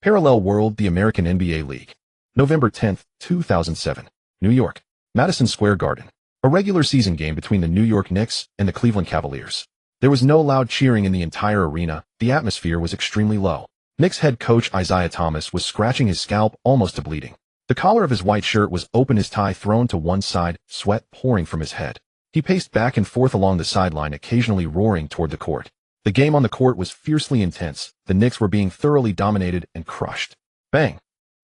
Parallel World, the American NBA League. November 10, 2007. New York. Madison Square Garden. A regular season game between the New York Knicks and the Cleveland Cavaliers. There was no loud cheering in the entire arena. The atmosphere was extremely low. Knicks head coach Isaiah Thomas was scratching his scalp almost to bleeding. The collar of his white shirt was open, his tie thrown to one side, sweat pouring from his head. He paced back and forth along the sideline, occasionally roaring toward the court. The game on the court was fiercely intense. The Knicks were being thoroughly dominated and crushed. Bang!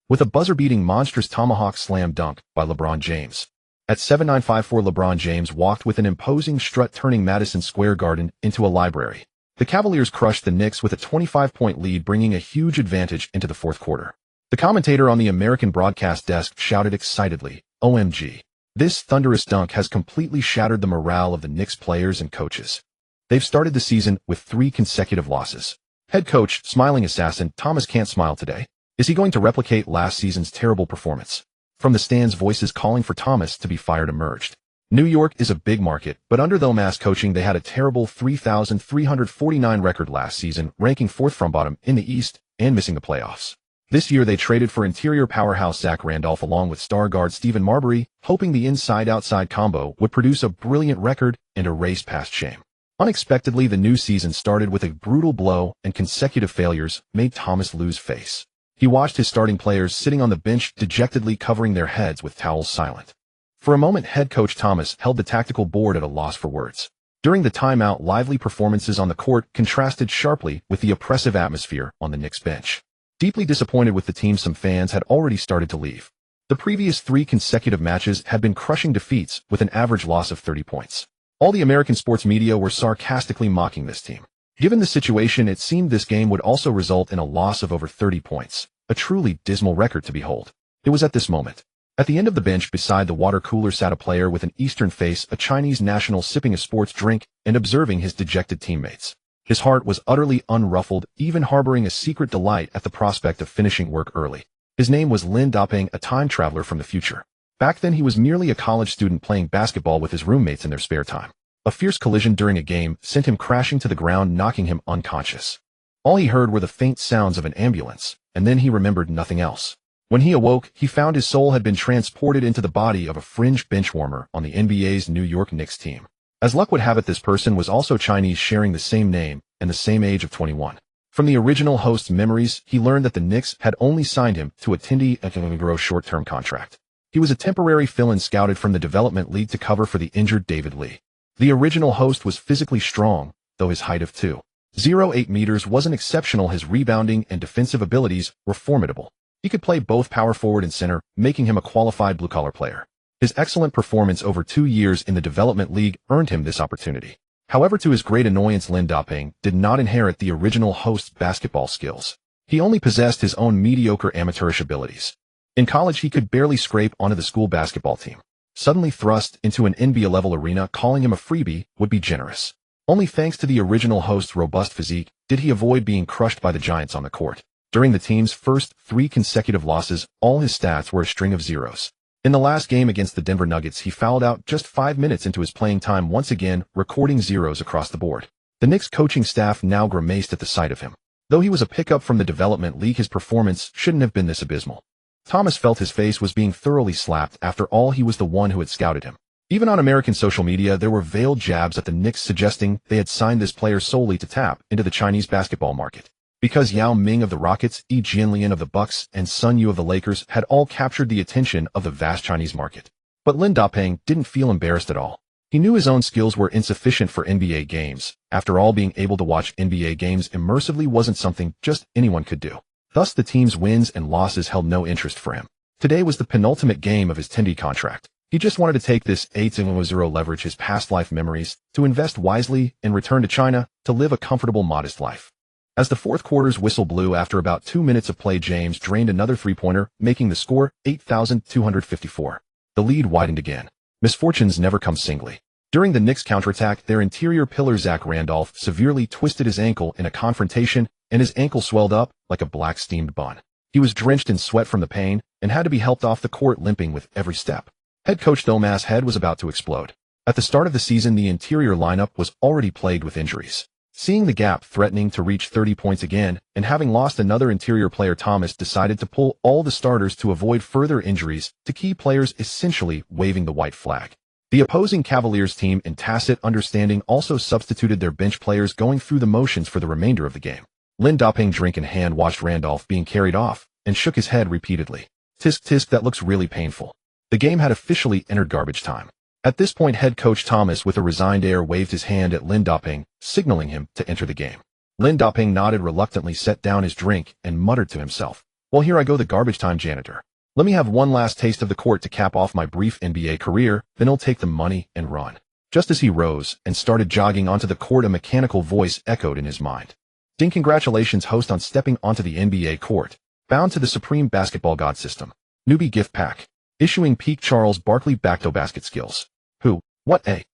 With a buzzer-beating monstrous tomahawk slam dunk by LeBron James. At 7'9", 5'4", LeBron James walked with an imposing strut, turning Madison Square Garden into a library. The Cavaliers crushed the Knicks with a 25-point lead, bringing a huge advantage into the fourth quarter. The commentator on the American broadcast desk shouted excitedly, "OMG. This thunderous dunk has completely shattered the morale of the Knicks players and coaches. They've started the season with 3 consecutive losses." Head coach, smiling assassin, Thomas can't smile today. Is he going to replicate last season's terrible performance? From the stands, voices calling for Thomas to be fired emerged. New York is a big market, but under Thomas' coaching they had a terrible 3,349 record last season, ranking 4th from bottom in the East and missing the playoffs. This year they traded for interior powerhouse Zach Randolph along with star guard Stephen Marbury, hoping the inside-outside combo would produce a brilliant record and erase past shame. Unexpectedly, the new season started with a brutal blow, and consecutive failures made Thomas lose face. He watched his starting players sitting on the bench dejectedly covering their heads with towels, silent. For a moment, head coach Thomas held the tactical board at a loss for words. During the timeout, lively performances on the court contrasted sharply with the oppressive atmosphere on the Knicks bench. Deeply disappointed with the team, some fans had already started to leave. The previous 3 consecutive matches had been crushing defeats with an average loss of 30 points. All the American sports media were sarcastically mocking this team. Given the situation, it seemed this game would also result in a loss of over 30 points, a truly dismal record to behold. It was at this moment. At the end of the bench beside the water cooler sat a player with an Eastern face, a Chinese national sipping a sports drink and observing his dejected teammates. His heart was utterly unruffled, even harboring a secret delight at the prospect of finishing work early. His name was Lin Dapeng, a time traveler from the future. Back then he was merely a college student playing basketball with his roommates in their spare time. A fierce collision during a game sent him crashing to the ground, knocking him unconscious. All he heard were the faint sounds of an ambulance, and then he remembered nothing else. When he awoke, he found his soul had been transported into the body of a fringe benchwarmer on the NBA's New York Knicks team. As luck would have it, this person was also Chinese, sharing the same name and the same age of 21. From the original host's memories, he learned that the Knicks had only signed him to a $10 short-term contract. He was a temporary fill-in scouted from the development league to cover for the injured David Lee. The original host was physically strong, though his height of 2.08 meters wasn't exceptional. His rebounding and defensive abilities were formidable. He could play both power forward and center, making him a qualified blue-collar player. His excellent performance over 2 years in the development league earned him this opportunity. However, to his great annoyance, Lin Dapeng did not inherit the original host's basketball skills. He only possessed his own mediocre amateurish abilities. In college, he could barely scrape onto the school basketball team. Suddenly thrust into an NBA-level arena, calling him a freebie would be generous. Only thanks to the original host's robust physique did he avoid being crushed by the giants on the court. During the team's first 3 consecutive losses, all his stats were a string of zeros. In the last game against the Denver Nuggets, he fouled out just 5 minutes into his playing time, once again recording zeros across the board. The Knicks coaching staff now grimaced at the sight of him. Though he was a pickup from the development league, his performance shouldn't have been this abysmal. Thomas felt his face was being thoroughly slapped. After all, he was the one who had scouted him. Even on American social media, there were veiled jabs at the Knicks suggesting they had signed this player solely to tap into the Chinese basketball market. Because Yao Ming of the Rockets, Yi Jianlian of the Bucks, and Sun Yu of the Lakers had all captured the attention of the vast Chinese market. But Lin Dapeng didn't feel embarrassed at all. He knew his own skills were insufficient for NBA games. After all, being able to watch NBA games immersively wasn't something just anyone could do. Thus, the team's wins and losses held no interest for him. Today was the penultimate game of his 10-day contract. He just wanted to take this 8-0, leverage his past life memories, to invest wisely, and return to China to live a comfortable, modest life. As the fourth quarter's whistle blew after about 2 minutes of play, James drained another three-pointer, making the score 8,254. The lead widened again. Misfortunes never come singly. During the Knicks' counterattack, their interior pillar Zach Randolph severely twisted his ankle in a confrontation, and his ankle swelled up like a black steamed bun. He was drenched in sweat from the pain and had to be helped off the court, limping with every step. Head coach Thomas' head was about to explode. At the start of the season, the interior lineup was already plagued with injuries. Seeing the gap threatening to reach 30 points again, and having lost another interior player, Thomas decided to pull all the starters to avoid further injuries to key players, essentially waving the white flag. The opposing Cavaliers team, in tacit understanding, also substituted their bench players, going through the motions for the remainder of the game. Lin Doping, drink in hand, watched Randolph being carried off and shook his head repeatedly. Tisk tisk, that looks really painful. The game had officially entered garbage time. At this point, head coach Thomas, with a resigned air, waved his hand at Lin Doping, signaling him to enter the game. Lin Doping nodded reluctantly, set down his drink, and muttered to himself, "Well, here I go, the garbage time janitor. Let me have one last taste of the court to cap off my brief NBA career, then I'll take the money and run." Just as he rose and started jogging onto the court, a mechanical voice echoed in his mind. "Ding, congratulations, host, on stepping onto the NBA court. Bound to the supreme basketball god system. Newbie gift pack. Issuing peak Charles Barkley back-to-basket skills." Who? What a?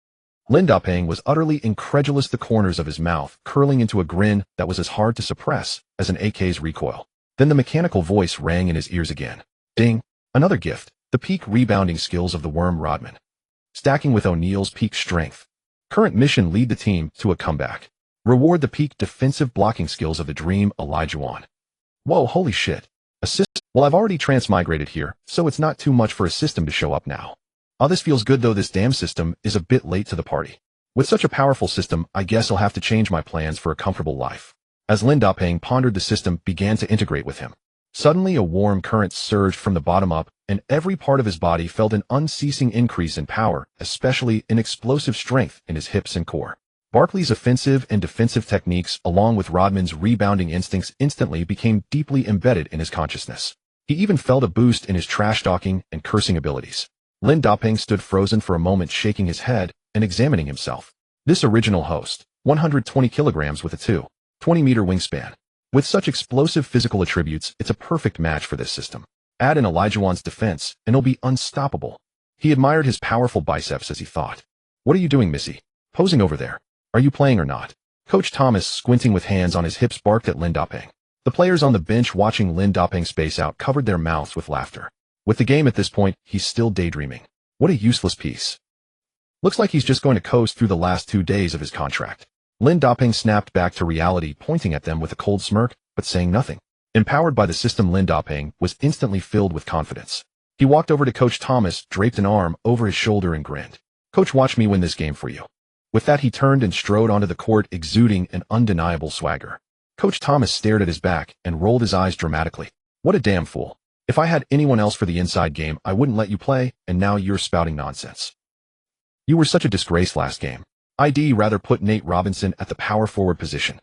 Lin Doping was utterly incredulous, the corners of his mouth curling into a grin that was as hard to suppress as an AK's recoil. Then the mechanical voice rang in his ears again. Ding. Another gift. The peak rebounding skills of the worm Rodman. Stacking with O'Neal's peak strength. Current mission: lead the team to a comeback. Reward the peak defensive blocking skills of the dream Olajuwon. Whoa, holy shit. Assist. Well, I've already transmigrated here, so it's not too much for a system to show up now. Oh, this feels good, though this damn system is a bit late to the party. With such a powerful system, I guess I'll have to change my plans for a comfortable life. As Lin Doping pondered, the system began to integrate with him. Suddenly a warm current surged from the bottom up, and every part of his body felt an unceasing increase in power, especially in explosive strength in his hips and core. Barkley's offensive and defensive techniques, along with Rodman's rebounding instincts, instantly became deeply embedded in his consciousness. He even felt a boost in his trash-talking and cursing abilities. Lin Doping stood frozen for a moment, shaking his head and examining himself. This original host, 120 kilograms with a 2.20-meter wingspan. With such explosive physical attributes, it's a perfect match for this system. Add in Olajuwon's defense, and he'll be unstoppable. He admired his powerful biceps as he thought. "What are you doing, Missy? Posing over there? Are you playing or not?" Coach Thomas, squinting with hands on his hips, barked at Lin Doping. The players on the bench, watching Lin Doping space out, covered their mouths with laughter. With the game at this point, he's still daydreaming. What a useless piece. Looks like he's just going to coast through the last 2 days of his contract. Lin Doping snapped back to reality, pointing at them with a cold smirk, but saying nothing. Empowered by the system, Lin Doping was instantly filled with confidence. He walked over to Coach Thomas, draped an arm over his shoulder, and grinned. "Coach, watch me win this game for you." With that, he turned and strode onto the court, exuding an undeniable swagger. Coach Thomas stared at his back and rolled his eyes dramatically. "What a damn fool. If I had anyone else for the inside game, I wouldn't let you play, and now you're spouting nonsense. You were such a disgrace last game. I'd rather put Nate Robinson at the power forward position."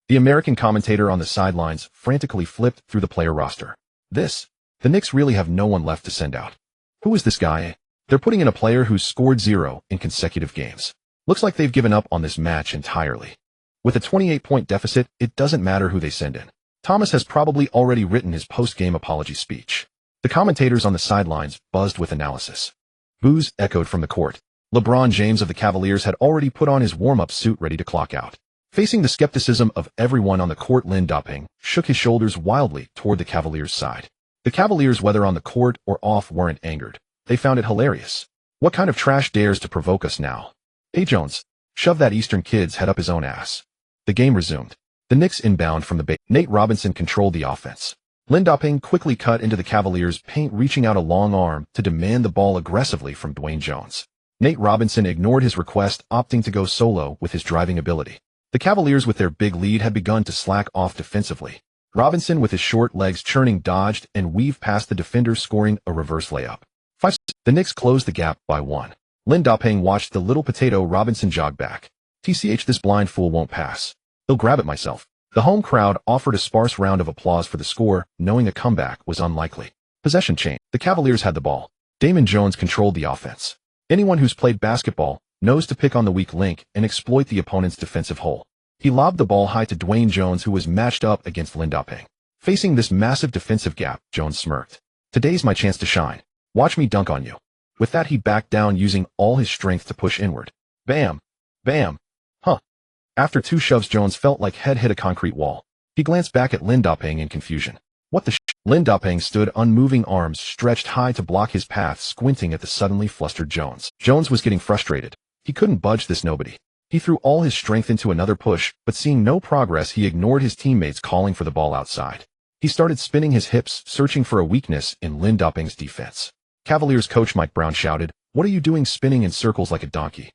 The American commentator on the sidelines frantically flipped through the player roster. The Knicks really have no one left to send out. Who is this guy? They're putting in a player who's scored 0 in consecutive games. Looks like they've given up on this match entirely. With a 28-point deficit, it doesn't matter who they send in. Thomas has probably already written his post-game apology speech. The commentators on the sidelines buzzed with analysis. Boos echoed from the court. LeBron James of the Cavaliers had already put on his warm-up suit, ready to clock out. Facing the skepticism of everyone on the court, Lin Doping shook his shoulders wildly toward the Cavaliers' side. The Cavaliers, whether on the court or off, weren't angered. They found it hilarious. What kind of trash dares to provoke us now? Hey Jones, shove that Eastern kid's head up his own ass. The game resumed. The Knicks inbound from the base. Nate Robinson controlled the offense. Lin Doping quickly cut into the Cavaliers' paint, reaching out a long arm to demand the ball aggressively from Dwayne Jones. Nate Robinson ignored his request, opting to go solo with his driving ability. The Cavaliers, with their big lead, had begun to slack off defensively. Robinson, with his short legs churning, dodged and weaved past the defender, scoring a reverse layup. The Knicks closed the gap by 1. Lin Doping watched the little potato Robinson jog back. This blind fool won't pass. He'll grab it myself. The home crowd offered a sparse round of applause for the score, knowing a comeback was unlikely. Possession change. The Cavaliers had the ball. Damon Jones controlled the offense. Anyone who's played basketball knows to pick on the weak link and exploit the opponent's defensive hole. He lobbed the ball high to Dwayne Jones, who was matched up against Lin Doping. Facing this massive defensive gap, Jones smirked. "Today's my chance to shine. Watch me dunk on you." With that, he backed down, using all his strength to push inward. Bam! Bam! Huh. After 2 shoves, Jones felt like head hit a concrete wall. He glanced back at Lin Doping in confusion. What the sh? Lin Doping stood, unmoving, arms stretched high to block his path, squinting at the suddenly flustered Jones. Jones was getting frustrated. He couldn't budge this nobody. He threw all his strength into another push, but seeing no progress, he ignored his teammates calling for the ball outside. He started spinning his hips, searching for a weakness in Lindoping's defense. Cavaliers coach Mike Brown shouted, "What are you doing spinning in circles like a donkey?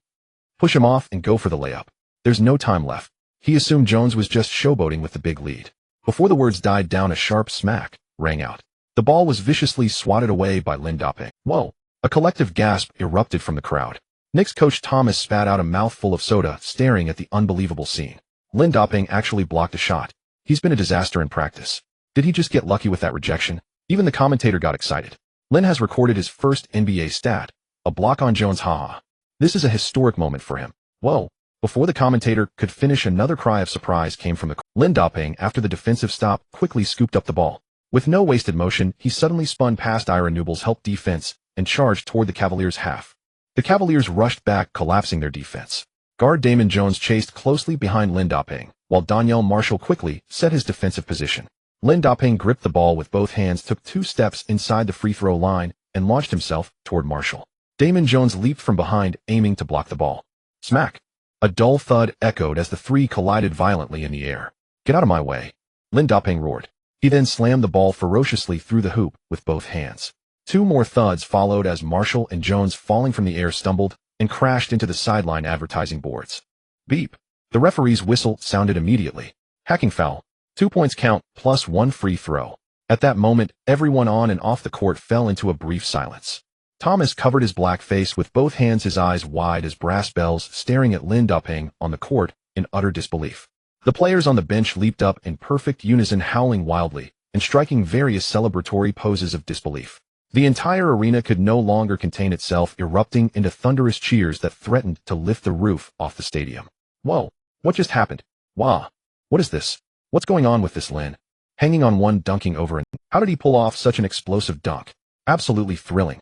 Push him off and go for the layup. There's no time left." He assumed Jones was just showboating with the big lead. Before the words died down, a sharp smack rang out. The ball was viciously swatted away by Lindoping. Whoa! A collective gasp erupted from the crowd. Knicks coach Thomas spat out a mouthful of soda, staring at the unbelievable scene. Lindoping actually blocked a shot. He's been a disaster in practice. Did he just get lucky with that rejection? Even the commentator got excited. Lin has recorded his first NBA stat, a block on Jones, haha. This is a historic moment for him. Whoa. Before the commentator could finish, another cry of surprise came from the Lindoping after the defensive stop quickly scooped up the ball. With no wasted motion, he suddenly spun past Ira Nubel's help defense and charged toward the Cavaliers' half. The Cavaliers rushed back, collapsing their defense. Guard Damon Jones chased closely behind Lindoping, while Donyell Marshall quickly set his defensive position. Lindoping gripped the ball with both hands, took 2 steps inside the free throw line, and launched himself toward Marshall. Damon Jones leaped from behind, aiming to block the ball. Smack! A dull thud echoed as the three collided violently in the air. "Get out of my way!" Lindoping roared. He then slammed the ball ferociously through the hoop with both hands. 2 more thuds followed as Marshall and Jones, falling from the air, stumbled and crashed into the sideline advertising boards. Beep! The referee's whistle sounded immediately. Hacking foul. 2 points count, plus 1 free throw. At that moment, everyone on and off the court fell into a brief silence. Thomas covered his black face with both hands, his eyes wide as brass bells, staring at Lindoping on the court in utter disbelief. The players on the bench leaped up in perfect unison, howling wildly and striking various celebratory poses of disbelief. The entire arena could no longer contain itself, erupting into thunderous cheers that threatened to lift the roof off the stadium. Whoa! What just happened? Wah! What is this? What's going on with this Lin? Hanging on one, dunking over, and how did he pull off such an explosive dunk? Absolutely thrilling.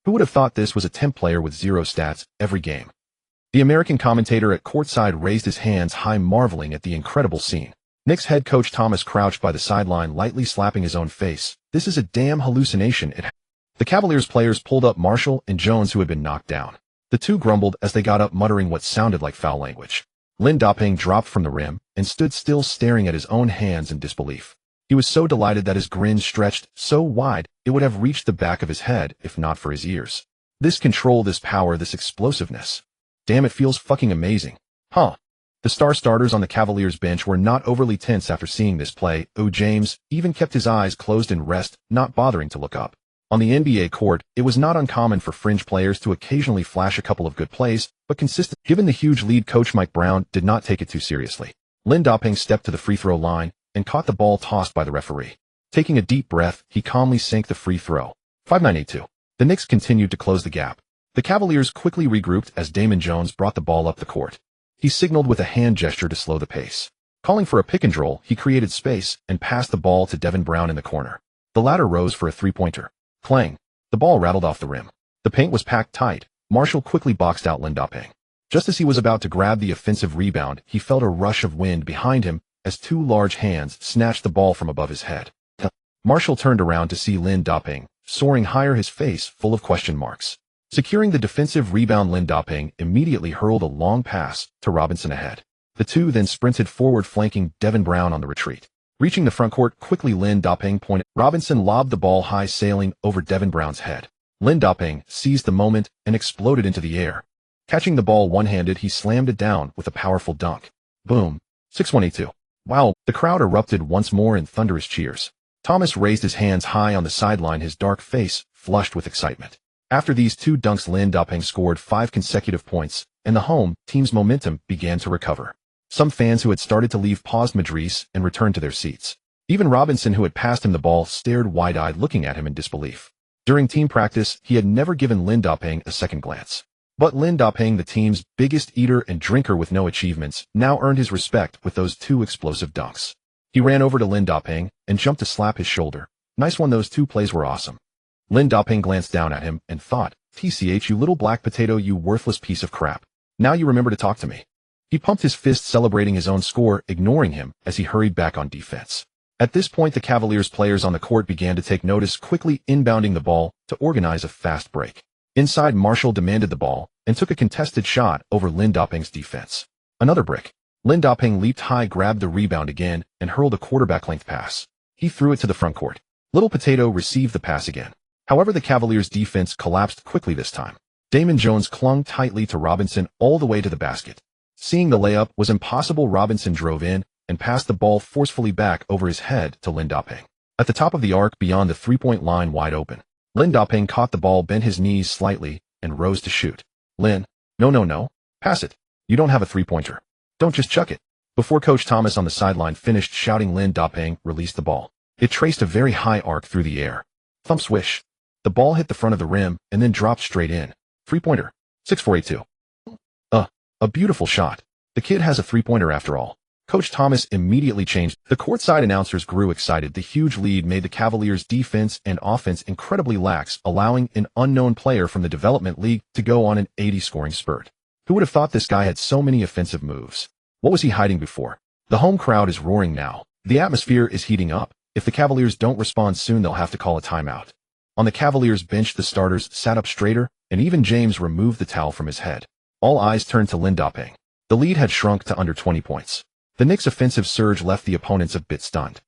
Who would have thought this was a temp player with 0 stats every game? The American commentator at courtside raised his hands high, marveling at the incredible scene. Knicks head coach Thomas crouched by the sideline, lightly slapping his own face. This is a damn hallucination. The Cavaliers players pulled up Marshall and Jones, who had been knocked down. The two grumbled as they got up, muttering what sounded like foul language. Lindoping dropped from the rim and stood still, staring at his own hands in disbelief. He was so delighted that his grin stretched so wide it would have reached the back of his head if not for his ears. This control, this power, this explosiveness. Damn, it feels fucking amazing. Huh. The starters on the Cavaliers bench were not overly tense after seeing this play. James even kept his eyes closed in rest, not bothering to look up. On the NBA court, it was not uncommon for fringe players to occasionally flash a couple of good plays, but consistent. Given the huge lead, coach Mike Brown did not take it too seriously. Lindoping stepped to the free throw line and caught the ball tossed by the referee. Taking a deep breath, he calmly sank the free throw. 5-9-8-2. The Knicks continued to close the gap. The Cavaliers quickly regrouped as Damon Jones brought the ball up the court. He signaled with a hand gesture to slow the pace. Calling for a pick and roll, he created space and passed the ball to Devin Brown in the corner. The latter rose for a three-pointer. Clang! The ball rattled off the rim. The paint was packed tight. Marshall quickly boxed out Lindoping. Just as he was about to grab the offensive rebound, he felt a rush of wind behind him as 2 large hands snatched the ball from above his head. Marshall turned around to see Lindoping soaring higher, his face full of question marks. Securing the defensive rebound, Lindoping immediately hurled a long pass to Robinson ahead. The two then sprinted forward, flanking Devin Brown on the retreat. Reaching the front court quickly, Lindoping pointed. Robinson lobbed the ball high, sailing over Devin Brown's head. Lindoping seized the moment and exploded into the air. Catching the ball one-handed, he slammed it down with a powerful dunk. Boom. 6-1-8-2. Wow. The crowd erupted once more in thunderous cheers. Thomas raised his hands high on the sideline, his dark face flushed with excitement. After these 2 dunks, Lindoping scored 5 consecutive points, and the home team's momentum began to recover. Some fans who had started to leave paused Madris and returned to their seats. Even Robinson, who had passed him the ball, stared wide-eyed, looking at him in disbelief. During team practice, he had never given Lindoping a second glance. But Lindoping, the team's biggest eater and drinker with no achievements, now earned his respect with those 2 explosive dunks. He ran over to Lindoping and jumped to slap his shoulder. Nice one, those 2 plays were awesome. Lindoping glanced down at him and thought, TCH, you little black potato, you worthless piece of crap. Now you remember to talk to me. He pumped his fist, celebrating his own score, ignoring him as he hurried back on defense. At this point, the Cavaliers players on the court began to take notice, quickly inbounding the ball to organize a fast break. Inside, Marshall demanded the ball and took a contested shot over Lindoping's defense. Another brick. Lin Dapeng leaped high, grabbed the rebound again, and hurled a quarterback-length pass. He threw it to the front court. Little Potato received the pass again. However, the Cavaliers' defense collapsed quickly this time. Damon Jones clung tightly to Robinson all the way to the basket. Seeing the layup was impossible, Robinson drove in and passed the ball forcefully back over his head to Lin Dapeng. At the top of the arc beyond the three-point line, wide open. Lin Dapeng caught the ball, bent his knees slightly, and rose to shoot. Lin, no. Pass it. You don't have a three-pointer. Don't just chuck it. Before Coach Thomas on the sideline finished shouting, Lin Dapeng released the ball. It traced a very high arc through the air. Thump swish. The ball hit the front of the rim and then dropped straight in. Three-pointer. 6-4-8-2. A beautiful shot. The kid has a three-pointer after all. Coach Thomas immediately changed. The courtside announcers grew excited. The huge lead made the Cavaliers' defense and offense incredibly lax, allowing an unknown player from the development league to go on an 80-scoring spurt. Who would have thought this guy had so many offensive moves? What was he hiding before? The home crowd is roaring now. The atmosphere is heating up. If the Cavaliers don't respond soon, they'll have to call a timeout. On the Cavaliers' bench, the starters sat up straighter, and even James removed the towel from his head. All eyes turned to Lin Dapeng. The lead had shrunk to under 20 points. The Knicks' offensive surge left the opponents a bit stunned.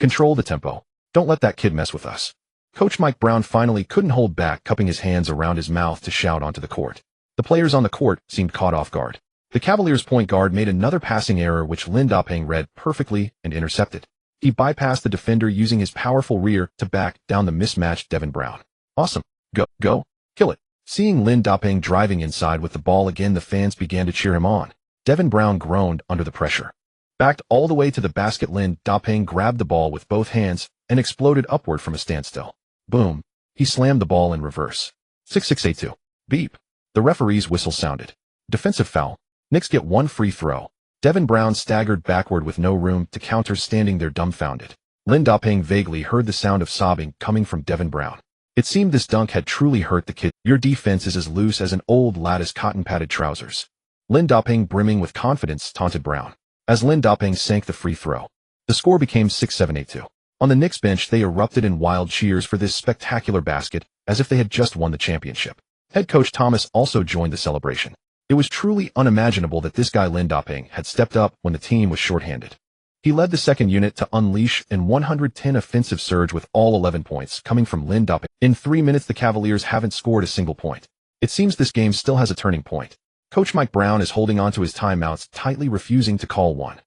Control the tempo. Don't let that kid mess with us. Coach Mike Brown finally couldn't hold back, cupping his hands around his mouth to shout onto the court. The players on the court seemed caught off guard. The Cavaliers' point guard made another passing error which Lin Dapeng read perfectly and intercepted. He bypassed the defender using his powerful rear to back down the mismatched Devin Brown. Awesome. Go. Kill it. Seeing Lin Dapeng driving inside with the ball again, the fans began to cheer him on. Devin Brown groaned under the pressure. Backed all the way to the basket, Lin Dapeng grabbed the ball with both hands and exploded upward from a standstill. Boom. He slammed the ball in reverse. 6-6-8-2. Beep. The referee's whistle sounded. Defensive foul. Knicks get one free throw. Devin Brown staggered backward with no room to counter, standing there dumbfounded. Lin Dapeng vaguely heard the sound of sobbing coming from Devin Brown. It seemed this dunk had truly hurt the kid. Your defense is as loose as an old lattice cotton-padded trousers. Lin Dapeng, brimming with confidence, taunted Brown. As Lin Dapeng sank the free throw, the score became 6-7-8-2. On the Knicks bench, they erupted in wild cheers for this spectacular basket, as if they had just won the championship. Head coach Thomas also joined the celebration. It was truly unimaginable that this guy Lin Dapeng had stepped up when the team was shorthanded. He led the second unit to unleash an 110 offensive surge with all 11 points coming from Lin Dapeng. In 3 minutes, the Cavaliers haven't scored a single point. It seems this game still has a turning point. Coach Mike Brown is holding on to his timeouts, tightly refusing to call one.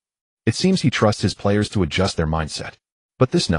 It seems he trusts his players to adjust their mindset. But this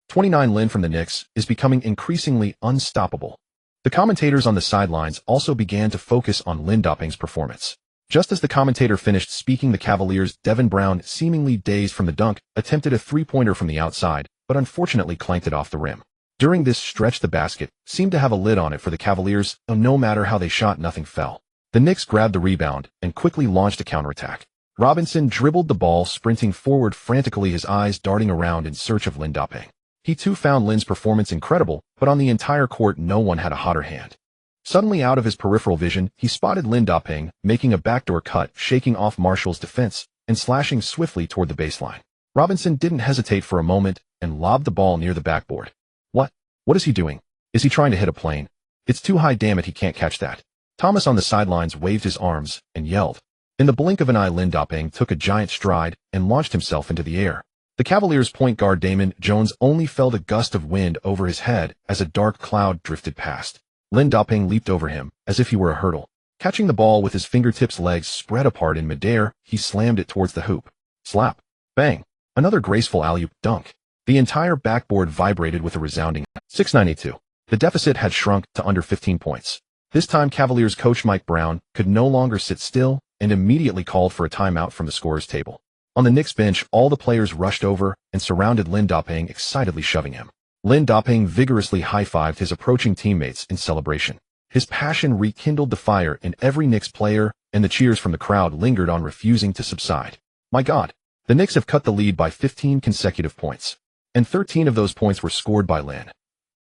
29 Lin from the Knicks is becoming increasingly unstoppable. The commentators on the sidelines also began to focus on Lin Dapeng's performance. Just as the commentator finished speaking, the Cavaliers' Devin Brown, seemingly dazed from the dunk, attempted a three-pointer from the outside, but unfortunately clanked it off the rim. During this stretch, the basket seemed to have a lid on it for the Cavaliers, and no matter how they shot, nothing fell. The Knicks grabbed the rebound and quickly launched a counterattack. Robinson dribbled the ball, sprinting forward frantically, his eyes darting around in search of Lin Dapeng. He too found Lin's performance incredible, but on the entire court no one had a hotter hand. Suddenly, out of his peripheral vision, he spotted Lin Dapeng making a backdoor cut, shaking off Marshall's defense and slashing swiftly toward the baseline. Robinson didn't hesitate for a moment and lobbed the ball near the backboard. What is he doing? Is he trying to hit a plane? It's too high, damn it, he can't catch that. Thomas on the sidelines waved his arms and yelled. In the blink of an eye, Lin Dapeng took a giant stride and launched himself into the air. The Cavaliers' point guard Damon Jones only felt a gust of wind over his head as a dark cloud drifted past. Lin Dapeng leaped over him as if he were a hurdle. Catching the ball with his fingertips, legs spread apart in midair, he slammed it towards the hoop. Slap. Bang. Another graceful alley-oop dunk. The entire backboard vibrated with a resounding 6-9-8-2. The deficit had shrunk to under 15 points. This time, Cavaliers coach Mike Brown could no longer sit still and immediately called for a timeout from the scorer's table. On the Knicks bench, all the players rushed over and surrounded Lin Dapeng, excitedly shoving him. Lin Dapeng vigorously high-fived his approaching teammates in celebration. His passion rekindled the fire in every Knicks player, and the cheers from the crowd lingered on, refusing to subside. My God, the Knicks have cut the lead by 15 consecutive points, and 13 of those points were scored by Lin.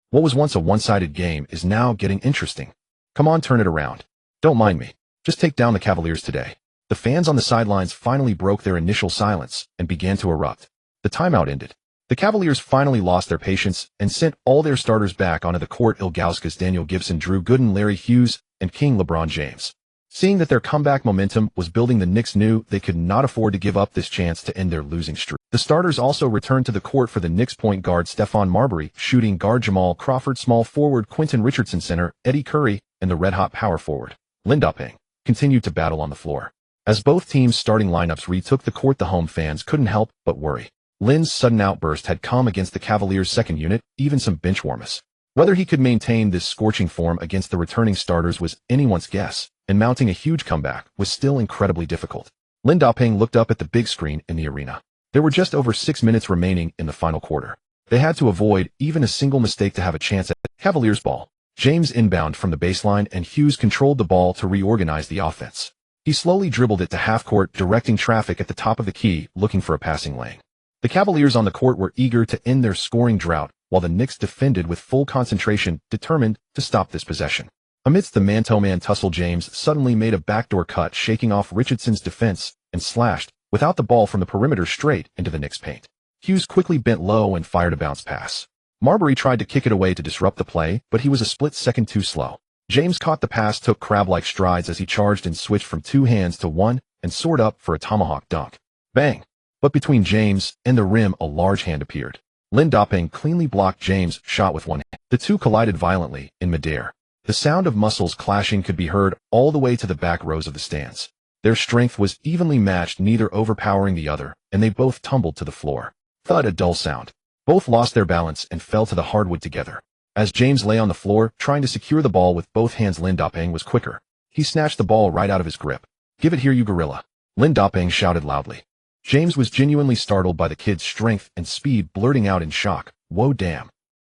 What was once a one-sided game is now getting interesting. Come on, turn it around. Don't mind me. Just take down the Cavaliers today. The fans on the sidelines finally broke their initial silence and began to erupt. The timeout ended. The Cavaliers finally lost their patience and sent all their starters back onto the court. Ilgauskas, Daniel Gibson, Drew Gooden, Larry Hughes, and King LeBron James. Seeing that their comeback momentum was building, the Knicks knew they could not afford to give up this chance to end their losing streak. The starters also returned to the court for the Knicks: point guard Stephon Marbury, shooting guard Jamal Crawford, small forward Quentin Richardson, center Eddie Curry, and the red-hot power forward Lin Da-Ping continued to battle on the floor. As both teams' starting lineups retook the court, the home fans couldn't help but worry. Lin's sudden outburst had come against the Cavaliers' second unit, even some bench warmers. Whether he could maintain this scorching form against the returning starters was anyone's guess, and mounting a huge comeback was still incredibly difficult. Lin Da-Ping looked up at the big screen in the arena. There were just over 6 minutes remaining in the final quarter. They had to avoid even a single mistake to have a chance at Cavaliers ball. James inbound from the baseline, and Hughes controlled the ball to reorganize the offense. He slowly dribbled it to half-court, directing traffic at the top of the key, looking for a passing lane. The Cavaliers on the court were eager to end their scoring drought, while the Knicks defended with full concentration, determined to stop this possession. Amidst the man-to-man tussle, James suddenly made a backdoor cut, shaking off Richardson's defense, and slashed, without the ball, from the perimeter straight into the Knicks' paint. Hughes quickly bent low and fired a bounce pass. Marbury tried to kick it away to disrupt the play, but he was a split second too slow. James caught the pass, took crab-like strides as he charged and switched from 2 hands to 1, and soared up for a tomahawk dunk. Bang! But between James and the rim, a large hand appeared. Lin Da-Ping cleanly blocked James' shot with one hand. The two collided violently in midair. The sound of muscles clashing could be heard all the way to the back rows of the stands. Their strength was evenly matched, neither overpowering the other, and they both tumbled to the floor. Thud, a dull sound. Both lost their balance and fell to the hardwood together. As James lay on the floor, trying to secure the ball with both hands, Lin Da-Ping was quicker. He snatched the ball right out of his grip. "Give it here, you gorilla," Lin Da-Ping shouted loudly. James was genuinely startled by the kid's strength and speed, blurting out in shock, "Whoa, damn."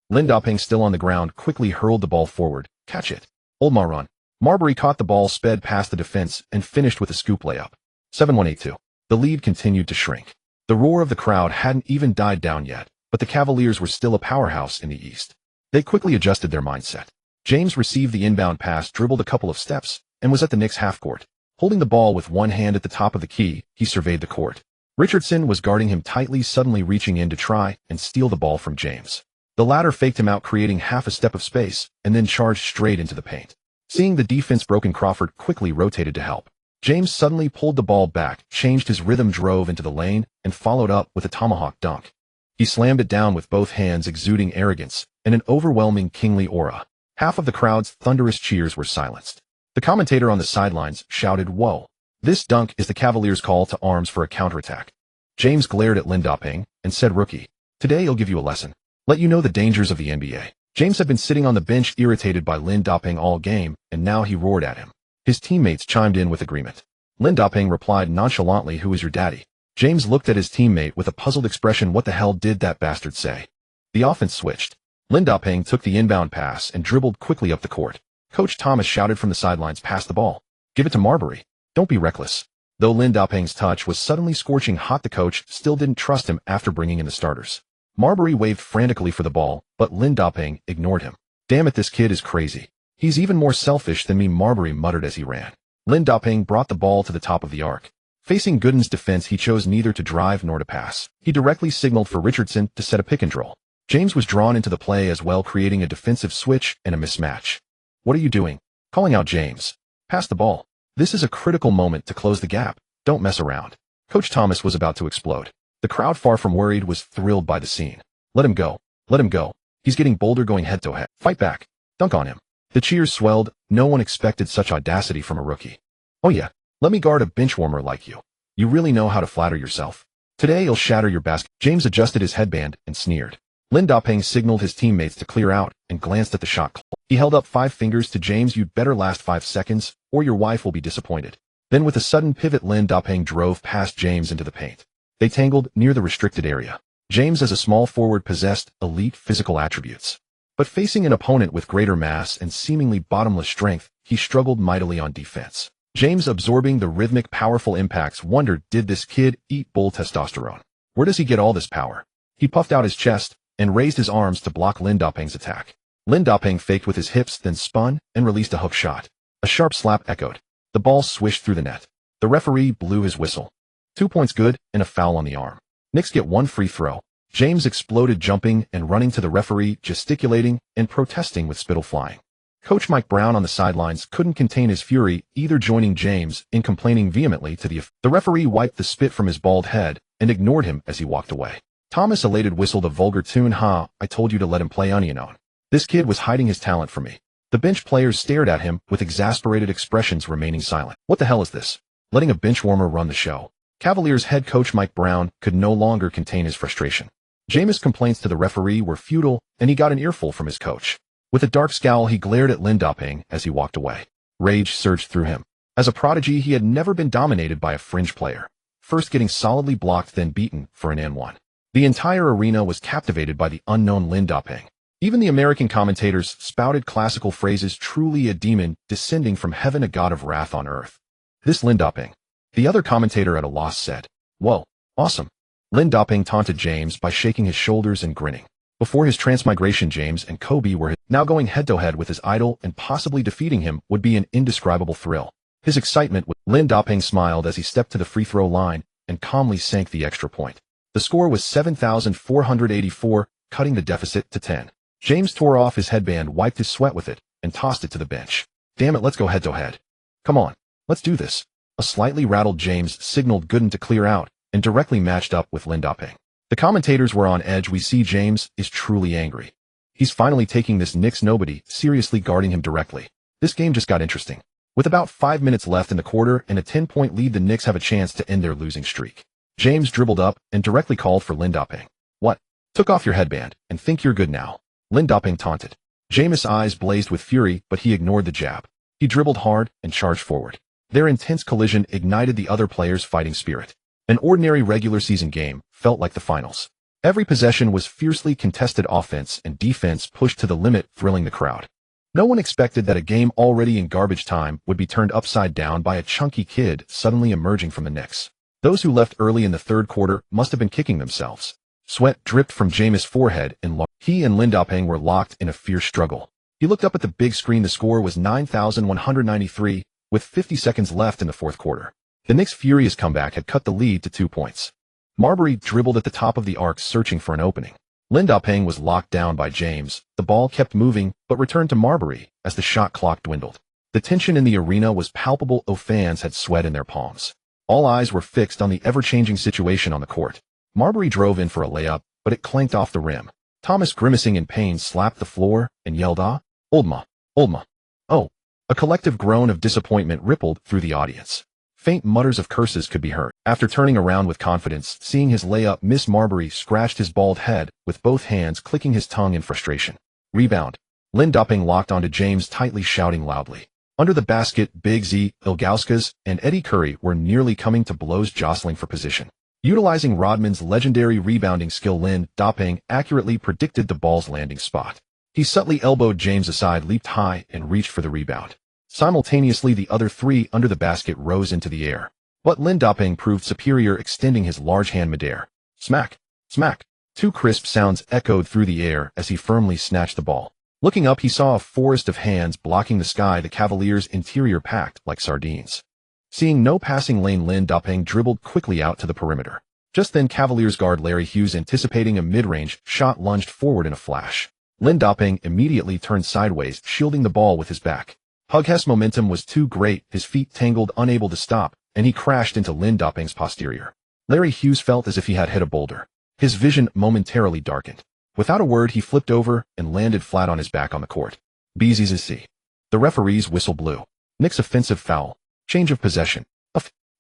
Lin Da-Ping, still on the ground, quickly hurled the ball forward. "Catch it. Old Ma run." Marbury caught the ball, sped past the defense, and finished with a scoop layup. 7-1-8-2. The lead continued to shrink. The roar of the crowd hadn't even died down yet, but the Cavaliers were still a powerhouse in the East. They quickly adjusted their mindset. James received the inbound pass, dribbled a couple of steps, and was at the Knicks' half-court. Holding the ball with one hand at the top of the key, he surveyed the court. Richardson was guarding him tightly, suddenly reaching in to try and steal the ball from James. The latter faked him out, creating half a step of space, and then charged straight into the paint. Seeing the defense broken, Crawford quickly rotated to help. James suddenly pulled the ball back, changed his rhythm, drove into the lane, and followed up with a tomahawk dunk. He slammed it down with both hands, exuding arrogance and an overwhelming kingly aura. Half of the crowd's thunderous cheers were silenced. The commentator on the sidelines shouted, "Whoa. This dunk is the Cavaliers' call to arms for a counterattack." James glared at Lin Da-Ping and said, "Rookie, today he'll give you a lesson. Let you know the dangers of the NBA." James had been sitting on the bench, irritated by Lin Da-Ping all game, and now he roared at him. His teammates chimed in with agreement. Lin Da-Ping replied nonchalantly, "Who is your daddy?" James looked at his teammate with a puzzled expression. "What the hell did that bastard say?" The offense switched. Lin Da-Ping took the inbound pass and dribbled quickly up the court. Coach Thomas shouted from the sidelines, "Pass the ball. Give it to Marbury. Don't be reckless." Though Lin Da-Ping's touch was suddenly scorching hot, the coach still didn't trust him after bringing in the starters. Marbury waved frantically for the ball, but Lin Da-Ping ignored him. "Damn it, this kid is crazy. He's even more selfish than me," Marbury muttered as he ran. Lin Da-Ping brought the ball to the top of the arc. Facing Gooden's defense, he chose neither to drive nor to pass. He directly signaled for Richardson to set a pick and roll. James was drawn into the play as well, creating a defensive switch and a mismatch. "What are you doing?" calling out James. "Pass the ball. This is a critical moment to close the gap. Don't mess around." Coach Thomas was about to explode. The crowd, far from worried, was thrilled by the scene. "Let him go. Let him go. He's getting bolder, going head-to-head. Fight back. Dunk on him." The cheers swelled. No one expected such audacity from a rookie. "Oh yeah, let me guard a benchwarmer like you. You really know how to flatter yourself. Today you'll shatter your basket." James adjusted his headband and sneered. Lin Da-Ping signaled his teammates to clear out and glanced at the shot clock. He held up 5 fingers to James. "You'd better last 5 seconds, or your wife will be disappointed." Then with a sudden pivot, Lin Da-Ping drove past James into the paint. They tangled near the restricted area. James, as a small forward, possessed elite physical attributes. But facing an opponent with greater mass and seemingly bottomless strength, he struggled mightily on defense. James, absorbing the rhythmic, powerful impacts, wondered, did this kid eat bull testosterone? Where does he get all this power? He puffed out his chest and raised his arms to block Lin Da-Ping's attack. Lin Da-Ping faked with his hips, then spun and released a hook shot. A sharp slap echoed. The ball swished through the net. The referee blew his whistle. 2 points good and a foul on the arm. Knicks get 1 free throw. James exploded, jumping and running to the referee, gesticulating and protesting with spittle flying. Coach Mike Brown on the sidelines couldn't contain his fury, either joining James in complaining vehemently to the referee wiped the spit from his bald head and ignored him as he walked away. Thomas elated whistled a vulgar tune. "Ha, I told you to let him play onion on. This kid was hiding his talent from me." The bench players stared at him with exasperated expressions, remaining silent. What the hell is this? Letting a benchwarmer run the show. Cavaliers head coach Mike Brown could no longer contain his frustration. Jameis' complaints to the referee were futile, and he got an earful from his coach. With a dark scowl, he glared at Lindoping as he walked away. Rage surged through him. As a prodigy, he had never been dominated by a fringe player, first getting solidly blocked, then beaten for an N1. The entire arena was captivated by the unknown Lindoping. Even the American commentators spouted classical phrases, truly a demon descending from heaven, a god of wrath on earth. This Lindoping. The other commentator at a loss said, "Whoa, awesome." Lindoping taunted James by shaking his shoulders and grinning. Before his transmigration, James and Kobe were now going head-to-head with his idol, and possibly defeating him would be an indescribable thrill. His excitement with Lindoping smiled as he stepped to the free throw line and calmly sank the extra point. The score was 7,484, cutting the deficit to 10. James tore off his headband, wiped his sweat with it, and tossed it to the bench. "Damn it, let's go head-to-head. Come on, let's do this." A slightly rattled James signaled Gooden to clear out and directly matched up with Lindoping. The commentators were on edge. "We see James is truly angry. He's finally taking this Knicks nobody seriously, guarding him directly." This game just got interesting. With about 5 minutes left in the quarter and a 10-point lead, the Knicks have a chance to end their losing streak. James dribbled up and directly called for Lindoping. "What? Took off your headband and think you're good now?" Lindoping taunted. Jameis' eyes blazed with fury, but he ignored the jab. He dribbled hard and charged forward. Their intense collision ignited the other players' fighting spirit. An ordinary regular season game felt like the finals. Every possession was fiercely contested, offense and defense pushed to the limit, thrilling the crowd. No one expected that a game already in garbage time would be turned upside down by a chunky kid suddenly emerging from the Knicks. Those who left early in the third quarter must have been kicking themselves. Sweat dripped from Jameis' forehead, and he and Lindoping were locked in a fierce struggle. He looked up at the big screen. The score was 9,193, with 50 seconds left in the fourth quarter. The Knicks' furious comeback had cut the lead to 2 points. Marbury dribbled at the top of the arc, searching for an opening. Lindoping was locked down by James. The ball kept moving, but returned to Marbury as the shot clock dwindled. The tension in the arena was palpable. Fans had sweat in their palms. All eyes were fixed on the ever-changing situation on the court. Marbury drove in for a layup, but it clanked off the rim. Thomas, grimacing in pain, slapped the floor and yelled, "Ah, Oldma, Oldma." Oh, a collective groan of disappointment rippled through the audience. Faint mutters of curses could be heard. After turning around with confidence, seeing his layup miss, Marbury scratched his bald head with both hands, clicking his tongue in frustration. Rebound. Lindoping locked onto James tightly, shouting loudly. Under the basket, Big Z, Ilgauskas, and Eddie Curry were nearly coming to blows, jostling for position. Utilizing Rodman's legendary rebounding skill, Lindoping accurately predicted the ball's landing spot. He subtly elbowed James aside, leaped high, and reached for the rebound. Simultaneously, the other three under the basket rose into the air. But Lindoping proved superior, extending his large hand midair. Smack! Smack! 2 crisp sounds echoed through the air as he firmly snatched the ball. Looking up, he saw a forest of hands blocking the sky, the Cavaliers' interior packed like sardines. Seeing no passing lane, Lindoping dribbled quickly out to the perimeter. Just then, Cavaliers guard Larry Hughes, anticipating a mid-range shot, lunged forward in a flash. Lindoping immediately turned sideways, shielding the ball with his back. Hughes' momentum was too great, his feet tangled, unable to stop, and he crashed into Lindoping's posterior. Larry Hughes felt as if he had hit a boulder. His vision momentarily darkened. Without a word, he flipped over and landed flat on his back on the court. BZZC. The referee's whistle blew. Knicks offensive foul. Change of possession.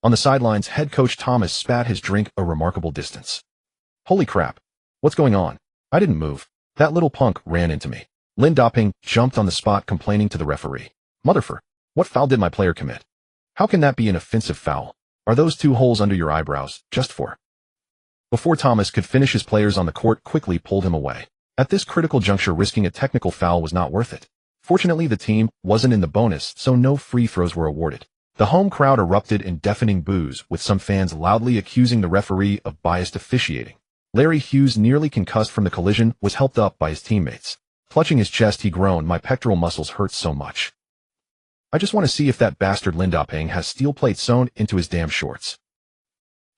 On the sidelines, head coach Thomas spat his drink a remarkable distance. Holy crap. What's going on? I didn't move. That little punk ran into me. Lindoping jumped on the spot, complaining to the referee. Motherfucker, what foul did my player commit? How can that be an offensive foul? Are those 2 holes under your eyebrows just for? Before Thomas could finish, his players on the court quickly pulled him away. At this critical juncture, risking a technical foul was not worth it. Fortunately, the team wasn't in the bonus, so no free throws were awarded. The home crowd erupted in deafening boos, with some fans loudly accusing the referee of biased officiating. Larry Hughes, nearly concussed from the collision, was helped up by his teammates. Clutching his chest, he groaned, "My pectoral muscles hurt so much. I just want to see if that bastard Lindoping has steel plates sewn into his damn shorts."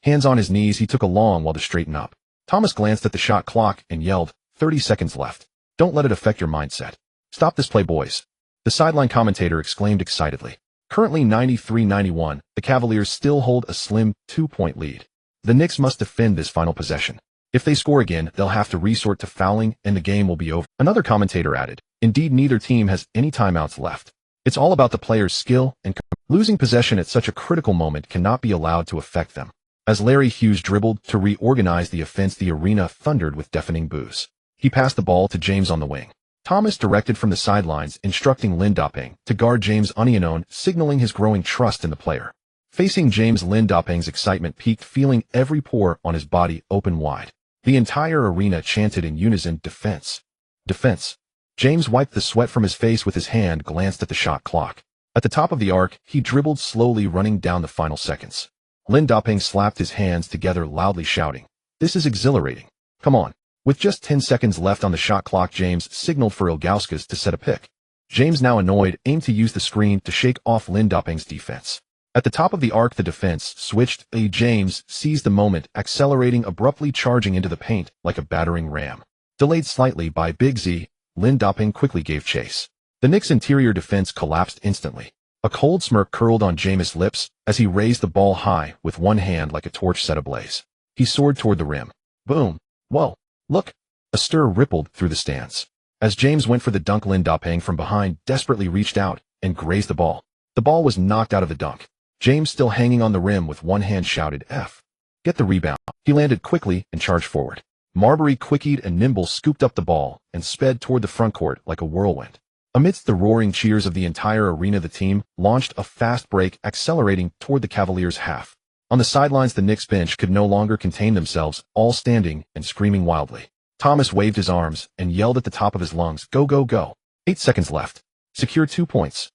Hands on his knees, he took a long while to straighten up. Thomas glanced at the shot clock and yelled, 30 seconds left. Don't let it affect your mindset. Stop this play, boys. The sideline commentator exclaimed excitedly. Currently 93-91, the Cavaliers still hold a slim 2-point lead. The Knicks must defend this final possession. If they score again, they'll have to resort to fouling and the game will be over. Another commentator added, indeed neither team has any timeouts left. It's all about the players' skill and losing possession at such a critical moment cannot be allowed to affect them. As Larry Hughes dribbled to reorganize the offense, the arena thundered with deafening boos. He passed the ball to James on the wing. Thomas directed from the sidelines, instructing Lindoping to guard James Onionon, signaling his growing trust in the player. Facing James, Lindoping's excitement peaked, feeling every pore on his body open wide. The entire arena chanted in unison, defense. Defense. James wiped the sweat from his face with his hand, glanced at the shot clock. At the top of the arc, he dribbled slowly, running down the final seconds. Lindoping slapped his hands together, loudly shouting, "This is exhilarating. Come on." With just 10 seconds left on the shot clock, James signaled for Ilgauskas to set a pick. James, now annoyed, aimed to use the screen to shake off Lindoping's defense. At the top of the arc, the defense switched. James seized the moment, accelerating, abruptly charging into the paint like a battering ram. Delayed slightly by Big Z, Lindoping quickly gave chase. The Knicks' interior defense collapsed instantly. A cold smirk curled on Jameis' lips as he raised the ball high with one hand like a torch set ablaze. He soared toward the rim. Boom. Whoa. Look. A stir rippled through the stands. As James went for the dunk, Lindoping from behind desperately reached out and grazed the ball. The ball was knocked out of the dunk. James, still hanging on the rim with one hand, shouted, "F. Get the rebound." He landed quickly and charged forward. Marbury, quick-eyed and nimble, scooped up the ball and sped toward the front court like a whirlwind. Amidst the roaring cheers of the entire arena, the team launched a fast break, accelerating toward the Cavaliers' half. On the sidelines, the Knicks bench could no longer contain themselves, all standing and screaming wildly. Thomas waved his arms and yelled at the top of his lungs, "Go, go, go." 8 seconds left. Secure 2 points.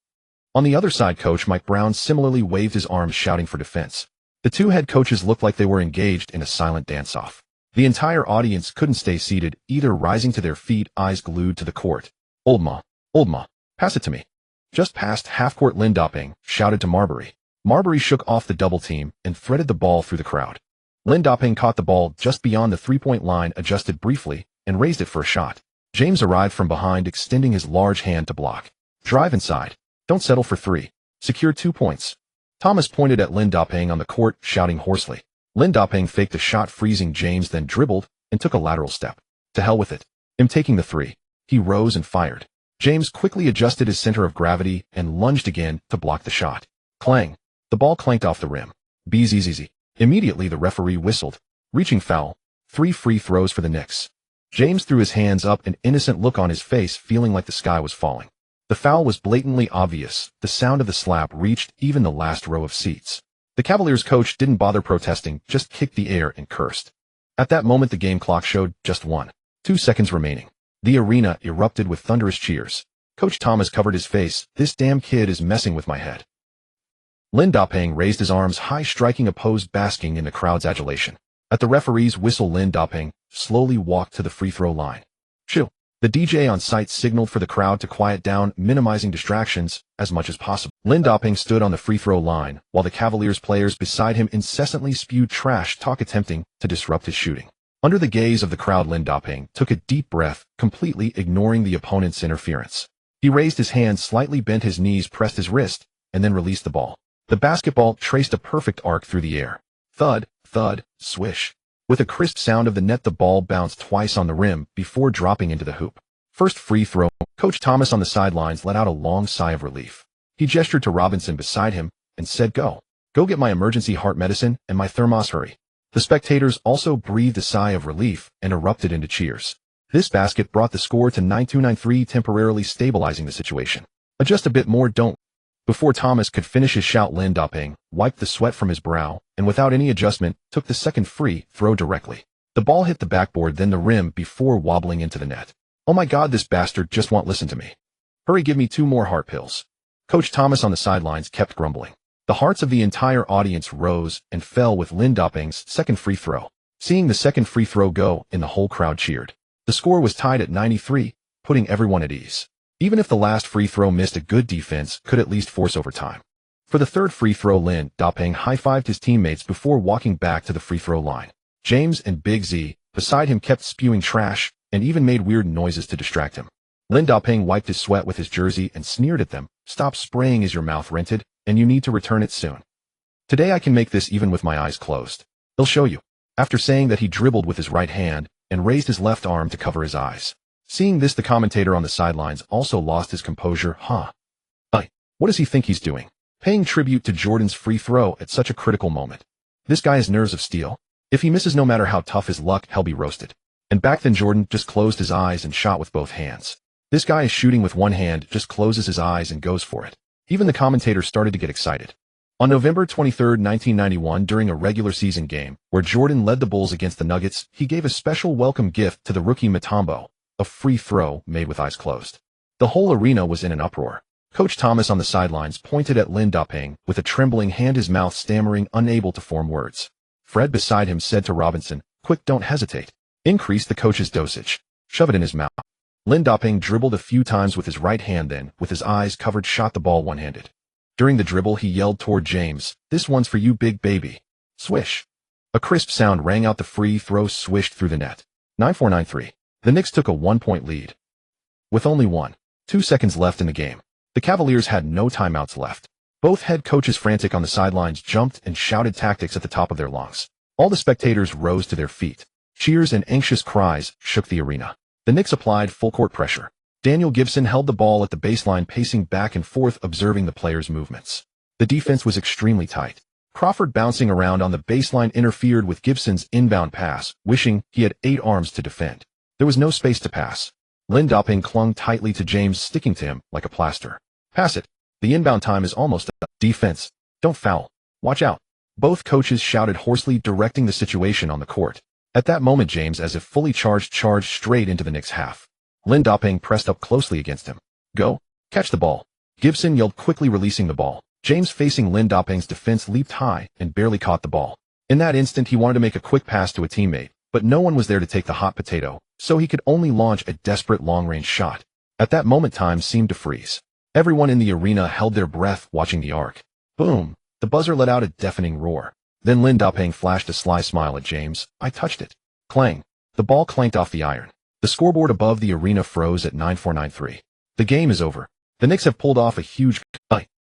On the other side, Coach Mike Brown similarly waved his arms, shouting for defense. The two head coaches looked like they were engaged in a silent dance-off. The entire audience couldn't stay seated, either rising to their feet, eyes glued to the court. Old ma, pass it to me." Just past half-court, Lindoping shouted to Marbury. Marbury shook off the double team and threaded the ball through the crowd. Lindoping caught the ball just beyond the three-point line, adjusted briefly, and raised it for a shot. James arrived from behind, extending his large hand to block. "Drive inside. Don't settle for 3. Secure 2 points." Thomas pointed at Lindoping on the court, shouting hoarsely. Lindoping faked a shot, freezing James, then dribbled and took a lateral step. "To hell with it. I'm taking the 3. He rose and fired. James quickly adjusted his center of gravity and lunged again to block the shot. Clang. The ball clanked off the rim. Bzzz. Immediately the referee whistled. Reaching foul. 3 free throws for the Knicks. James threw his hands up, an innocent look on his face, feeling like the sky was falling. The foul was blatantly obvious. The sound of the slap reached even the last row of seats. The Cavaliers coach didn't bother protesting, just kicked the air and cursed. At that moment, the game clock showed just 1.2 seconds remaining. The arena erupted with thunderous cheers. Coach Thomas covered his face. "This damn kid is messing with my head." Lindoping raised his arms high, striking a pose, basking in the crowd's adulation. At the referee's whistle, Lindoping slowly walked to the free throw line. "Shoo." The DJ on site signaled for the crowd to quiet down, minimizing distractions as much as possible. Lindoping stood on the free throw line, while the Cavaliers players beside him incessantly spewed trash talk, attempting to disrupt his shooting. Under the gaze of the crowd, Lindoping took a deep breath, completely ignoring the opponent's interference. He raised his hand slightly, bent his knees, pressed his wrist, and then released the ball. The basketball traced a perfect arc through the air. Thud, thud, swish. With a crisp sound of the net, the ball bounced twice on the rim before dropping into the hoop. First free throw. Coach Thomas on the sidelines let out a long sigh of relief. He gestured to Robinson beside him and said, "Go. Go get my emergency heart medicine and my thermos, hurry." The spectators also breathed a sigh of relief and erupted into cheers. This basket brought the score to 9-2-9-3, temporarily stabilizing the situation. "Adjust a bit more, don't." Before Thomas could finish his shout, Lindoping wiped the sweat from his brow and without any adjustment took the second free throw directly. The ball hit the backboard, then the rim before wobbling into the net. "Oh my God, this bastard just won't listen to me. Hurry, give me 2 more heart pills." Coach Thomas on the sidelines kept grumbling. The hearts of the entire audience rose and fell with Lindoping's second free throw. Seeing the second free throw go in, the whole crowd cheered. The score was tied at 93, putting everyone at ease. Even if the last free throw missed, a good defense could at least force overtime. For the third free throw, Lindoping high-fived his teammates before walking back to the free throw line. James and Big Z beside him kept spewing trash and even made weird noises to distract him. Lin Dapeng wiped his sweat with his jersey and sneered at them. Stop spraying, is your mouth rented, and you need to return it soon. Today I can make this even with my eyes closed. He'll show you. After saying that, he dribbled with his right hand and raised his left arm to cover his eyes. Seeing this, the commentator on the sidelines also lost his composure. What does he think he's doing? Paying tribute to Jordan's free throw at such a critical moment. This guy has nerves of steel. If he misses, no matter how tough his luck, he'll be roasted. And back then Jordan just closed his eyes and shot with both hands. This guy is shooting with one hand, just closes his eyes and goes for it. Even the commentator started to get excited. On November 23, 1991, during a regular season game, where Jordan led the Bulls against the Nuggets, he gave a special welcome gift to the rookie Mutombo, a free throw made with eyes closed. The whole arena was in an uproar. Coach Thomas on the sidelines pointed at Lin Dapeng with a trembling hand, his mouth stammering, unable to form words. Fred beside him said to Robinson, "Quick, don't hesitate. Increase the coach's dosage. Shove it in his mouth." Lin Dapeng dribbled a few times with his right hand, then, with his eyes covered, shot the ball one-handed. During the dribble, he yelled toward James, "This one's for you, big baby." Swish. A crisp sound rang out. The free throw swished through the net. 9-4-9-3. The Knicks took a 1-point lead. With only 1.2 seconds left in the game, the Cavaliers had no timeouts left. Both head coaches, frantic on the sidelines, jumped and shouted tactics at the top of their lungs. All the spectators rose to their feet. Cheers and anxious cries shook the arena. The Knicks applied full-court pressure. Daniel Gibson held the ball at the baseline, pacing back and forth, observing the players' movements. The defense was extremely tight. Crawford, bouncing around on the baseline, interfered with Gibson's inbound pass, wishing he had 8 arms to defend. There was no space to pass. Lin Dapeng clung tightly to James, sticking to him like a plaster. "Pass it. The inbound time is almost up." "Defense. Don't foul. Watch out." Both coaches shouted hoarsely, directing the situation on the court. At that moment, James, as if fully charged straight into the Knicks' half. Lin Dapeng pressed up closely against him. "Go. Catch the ball." Gibson yelled, quickly releasing the ball. James, facing Lin Dapeng's defense, leaped high and barely caught the ball. In that instant, he wanted to make a quick pass to a teammate, but no one was there to take the hot potato, so he could only launch a desperate long-range shot. At that moment, time seemed to freeze. Everyone in the arena held their breath, watching the arc. Boom! The buzzer let out a deafening roar. Then Lin Dapeng flashed a sly smile at James. "I touched it." Clang! The ball clanked off the iron. The scoreboard above the arena froze at 9-4-9-3. The game is over. The Knicks have pulled off a huge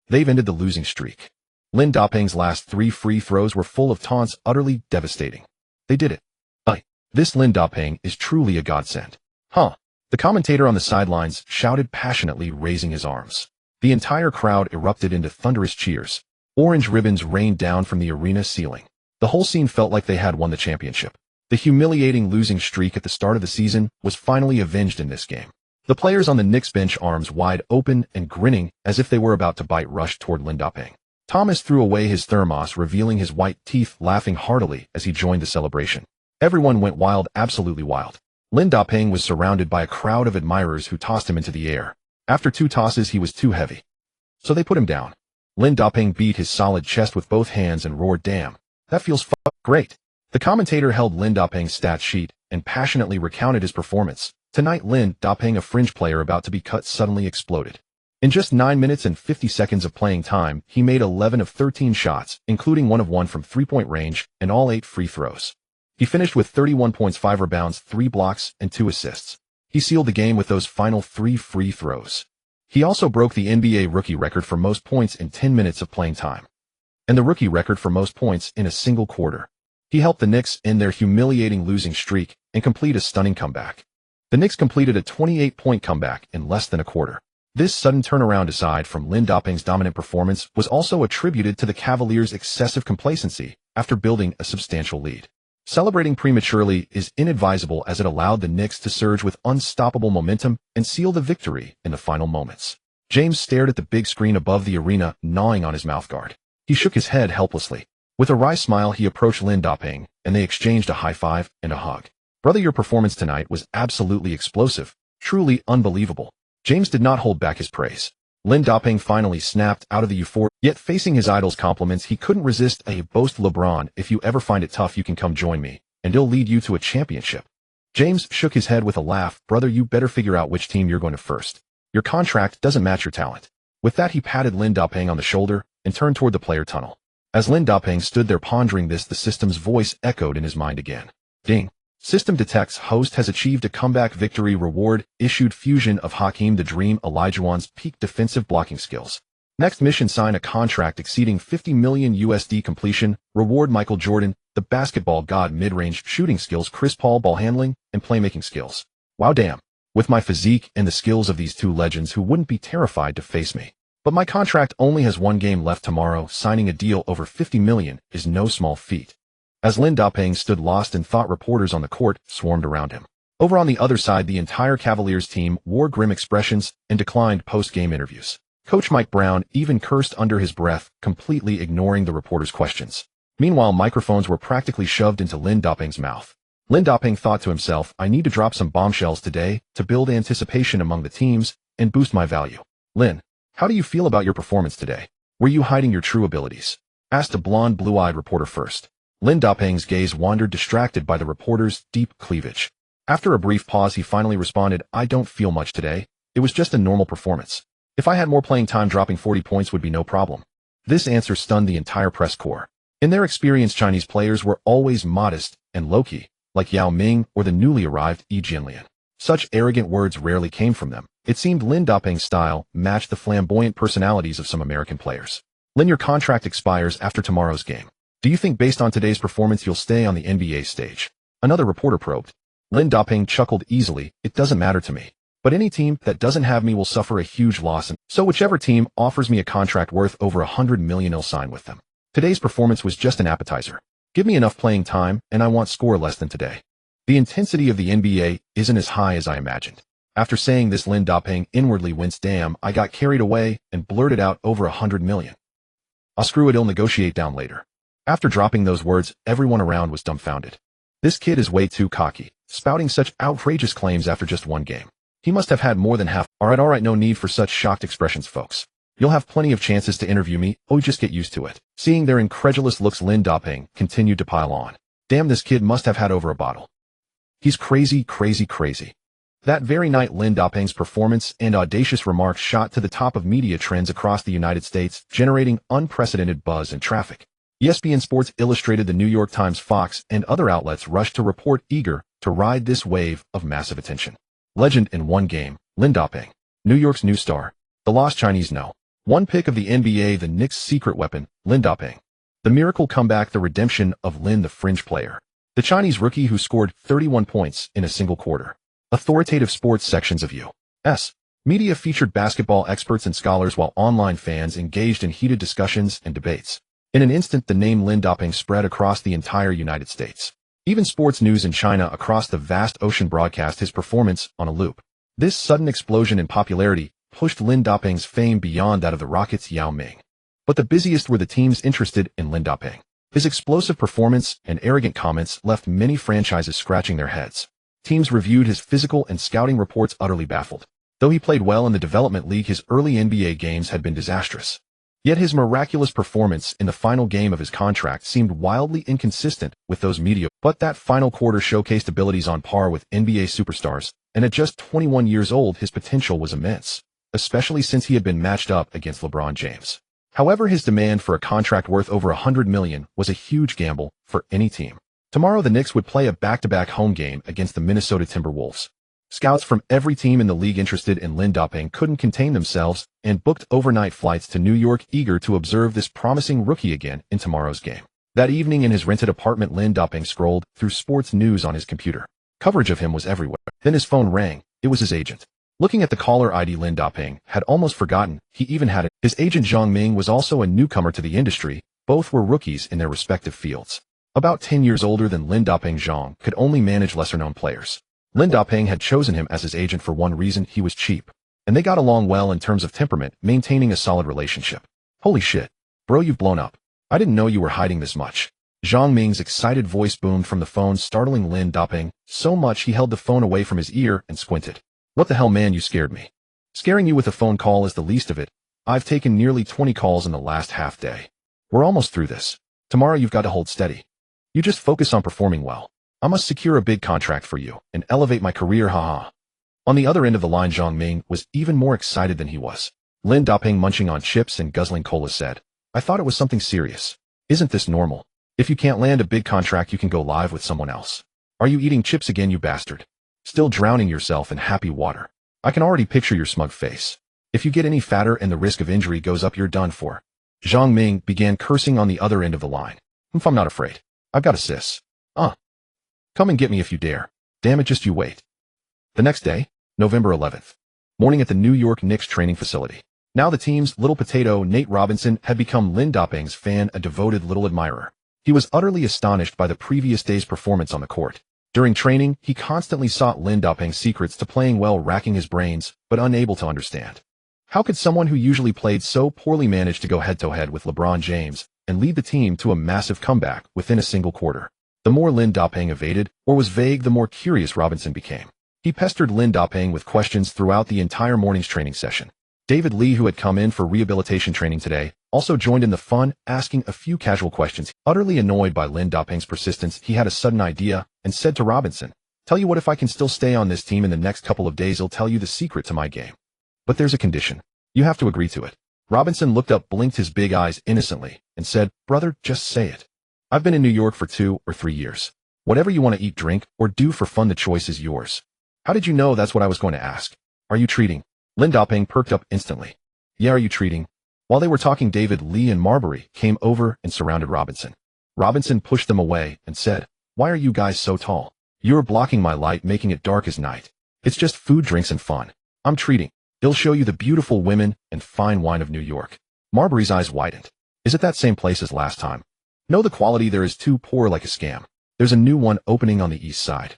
They've ended the losing streak. Lin Dapeng's last 3 free throws were full of taunts, utterly devastating. They did it. This Lin Dapeng is truly a godsend. The commentator on the sidelines shouted passionately, raising his arms. The entire crowd erupted into thunderous cheers. Orange ribbons rained down from the arena ceiling. The whole scene felt like they had won the championship. The humiliating losing streak at the start of the season was finally avenged in this game. The players on the Knicks bench, arms wide open and grinning as if they were about to bite, rushed toward Lin Dapeng. Thomas threw away his thermos, revealing his white teeth, laughing heartily as he joined the celebration. Everyone went wild, absolutely wild. Lin Dapeng was surrounded by a crowd of admirers who tossed him into the air. After 2 tosses, he was too heavy, so they put him down. Lin Dapeng beat his solid chest with both hands and roared, "Damn, that feels great." The commentator held Lin Dapeng's stat sheet and passionately recounted his performance. Tonight, Lin Dapeng, a fringe player about to be cut, suddenly exploded. In just 9 minutes and 50 seconds of playing time, he made 11 of 13 shots, including 1 of 1 from three-point range, and all 8 free throws. He finished with 31 points, 5 rebounds, 3 blocks, and 2 assists. He sealed the game with those final 3 free throws. He also broke the NBA rookie record for most points in 10 minutes of playing time, and the rookie record for most points in a single quarter. He helped the Knicks end their humiliating losing streak and complete a stunning comeback. The Knicks completed a 28-point comeback in less than a quarter. This sudden turnaround, aside from Lin Dapeng's dominant performance, was also attributed to the Cavaliers' excessive complacency after building a substantial lead. Celebrating prematurely is inadvisable, as it allowed the Knicks to surge with unstoppable momentum and seal the victory in the final moments. James stared at the big screen above the arena, gnawing on his mouthguard. He shook his head helplessly. With a wry smile, he approached Lin Dapeng, and they exchanged a high five and a hug. "Brother, your performance tonight was absolutely explosive, truly unbelievable." James did not hold back his praise. Lin Dapeng finally snapped out of the euphoria. Yet facing his idol's compliments, he couldn't resist a boast. "LeBron, if you ever find it tough, you can come join me, and it'll lead you to a championship." James shook his head with a laugh. "Brother, you better figure out which team you're going to first. Your contract doesn't match your talent." With that, he patted Lin Dapeng on the shoulder and turned toward the player tunnel. As Lin Dapeng stood there pondering this, the system's voice echoed in his mind again. Ding. System detects host has achieved a comeback victory reward issued fusion of Hakeem the Dream Olajuwon's peak defensive blocking skills. Next mission sign a contract exceeding 50 million USD completion, reward Michael Jordan, the basketball god mid-range shooting skills Chris Paul ball handling and playmaking skills. Wow damn. With my physique and the skills of these two legends who wouldn't be terrified to face me. But my contract only has one game left tomorrow, signing a deal over 50 million is no small feat. As Lin Dapeng stood lost in thought, reporters on the court swarmed around him. Over on the other side, the entire Cavaliers team wore grim expressions and declined post-game interviews. Coach Mike Brown even cursed under his breath, completely ignoring the reporters' questions. Meanwhile, microphones were practically shoved into Lin Dapeng's mouth. Lin Dapeng thought to himself, I need to drop some bombshells today to build anticipation among the teams and boost my value. Lin, how do you feel about your performance today? Were you hiding your true abilities? Asked a blonde, blue-eyed reporter first. Lin Dapeng's gaze wandered, distracted by the reporter's deep cleavage. After a brief pause, he finally responded, I don't feel much today. It was just a normal performance. If I had more playing time, dropping 40 points would be no problem. This answer stunned the entire press corps. In their experience, Chinese players were always modest and low-key, like Yao Ming or the newly arrived Yi Jianlian. Such arrogant words rarely came from them. It seemed Lin Dapeng's style matched the flamboyant personalities of some American players. Lin, your contract expires after tomorrow's game. Do you think based on today's performance you'll stay on the NBA stage? Another reporter probed. Lin Dapeng chuckled easily, it doesn't matter to me. But any team that doesn't have me will suffer a huge loss, and so whichever team offers me a contract worth over 100 million, I'll sign with them. Today's performance was just an appetizer. Give me enough playing time, and I won't score less than today. The intensity of the NBA isn't as high as I imagined. After saying this, Lin Dapeng inwardly winced. Damn, I got carried away and blurted out over 100 million. I'll screw it, I'll negotiate down later. After dropping those words, everyone around was dumbfounded. This kid is way too cocky, spouting such outrageous claims after just one game. He must have had more than half. Alright, no need for such shocked expressions, folks. You'll have plenty of chances to interview me, just get used to it. Seeing their incredulous looks, Lin Dapeng continued to pile on. Damn, this kid must have had over a bottle. He's crazy. That very night, Lin Dapeng's performance and audacious remarks shot to the top of media trends across the United States, generating unprecedented buzz and traffic. ESPN Sports Illustrated, the New York Times, Fox, and other outlets rushed to report, eager to ride this wave of massive attention. Legend in one game, Lin Dapeng. New York's new star. The lost Chinese know. One pick of the NBA, the Knicks' secret weapon, Lin Dapeng. The miracle comeback, the redemption of Lin, the fringe player. The Chinese rookie who scored 31 points in a single quarter. Authoritative sports sections of U.S. media featured basketball experts and scholars, while online fans engaged in heated discussions and debates. In an instant, the name Lin Dapeng spread across the entire United States. Even sports news in China across the vast ocean broadcast his performance on a loop. This sudden explosion in popularity pushed Lin Dapeng's fame beyond that of the Rockets' Yao Ming. But the busiest were the teams interested in Lin Dapeng. His explosive performance and arrogant comments left many franchises scratching their heads. Teams reviewed his physical and scouting reports utterly baffled. Though he played well in the development league, his early NBA games had been disastrous. Yet his miraculous performance in the final game of his contract seemed wildly inconsistent with those media. But that final quarter showcased abilities on par with NBA superstars, and at just 21 years old, his potential was immense, especially since he had been matched up against LeBron James. However, his demand for a contract worth over 100 million was a huge gamble for any team. Tomorrow, the Knicks would play a back-to-back home game against the Minnesota Timberwolves. Scouts from every team in the league interested in Lin Dapeng couldn't contain themselves and booked overnight flights to New York, eager to observe this promising rookie again in tomorrow's game. That evening in his rented apartment, Lin Dapeng scrolled through sports news on his computer. Coverage of him was everywhere. Then his phone rang. It was his agent. Looking at the caller ID, Lin Dapeng had almost forgotten he even had it. His agent Zhang Ming was also a newcomer to the industry. Both were rookies in their respective fields. About 10 years older than Lin Dapeng, Zhang could only manage lesser-known players. Lin Dapeng had chosen him as his agent for one reason: he was cheap. And they got along well in terms of temperament, maintaining a solid relationship. Holy shit. Bro, you've blown up. I didn't know you were hiding this much. Zhang Ming's excited voice boomed from the phone, startling Lin Dapeng so much he held the phone away from his ear and squinted. What the hell, man, you scared me. Scaring you with a phone call is the least of it. I've taken nearly 20 calls in the last half day. We're almost through this. Tomorrow you've got to hold steady. You just focus on performing well. I must secure a big contract for you and elevate my career, haha. On the other end of the line, Zhang Ming was even more excited than he was. Lin Dapeng, munching on chips and guzzling cola, said, I thought it was something serious. Isn't this normal? If you can't land a big contract, you can go live with someone else. Are you eating chips again, you bastard? Still drowning yourself in happy water. I can already picture your smug face. If you get any fatter and the risk of injury goes up, you're done for. Zhang Ming began cursing on the other end of the line. I'm not afraid. I've got a sis. Come and get me if you dare. Damn it, just you wait. The next day, November 11th. Morning at the New York Knicks training facility. Now the team's little potato, Nate Robinson, had become Lin Doping's fan, a devoted little admirer. He was utterly astonished by the previous day's performance on the court. During training, he constantly sought Lin Doping's secrets to playing well, racking his brains, but unable to understand. How could someone who usually played so poorly manage to go head-to-head with LeBron James and lead the team to a massive comeback within a single quarter? The more Lin Doping evaded or was vague, the more curious Robinson became. He pestered Lin Doping with questions throughout the entire morning's training session. David Lee, who had come in for rehabilitation training today, also joined in the fun, asking a few casual questions. Utterly annoyed by Lin Doping's persistence, he had a sudden idea and said to Robinson, "Tell you what, if I can still stay on this team in the next couple of days, I'll tell you the secret to my game. But there's a condition. You have to agree to it." Robinson looked up, blinked his big eyes innocently, and said, "Brother, just say it. I've been in New York for 2 or 3 years. Whatever you want to eat, drink, or do for fun, the choice is yours." "How did you know that's what I was going to ask? Are you treating?" Lin Doping perked up instantly. "Yeah, are you treating?" While they were talking, David Lee and Marbury came over and surrounded Robinson. Robinson pushed them away and said, "Why are you guys so tall? You're blocking my light, making it dark as night. It's just food, drinks, and fun. I'm treating. He'll show you the beautiful women and fine wine of New York." Marbury's eyes widened. "Is it that same place as last time?" "No, the quality there is too poor, like a scam. There's a new one opening on the east side."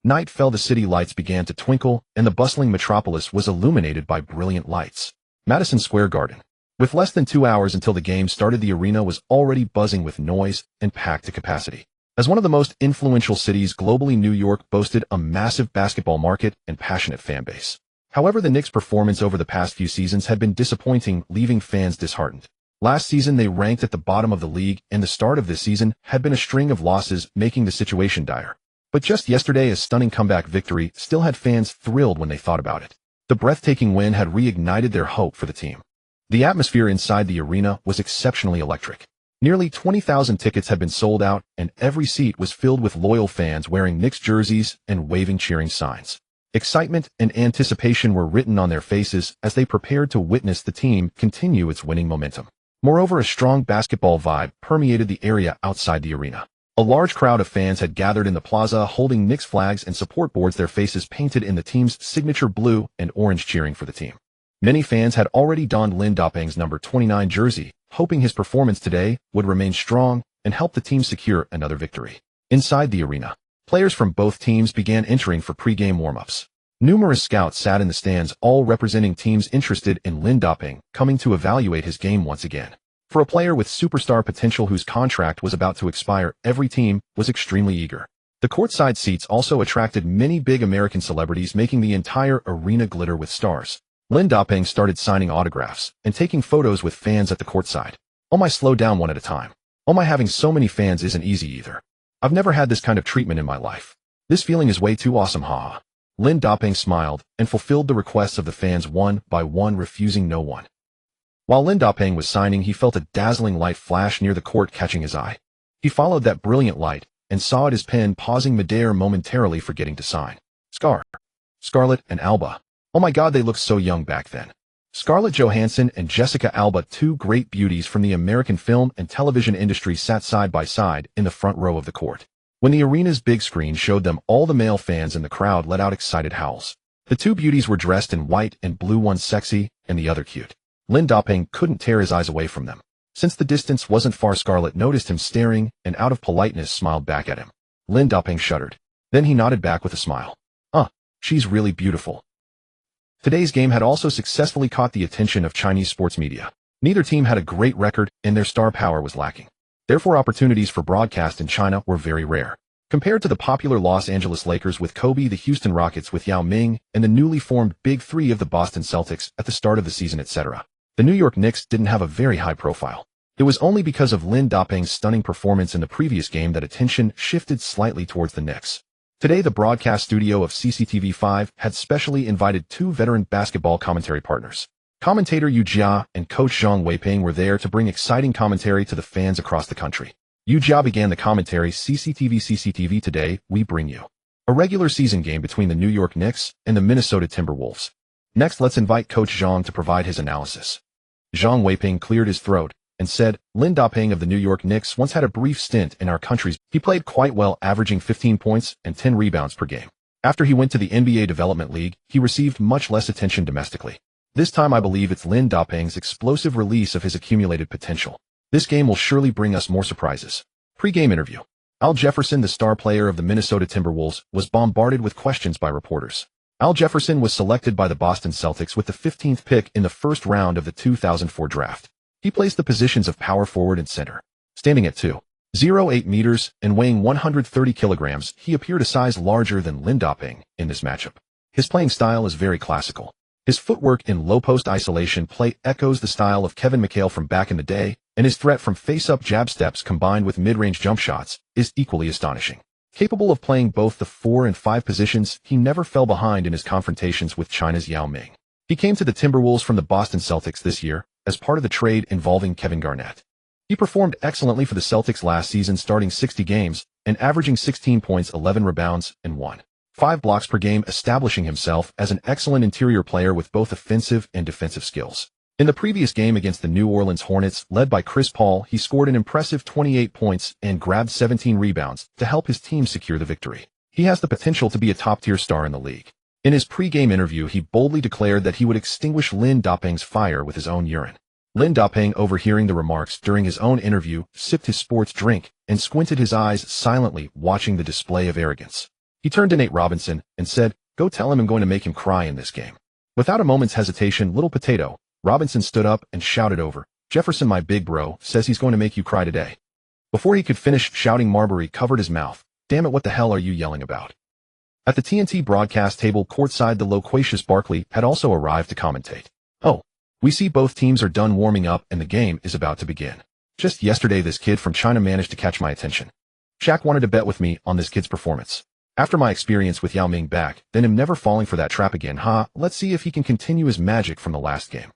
Night fell, the city lights began to twinkle, and the bustling metropolis was illuminated by brilliant lights. Madison Square Garden. With less than 2 hours until the game started, the arena was already buzzing with noise and packed to capacity. As one of the most influential cities globally, New York boasted a massive basketball market and passionate fan base. However, the Knicks' performance over the past few seasons had been disappointing, leaving fans disheartened. Last season, they ranked at the bottom of the league, and the start of this season had been a string of losses, making the situation dire. But just yesterday, a stunning comeback victory still had fans thrilled when they thought about it. The breathtaking win had reignited their hope for the team. The atmosphere inside the arena was exceptionally electric. Nearly 20,000 tickets had been sold out, and every seat was filled with loyal fans wearing Knicks jerseys and waving cheering signs. Excitement and anticipation were written on their faces as they prepared to witness the team continue its winning momentum. Moreover, a strong basketball vibe permeated the area outside the arena. A large crowd of fans had gathered in the plaza, holding Knicks flags and support boards, their faces painted in the team's signature blue and orange, cheering for the team. Many fans had already donned Lin Doping's number 29 jersey, hoping his performance today would remain strong and help the team secure another victory. Inside the arena, players from both teams began entering for pre-game warm-ups. Numerous scouts sat in the stands, all representing teams interested in Lin Doping, coming to evaluate his game once again. For a player with superstar potential whose contract was about to expire, every team was extremely eager. The courtside seats also attracted many big American celebrities, making the entire arena glitter with stars. Lin Doping started signing autographs and taking photos with fans at the courtside. "Oh my, slow down one at a time. Oh my, having so many fans isn't easy either. I've never had this kind of treatment in my life. This feeling is way too awesome, haha." Lin Doping smiled and fulfilled the requests of the fans one by one, refusing no one. While Lin Doping was signing, he felt a dazzling light flash near the court, catching his eye. He followed that brilliant light and saw it his pen, pausing midair, momentarily forgetting to sign. Scarlett and Alba. Oh my god, they looked so young back then. Scarlett Johansson and Jessica Alba, two great beauties from the American film and television industry, sat side by side in the front row of the court. When the arena's big screen showed them, all the male fans in the crowd let out excited howls. The two beauties were dressed in white and blue, one sexy and the other cute. Lin Doping couldn't tear his eyes away from them. Since the distance wasn't far, Scarlett noticed him staring and out of politeness smiled back at him. Lin Doping shuddered. Then he nodded back with a smile. She's really beautiful." Today's game had also successfully caught the attention of Chinese sports media. Neither team had a great record, and their star power was lacking. Therefore, opportunities for broadcast in China were very rare. Compared to the popular Los Angeles Lakers with Kobe, the Houston Rockets with Yao Ming, and the newly formed Big Three of the Boston Celtics at the start of the season, etc., the New York Knicks didn't have a very high profile. It was only because of Lin Doping's stunning performance in the previous game that attention shifted slightly towards the Knicks. Today, the broadcast studio of CCTV5 had specially invited two veteran basketball commentary partners. Commentator Yu Jia and coach Zhang Weiping were there to bring exciting commentary to the fans across the country. Yu Jia began the commentary. CCTV today, we bring you a regular season game between the New York Knicks and the Minnesota Timberwolves. Next, let's invite Coach Zhang to provide his analysis. Zhang Weiping cleared his throat and said, Lin Dapeng of the New York Knicks once had a brief stint in our country's. He played quite well, averaging 15 points and 10 rebounds per game. After he went to the NBA Development League, he received much less attention domestically. This time I believe it's Lin Dapeng's explosive release of his accumulated potential. This game will surely bring us more surprises. Pre-game interview. Al Jefferson, the star player of the Minnesota Timberwolves, was bombarded with questions by reporters. Al Jefferson was selected by the Boston Celtics with the 15th pick in the first round of the 2004 draft. He plays the positions of power forward and center. Standing at 2.08 meters and weighing 130 kilograms, he appeared a size larger than Lin Dapeng in this matchup. His playing style is very classical. His footwork in low-post isolation play echoes the style of Kevin McHale from back in the day, and his threat from face-up jab steps combined with mid-range jump shots is equally astonishing. Capable of playing both the 4 and 5 positions, he never fell behind in his confrontations with China's Yao Ming. He came to the Timberwolves from the Boston Celtics this year as part of the trade involving Kevin Garnett. He performed excellently for the Celtics last season, starting 60 games and averaging 16 points, 11 rebounds, and 1.5 blocks per game, establishing himself as an excellent interior player with both offensive and defensive skills. In the previous game against the New Orleans Hornets, led by Chris Paul, he scored an impressive 28 points and grabbed 17 rebounds to help his team secure the victory. He has the potential to be a top-tier star in the league. In his pre-game interview, he boldly declared that he would extinguish Lin Dapeng's fire with his own urine. Lin Dapeng, overhearing the remarks during his own interview, sipped his sports drink and squinted his eyes silently, watching the display of arrogance. He turned to Nate Robinson and said, "Go tell him I'm going to make him cry in this game." Without a moment's hesitation, Little Potato Robinson stood up and shouted over, "Jefferson, my big bro, says he's going to make you cry today." Before he could finish shouting, Marbury covered his mouth. "Damn it, what the hell are you yelling about?" At the TNT broadcast table courtside, the loquacious Barkley had also arrived to commentate. "Oh, we see both teams are done warming up and the game is about to begin. Just yesterday this kid from China managed to catch my attention. Shaq wanted to bet with me on this kid's performance. After my experience with Yao Ming back, then him never falling for that trap again. Let's see if he can continue his magic from the last game."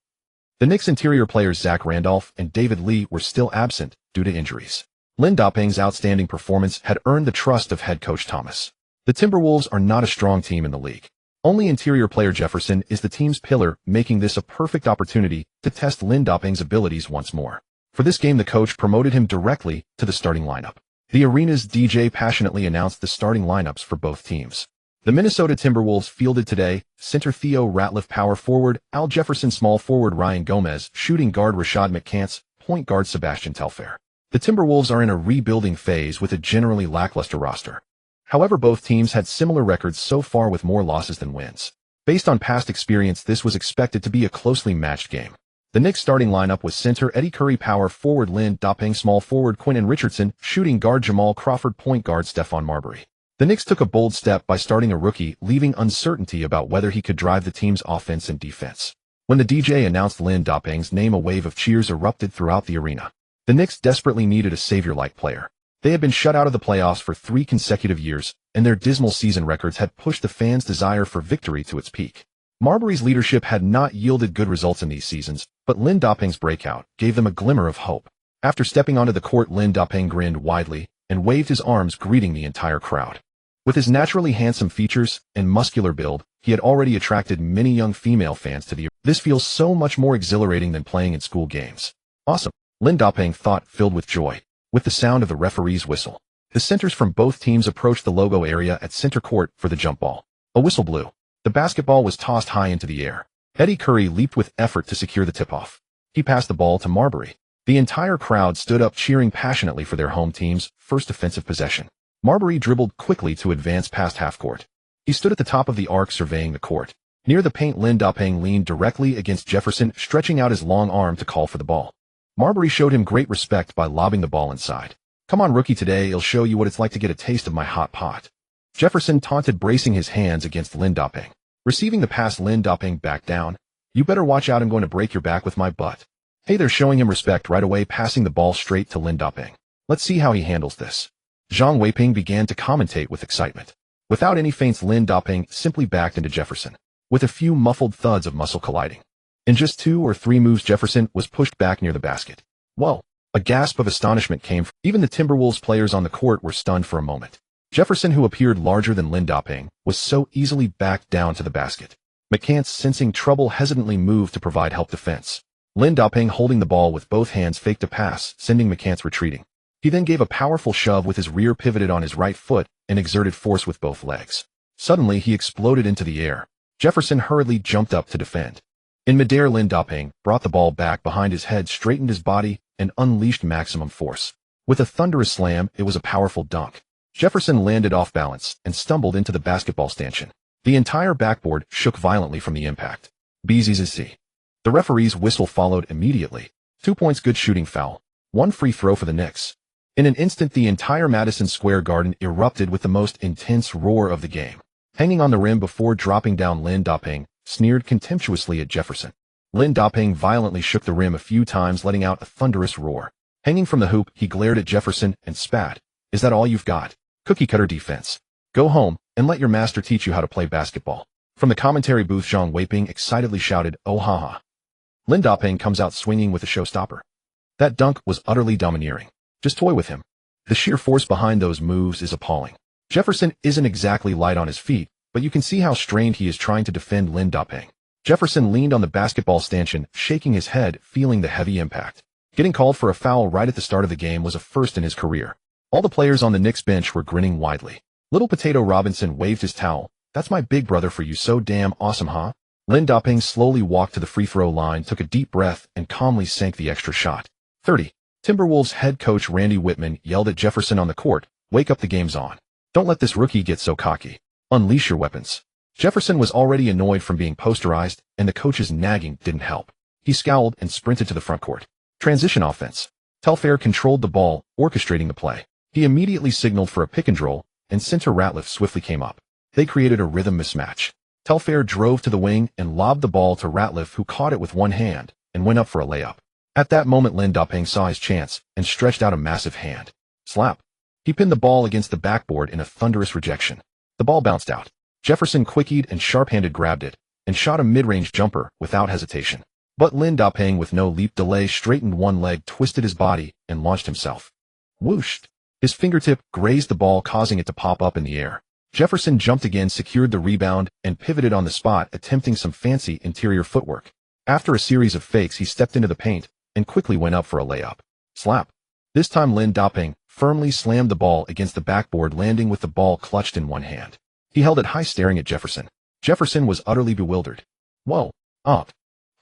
The Knicks interior players Zach Randolph and David Lee were still absent due to injuries. Lin Dapeng's outstanding performance had earned the trust of head coach Thomas. The Timberwolves are not a strong team in the league. Only interior player Jefferson is the team's pillar, making this a perfect opportunity to test Lin Dapeng's abilities once more. For this game, the coach promoted him directly to the starting lineup. The arena's DJ passionately announced the starting lineups for both teams. The Minnesota Timberwolves fielded today: center Theo Ratliff, power forward Al Jefferson, small forward Ryan Gomez, shooting guard Rashad McCants, point guard Sebastian Telfair. The Timberwolves are in a rebuilding phase with a generally lackluster roster. However, both teams had similar records so far, with more losses than wins. Based on past experience, this was expected to be a closely matched game. The Knicks starting lineup was center Eddie Curry, power forward Lin Dapeng, small forward Quentin Richardson, shooting guard Jamal Crawford, point guard Stephon Marbury. The Knicks took a bold step by starting a rookie, leaving uncertainty about whether he could drive the team's offense and defense. When the DJ announced Lin Dapeng's name, a wave of cheers erupted throughout the arena. The Knicks desperately needed a savior-like player. They had been shut out of the playoffs for 3 consecutive years, and their dismal season records had pushed the fans' desire for victory to its peak. Marbury's leadership had not yielded good results in these seasons, but Lin Dapeng's breakout gave them a glimmer of hope. After stepping onto the court, Lin Dapeng grinned widely and waved his arms, greeting the entire crowd. With his naturally handsome features and muscular build, he had already attracted many young female fans to the. This feels so much more exhilarating than playing in school games. Awesome, Lin Dapeng thought, filled with joy. With the sound of the referee's whistle, the centers from both teams approached the logo area at center court for the jump ball. A whistle blew. The basketball was tossed high into the air. Eddie Curry leaped with effort to secure the tip-off. He passed the ball to Marbury. The entire crowd stood up, cheering passionately for their home team's first offensive possession. Marbury dribbled quickly to advance past half-court. He stood at the top of the arc, surveying the court. Near the paint, Lin Dapeng leaned directly against Jefferson, stretching out his long arm to call for the ball. Marbury showed him great respect by lobbing the ball inside. "Come on, rookie, today I'll show you what it's like to get a taste of my hot pot." Jefferson taunted, bracing his hands against Lin Dapeng. Receiving the pass, Lin Dapeng backed down. "You better watch out, I'm going to break your back with my butt." Hey, they're showing him respect right away, passing the ball straight to Lin Dapeng. Let's see how he handles this. Zhang Weiping began to commentate with excitement. Without any feints, Lin Dapeng simply backed into Jefferson, with a few muffled thuds of muscle colliding. In just 2 or 3 moves, Jefferson was pushed back near the basket. Whoa, A gasp of astonishment came from even the Timberwolves players on the court were stunned for a moment. Jefferson, who appeared larger than Lin Da-Ping, was so easily backed down to the basket. McCants, sensing trouble, hesitantly moved to provide help defense. Lin Da-Ping, holding the ball with both hands, faked a pass, sending McCants retreating. He then gave a powerful shove with his rear pivoted on his right foot and exerted force with both legs. Suddenly, he exploded into the air. Jefferson hurriedly jumped up to defend. In midair, Lin Da-Ping brought the ball back behind his head, straightened his body, and unleashed maximum force. With a thunderous slam, it was a powerful dunk. Jefferson landed off balance and stumbled into the basketball stanchion. The entire backboard shook violently from the impact. BZZC. The referee's whistle followed immediately. 2 points, good shooting foul. 1 free throw for the Knicks. In an instant, the entire Madison Square Garden erupted with the most intense roar of the game. Hanging on the rim before dropping down, Lin Da-Ping sneered contemptuously at Jefferson. Lin Da-Ping violently shook the rim a few times, letting out a thunderous roar. Hanging from the hoop, he glared at Jefferson and spat. Is that all you've got? Cookie-cutter defense. Go home and let your master teach you how to play basketball. From the commentary booth, Zhang Weiping excitedly shouted, oh haha. Lin Da-Ping comes out swinging with a showstopper. That dunk was utterly domineering. Just toy with him. The sheer force behind those moves is appalling. Jefferson isn't exactly light on his feet, but you can see how strained he is trying to defend Lin Da-Ping. Jefferson leaned on the basketball stanchion, shaking his head, feeling the heavy impact. Getting called for a foul right at the start of the game was a first in his career. All the players on the Knicks bench were grinning widely. Little Potato Robinson waved his towel. That's my big brother for you, so damn awesome, huh? Lin Da-Ping slowly walked to the free throw line, took a deep breath, and calmly sank the extra shot. 30. Timberwolves head coach Randy Whitman yelled at Jefferson on the court, wake up, the game's on. Don't let this rookie get so cocky. Unleash your weapons. Jefferson was already annoyed from being posterized, and the coach's nagging didn't help. He scowled and sprinted to the front court. Transition offense. Telfair controlled the ball, orchestrating the play. He immediately signaled for a pick and roll, and center Ratliff swiftly came up. They created a rhythm mismatch. Telfair drove to the wing and lobbed the ball to Ratliff, who caught it with one hand and went up for a layup. At that moment, Lin Da-Ping saw his chance and stretched out a massive hand. Slap. He pinned the ball against the backboard in a thunderous rejection. The ball bounced out. Jefferson quickied and sharp-handed grabbed it and shot a mid-range jumper without hesitation. But Lin Da-Ping, with no leap delay, straightened one leg, twisted his body, and launched himself. Whoosh! His fingertip grazed the ball, causing it to pop up in the air. Jefferson jumped again, secured the rebound, and pivoted on the spot, attempting some fancy interior footwork. After a series of fakes, he stepped into the paint and quickly went up for a layup. Slap. This time, Lin Da-Ping firmly slammed the ball against the backboard, landing with the ball clutched in one hand. He held it high, staring at Jefferson. Jefferson was utterly bewildered. Whoa. Up.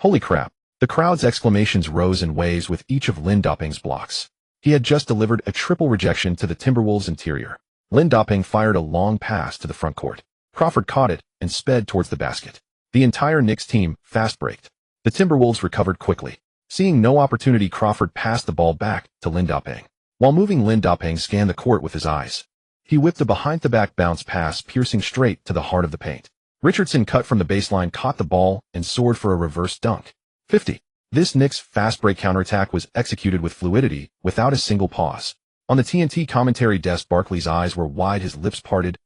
Holy crap. The crowd's exclamations rose in waves with each of Lin Da-Ping's blocks. He had just delivered a triple rejection to the Timberwolves interior. Lin Da-Ping fired a long pass to the front court. Crawford caught it and sped towards the basket. The entire Knicks team fast-braked. The Timberwolves recovered quickly. Seeing no opportunity, Crawford passed the ball back to Lin Da-Ping. While moving, Lin Da-Ping scanned the court with his eyes. He whipped a behind-the-back bounce pass, piercing straight to the heart of the paint. Richardson cut from the baseline, caught the ball, and soared for a reverse dunk. 50. This Knicks fast-break counterattack was executed with fluidity, without a single pause. On the TNT commentary desk, Barkley's eyes were wide, his lips parted.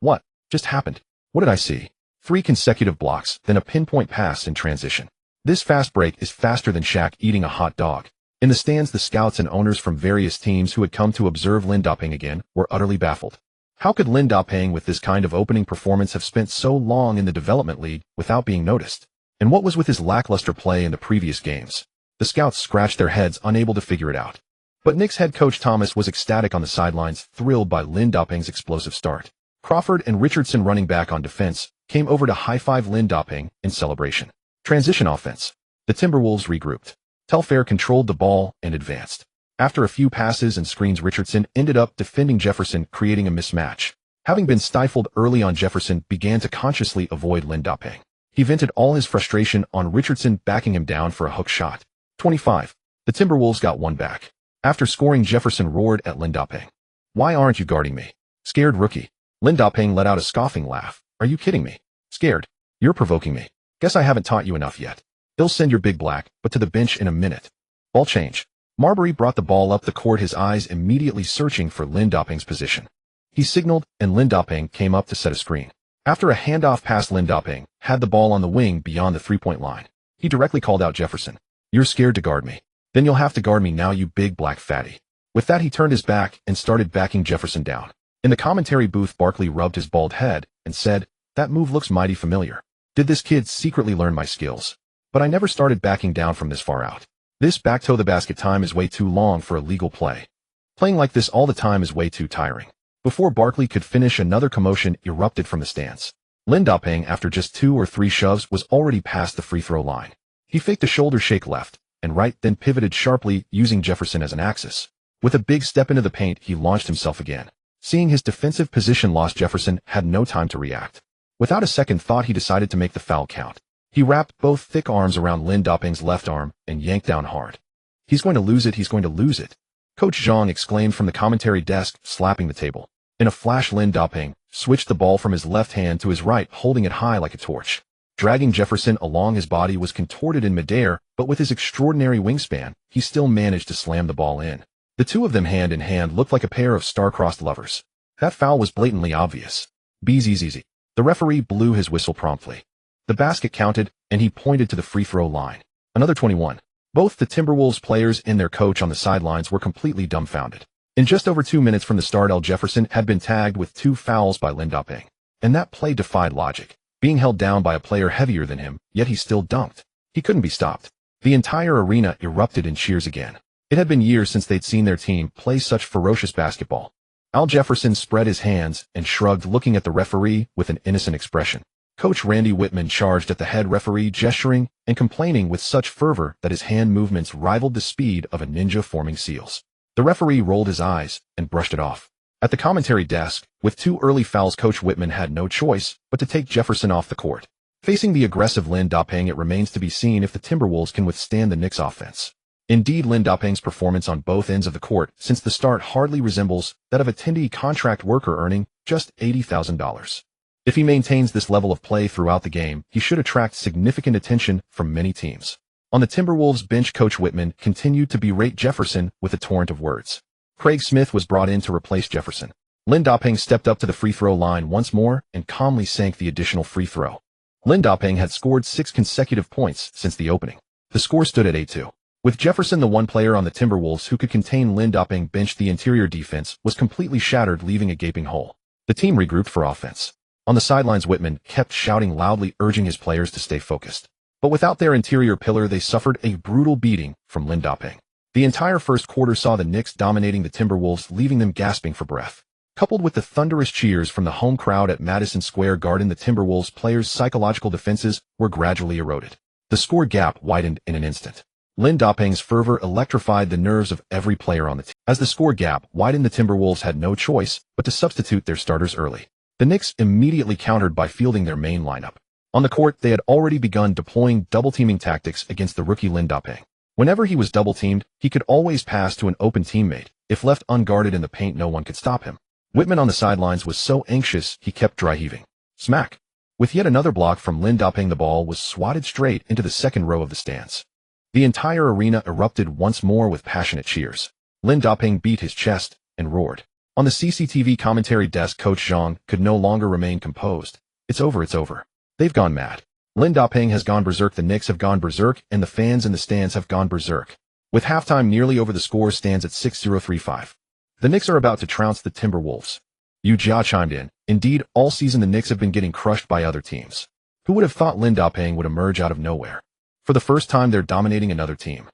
What just happened? What did I see? 3 consecutive blocks, then a pinpoint pass in transition. This fast break is faster than Shaq eating a hot dog. In the stands, the scouts and owners from various teams who had come to observe Lin Da-Ping again were utterly baffled. How could Lin Da-Ping, with this kind of opening performance, have spent so long in the development league without being noticed? And what was with his lackluster play in the previous games? The scouts scratched their heads, unable to figure it out. But Knicks head coach Thomas was ecstatic on the sidelines, thrilled by Lin Da-Ping's explosive start. Crawford and Richardson, running back on defense, came over to high-five Lin Da-Ping in celebration. Transition offense. The Timberwolves regrouped. Telfair controlled the ball and advanced. After a few passes and screens, Richardson ended up defending Jefferson, creating a mismatch. Having been stifled early on, Jefferson began to consciously avoid Lin Da-Ping. He vented all his frustration on Richardson, backing him down for a hook shot. 25. The Timberwolves got one back. After scoring, Jefferson roared at Lin Da-Ping. Why aren't you guarding me? Scared rookie. Lin Da-Ping let out a scoffing laugh. Are you kidding me? Scared? You're provoking me. Guess I haven't taught you enough yet. They'll send your big black, but to the bench in a minute. Ball change. Marbury brought the ball up the court, his eyes immediately searching for Lin Da-Ping's position. He signaled, and Lin Da-Ping came up to set a screen. After a handoff pass, Lin Da-Ping had the ball on the wing beyond the three-point line. He directly called out Jefferson. You're scared to guard me. Then you'll have to guard me now, you big black fatty. With that, he turned his back and started backing Jefferson down. In the commentary booth, Barkley rubbed his bald head and said, "That move looks mighty familiar. Did this kid secretly learn my skills? But I never started backing down from this far out. This back-toe the basket time is way too long for a legal play. Playing like this all the time is way too tiring." Before Barkley could finish, another commotion erupted from the stands. Lindoping, after just 2 or 3 shoves, was already past the free throw line. He faked a shoulder shake left and right, then pivoted sharply, using Jefferson as an axis. With a big step into the paint, he launched himself again. Seeing his defensive position lost, Jefferson had no time to react. Without a second thought, he decided to make the foul count. He wrapped both thick arms around Lindoping's left arm and yanked down hard. "He's going to lose it, he's going to lose it," Coach Zhang exclaimed from the commentary desk, slapping the table. In a flash, Lindoping switched the ball from his left hand to his right, holding it high like a torch. Dragging Jefferson along, his body was contorted in midair, but with his extraordinary wingspan, he still managed to slam the ball in. The two of them hand in hand looked like a pair of star-crossed lovers. That foul was blatantly obvious. "BZZZ." The referee blew his whistle promptly. The basket counted, and he pointed to the free throw line. Another 21. Both the Timberwolves players and their coach on the sidelines were completely dumbfounded. In just over 2 minutes from the start, Jefferson had been tagged with 2 fouls by Lindoping. And that play defied logic. Being held down by a player heavier than him, yet he still dunked. He couldn't be stopped. The entire arena erupted in cheers again. It had been years since they'd seen their team play such ferocious basketball. Al Jefferson spread his hands and shrugged, looking at the referee with an innocent expression. Coach Randy Whitman charged at the head referee, gesturing and complaining with such fervor that his hand movements rivaled the speed of a ninja forming seals. The referee rolled his eyes and brushed it off. At the commentary desk, with 2 early fouls, Coach Whitman had no choice but to take Jefferson off the court. Facing the aggressive Lindoping, it remains to be seen if the Timberwolves can withstand the Knicks' offense. Indeed, Lindoping's performance on both ends of the court since the start hardly resembles that of a Tindy contract worker earning just $80,000. If he maintains this level of play throughout the game, he should attract significant attention from many teams. On the Timberwolves bench, Coach Whitman continued to berate Jefferson with a torrent of words. Craig Smith was brought in to replace Jefferson. Lindoping stepped up to the free throw line once more and calmly sank the additional free throw. Lindoping had scored 6 consecutive points since the opening. The score stood at 8-2. With Jefferson the one player on the Timberwolves who could contain Lindoping benched, the interior defense was completely shattered, leaving a gaping hole. The team regrouped for offense. On the sidelines, Whitman kept shouting loudly, urging his players to stay focused. But without their interior pillar, they suffered a brutal beating from Lindoping. The entire first quarter saw the Knicks dominating the Timberwolves, leaving them gasping for breath. Coupled with the thunderous cheers from the home crowd at Madison Square Garden, the Timberwolves players' psychological defenses were gradually eroded. The score gap widened in an instant. Lindoping's fervor electrified the nerves of every player on the team. As the score gap widened, the Timberwolves had no choice but to substitute their starters early. The Knicks immediately countered by fielding their main lineup. On the court, they had already begun deploying double-teaming tactics against the rookie Lindoping. Whenever he was double-teamed, he could always pass to an open teammate. If left unguarded in the paint, no one could stop him. Whitman on the sidelines was so anxious he kept dry heaving. Smack! With yet another block from Lindoping, the ball was swatted straight into the second row of the stands. The entire arena erupted once more with passionate cheers. Lindoping beat his chest and roared. On the CCTV commentary desk, Coach Zhang could no longer remain composed. "It's over, it's over. They've gone mad. Lindoping has gone berserk, the Knicks have gone berserk, and the fans in the stands have gone berserk." With halftime nearly over, the score stands at 6-0-3-5. The Knicks are about to trounce the Timberwolves. Yu Jia chimed in. Indeed, all season the Knicks have been getting crushed by other teams. Who would have thought Lindoping would emerge out of nowhere? For the first time, they're dominating another team.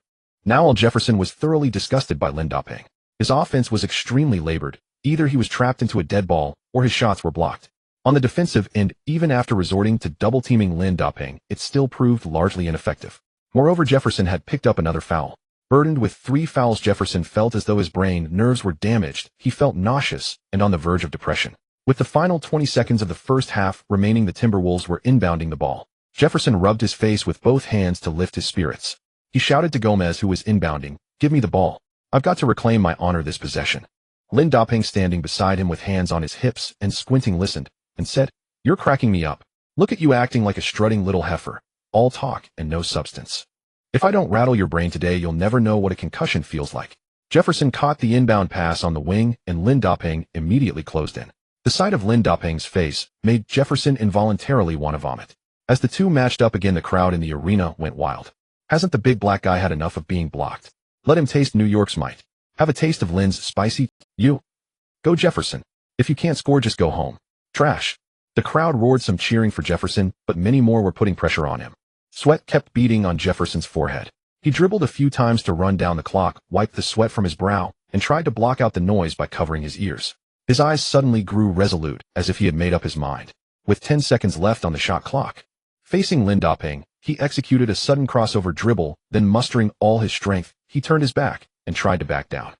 Now Al Jefferson was thoroughly disgusted by Lindoping. His offense was extremely labored. Either he was trapped into a dead ball, or his shots were blocked. On the defensive end, even after resorting to double-teaming Lindoping, it still proved largely ineffective. Moreover, Jefferson had picked up another foul. Burdened with 3 fouls, Jefferson felt as though his brain nerves were damaged. He felt nauseous and on the verge of depression. With the final 20 seconds of the first half remaining, the Timberwolves were inbounding the ball. Jefferson rubbed his face with both hands to lift his spirits. He shouted to Gomez, who was inbounding, "Give me the ball. I've got to reclaim my honor this possession." Lindoping, standing beside him with hands on his hips and squinting, listened and said, "You're cracking me up. Look at you acting like a strutting little heifer. All talk and no substance. If I don't rattle your brain today, you'll never know what a concussion feels like." Jefferson caught the inbound pass on the wing, and Lindoping immediately closed in. The sight of Lindoping's face made Jefferson involuntarily want to vomit. As the two matched up again, the crowd in the arena went wild. Hasn't the big black guy had enough of being blocked? Let him taste New York's might. Have a taste of Lin's spicy. You. Go Jefferson. If you can't score, just go home. Trash. The crowd roared some cheering for Jefferson, but many more were putting pressure on him. Sweat kept beading on Jefferson's forehead. He dribbled a few times to run down the clock, wiped the sweat from his brow, and tried to block out the noise by covering his ears. His eyes suddenly grew resolute, as if he had made up his mind. With 10 seconds left on the shot clock. Facing Lin Dapeng, he executed a sudden crossover dribble, then mustering all his strength, he turned his back and tried to back down.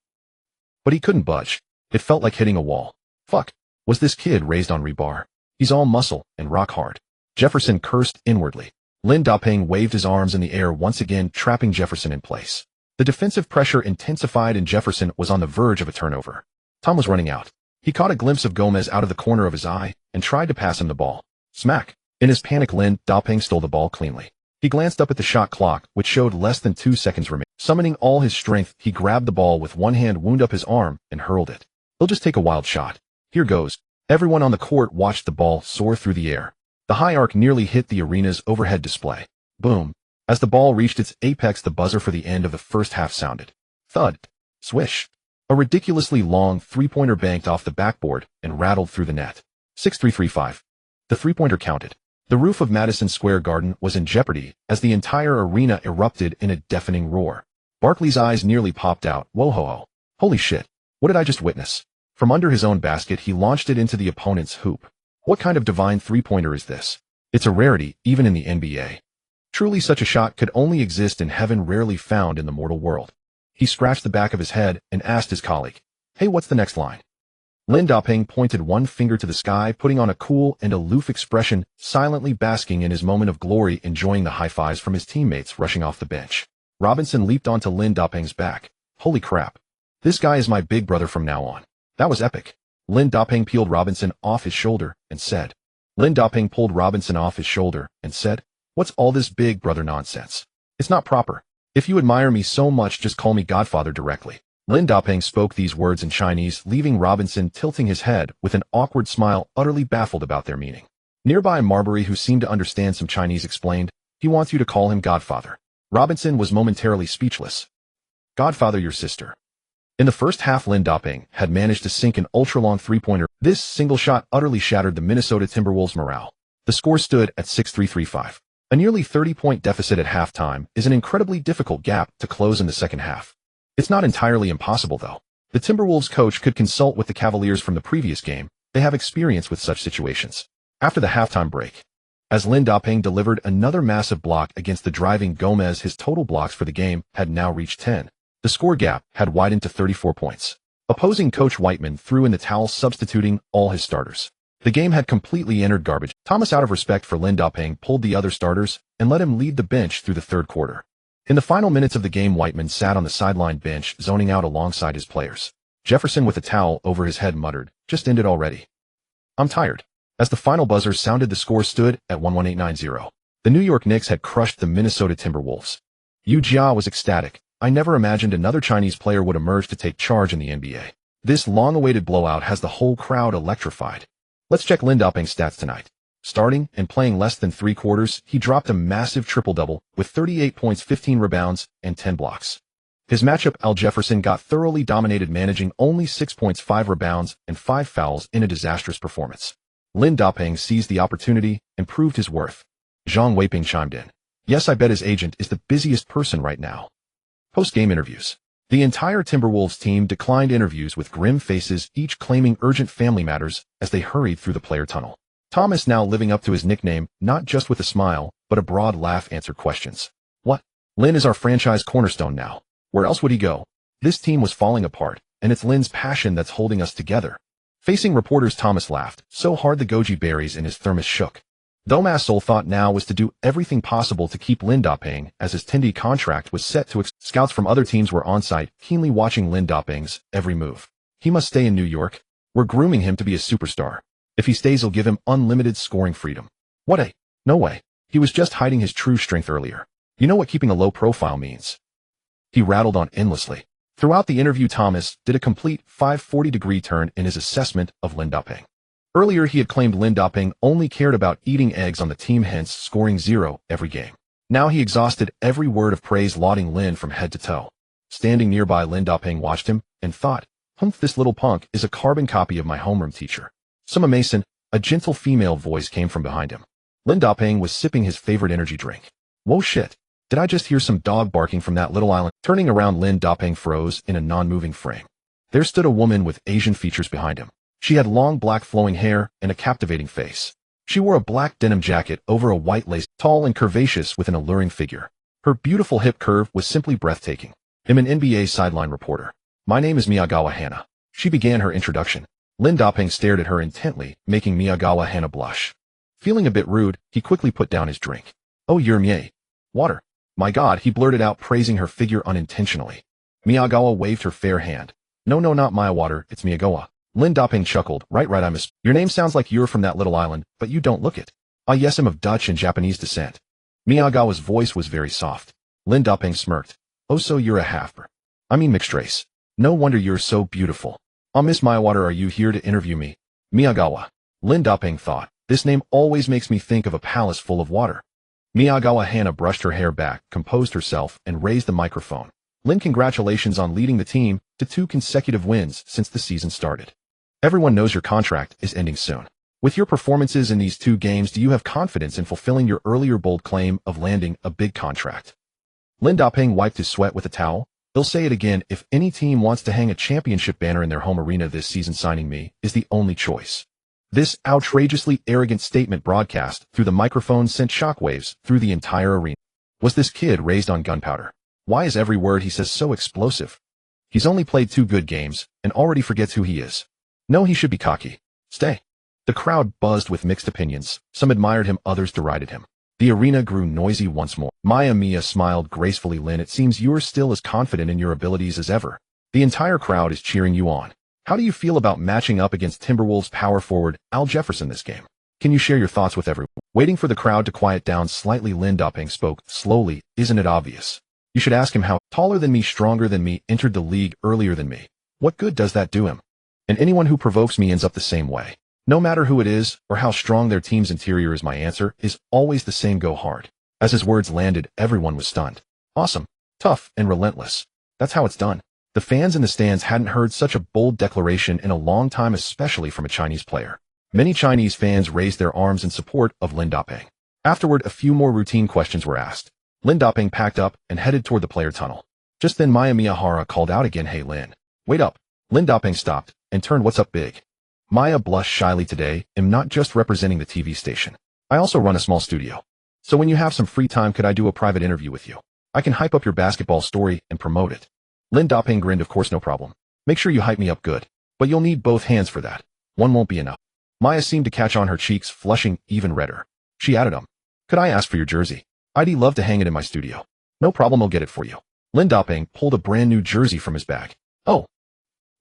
But he couldn't budge. It felt like hitting a wall. Fuck. Was this kid raised on rebar? He's all muscle and rock hard. Jefferson cursed inwardly. Lin Dapeng waved his arms in the air once again, trapping Jefferson in place. The defensive pressure intensified and Jefferson was on the verge of a turnover. Tom was running out. He caught a glimpse of Gomez out of the corner of his eye and tried to pass him the ball. Smack. In his panic, Lin Dapeng stole the ball cleanly. He glanced up at the shot clock, which showed less than 2 seconds remaining. Summoning all his strength, he grabbed the ball with one hand, wound up his arm, and hurled it. He'll just take a wild shot. Here goes. Everyone on the court watched the ball soar through the air. The high arc nearly hit the arena's overhead display. Boom. As the ball reached its apex, the buzzer for the end of the first half sounded. Thud. Swish. A ridiculously long three-pointer banked off the backboard and rattled through the net. 6-3-3-5. The three-pointer counted. The roof of Madison Square Garden was in jeopardy as the entire arena erupted in a deafening roar. Barkley's eyes nearly popped out. Whoa-ho-ho. Holy shit. What did I just witness? From under his own basket, he launched it into the opponent's hoop. What kind of divine three-pointer is this? It's a rarity, even in the NBA. Truly, such a shot could only exist in heaven, rarely found in the mortal world. He scratched the back of his head and asked his colleague, "Hey, what's the next line?" Lin Dapeng pointed one finger to the sky, putting on a cool and aloof expression, silently basking in his moment of glory, enjoying the high-fives from his teammates rushing off the bench. Robinson leaped onto Lin Dapeng's back. Holy crap. This guy is my big brother from now on. That was epic. Lin Dapeng peeled Robinson off his shoulder and said. Lin Dapeng pulled Robinson off his shoulder and said, "What's all this big brother nonsense? It's not proper. If you admire me so much, just call me Godfather directly." Lin Dapeng spoke these words in Chinese, leaving Robinson tilting his head with an awkward smile, utterly baffled about their meaning. Nearby, Marbury, who seemed to understand some Chinese, explained, "He wants you to call him Godfather." Robinson was momentarily speechless. "Godfather, your sister." In the first half, Lin Dapeng had managed to sink an ultra-long three-pointer. This single shot utterly shattered the Minnesota Timberwolves' morale. The score stood at 6-3-3-5. A nearly 30-point deficit at halftime is an incredibly difficult gap to close in the second half. It's not entirely impossible, though. The Timberwolves coach could consult with the Cavaliers from the previous game. They have experience with such situations. After the halftime break, as Lin Dapeng delivered another massive block against the driving Gomez, his total blocks for the game had now reached 10. The score gap had widened to 34 points. Opposing coach Whiteman threw in the towel, substituting all his starters. The game had completely entered garbage. Thomas, out of respect for Lin Dapeng, pulled the other starters and let him lead the bench through the third quarter. In the final minutes of the game, Whiteman sat on the sideline bench, zoning out alongside his players. Jefferson, with a towel over his head, muttered, "Just ended already. I'm tired." As the final buzzer sounded, the score stood at 118-90. The New York Knicks had crushed the Minnesota Timberwolves. Yu Jia was ecstatic. "I never imagined another Chinese player would emerge to take charge in the NBA. This long-awaited blowout has the whole crowd electrified." Let's check Lin Dapeng's stats tonight. Starting and playing less than 3 quarters, he dropped a massive triple-double with 38 points, 15 rebounds, and 10 blocks. His matchup, Al Jefferson, got thoroughly dominated, managing only 6 points, 5 rebounds, and 5 fouls in a disastrous performance. Lin Dapeng seized the opportunity and proved his worth. Zhang Weiping chimed in. "Yes, I bet his agent is the busiest person right now." Post-game interviews. The entire Timberwolves team declined interviews with grim faces, each claiming urgent family matters as they hurried through the player tunnel. Thomas, now living up to his nickname, not just with a smile, but a broad laugh, answered questions. "What? Lin is our franchise cornerstone now. Where else would he go? This team was falling apart, and it's Lin's passion that's holding us together." Facing reporters, Thomas laughed so hard the goji berries in his thermos shook. Thomas' sole thought now was to do everything possible to keep Lin Dapeng, as his Tindy contract was set to expire. Scouts from other teams were on site, keenly watching Lin Dapeng's every move. "He must stay in New York. We're grooming him to be a superstar. If he stays, he'll give him unlimited scoring freedom." "What a... No way. He was just hiding his true strength earlier. You know what keeping a low profile means." He rattled on endlessly. Throughout the interview, Thomas did a complete 540-degree turn in his assessment of Lin Dapeng. Earlier, he had claimed Lin Dapeng only cared about eating eggs on the team, hence scoring 0 every game. Now he exhausted every word of praise, lauding Lin from head to toe. Standing nearby, Lin Dapeng watched him and thought, humph, this little punk is a carbon copy of my homeroom teacher. Summa Mason, a gentle female voice came from behind him. Lin Dapeng was sipping his favorite energy drink. Whoa shit. Did I just hear some dog barking from that little island? Turning around, Lin Dapeng froze in a non-moving frame. There stood a woman with Asian features behind him. She had long black flowing hair and a captivating face. She wore a black denim jacket over a white lace, tall and curvaceous with an alluring figure. Her beautiful hip curve was simply breathtaking. I'm an NBA sideline reporter. My name is Miyagawa Hana. She began her introduction. Lin Dapeng stared at her intently, making Miyagawa Hana blush. Feeling a bit rude, he quickly put down his drink. Oh, you're Mie. Water. My God, he blurted out, praising her figure unintentionally. Miyagawa waved her fair hand. No, not my water, it's Miyagawa. Lin Dapeng chuckled. Right, I miss. Your name sounds like you're from that little island, but you don't look it. Ah yes, I'm of Dutch and Japanese descent. Miyagawa's voice was very soft. Lin Dapeng smirked. Oh, so you're a half-breed. I mean mixed race. No wonder you're so beautiful. Miss Miyawater, are you here to interview me? Miyagawa. Lin Dapeng thought. This name always makes me think of a palace full of water. Miyagawa Hana brushed her hair back, composed herself, and raised the microphone. Lin, congratulations on leading the team to 2 consecutive wins since the season started. Everyone knows your contract is ending soon. With your performances in these 2 games, do you have confidence in fulfilling your earlier bold claim of landing a big contract? Lin Dapeng wiped his sweat with a towel. They'll say it again, if any team wants to hang a championship banner in their home arena this season, signing me is the only choice. This outrageously arrogant statement broadcast through the microphone sent shockwaves through the entire arena. Was this kid raised on gunpowder? Why is every word he says so explosive? He's only played 2 good games and already forgets who he is. No, he should be cocky. Stay. The crowd buzzed with mixed opinions. Some admired him, others derided him. The arena grew noisy once more. Mia smiled gracefully. Lin, it seems you're still as confident in your abilities as ever. The entire crowd is cheering you on. How do you feel about matching up against Timberwolves power forward Al Jefferson this game? Can you share your thoughts with everyone? Waiting for the crowd to quiet down slightly, Lin Dapeng spoke slowly. Isn't it obvious? You should ask him how. Taller than me, stronger than me, entered the league earlier than me. What good does that do him? And anyone who provokes me ends up the same way. No matter who it is or how strong their team's interior is, my answer is always the same: go hard. As his words landed, everyone was stunned. Awesome, tough, and relentless. That's how it's done. The fans in the stands hadn't heard such a bold declaration in a long time, especially from a Chinese player. Many Chinese fans raised their arms in support of Lin Dapeng. Afterward, a few more routine questions were asked. Lin Dapeng packed up and headed toward the player tunnel. Just then Miyahara called out again, hey Lin, wait up. Lin Dapeng stopped and turned. What's up, big? Maya blushed shyly. Today, I'm not just representing the TV station. I also run a small studio. So when you have some free time, could I do a private interview with you? I can hype up your basketball story and promote it. Lin Dapeng grinned. Of course, no problem. Make sure you hype me up good. But you'll need both hands for that. One won't be enough. Maya seemed to catch on, her cheeks flushing even redder. She added, could I ask for your jersey? I'd love to hang it in my studio. No problem, I'll get it for you. Lin Dapeng pulled a brand new jersey from his bag. Oh.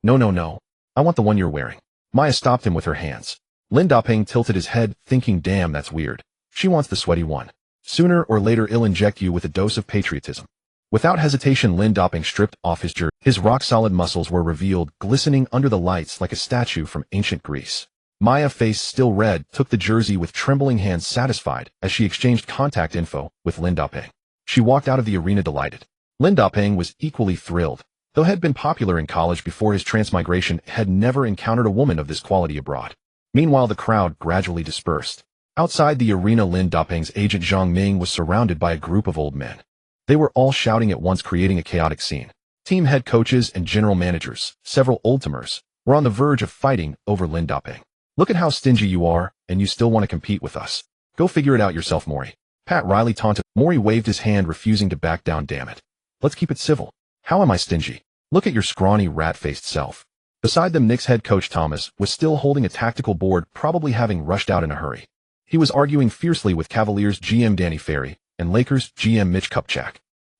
No. I want the one you're wearing. Maya stopped him with her hands. Lin Dapeng tilted his head, thinking, damn, that's weird. She wants the sweaty one. Sooner or later, I'll inject you with a dose of patriotism. Without hesitation, Lin Dapeng stripped off his jersey. His rock-solid muscles were revealed, glistening under the lights like a statue from ancient Greece. Maya, face still red, took the jersey with trembling hands, satisfied as she exchanged contact info with Lin Dapeng. She walked out of the arena delighted. Lin Dapeng was equally thrilled. Though had been popular in college before his transmigration, had never encountered a woman of this quality abroad. Meanwhile, the crowd gradually dispersed. Outside the arena, Lin Dapeng's agent Zhang Ming was surrounded by a group of old men. They were all shouting at once, creating a chaotic scene. Team head coaches and general managers, several old-timers, were on the verge of fighting over Lin Dapeng. Look at how stingy you are, and you still want to compete with us. Go figure it out yourself, Maury. Pat Riley taunted. Maury waved his hand, refusing to back down. Damn it. Let's keep it civil. How am I stingy? Look at your scrawny, rat-faced self. Beside them, Knicks head coach Thomas was still holding a tactical board, probably having rushed out in a hurry. He was arguing fiercely with Cavaliers GM Danny Ferry and Lakers GM Mitch Kupchak.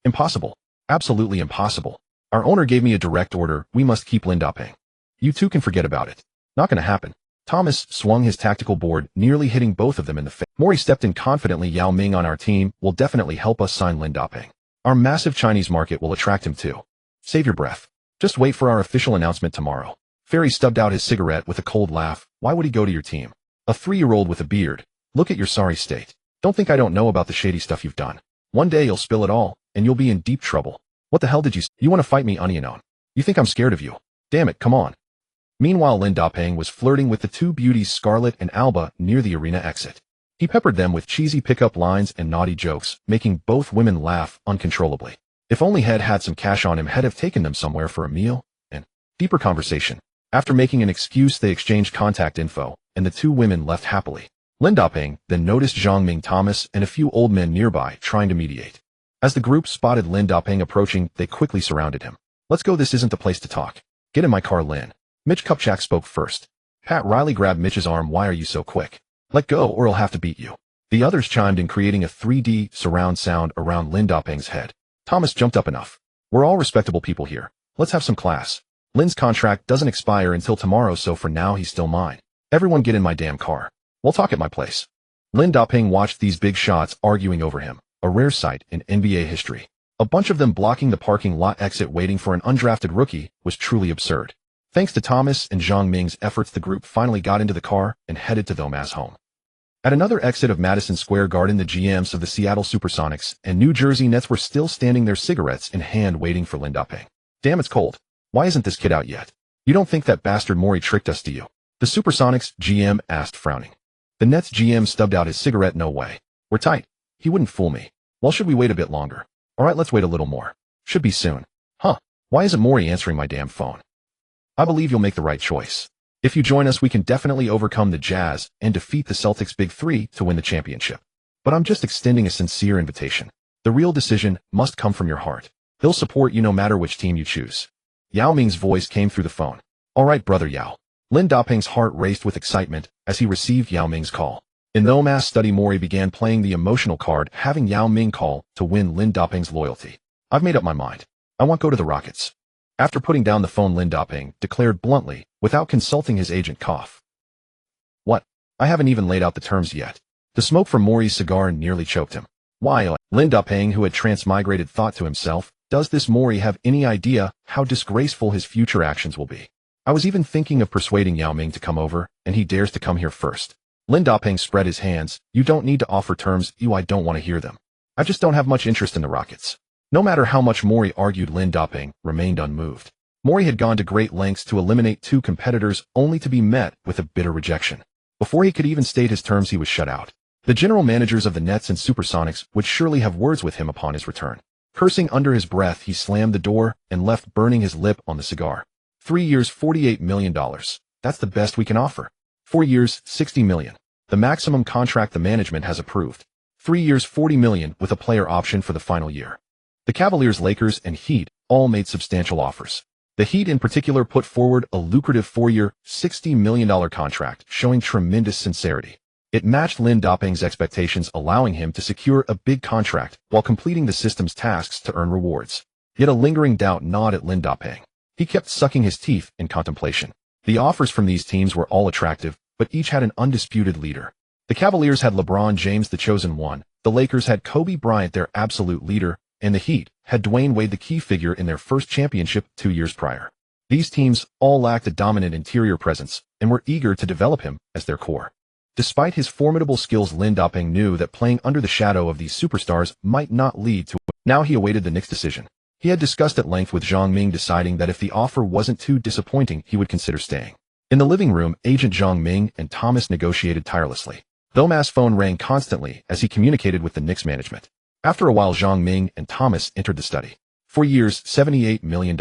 Impossible. Absolutely impossible. Our owner gave me a direct order. We must keep Lin Dapeng. You two can forget about it. Not gonna happen. Thomas swung his tactical board, nearly hitting both of them in the face. Maury stepped in confidently. Yao Ming on our team will definitely help us sign Lin Dapeng. Our massive Chinese market will attract him too. Save your breath. Just wait for our official announcement tomorrow. Ferry stubbed out his cigarette with a cold laugh. Why would he go to your team? A 3-year-old with a beard. Look at your sorry state. Don't think I don't know about the shady stuff you've done. One day you'll spill it all, and you'll be in deep trouble. What the hell did you say? You want to fight me, Onion? You think I'm scared of you? Damn it, come on. Meanwhile, Lin Dapeng was flirting with the two beauties Scarlet and Alba near the arena exit. He peppered them with cheesy pickup lines and naughty jokes, making both women laugh uncontrollably. If only Head had some cash on him, Head have taken them somewhere for a meal and deeper conversation. After making an excuse, they exchanged contact info, and the two women left happily. Lin Dapeng then noticed Zhang Ming, Thomas, and a few old men nearby trying to mediate. As the group spotted Lin Dapeng approaching, they quickly surrounded him. Let's go, this isn't the place to talk. Get in my car, Lin. Mitch Kupchak spoke first. Pat Riley grabbed Mitch's arm. Why are you so quick? Let go or I'll have to beat you. The others chimed in, creating a 3D surround sound around Lin Dapeng's head. Thomas jumped up. Enough. We're all respectable people here. Let's have some class. Lin's contract doesn't expire until tomorrow, so for now he's still mine. Everyone get in my damn car. We'll talk at my place. Lin Dapeng watched these big shots arguing over him, a rare sight in NBA history. A bunch of them blocking the parking lot exit waiting for an undrafted rookie was truly absurd. Thanks to Thomas and Zhang Ming's efforts, the group finally got into the car and headed to Thomas' home. At another exit of Madison Square Garden, the GMs of the Seattle Supersonics and New Jersey Nets were still standing there, cigarettes in hand, waiting for Lin Dapeng. Damn, it's cold. Why isn't this kid out yet? You don't think that bastard Morey tricked us, do you? The Supersonics GM asked, frowning. The Nets GM stubbed out his cigarette. No way. We're tight. He wouldn't fool me. Well, should we wait a bit longer? All right, let's wait a little more. Should be soon. Huh. Why isn't Morey answering my damn phone? I believe you'll make the right choice. If you join us, we can definitely overcome the Jazz and defeat the Celtics Big Three to win the championship. But I'm just extending a sincere invitation. The real decision must come from your heart. They'll support you no matter which team you choose. Yao Ming's voice came through the phone. All right, brother Yao. Lin Dapeng's heart raced with excitement as he received Yao Ming's call. In the mass study, Morey began playing the emotional card, having Yao Ming call to win Lin Dapeng's loyalty. I've made up my mind. I want to go to the Rockets. After putting down the phone, Lin Dapeng declared bluntly, without consulting his agent. Cough. What? I haven't even laid out the terms yet. The smoke from Morey's cigar nearly choked him. Why? Lin Dapeng, who had transmigrated, thought to himself, does this Morey have any idea how disgraceful his future actions will be? I was even thinking of persuading Yao Ming to come over, and he dares to come here first. Lin Dapeng spread his hands. You don't need to offer terms. I don't want to hear them. I just don't have much interest in the Rockets. No matter how much Morey argued, Lin Dapeng remained unmoved. Morey had gone to great lengths to eliminate two competitors, only to be met with a bitter rejection. Before he could even state his terms, he was shut out. The general managers of the Nets and Supersonics would surely have words with him upon his return. Cursing under his breath, he slammed the door and left, burning his lip on the cigar. 3 years, $48 million. That's the best we can offer. 4 years, $60 million. The maximum contract the management has approved. 3 years, $40 million with a player option for the final year. The Cavaliers, Lakers, and Heat all made substantial offers. The Heat in particular put forward a lucrative 4-year, $60 million contract, showing tremendous sincerity. It matched Lin Dapeng's expectations, allowing him to secure a big contract while completing the system's tasks to earn rewards. Yet a lingering doubt gnawed at Lin Dapeng. He kept sucking his teeth in contemplation. The offers from these teams were all attractive, but each had an undisputed leader. The Cavaliers had LeBron James, the chosen one. The Lakers had Kobe Bryant, their absolute leader, and the Heat had Dwayne Wade, the key figure in their first championship 2 years prior. These teams all lacked a dominant interior presence and were eager to develop him as their core. Despite his formidable skills, Lin Dapeng knew that playing under the shadow of these superstars might not lead to. Now he awaited the Knicks' decision. He had discussed at length with Zhang Ming, deciding that if the offer wasn't too disappointing, he would consider staying. In the living room, Agent Zhang Ming and Thomas negotiated tirelessly. Thomas' phone rang constantly as he communicated with the Knicks management. After a while, Zhang Ming and Thomas entered the study. 4 years, $78 million.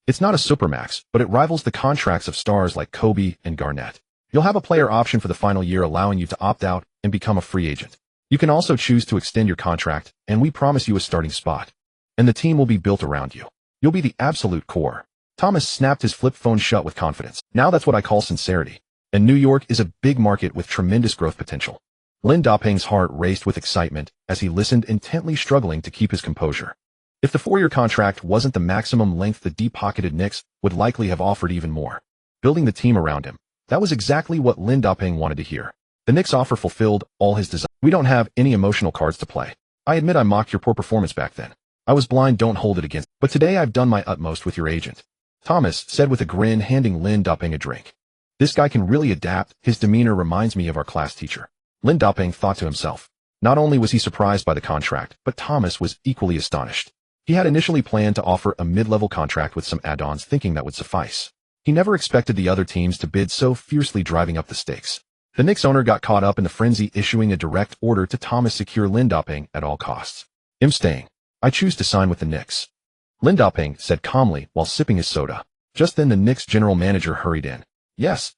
It's not a supermax, but it rivals the contracts of stars like Kobe and Garnett. You'll have a player option for the final year, allowing you to opt out and become a free agent. You can also choose to extend your contract, and we promise you a starting spot. And the team will be built around you. You'll be the absolute core. Thomas snapped his flip phone shut with confidence. Now that's what I call sincerity. And New York is a big market with tremendous growth potential. Lin Dapeng's heart raced with excitement as he listened intently, struggling to keep his composure. If the 4-year contract wasn't the maximum length, the deep-pocketed Knicks would likely have offered even more. Building the team around him. That was exactly what Lin Dapeng wanted to hear. The Knicks' offer fulfilled all his desires. We don't have any emotional cards to play. I admit I mocked your poor performance back then. I was blind, don't hold it against me. But today I've done my utmost with your agent. Thomas said with a grin, handing Lin Dapeng a drink. This guy can really adapt. His demeanor reminds me of our class teacher. Lin Dapeng thought to himself. Not only was he surprised by the contract, but Thomas was equally astonished. He had initially planned to offer a mid-level contract with some add-ons thinking that would suffice. He never expected the other teams to bid so fiercely, driving up the stakes. The Knicks owner got caught up in the frenzy, issuing a direct order to Thomas secure Lindoping at all costs. "I'm staying. I choose to sign with the Knicks," Lindoping said calmly while sipping his soda. Just then the Knicks general manager hurried in. Yes,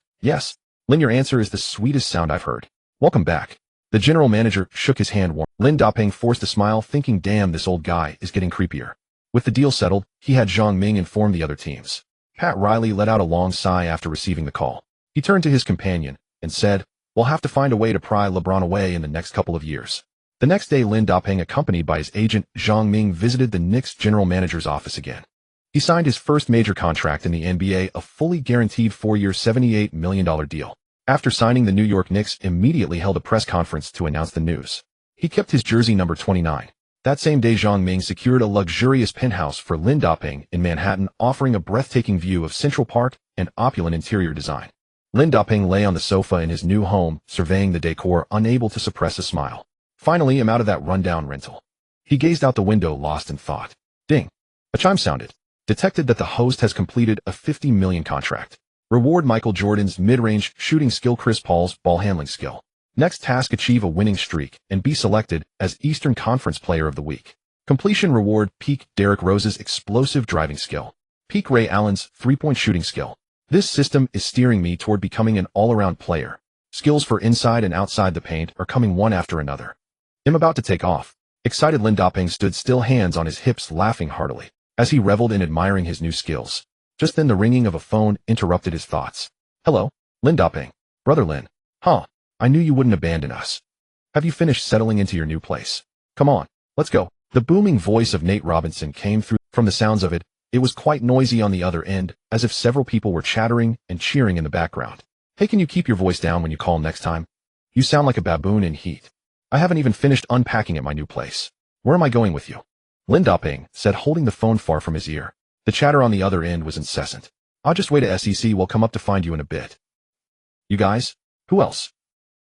Lin, your answer is the sweetest sound I've heard. Welcome back." The general manager shook his hand warmly. Lindoping forced a smile, thinking, damn, this old guy is getting creepier. With the deal settled, he had Zhang Ming inform the other teams. Pat Riley let out a long sigh after receiving the call. He turned to his companion and said, "We'll have to find a way to pry LeBron away in the next couple of years." The next day, Lindoping, accompanied by his agent Zhang Ming, visited the Knicks general manager's office again. He signed his first major contract in the NBA, a fully guaranteed 4-year $78 million deal. After signing, the New York Knicks immediately held a press conference to announce the news. He kept his jersey number 29. That same day, Zhang Ming secured a luxurious penthouse for Lindoping in Manhattan, offering a breathtaking view of Central Park and opulent interior design. Lindoping lay on the sofa in his new home, surveying the decor, unable to suppress a smile. Finally, I'm out of that rundown rental. He gazed out the window, lost in thought. Ding! A chime sounded. Detected that the host has completed a $50 million contract. Reward: Michael Jordan's mid-range shooting skill, Chris Paul's ball handling skill. Next task: achieve a winning streak and be selected as Eastern Conference Player of the Week. Completion reward: peak Derrick Rose's explosive driving skill. Peak Ray Allen's three-point shooting skill. This system is steering me toward becoming an all-around player. Skills for inside and outside the paint are coming one after another. I'm about to take off. Excited Lindoping stood still, hands on his hips, laughing heartily, as he reveled in admiring his new skills. Just then the ringing of a phone interrupted his thoughts. "Hello, Lindoping. Brother Lin. Huh, I knew you wouldn't abandon us. Have you finished settling into your new place? Come on, let's go." The booming voice of Nate Robinson came through. From the sounds of it, it was quite noisy on the other end, as if several people were chattering and cheering in the background. "Hey, can you keep your voice down when you call next time? You sound like a baboon in heat. I haven't even finished unpacking at my new place. Where am I going with you?" Lindoping said, holding the phone far from his ear. The chatter on the other end was incessant. "I'll just wait. SEC will come up to find you in a bit." "You guys? Who else?"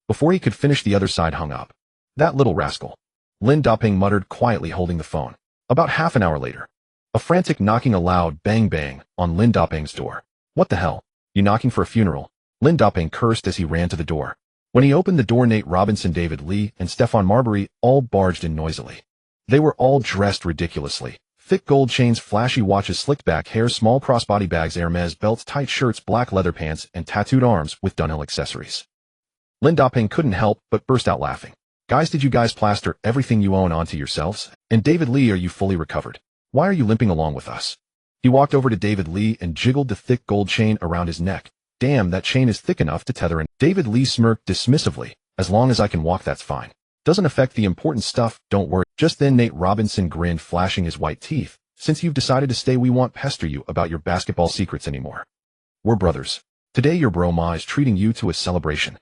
Before he could finish, the other side hung up. "That little rascal," Lindoping muttered quietly, holding the phone. About half an hour later, a frantic knocking, a loud bang bang on Lindoping's door. "What the hell? You knocking for a funeral?" Lindoping cursed as he ran to the door. When he opened the door, Nate Robinson, David Lee, and Stephon Marbury all barged in noisily. They were all dressed ridiculously. Thick gold chains, flashy watches, slicked back hair, small crossbody bags, Hermes belts, tight shirts, black leather pants, and tattooed arms with Dunhill accessories. Lindoping couldn't help but burst out laughing. "Guys, did you guys plaster everything you own onto yourselves? And David Lee, are you fully recovered? Why are you limping along with us?" He walked over to David Lee and jiggled the thick gold chain around his neck. "Damn, that chain is thick enough to tether in." David Lee smirked dismissively. "As long as I can walk, that's fine. Doesn't affect the important stuff, don't worry." Just then Nate Robinson grinned, flashing his white teeth. "Since you've decided to stay, we won't pester you about your basketball secrets anymore. We're brothers. Today your bro Ma is treating you to a celebration."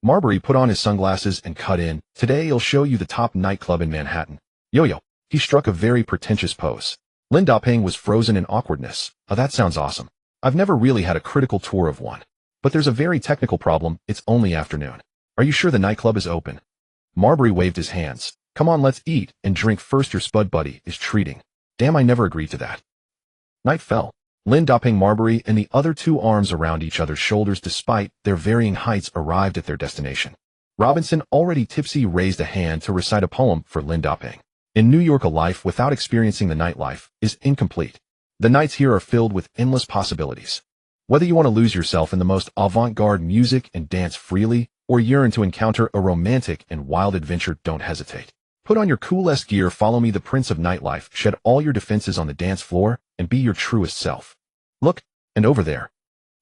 Marbury put on his sunglasses and cut in. "Today he'll show you the top nightclub in Manhattan. Yo-yo." He struck a very pretentious pose. Lindoping was frozen in awkwardness. "Oh, that sounds awesome. I've never really had a critical tour of one. But there's a very technical problem. It's only afternoon. Are you sure the nightclub is open?" Marbury waved his hands. "Come on, let's eat and drink first. Your spud buddy is treating." "Damn, I never agreed to that." Night fell. Lindoping, Marbury, and the other two, arms around each other's shoulders despite their varying heights, arrived at their destination. Robinson, already tipsy, raised a hand to recite a poem for Lindoping. In New York, a life without experiencing the nightlife is incomplete. The nights here are filled with endless possibilities. Whether you want to lose yourself in the most avant-garde music and dance freely, or yearn to encounter a romantic and wild adventure, don't hesitate. Put on your coolest gear, follow me, the Prince of Nightlife, shed all your defenses on the dance floor, and be your truest self. Look, and over there.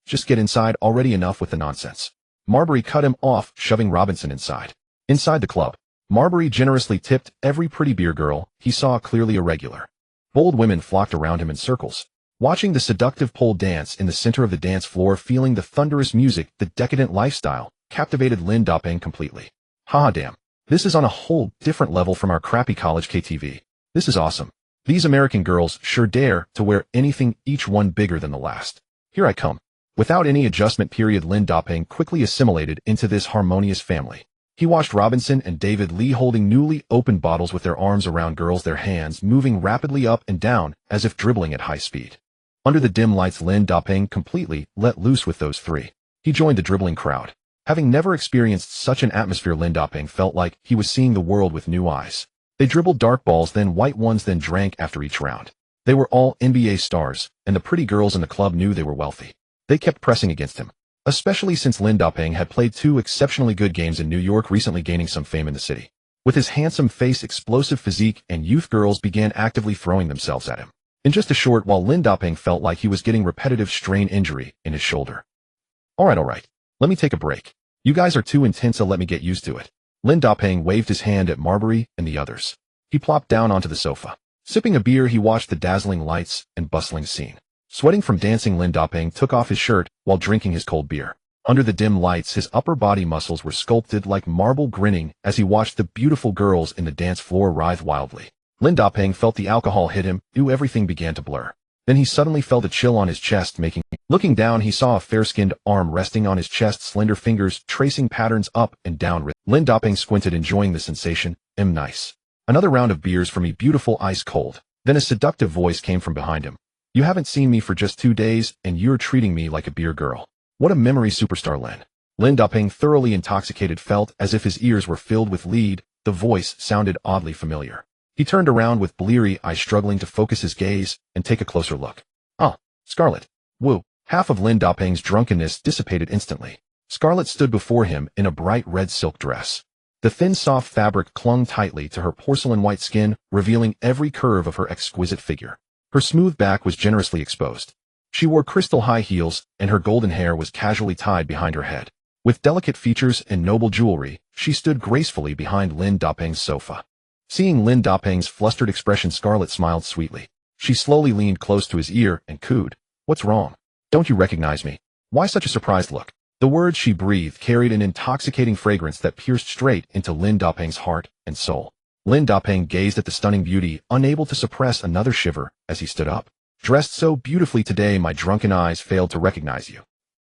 Just get inside already, enough with the nonsense." Marbury cut him off, shoving Robinson inside. Inside the club, Marbury generously tipped every pretty beer girl he saw, clearly a regular. Bold women flocked around him in circles, watching the seductive pole dance in the center of the dance floor, feeling the thunderous music. The decadent lifestyle captivated Lindoping completely. "Ha, damn. This is on a whole different level from our crappy college KTV. This is awesome. These American girls sure dare to wear anything, each one bigger than the last. Here I come." Without any adjustment period, Lindoping quickly assimilated into this harmonious family. He watched Robinson and David Lee holding newly opened bottles with their arms around girls, their hands moving rapidly up and down as if dribbling at high speed. Under the dim lights, Lin Dapeng completely let loose with those three. He joined the dribbling crowd. Having never experienced such an atmosphere, Lin Dapeng felt like he was seeing the world with new eyes. They dribbled dark balls, then white ones, then drank after each round. They were all NBA stars, and the pretty girls in the club knew they were wealthy. They kept pressing against him, especially since Lin Dapeng had played 2 exceptionally good games in New York recently, gaining some fame in the city. With his handsome face, explosive physique, and youth, girls began actively throwing themselves at him. In just a short while, Lin Dapeng felt like he was getting repetitive strain injury in his shoulder. All right. Let me take a break. You guys are too intense, so let me get used to it. Lin Dapeng waved his hand at Marbury and the others. He plopped down onto the sofa. Sipping a beer, he watched the dazzling lights and bustling scene. Sweating from dancing, Lin Dapeng took off his shirt while drinking his cold beer. Under the dim lights, his upper body muscles were sculpted like marble, grinning as he watched the beautiful girls in the dance floor writhe wildly. Lin Dapeng felt the alcohol hit him. Everything began to blur. Then he suddenly felt a chill on his chest, Looking down, he saw a fair-skinned arm resting on his chest, slender fingers tracing patterns up and down. Lin Dapeng squinted, enjoying the sensation. Nice. Another round of beers for me, beautiful, ice cold. Then a seductive voice came from behind him. You haven't seen me for just 2 days, and you're treating me like a beer girl. What a memory, superstar Lin. Lin Dapeng, thoroughly intoxicated, felt as if his ears were filled with lead. The voice sounded oddly familiar. He turned around with bleary eyes, struggling to focus his gaze and take a closer look. Scarlett. Woo. Half of Lin Dapeng's drunkenness dissipated instantly. Scarlett stood before him in a bright red silk dress. The thin, soft fabric clung tightly to her porcelain white skin, revealing every curve of her exquisite figure. Her smooth back was generously exposed. She wore crystal high heels, and her golden hair was casually tied behind her head. With delicate features and noble jewelry, she stood gracefully behind Lin Dapeng's sofa. Seeing Lin Dapeng's flustered expression, Scarlett smiled sweetly. She slowly leaned close to his ear and cooed. What's wrong? Don't you recognize me? Why such a surprised look? The words she breathed carried an intoxicating fragrance that pierced straight into Lin Dapeng's heart and soul. Lin Dapeng gazed at the stunning beauty, unable to suppress another shiver as he stood up. Dressed so beautifully today, my drunken eyes failed to recognize you.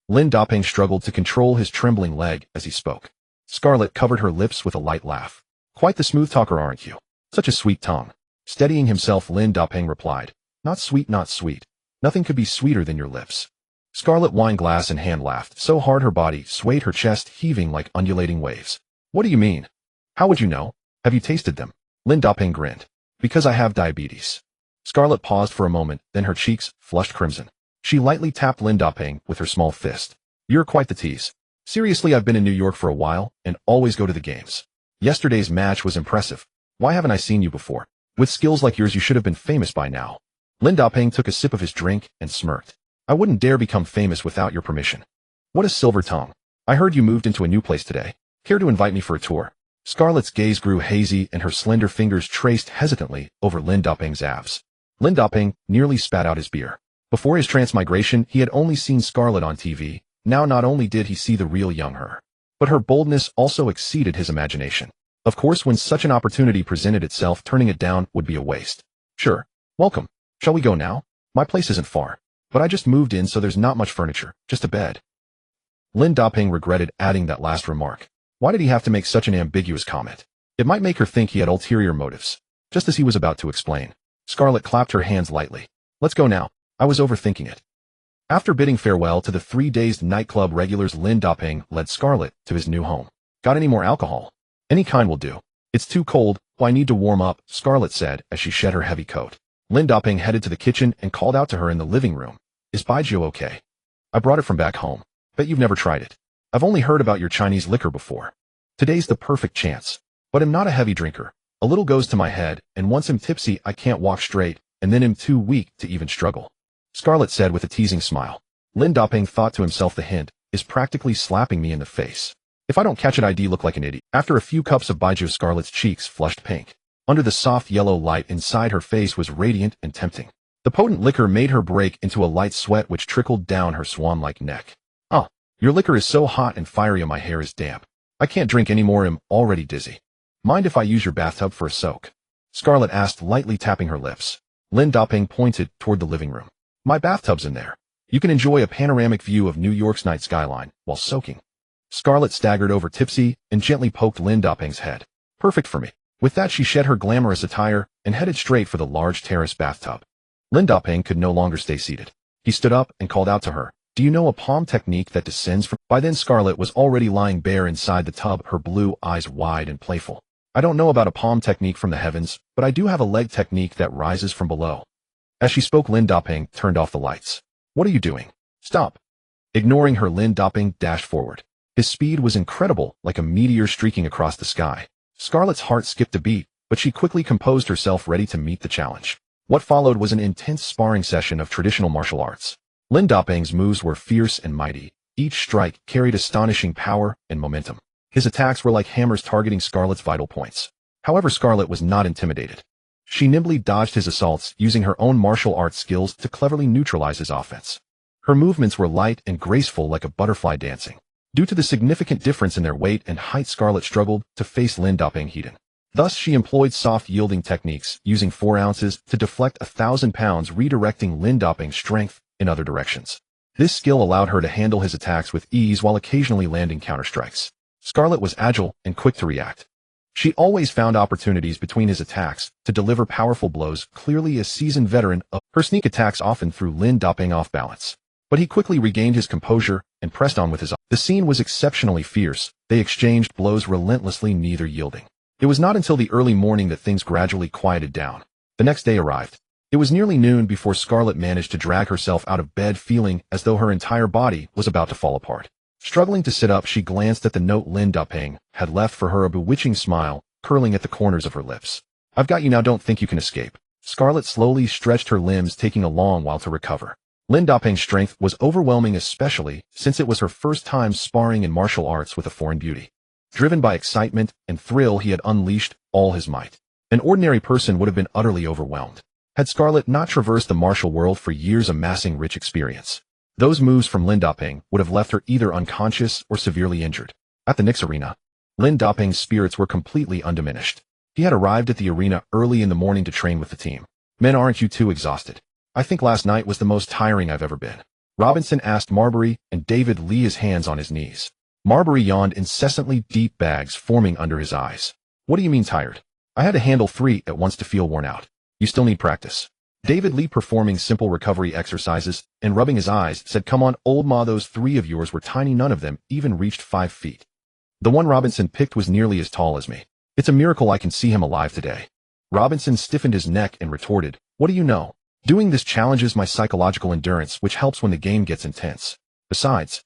Lin Dapeng struggled to control his trembling leg as he spoke. Scarlett covered her lips with a light laugh. Quite the smooth talker, aren't you? Such a sweet tongue. Steadying himself, Lin Dapeng replied. Not sweet, not sweet. Nothing could be sweeter than your lips. Scarlett, wine glass in hand, laughed so hard her body swayed, her chest heaving like undulating waves. What do you mean? How would you know? Have you tasted them? Lin Dapeng grinned. Because I have diabetes. Scarlett paused for a moment, then her cheeks flushed crimson. She lightly tapped Lin Dapeng with her small fist. You're quite the tease. Seriously, I've been in New York for a while and always go to the games. Yesterday's match was impressive. Why haven't I seen you before? With skills like yours, you should have been famous by now. Lin Dapeng took a sip of his drink and smirked. I wouldn't dare become famous without your permission. What a silver tongue. I heard you moved into a new place today. Care to invite me for a tour? Scarlett's gaze grew hazy and her slender fingers traced hesitantly over Lin Dapeng's abs. Lin Dapeng nearly spat out his beer. Before his transmigration, he had only seen Scarlett on TV. Now not only did he see the real young her, but her boldness also exceeded his imagination. Of course, when such an opportunity presented itself, turning it down would be a waste. Sure. Welcome. Shall we go now? My place isn't far. But I just moved in, so there's not much furniture, just a bed. Lin Dapeng regretted adding that last remark. Why did he have to make such an ambiguous comment? It might make her think he had ulterior motives. Just as he was about to explain, Scarlett clapped her hands lightly. Let's go now. I was overthinking it. After bidding farewell to the 3-dazed nightclub regulars, Lin Dapeng led Scarlett to his new home. Got any more alcohol? Any kind will do. It's too cold. I need to warm up, Scarlett said as she shed her heavy coat. Lin Dapeng headed to the kitchen and called out to her in the living room. Is baijiu okay? I brought it from back home. Bet you've never tried it. I've only heard about your Chinese liquor before. Today's the perfect chance. But I'm not a heavy drinker. A little goes to my head, and once I'm tipsy, I can't walk straight, and then I'm too weak to even struggle. Scarlett said with a teasing smile. Lin Dapeng thought to himself, the hint is practically slapping me in the face. If I don't catch it, I'd look like an idiot. After a few cups of baijiu, Scarlett's cheeks flushed pink. Under the soft yellow light inside, her face was radiant and tempting. The potent liquor made her break into a light sweat which trickled down her swan-like neck. Oh, your liquor is so hot and fiery and my hair is damp. I can't drink anymore, I'm already dizzy. Mind if I use your bathtub for a soak? Scarlett asked, lightly tapping her lips. Lin Dapeng pointed toward the living room. My bathtub's in there. You can enjoy a panoramic view of New York's night skyline while soaking. Scarlett staggered over tipsy and gently poked Lin Daping's head. Perfect for me. With that she shed her glamorous attire and headed straight for the large terrace bathtub. Lin Daping could no longer stay seated. He stood up and called out to her, "Do you know a palm technique that descends from—" By then Scarlett was already lying bare inside the tub, her blue eyes wide and playful. "I don't know about a palm technique from the heavens, but I do have a leg technique that rises from below." As she spoke, Lin Daping turned off the lights. "What are you doing? Stop." Ignoring her, Lin Daping dashed forward. His speed was incredible, like a meteor streaking across the sky. Scarlett's heart skipped a beat, but she quickly composed herself, ready to meet the challenge. What followed was an intense sparring session of traditional martial arts. Lin Daping's moves were fierce and mighty. Each strike carried astonishing power and momentum. His attacks were like hammers targeting Scarlett's vital points. However, Scarlett was not intimidated. She nimbly dodged his assaults, using her own martial arts skills to cleverly neutralize his offense. Her movements were light and graceful, like a butterfly dancing. Due to the significant difference in their weight and height, Scarlett struggled to face Lin Daping head-on. Thus, she employed soft yielding techniques, using 4 ounces to deflect 1,000 pounds, redirecting Lin Daping's strength in other directions. This skill allowed her to handle his attacks with ease while occasionally landing counterstrikes. Scarlett was agile and quick to react. She always found opportunities between his attacks to deliver powerful blows. Clearly a seasoned veteran, her sneak attacks often threw Lin Daping off balance. But he quickly regained his composure and pressed on with his own. The scene was exceptionally fierce. They exchanged blows relentlessly, neither yielding. It was not until the early morning that things gradually quieted down. The next day arrived. It was nearly noon before Scarlett managed to drag herself out of bed, feeling as though her entire body was about to fall apart. Struggling to sit up, she glanced at the note Lin Daping had left for her, a bewitching smile curling at the corners of her lips. "I've got you now, don't think you can escape." Scarlett slowly stretched her limbs, taking a long while to recover. Lin Daping's strength was overwhelming, especially since it was her first time sparring in martial arts with a foreign beauty. Driven by excitement and thrill, he had unleashed all his might. An ordinary person would have been utterly overwhelmed had Scarlett not traversed the martial world for years, amassing rich experience. Those moves from Lin Daping would have left her either unconscious or severely injured. At the Knicks arena, Lin Daping's spirits were completely undiminished. He had arrived at the arena early in the morning to train with the team. "Men, aren't you too exhausted?" "I think last night was the most tiring I've ever been," Robinson asked Marbury, and David Lee, his hands on his knees. Marbury yawned incessantly, deep bags forming under his eyes. "What do you mean tired? I had to handle 3 at once to feel worn out." "You still need practice." David Lee, performing simple recovery exercises and rubbing his eyes, said, "Come on, old ma, those 3 of yours were tiny. None of them even reached 5 feet. The one Robinson picked was nearly as tall as me. It's a miracle I can see him alive today." Robinson stiffened his neck and retorted, "What do you know? Doing this challenges my psychological endurance, which helps when the game gets intense. Besides..."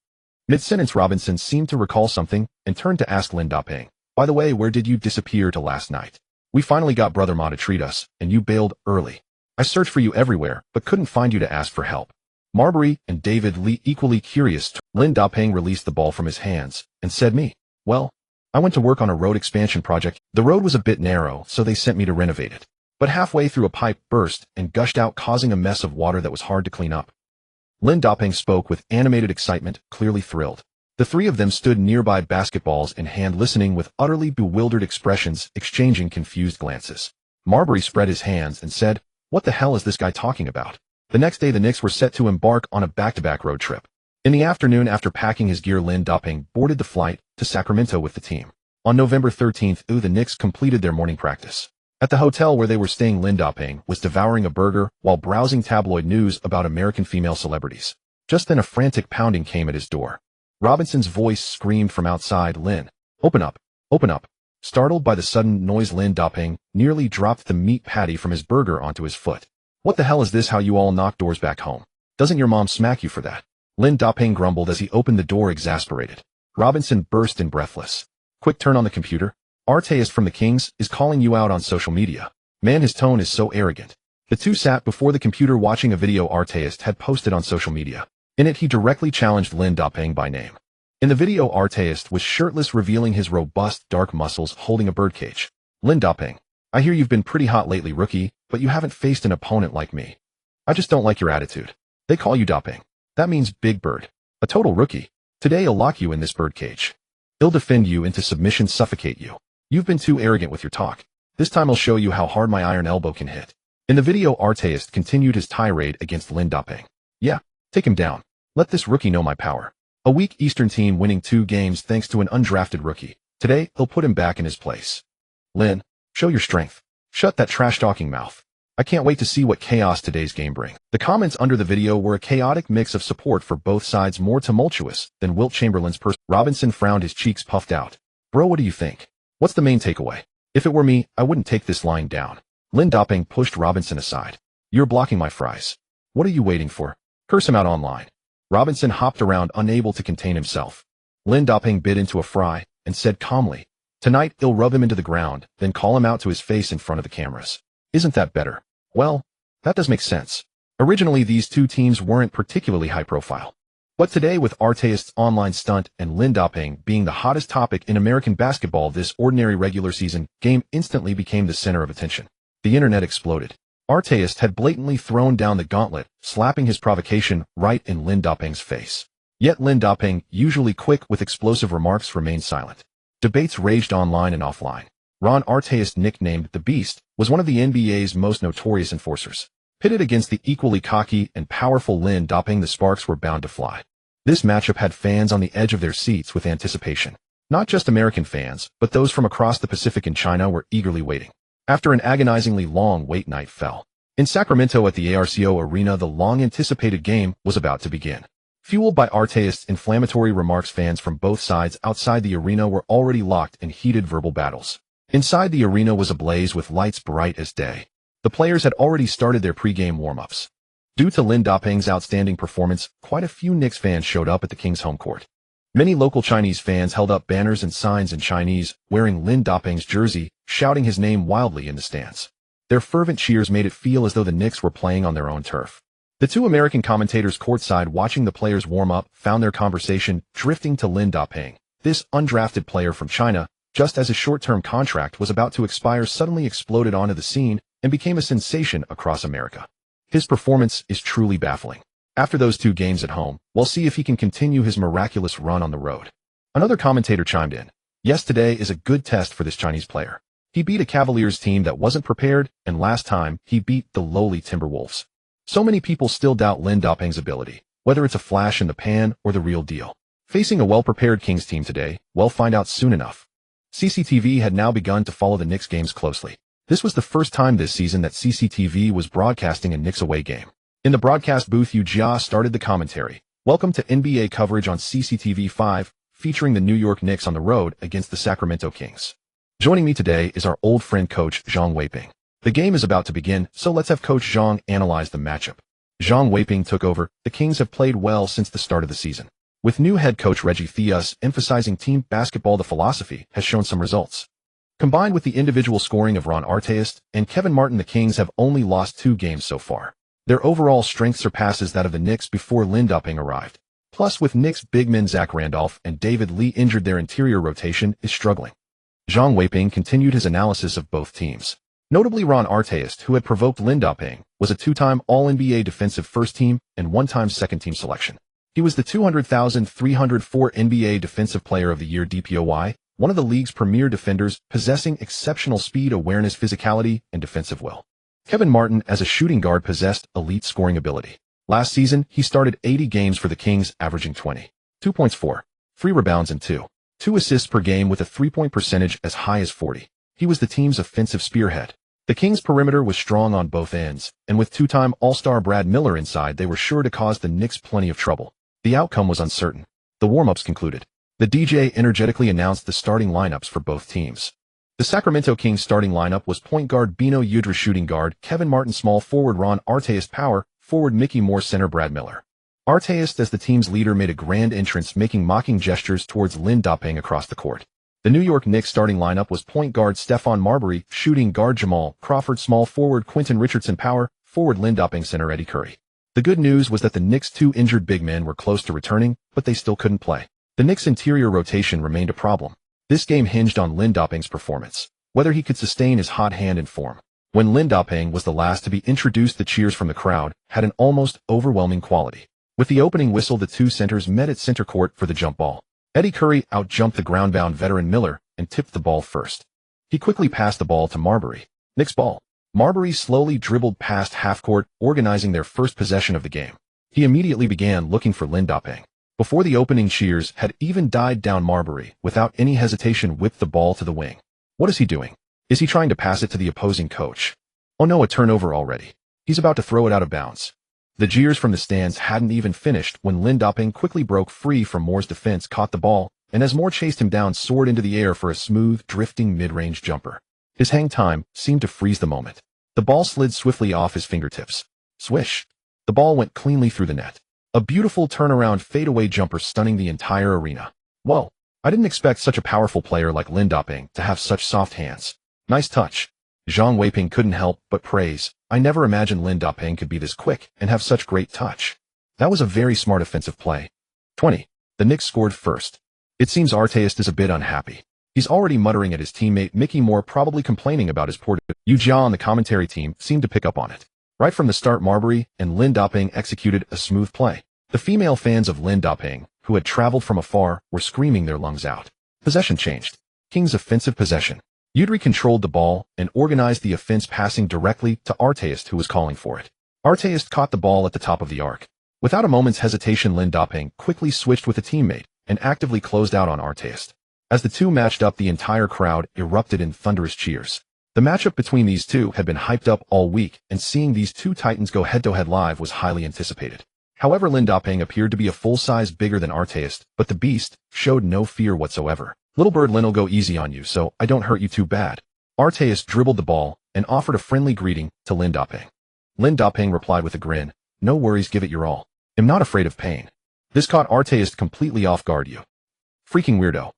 Mid-sentence, Robinson seemed to recall something and turned to ask Lin Daping, "By the way, where did you disappear to last night? We finally got Brother Ma to treat us, and you bailed early. I searched for you everywhere, but couldn't find you to ask for help." Marbury and David Lee, equally curious. Lin Daping released the ball from his hands and said, "Me? Well, I went to work on a road expansion project. The road was a bit narrow, so they sent me to renovate it. But halfway through, a pipe burst and gushed out, causing a mess of water that was hard to clean up." Lin Daping spoke with animated excitement, clearly thrilled. The 3 of them stood nearby, basketballs in hand, listening with utterly bewildered expressions, exchanging confused glances. Marbury spread his hands and said, "What the hell is this guy talking about?" The next day, the Knicks were set to embark on a back-to-back road trip. In the afternoon, after packing his gear, Lin Daping boarded the flight to Sacramento with the team. On November 13th, the Knicks completed their morning practice. At the hotel where they were staying, Lin Daping was devouring a burger while browsing tabloid news about American female celebrities. Just then, a frantic pounding came at his door. Robinson's voice screamed from outside, "Lin, open up, open up." Startled by the sudden noise, Lin Daping nearly dropped the meat patty from his burger onto his foot. "What the hell is this? How you all knock doors back home? Doesn't your mom smack you for that?" Lin Daping grumbled as he opened the door, exasperated. Robinson burst in, breathless. "Quick, turn on the computer. Arteist from the Kings is calling you out on social media." Man, his tone is so arrogant. The two sat before the computer watching a video Arteist had posted on social media. In it, he directly challenged Lin Daping by name. In the video, Arteist was shirtless, revealing his robust, dark muscles, holding a birdcage. "Lin Daping, I hear you've been pretty hot lately, rookie, but you haven't faced an opponent like me. I just don't like your attitude. They call you Daping. That means Big Bird. A total rookie. Today I'll lock you in this birdcage. I'll defend you into submission, suffocate you. You've been too arrogant with your talk. This time I'll show you how hard my iron elbow can hit." In the video, Arteist continued his tirade against Lin Daping. "Yeah, take him down. Let this rookie know my power." A weak Eastern team winning 2 games thanks to an undrafted rookie. Today, he'll put him back in his place. Lin, show your strength. Shut that trash-talking mouth. I can't wait to see what chaos today's game brings. The comments under the video were a chaotic mix of support for both sides, more tumultuous than Wilt Chamberlain's person. Robinson frowned, his cheeks puffed out. Bro, what do you think? What's the main takeaway? If it were me, I wouldn't take this lying down. Lin Doping pushed Robinson aside. You're blocking my fries. What are you waiting for? Curse him out online. Robinson hopped around, unable to contain himself. Lin Doping bit into a fry and said calmly, tonight, he'll rub him into the ground, then call him out to his face in front of the cameras. Isn't that better? Well, that does make sense. Originally, these two teams weren't particularly high profile. But today, with Arteist's online stunt and Lin Doping being the hottest topic in American basketball, this ordinary regular season game instantly became the center of attention. The internet exploded. Arteist had blatantly thrown down the gauntlet, slapping his provocation right in Lin Doping's face. Yet Lin Doping, usually quick with explosive remarks, remained silent. Debates raged online and offline. Ron Arteist, nicknamed the Beast, was one of the NBA's most notorious enforcers. Pitted against the equally cocky and powerful Lin Doping, the sparks were bound to fly. This matchup had fans on the edge of their seats with anticipation. Not just American fans, but those from across the Pacific and China were eagerly waiting. After an agonizingly long wait, night fell. In Sacramento at the ARCO Arena, the long-anticipated game was about to begin. Fueled by Arteist's inflammatory remarks, fans from both sides outside the arena were already locked in heated verbal battles. Inside, the arena was ablaze with lights bright as day. The players had already started their pre-game warm-ups. Due to Lin Doping's outstanding performance, quite a few Knicks fans showed up at the Kings' home court. Many local Chinese fans held up banners and signs in Chinese, wearing Lin Doping's jersey, shouting his name wildly in the stands. Their fervent cheers made it feel as though the Knicks were playing on their own turf. The two American commentators courtside watching the players warm up found their conversation drifting to Lin Doping. This undrafted player from China, just as his short-term contract was about to expire, suddenly exploded onto the scene and became a sensation across America. His performance is truly baffling. After those 2 games at home, we'll see if he can continue his miraculous run on the road. Another commentator chimed in. Yes, today is a good test for this Chinese player. He beat a Cavaliers team that wasn't prepared, and last time, he beat the lowly Timberwolves. So many people still doubt Lin Doping's ability, whether it's a flash in the pan or the real deal. Facing a well-prepared Kings team today, we'll find out soon enough. CCTV had now begun to follow the Knicks games closely. This was the first time this season that CCTV was broadcasting a Knicks away game. In the broadcast booth, Yu Jia started the commentary. Welcome to NBA coverage on CCTV 5, featuring the New York Knicks on the road against the Sacramento Kings. Joining me today is our old friend Coach Zhang Weiping. The game is about to begin, so let's have Coach Zhang analyze the matchup. Zhang Weiping took over. The Kings have played well since the start of the season. With new head coach Reggie Theus emphasizing team basketball, the philosophy has shown some results. Combined with the individual scoring of Ron Arteist and Kevin Martin, the Kings have only lost 2 games so far. Their overall strength surpasses that of the Knicks before Lin Doping arrived. Plus, with Knicks big men Zach Randolph and David Lee injured, their interior rotation is struggling. Zhang Weiping continued his analysis of both teams. Notably, Ron Arteist, who had provoked Lin Doping, was a 2-time All-NBA defensive first-team and 1-time second-team selection. He was the 200,304 NBA Defensive Player of the Year DPOY, one of the league's premier defenders, possessing exceptional speed, awareness, physicality, and defensive will. Kevin Martin, as a shooting guard, possessed elite scoring ability. Last season, he started 80 games for the Kings, averaging 2 points, 3 rebounds, and 2 assists per game with a three-point percentage as high as 40. He was the team's offensive spearhead. The Kings' perimeter was strong on both ends, and with 2-time All-Star Brad Miller inside, they were sure to cause the Knicks plenty of trouble. The outcome was uncertain. The warm-ups concluded. The DJ energetically announced the starting lineups for both teams. The Sacramento Kings starting lineup was point guard Bino Udrih, shooting guard Kevin Martin, small forward Ron Arteist, power forward Mickey Moore, center Brad Miller. Arteist, as the team's leader, made a grand entrance, making mocking gestures towards Lin Doping across the court. The New York Knicks starting lineup was point guard Stephon Marbury, shooting guard Jamal Crawford, small forward Quentin Richardson, power forward Lin Doping, center Eddie Curry. The good news was that the Knicks' 2 injured big men were close to returning, but they still couldn't play. The Knicks' interior rotation remained a problem. This game hinged on Lin Doping's performance, whether he could sustain his hot hand and form. When Lin Doping was the last to be introduced, the cheers from the crowd had an almost overwhelming quality. With the opening whistle, the 2 centers met at center court for the jump ball. Eddie Curry outjumped the ground-bound veteran Miller and tipped the ball first. He quickly passed the ball to Marbury. Knicks ball. Marbury slowly dribbled past half-court, organizing their first possession of the game. He immediately began looking for Lin Doping. Before the opening cheers had even died down, Marbury, without any hesitation, whipped the ball to the wing. What is he doing? Is he trying to pass it to the opposing coach? Oh no, a turnover already. He's about to throw it out of bounds. The jeers from the stands hadn't even finished when Lindoping quickly broke free from Moore's defense, caught the ball, and as Moore chased him down, soared into the air for a smooth, drifting mid-range jumper. His hang time seemed to freeze the moment. The ball slid swiftly off his fingertips. Swish! The ball went cleanly through the net. A beautiful turnaround fadeaway jumper stunning the entire arena. Whoa! I didn't expect such a powerful player like Lindoping to have such soft hands. Nice touch. Zhang Weiping couldn't help but praise. I never imagined Lindoping could be this quick and have such great touch. That was a very smart offensive play. 20. The Knicks scored first. It seems Artest is a bit unhappy. He's already muttering at his teammate Mickey Moore, probably complaining about his poor Yu Jia on the commentary team seemed to pick up on it. Right from the start, Marbury and Lindoping executed a smooth play. The female fans of Lindoping, who had traveled from afar, were screaming their lungs out. Possession changed. King's offensive possession. Udry controlled the ball and organized the offense, passing directly to Artest, who was calling for it. Artest caught the ball at the top of the arc. Without a moment's hesitation, Lindoping quickly switched with a teammate and actively closed out on Artest. As the two matched up, the entire crowd erupted in thunderous cheers. The matchup between these two had been hyped up all week, and seeing these two titans go head-to-head live was highly anticipated. However, Lindoping appeared to be a full size bigger than Artest, but the beast showed no fear whatsoever. Little bird, Lin'll go easy on you so I don't hurt you too bad. Artest dribbled the ball and offered a friendly greeting to Lindoping. Lindoping replied with a grin. No worries, give it your all. I'm not afraid of pain. This caught Artest completely off guard. You freaking weirdo.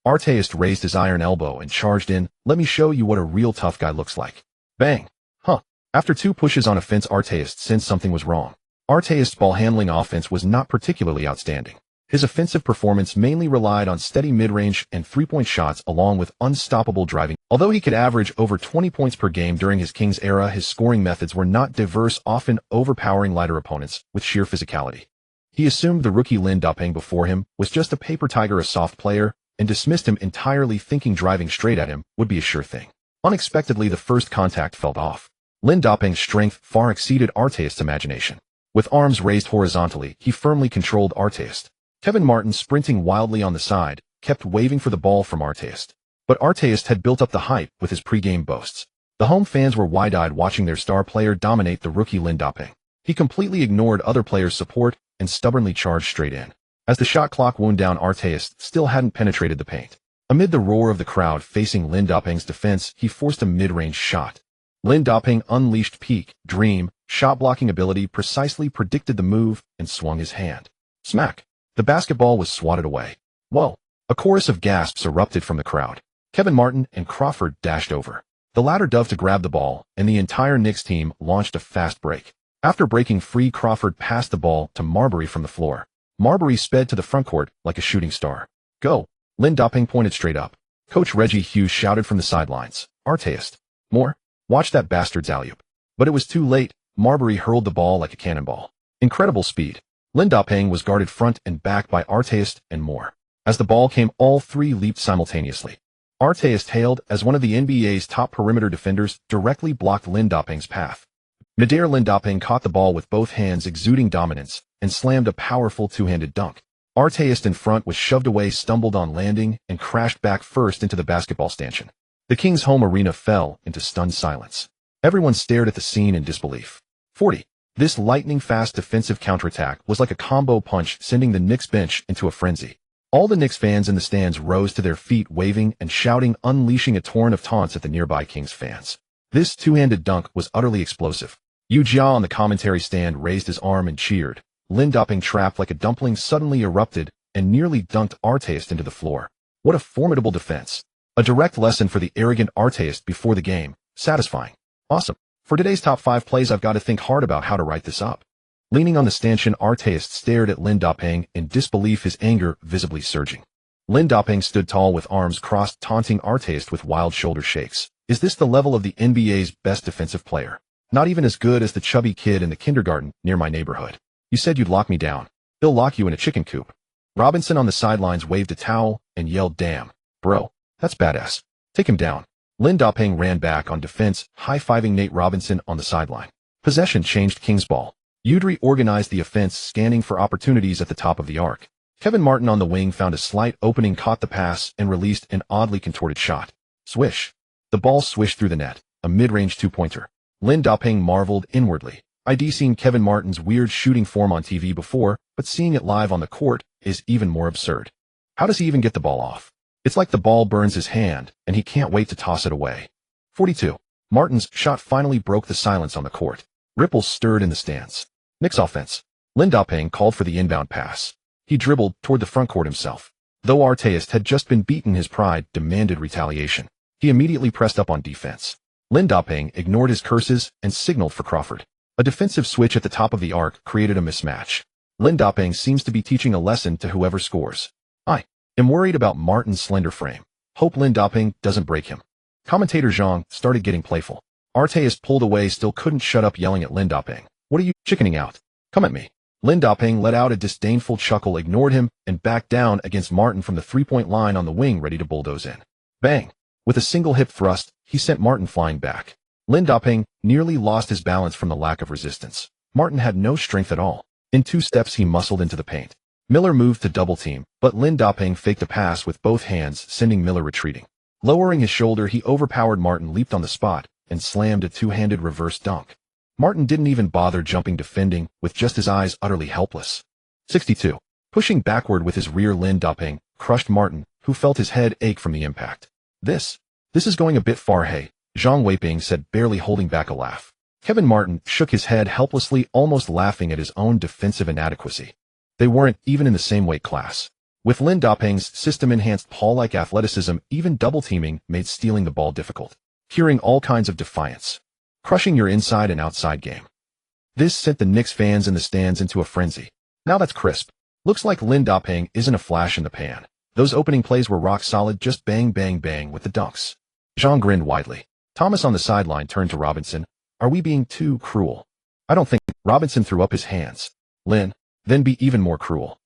Artest raised his iron elbow and charged in. Let me show you what a real tough guy looks like. Bang. Huh. After two pushes on offense, Artest sensed something was wrong. Artest's ball handling offense was not particularly outstanding. His offensive performance mainly relied on steady mid-range and three-point shots along with unstoppable driving. Although he could average over 20 points per game during his Kings era, his scoring methods were not diverse, often overpowering lighter opponents with sheer physicality. He assumed the rookie Lindoping before him was just a paper tiger, a soft player, and dismissed him entirely, thinking driving straight at him would be a sure thing. Unexpectedly, the first contact felt off. Lindoping's strength far exceeded Artest's imagination. With arms raised horizontally, he firmly controlled Artest. Kevin Martin, sprinting wildly on the side, kept waving for the ball from Artest. But Artest had built up the hype with his pre-game boasts. The home fans were wide-eyed watching their star player dominate the rookie Lindoping. He completely ignored other players' support and stubbornly charged straight in. As the shot clock wound down, Artest still hadn't penetrated the paint. Amid the roar of the crowd facing Lindoping's defense, he forced a mid-range shot. Lindoping unleashed peak, dream, shot-blocking ability, precisely predicted the move, and swung his hand. Smack! The basketball was swatted away. Whoa! A chorus of gasps erupted from the crowd. Kevin Martin and Crawford dashed over. The latter dove to grab the ball, and the entire Knicks team launched a fast break. After breaking free, Crawford passed the ball to Marbury from the floor. Marbury sped to the frontcourt like a shooting star. Go! Lindoping pointed straight up. Coach Reggie Hughes shouted from the sidelines. Artest. More? Watch that bastard's alley-oop. But it was too late. Marbury hurled the ball like a cannonball. Incredible speed. Lindoping was guarded front and back by Artest and Moore. As the ball came, all three leaped simultaneously. Artest, hailed as one of the NBA's top perimeter defenders, directly blocked Lindoping's path. Midair, Lindoping caught the ball with both hands, exuding dominance, and slammed a powerful two-handed dunk. Artest in front was shoved away, stumbled on landing, and crashed back first into the basketball stanchion. The Kings' home arena fell into stunned silence. Everyone stared at the scene in disbelief. 40. This lightning-fast defensive counterattack was like a combo punch, sending the Knicks bench into a frenzy. All the Knicks fans in the stands rose to their feet, waving and shouting, unleashing a torrent of taunts at the nearby Kings fans. This two-handed dunk was utterly explosive. Yu Jia on the commentary stand raised his arm and cheered. Lindoping, trapped like a dumpling, suddenly erupted and nearly dunked Artest into the floor. What a formidable defense. A direct lesson for the arrogant Artest before the game. Satisfying. Awesome. For today's top 5 plays, I've got to think hard about how to write this up. Leaning on the stanchion, Artest stared at Lindoping in disbelief, his anger visibly surging. Lindoping stood tall with arms crossed, taunting Artest with wild shoulder shakes. Is this the level of the NBA's best defensive player? Not even as good as the chubby kid in the kindergarten near my neighborhood. You said you'd lock me down. He'll lock you in a chicken coop. Robinson on the sidelines waved a towel and yelled, damn, bro, that's badass. Take him down. Lindoping ran back on defense, high-fiving Nate Robinson on the sideline. Possession changed. Kings ball. Udry organized the offense, scanning for opportunities at the top of the arc. Kevin Martin on the wing found a slight opening, caught the pass, and released an oddly contorted shot. Swish. The ball swished through the net, a mid-range two-pointer. Lin Dapeng marveled inwardly. I'd seen Kevin Martin's weird shooting form on TV before, but seeing it live on the court is even more absurd. How does he even get the ball off? It's like the ball burns his hand, and he can't wait to toss it away. 42. Martin's shot finally broke the silence on the court. Ripples stirred in the stands. Knicks offense. Lin Dapeng called for the inbound pass. He dribbled toward the front court himself. Though Artest had just been beaten, his pride demanded retaliation. He immediately pressed up on defense. Lin Dapeng ignored his curses and signaled for Crawford. A defensive switch at the top of the arc created a mismatch. Lin Dapeng seems to be teaching a lesson to whoever scores. I am worried about Martin's slender frame. Hope Lin Dapeng doesn't break him. Commentator Zhang started getting playful. Artest pulled away, still couldn't shut up yelling at Lin Dapeng. What are you chickening out? Come at me. Lin Dapeng let out a disdainful chuckle, ignored him, and backed down against Martin from the three-point line on the wing, ready to bulldoze in. Bang! With a single hip thrust, he sent Martin flying back. Lin Dapeng nearly lost his balance from the lack of resistance. Martin had no strength at all. In 2 steps, he muscled into the paint. Miller moved to double team, but Lin Dapeng faked a pass with both hands, sending Miller retreating. Lowering his shoulder, he overpowered Martin, leaped on the spot, and slammed a two-handed reverse dunk. Martin didn't even bother jumping, defending, with just his eyes utterly helpless. 62. Pushing backward with his rear, Lin Dapeng crushed Martin, who felt his head ache from the impact. This is going a bit far, hey, Zhang Weiping said, barely holding back a laugh. Kevin Martin shook his head helplessly, almost laughing at his own defensive inadequacy. They weren't even in the same weight class. With Lin Dapeng's system-enhanced paw-like athleticism, even double-teaming made stealing the ball difficult, curing all kinds of defiance, crushing your inside and outside game. This sent the Knicks fans in the stands into a frenzy. Now that's crisp. Looks like Lin Dapeng isn't a flash in the pan. Those opening plays were rock solid, just bang bang bang with the dunks. Zhang grinned widely. Thomas on the sideline turned to Robinson. Are we being too cruel? I don't think. Robinson threw up his hands. Lin, then be even more cruel.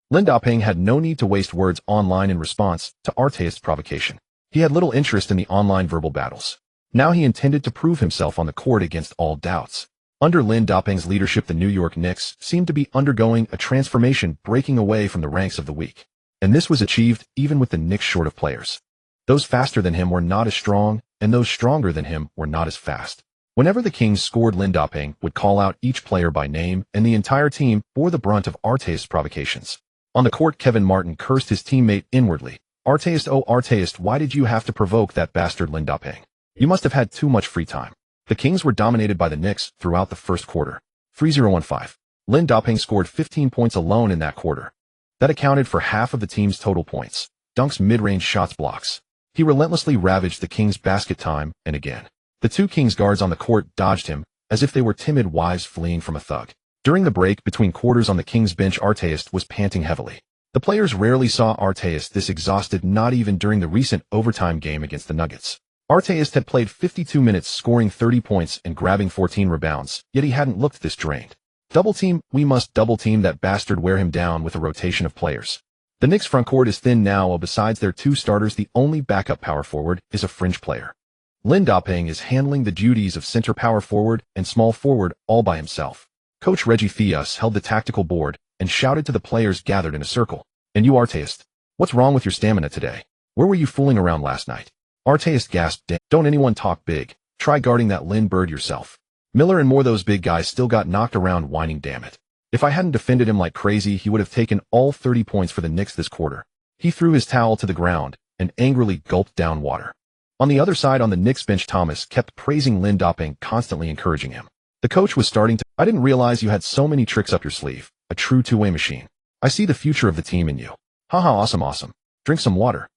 Lin Dapeng had no need to waste words online in response to Artest's provocation. He had little interest in the online verbal battles. Now he intended to prove himself on the court against all doubts. Under Lin Dapeng's leadership, the New York Knicks seemed to be undergoing a transformation, breaking away from the ranks of the weak. And this was achieved even with the Knicks short of players. Those faster than him were not as strong, and those stronger than him were not as fast. Whenever the Kings scored, Lin Dapeng would call out each player by name, and the entire team bore the brunt of Artest's provocations. On the court, Kevin Martin cursed his teammate inwardly. Artest, oh Artest, why did you have to provoke that bastard Lin Dapeng? You must have had too much free time. The Kings were dominated by the Knicks throughout the first quarter. 3-0-1-5. Lin Dapeng scored 15 points alone in that quarter. That accounted for half of the team's total points. Dunks, mid-range shots, blocks. He relentlessly ravaged the Kings' basket time and again. The 2 Kings guards on the court dodged him, as if they were timid wives fleeing from a thug. During the break between quarters on the Kings' bench, Artest was panting heavily. The players rarely saw Artest this exhausted, not even during the recent overtime game against the Nuggets. Artest had played 52 minutes, scoring 30 points and grabbing 14 rebounds, yet he hadn't looked this drained. Double team, we must double team that bastard, wear him down with a rotation of players. The Knicks' frontcourt is thin now. Besides their 2 starters, the only backup power forward is a fringe player. Lin Dapeng is handling the duties of center power forward and small forward all by himself. Coach Reggie Theus held the tactical board and shouted to the players gathered in a circle. And you, Artest, what's wrong with your stamina today? Where were you fooling around last night? Artest gasped. Don't anyone talk big. Try guarding that Lin bird yourself. Miller and more those big guys still got knocked around, whining, damn it. If I hadn't defended him like crazy, he would have taken all 30 points for the Knicks this quarter. He threw his towel to the ground and angrily gulped down water. On the other side, on the Knicks bench, Thomas kept praising Lin Dapeng, constantly encouraging him. The coach was starting to, I didn't realize you had so many tricks up your sleeve. A true two-way machine. I see the future of the team in you. Haha, awesome, awesome. Drink some water.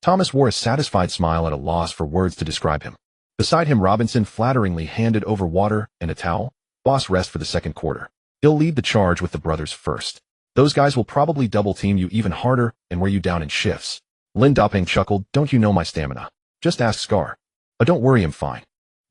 Thomas wore a satisfied smile, at a loss for words to describe him. Beside him, Robinson flatteringly handed over water and a towel. Boss, rest for the second quarter. He'll lead the charge with the brothers first. Those guys will probably double team you even harder and wear you down in shifts. Lin Dapeng chuckled. Don't you know my stamina? Just ask Scar. Don't worry, I'm fine.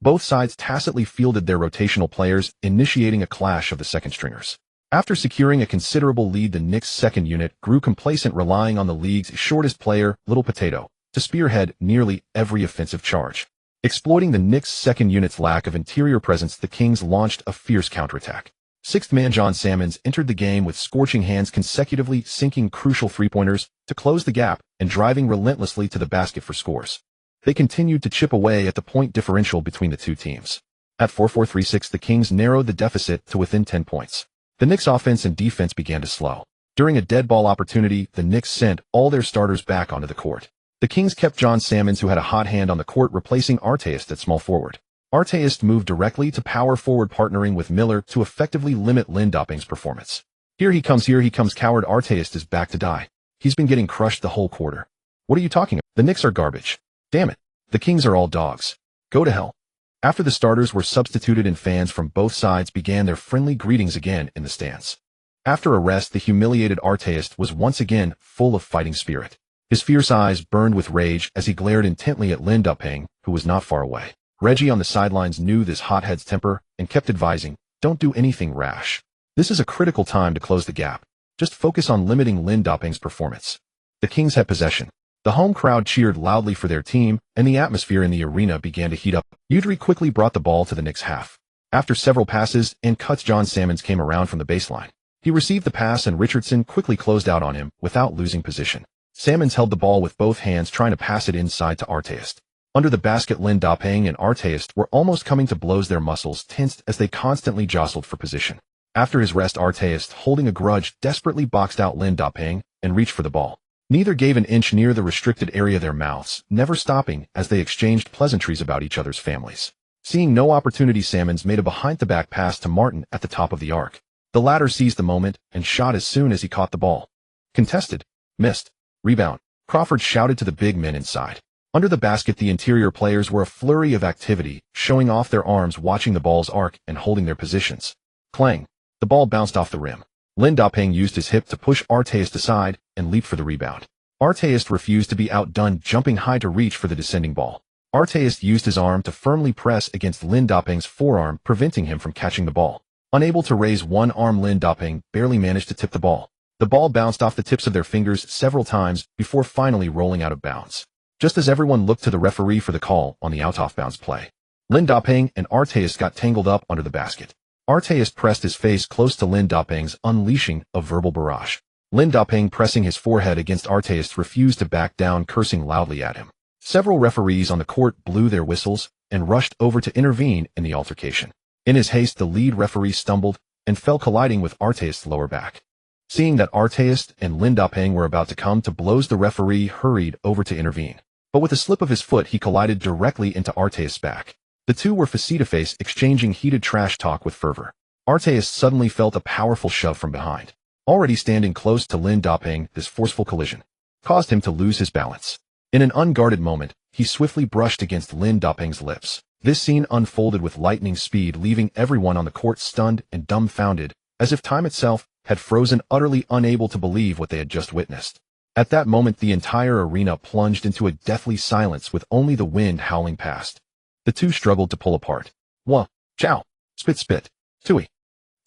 Both sides tacitly fielded their rotational players, initiating a clash of the second stringers. After securing a considerable lead, the Knicks' second unit grew complacent, relying on the league's shortest player, Little Potato, to spearhead nearly every offensive charge. Exploiting the Knicks' second unit's lack of interior presence, the Kings launched a fierce counterattack. Sixth man John Salmons entered the game with scorching hands, consecutively sinking crucial three-pointers to close the gap and driving relentlessly to the basket for scores. They continued to chip away at the point differential between the two teams. At 4-4-3-6, the Kings narrowed the deficit to within 10 points. The Knicks' offense and defense began to slow. During a dead ball opportunity, the Knicks sent all their starters back onto the court. The Kings kept John Salmons, who had a hot hand on the court, replacing Artest at small forward. Artest moved directly to power forward, partnering with Miller to effectively limit Lindoping's performance. Here he comes, coward. Artest is back to die. He's been getting crushed the whole quarter. What are you talking about? The Knicks are garbage. Damn it. The Kings are all dogs. Go to hell. After the starters were substituted and fans from both sides began their friendly greetings again in the stands. After a rest, the humiliated Artest was once again full of fighting spirit. His fierce eyes burned with rage as he glared intently at Lindoping, who was not far away. Reggie on the sidelines knew this hothead's temper and kept advising, "Don't do anything rash. This is a critical time to close the gap. Just focus on limiting Lindoping's performance." The Kings had possession. The home crowd cheered loudly for their team, and the atmosphere in the arena began to heat up. Udry quickly brought the ball to the Knicks' half. After several passes and cuts, John Salmons came around from the baseline. He received the pass and Richardson quickly closed out on him without losing position. Salmons held the ball with both hands, trying to pass it inside to Artest. Under the basket, Lindoping and Artest were almost coming to blows, their muscles tensed as they constantly jostled for position. After his rest, Artest, holding a grudge, desperately boxed out Lindoping and reached for the ball. Neither gave an inch near the restricted area, their mouths never stopping as they exchanged pleasantries about each other's families. Seeing no opportunity, Salmons made a behind-the-back pass to Martin at the top of the arc. The latter seized the moment and shot as soon as he caught the ball. Contested. Missed. Rebound. Crawford shouted to the big men inside. Under the basket, the interior players were a flurry of activity, showing off their arms, watching the ball's arc and holding their positions. Clang. The ball bounced off the rim. Lindoping used his hip to push Artest aside and leaped for the rebound. Artest refused to be outdone, jumping high to reach for the descending ball. Artest used his arm to firmly press against Lindoping's forearm, preventing him from catching the ball. Unable to raise one arm, Lindoping barely managed to tip the ball. The ball bounced off the tips of their fingers several times before finally rolling out of bounds. Just as everyone looked to the referee for the call on the out-off-bounds play, Lindoping and Artest got tangled up under the basket. Artest pressed his face close to Lindoping's, unleashing a verbal barrage. Lindoping, pressing his forehead against Artest, refused to back down, cursing loudly at him. Several referees on the court blew their whistles and rushed over to intervene in the altercation. In his haste, the lead referee stumbled and fell, colliding with Artest's lower back. Seeing that Artest and Lindoping were about to come to blows, the referee hurried over to intervene. But with a slip of his foot, he collided directly into Artest's back. The two were face-to-face, exchanging heated trash talk with fervor. Artest suddenly felt a powerful shove from behind. Already standing close to Lindoping, this forceful collision caused him to lose his balance. In an unguarded moment, he swiftly brushed against Lindoping's lips. This scene unfolded with lightning speed, leaving everyone on the court stunned and dumbfounded, as if time itself had frozen, utterly unable to believe what they had just witnessed. At that moment, the entire arena plunged into a deathly silence, with only the wind howling past. The two struggled to pull apart. Wah, chow, spit, spit, tui,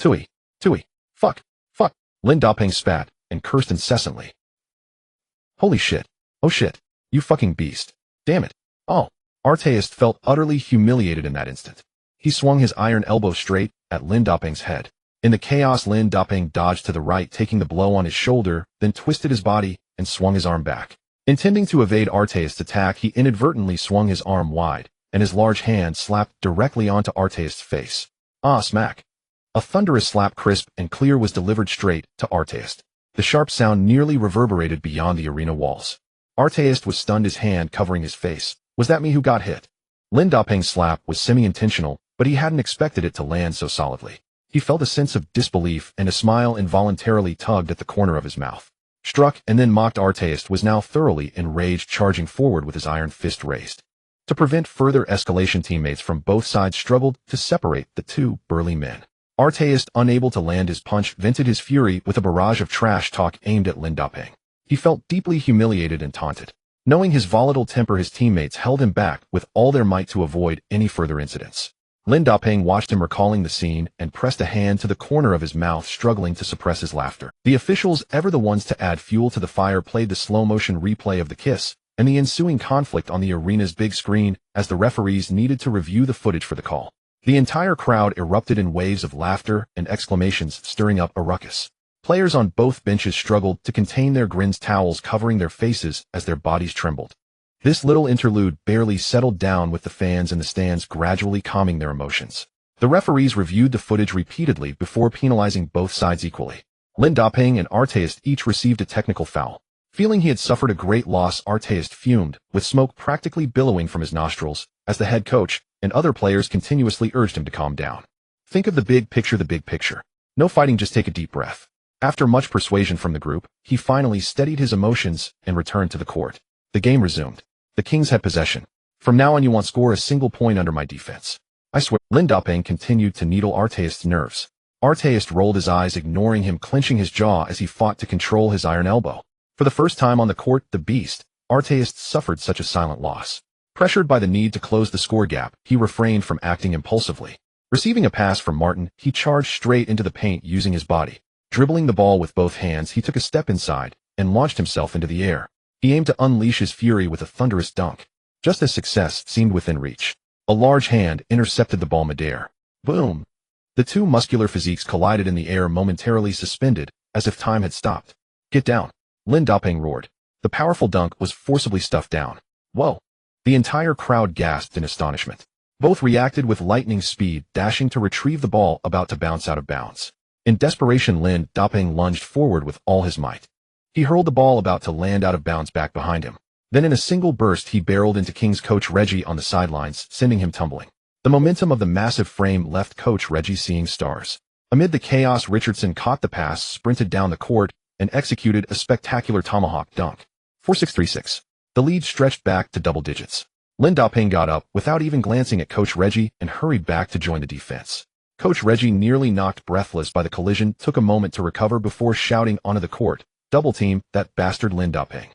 tui, tui, fuck, fuck. Lindoping spat and cursed incessantly. Holy shit. Oh shit. You fucking beast. Damn it. Oh. Artest felt utterly humiliated in that instant. He swung his iron elbow straight at Lindoping's head. In the chaos, Lindoping dodged to the right, taking the blow on his shoulder, then twisted his body and swung his arm back. Intending to evade Artest's attack, he inadvertently swung his arm wide, and his large hand slapped directly onto Artest's face. Ah, smack. A thunderous slap, crisp and clear, was delivered straight to Artest. The sharp sound nearly reverberated beyond the arena walls. Artest was stunned, his hand covering his face. Was that me who got hit? Lindoping's slap was semi-intentional, but he hadn't expected it to land so solidly. He felt a sense of disbelief, and a smile involuntarily tugged at the corner of his mouth. Struck and then mocked, Artest was now thoroughly enraged, charging forward with his iron fist raised. To prevent further escalation, teammates from both sides struggled to separate the two burly men. Artest, unable to land his punch, vented his fury with a barrage of trash talk aimed at Lindoping. He felt deeply humiliated and taunted. Knowing his volatile temper, his teammates held him back with all their might to avoid any further incidents. Lindoping watched him, recalling the scene, and pressed a hand to the corner of his mouth, struggling to suppress his laughter. The officials, ever the ones to add fuel to the fire, played the slow-motion replay of the kiss and the ensuing conflict on the arena's big screen as the referees needed to review the footage for the call. The entire crowd erupted in waves of laughter and exclamations, stirring up a ruckus. Players on both benches struggled to contain their grins, towels covering their faces as their bodies trembled. This little interlude barely settled down, with the fans in the stands gradually calming their emotions. The referees reviewed the footage repeatedly before penalizing both sides equally. Lin Dapeng and Arteist each received a technical foul. Feeling he had suffered a great loss, Arteist fumed, with smoke practically billowing from his nostrils, as the head coach and other players continuously urged him to calm down. Think of the big picture, the big picture. No fighting, just take a deep breath. After much persuasion from the group, he finally steadied his emotions and returned to the court. The game resumed. The Kings had possession. From now on you won't score a single point under my defense. I swear. Lin Dapeng continued to needle Arteist's nerves. Arteist rolled his eyes, ignoring him, clenching his jaw as he fought to control his iron elbow. For the first time on the court, the beast, Arteist, suffered such a silent loss. Pressured by the need to close the score gap, he refrained from acting impulsively. Receiving a pass from Martin, he charged straight into the paint using his body. Dribbling the ball with both hands, he took a step inside and launched himself into the air. He aimed to unleash his fury with a thunderous dunk. Just as success seemed within reach, a large hand intercepted the ball midair. Boom! The two muscular physiques collided in the air, momentarily suspended, as if time had stopped. Get down! Lin Dapeng roared. The powerful dunk was forcibly stuffed down. Whoa! The entire crowd gasped in astonishment. Both reacted with lightning speed, dashing to retrieve the ball about to bounce out of bounds. In desperation, Lin Dapeng lunged forward with all his might. He hurled the ball about to land out of bounds back behind him. Then in a single burst he barreled into Kings coach Reggie on the sidelines, sending him tumbling. The momentum of the massive frame left Coach Reggie seeing stars. Amid the chaos, Richardson caught the pass, sprinted down the court, and executed a spectacular tomahawk dunk. 4-6-3-6. The lead stretched back to double digits. Lin Dapeng got up without even glancing at Coach Reggie and hurried back to join the defense. Coach Reggie, nearly knocked breathless by the collision, took a moment to recover before shouting onto the court, "Double team that bastard Lin Dapeng.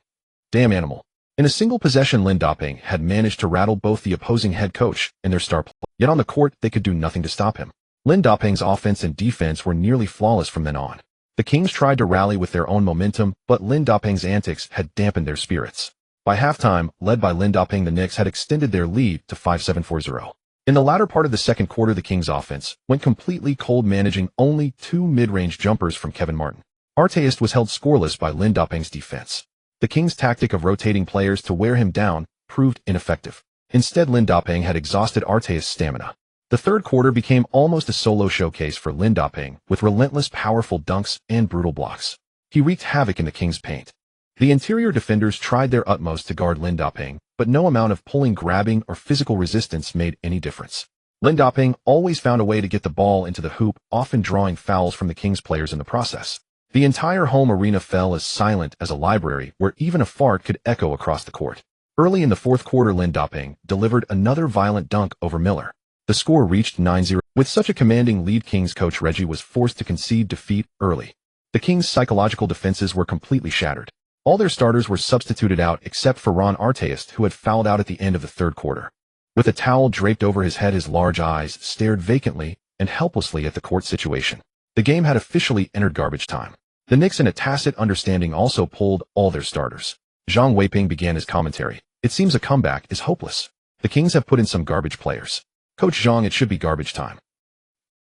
Damn animal." In a single possession, Lin Dapeng had managed to rattle both the opposing head coach and their star player. Yet on the court, they could do nothing to stop him. Lin Dapeng's offense and defense were nearly flawless from then on. The Kings tried to rally with their own momentum, but Lin Dapeng's antics had dampened their spirits. By halftime, led by Lin Dapeng, the Knicks had extended their lead to 5-7-4-0. In the latter part of the second quarter, the Kings' offense went completely cold, managing only 2 mid-range jumpers from Kevin Martin. Arteist was held scoreless by Lin Dapeng's defense. The Kings' tactic of rotating players to wear him down proved ineffective. Instead, Lin Dapeng had exhausted Arteist's stamina. The third quarter became almost a solo showcase for Lin Dapeng, with relentless, powerful dunks and brutal blocks. He wreaked havoc in the Kings' paint. The interior defenders tried their utmost to guard Lin Dapeng, but no amount of pulling, grabbing, or physical resistance made any difference. Lin Dapeng always found a way to get the ball into the hoop, often drawing fouls from the Kings players in the process. The entire home arena fell as silent as a library, where even a fart could echo across the court. Early in the fourth quarter, Lin Dapeng delivered another violent dunk over Miller. The score reached 9-0. With such a commanding lead, Kings coach Reggie was forced to concede defeat early. The Kings' psychological defenses were completely shattered. All their starters were substituted out except for Ron Arteist, who had fouled out at the end of the third quarter. With a towel draped over his head, his large eyes stared vacantly and helplessly at the court situation. The game had officially entered garbage time. The Knicks, in a tacit understanding, also pulled all their starters. Zhang Weiping began his commentary. "It seems a comeback is hopeless. The Kings have put in some garbage players. Coach Zhang, it should be garbage time."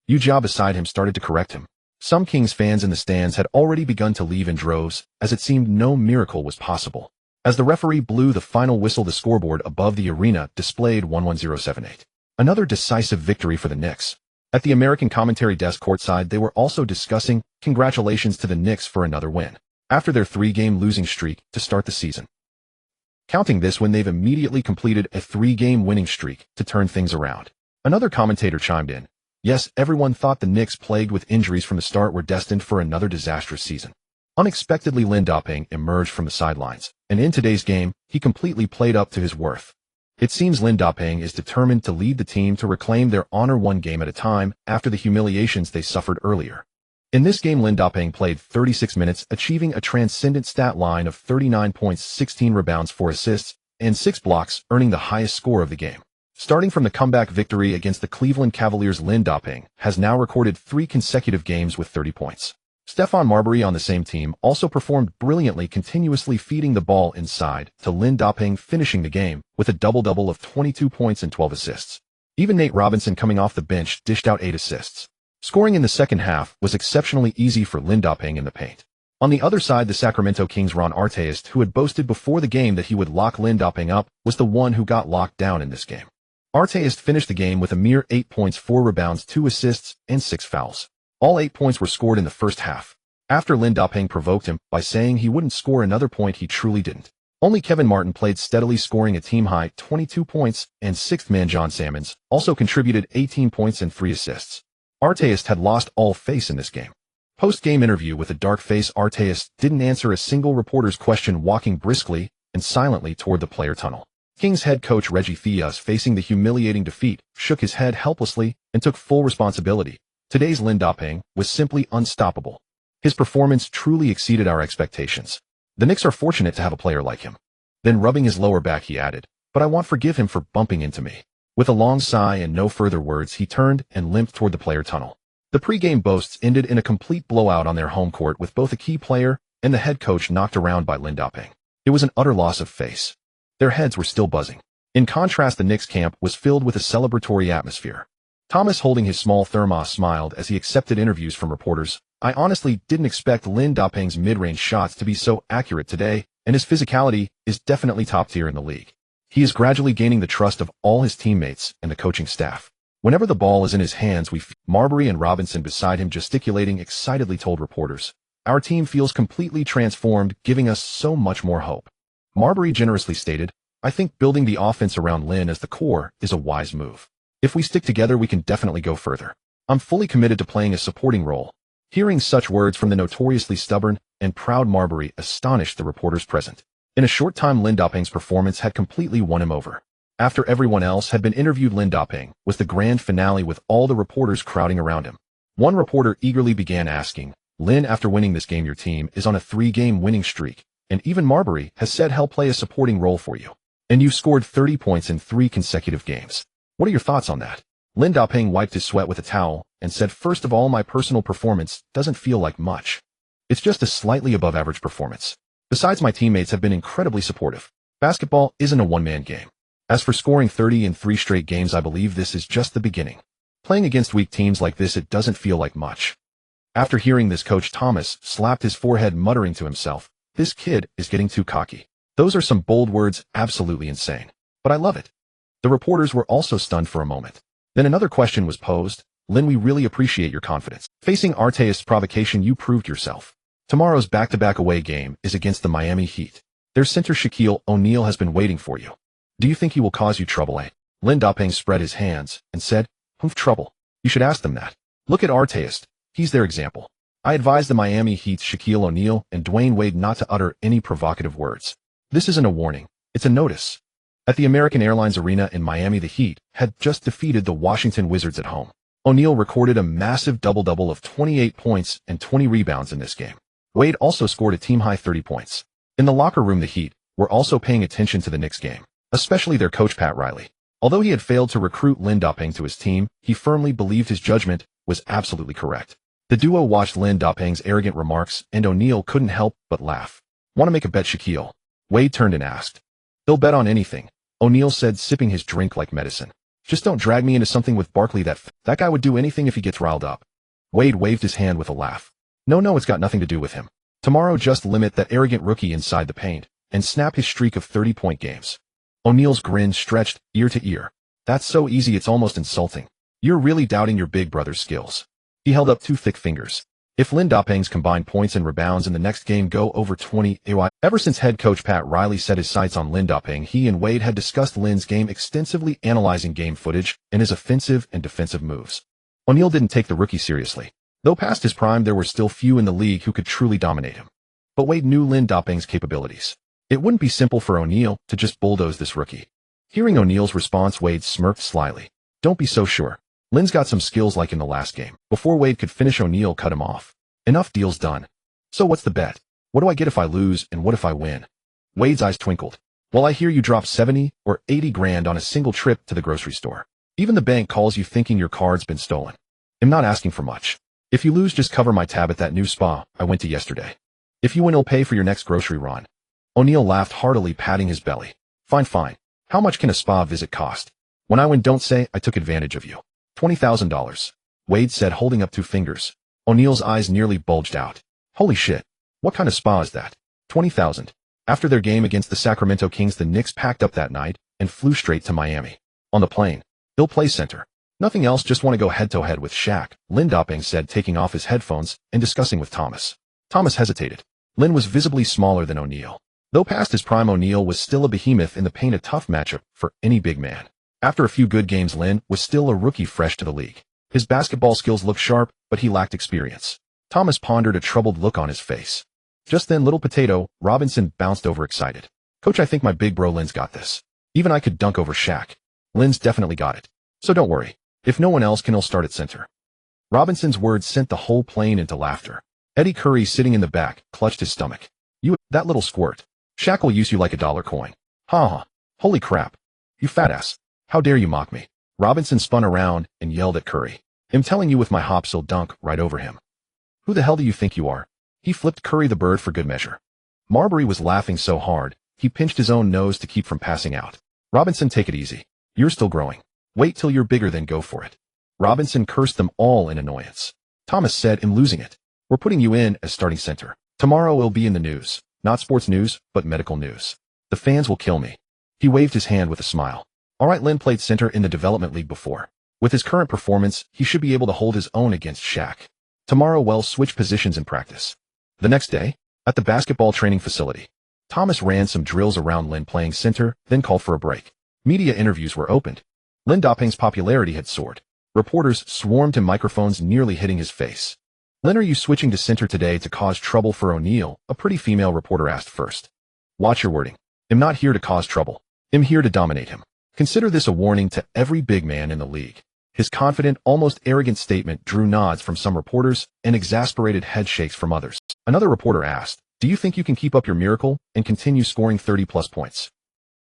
Yu Jia beside him started to correct him. Some Kings fans in the stands had already begun to leave in droves, as it seemed no miracle was possible. As the referee blew the final whistle, the scoreboard above the arena displayed 1-1-0-7-8. Another decisive victory for the Knicks. At the American commentary desk courtside, they were also discussing congratulations to the Knicks for another win, after their 3-game losing streak to start the season. Counting this win, they've immediately completed a 3-game winning streak to turn things around. Another commentator chimed in. Yes, everyone thought the Knicks, plagued with injuries from the start, were destined for another disastrous season. Unexpectedly, Lin Dapeng emerged from the sidelines, and in today's game, he completely played up to his worth. It seems Lin Dapeng is determined to lead the team to reclaim their honor one game at a time after the humiliations they suffered earlier. In this game, Lin Dapeng played 36 minutes, achieving a transcendent stat line of 39 points, 16 rebounds, 4 assists, and 6 blocks, earning the highest score of the game. Starting from the comeback victory against the Cleveland Cavaliers, Lin Dapeng has now recorded 3 consecutive games with 30 points. Stephon Marbury on the same team also performed brilliantly, continuously feeding the ball inside to Lin Dapeng, finishing the game with a double-double of 22 points and 12 assists. Even Nate Robinson coming off the bench dished out 8 assists. Scoring in the second half was exceptionally easy for Lindoping in the paint. On the other side, the Sacramento Kings' Ron Artest, who had boasted before the game that he would lock Lindoping up, was the one who got locked down in this game. Artest finished the game with a mere 8 points, 4 rebounds, 2 assists, and 6 fouls. All 8 points were scored in the first half. After Lindoping provoked him by saying he wouldn't score another point, he truly didn't. Only Kevin Martin played steadily, scoring a team-high 22 points, and sixth man John Salmons also contributed 18 points and 3 assists. Artest had lost all face in this game. Post-game interview with a dark face, Artest didn't answer a single reporter's question, walking briskly and silently toward the player tunnel. Kings head coach Reggie Theus, facing the humiliating defeat, shook his head helplessly and took full responsibility. Today's Lindoping was simply unstoppable. His performance truly exceeded our expectations. The Knicks are fortunate to have a player like him. Then, rubbing his lower back, he added, "But I won't forgive him for bumping into me." With a long sigh and no further words, he turned and limped toward the player tunnel. The pre-game boasts ended in a complete blowout on their home court, with both a key player and the head coach knocked around by Lindoping. It was an utter loss of face. Their heads were still buzzing. In contrast, the Knicks camp was filled with a celebratory atmosphere. Thomas, holding his small thermos, smiled as he accepted interviews from reporters. "I honestly didn't expect Lindoping's mid-range shots to be so accurate today, and his physicality is definitely top tier in the league. He is gradually gaining the trust of all his teammates and the coaching staff. Whenever the ball is in his hands, Marbury and Robinson beside him gesticulating excitedly told reporters, "Our team feels completely transformed, giving us so much more hope." Marbury generously stated, "I think building the offense around Lin as the core is a wise move. If we stick together, we can definitely go further. I'm fully committed to playing a supporting role." Hearing such words from the notoriously stubborn and proud Marbury astonished the reporters present. In a short time, Lindoping's performance had completely won him over. After everyone else had been interviewed, Lindoping was the grand finale, with all the reporters crowding around him. One reporter eagerly began asking, "Lin, after winning this game, your team is on a 3-game winning streak, and even Marbury has said he'll play a supporting role for you. And you've scored 30 points in 3 consecutive games. What are your thoughts on that?" Lindoping wiped his sweat with a towel and said, "First of all, my personal performance doesn't feel like much. It's just a slightly above average performance. Besides, my teammates have been incredibly supportive. Basketball isn't a one-man game. As for scoring 30 in 3 straight games, I believe this is just the beginning. Playing against weak teams like this, it doesn't feel like much." After hearing this, Coach Thomas slapped his forehead, muttering to himself, "This kid is getting too cocky. Those are some bold words, absolutely insane. But I love it." The reporters were also stunned for a moment. Then another question was posed. "Lin, we really appreciate your confidence. Facing Artest's provocation, you proved yourself. Tomorrow's back-to-back away game is against the Miami Heat. Their center Shaquille O'Neal has been waiting for you. Do you think he will cause you trouble, eh?" Lindoping spread his hands and said, "Who've trouble? You should ask them that. Look at Artest. He's their example. I advise the Miami Heat's Shaquille O'Neal and Dwayne Wade not to utter any provocative words. This isn't a warning. It's a notice." At the American Airlines Arena in Miami, the Heat had just defeated the Washington Wizards at home. O'Neal recorded a massive double-double of 28 points and 20 rebounds in this game. Wade also scored a team-high 30 points. In the locker room, the Heat were also paying attention to the Knicks game, especially their coach Pat Riley. Although he had failed to recruit Lindoping to his team, he firmly believed his judgment was absolutely correct. The duo watched Lindoping's arrogant remarks, and O'Neal couldn't help but laugh. "Want to make a bet, Shaquille?" Wade turned and asked. "He'll bet on anything," O'Neal said, sipping his drink like medicine. "Just don't drag me into something with Barkley. That guy would do anything if he gets riled up." Wade waved his hand with a laugh. No, it's got nothing to do with him. Tomorrow, just limit that arrogant rookie inside the paint and snap his streak of 30-point games. O'Neal's grin stretched ear to ear. "That's so easy, it's almost insulting. You're really doubting your big brother's skills." He held up 2 thick fingers. "If Lindoping's combined points and rebounds in the next game go over 20 AY." Ever since head coach Pat Riley set his sights on Lindoping, he and Wade had discussed Lin's game extensively, analyzing game footage and his offensive and defensive moves. O'Neal didn't take the rookie seriously. Though past his prime, there were still few in the league who could truly dominate him. But Wade knew Lindoping's capabilities. It wouldn't be simple for O'Neal to just bulldoze this rookie. Hearing O'Neal's response, Wade smirked slyly. "Don't be so sure. Lin's got some skills like in the last game." Before Wade could finish, O'Neal cut him off. "Enough, deal's done. So what's the bet? What do I get if I lose, and what if I win?" Wade's eyes twinkled. "Well, I hear you dropped 70 or 80 grand on a single trip to the grocery store. Even the bank calls you thinking your card's been stolen. I'm not asking for much. If you lose, just cover my tab at that new spa I went to yesterday. If you win, it'll pay for your next grocery run." O'Neal laughed heartily, patting his belly. Fine. How much can a spa visit cost?" When I win, don't say I took advantage of you. $20,000. Wade said, holding up 2 fingers. O'Neal's eyes nearly bulged out. Holy shit. What kind of spa is that? 20,000. After their game against the Sacramento Kings, the Knicks packed up that night and flew straight to Miami. On the plane, he'll play center. Nothing else, just want to go head-to-head with Shaq, Lynn Dopping said, taking off his headphones and discussing with Thomas. Thomas hesitated. Lynn was visibly smaller than O'Neal. Though past his prime, O'Neal was still a behemoth in the paint, a tough matchup for any big man. After a few good games, Lynn was still a rookie fresh to the league. His basketball skills looked sharp, but he lacked experience. Thomas pondered, a troubled look on his face. Just then, Little Potato Robinson bounced over excited. Coach, I think my big bro Lynn's got this. Even I could dunk over Shaq. Lynn's definitely got it. So don't worry. If no one else can, he'll start at center. Robinson's words sent the whole plane into laughter. Eddie Curry, sitting in the back, clutched his stomach. You, that little squirt. Shaq will use you like a dollar coin. Ha ha. Holy crap. You fat ass. How dare you mock me? Robinson spun around and yelled at Curry. I'm telling you, with my hops he'll dunk right over him. Who the hell do you think you are? He flipped Curry the bird for good measure. Marbury was laughing so hard, he pinched his own nose to keep from passing out. Robinson, take it easy. You're still growing. Wait till you're bigger, then go for it. Robinson cursed them all in annoyance. Thomas said, I'm losing it. We're putting you in as starting center. Tomorrow it'll be in the news. Not sports news, but medical news. The fans will kill me. He waved his hand with a smile. All right, Lynn played center in the development league before. With his current performance, he should be able to hold his own against Shaq. Tomorrow we'll switch positions in practice. The next day, at the basketball training facility, Thomas ran some drills around Lynn playing center, then called for a break. Media interviews were opened. Lynn Dopping's popularity had soared. Reporters swarmed to microphones, nearly hitting his face. Lynn, are you switching to center today to cause trouble for O'Neal? A pretty female reporter asked first. Watch your wording. I'm not here to cause trouble. I'm here to dominate him. Consider this a warning to every big man in the league. His confident, almost arrogant statement drew nods from some reporters and exasperated head shakes from others. Another reporter asked, do you think you can keep up your miracle and continue scoring 30-plus points?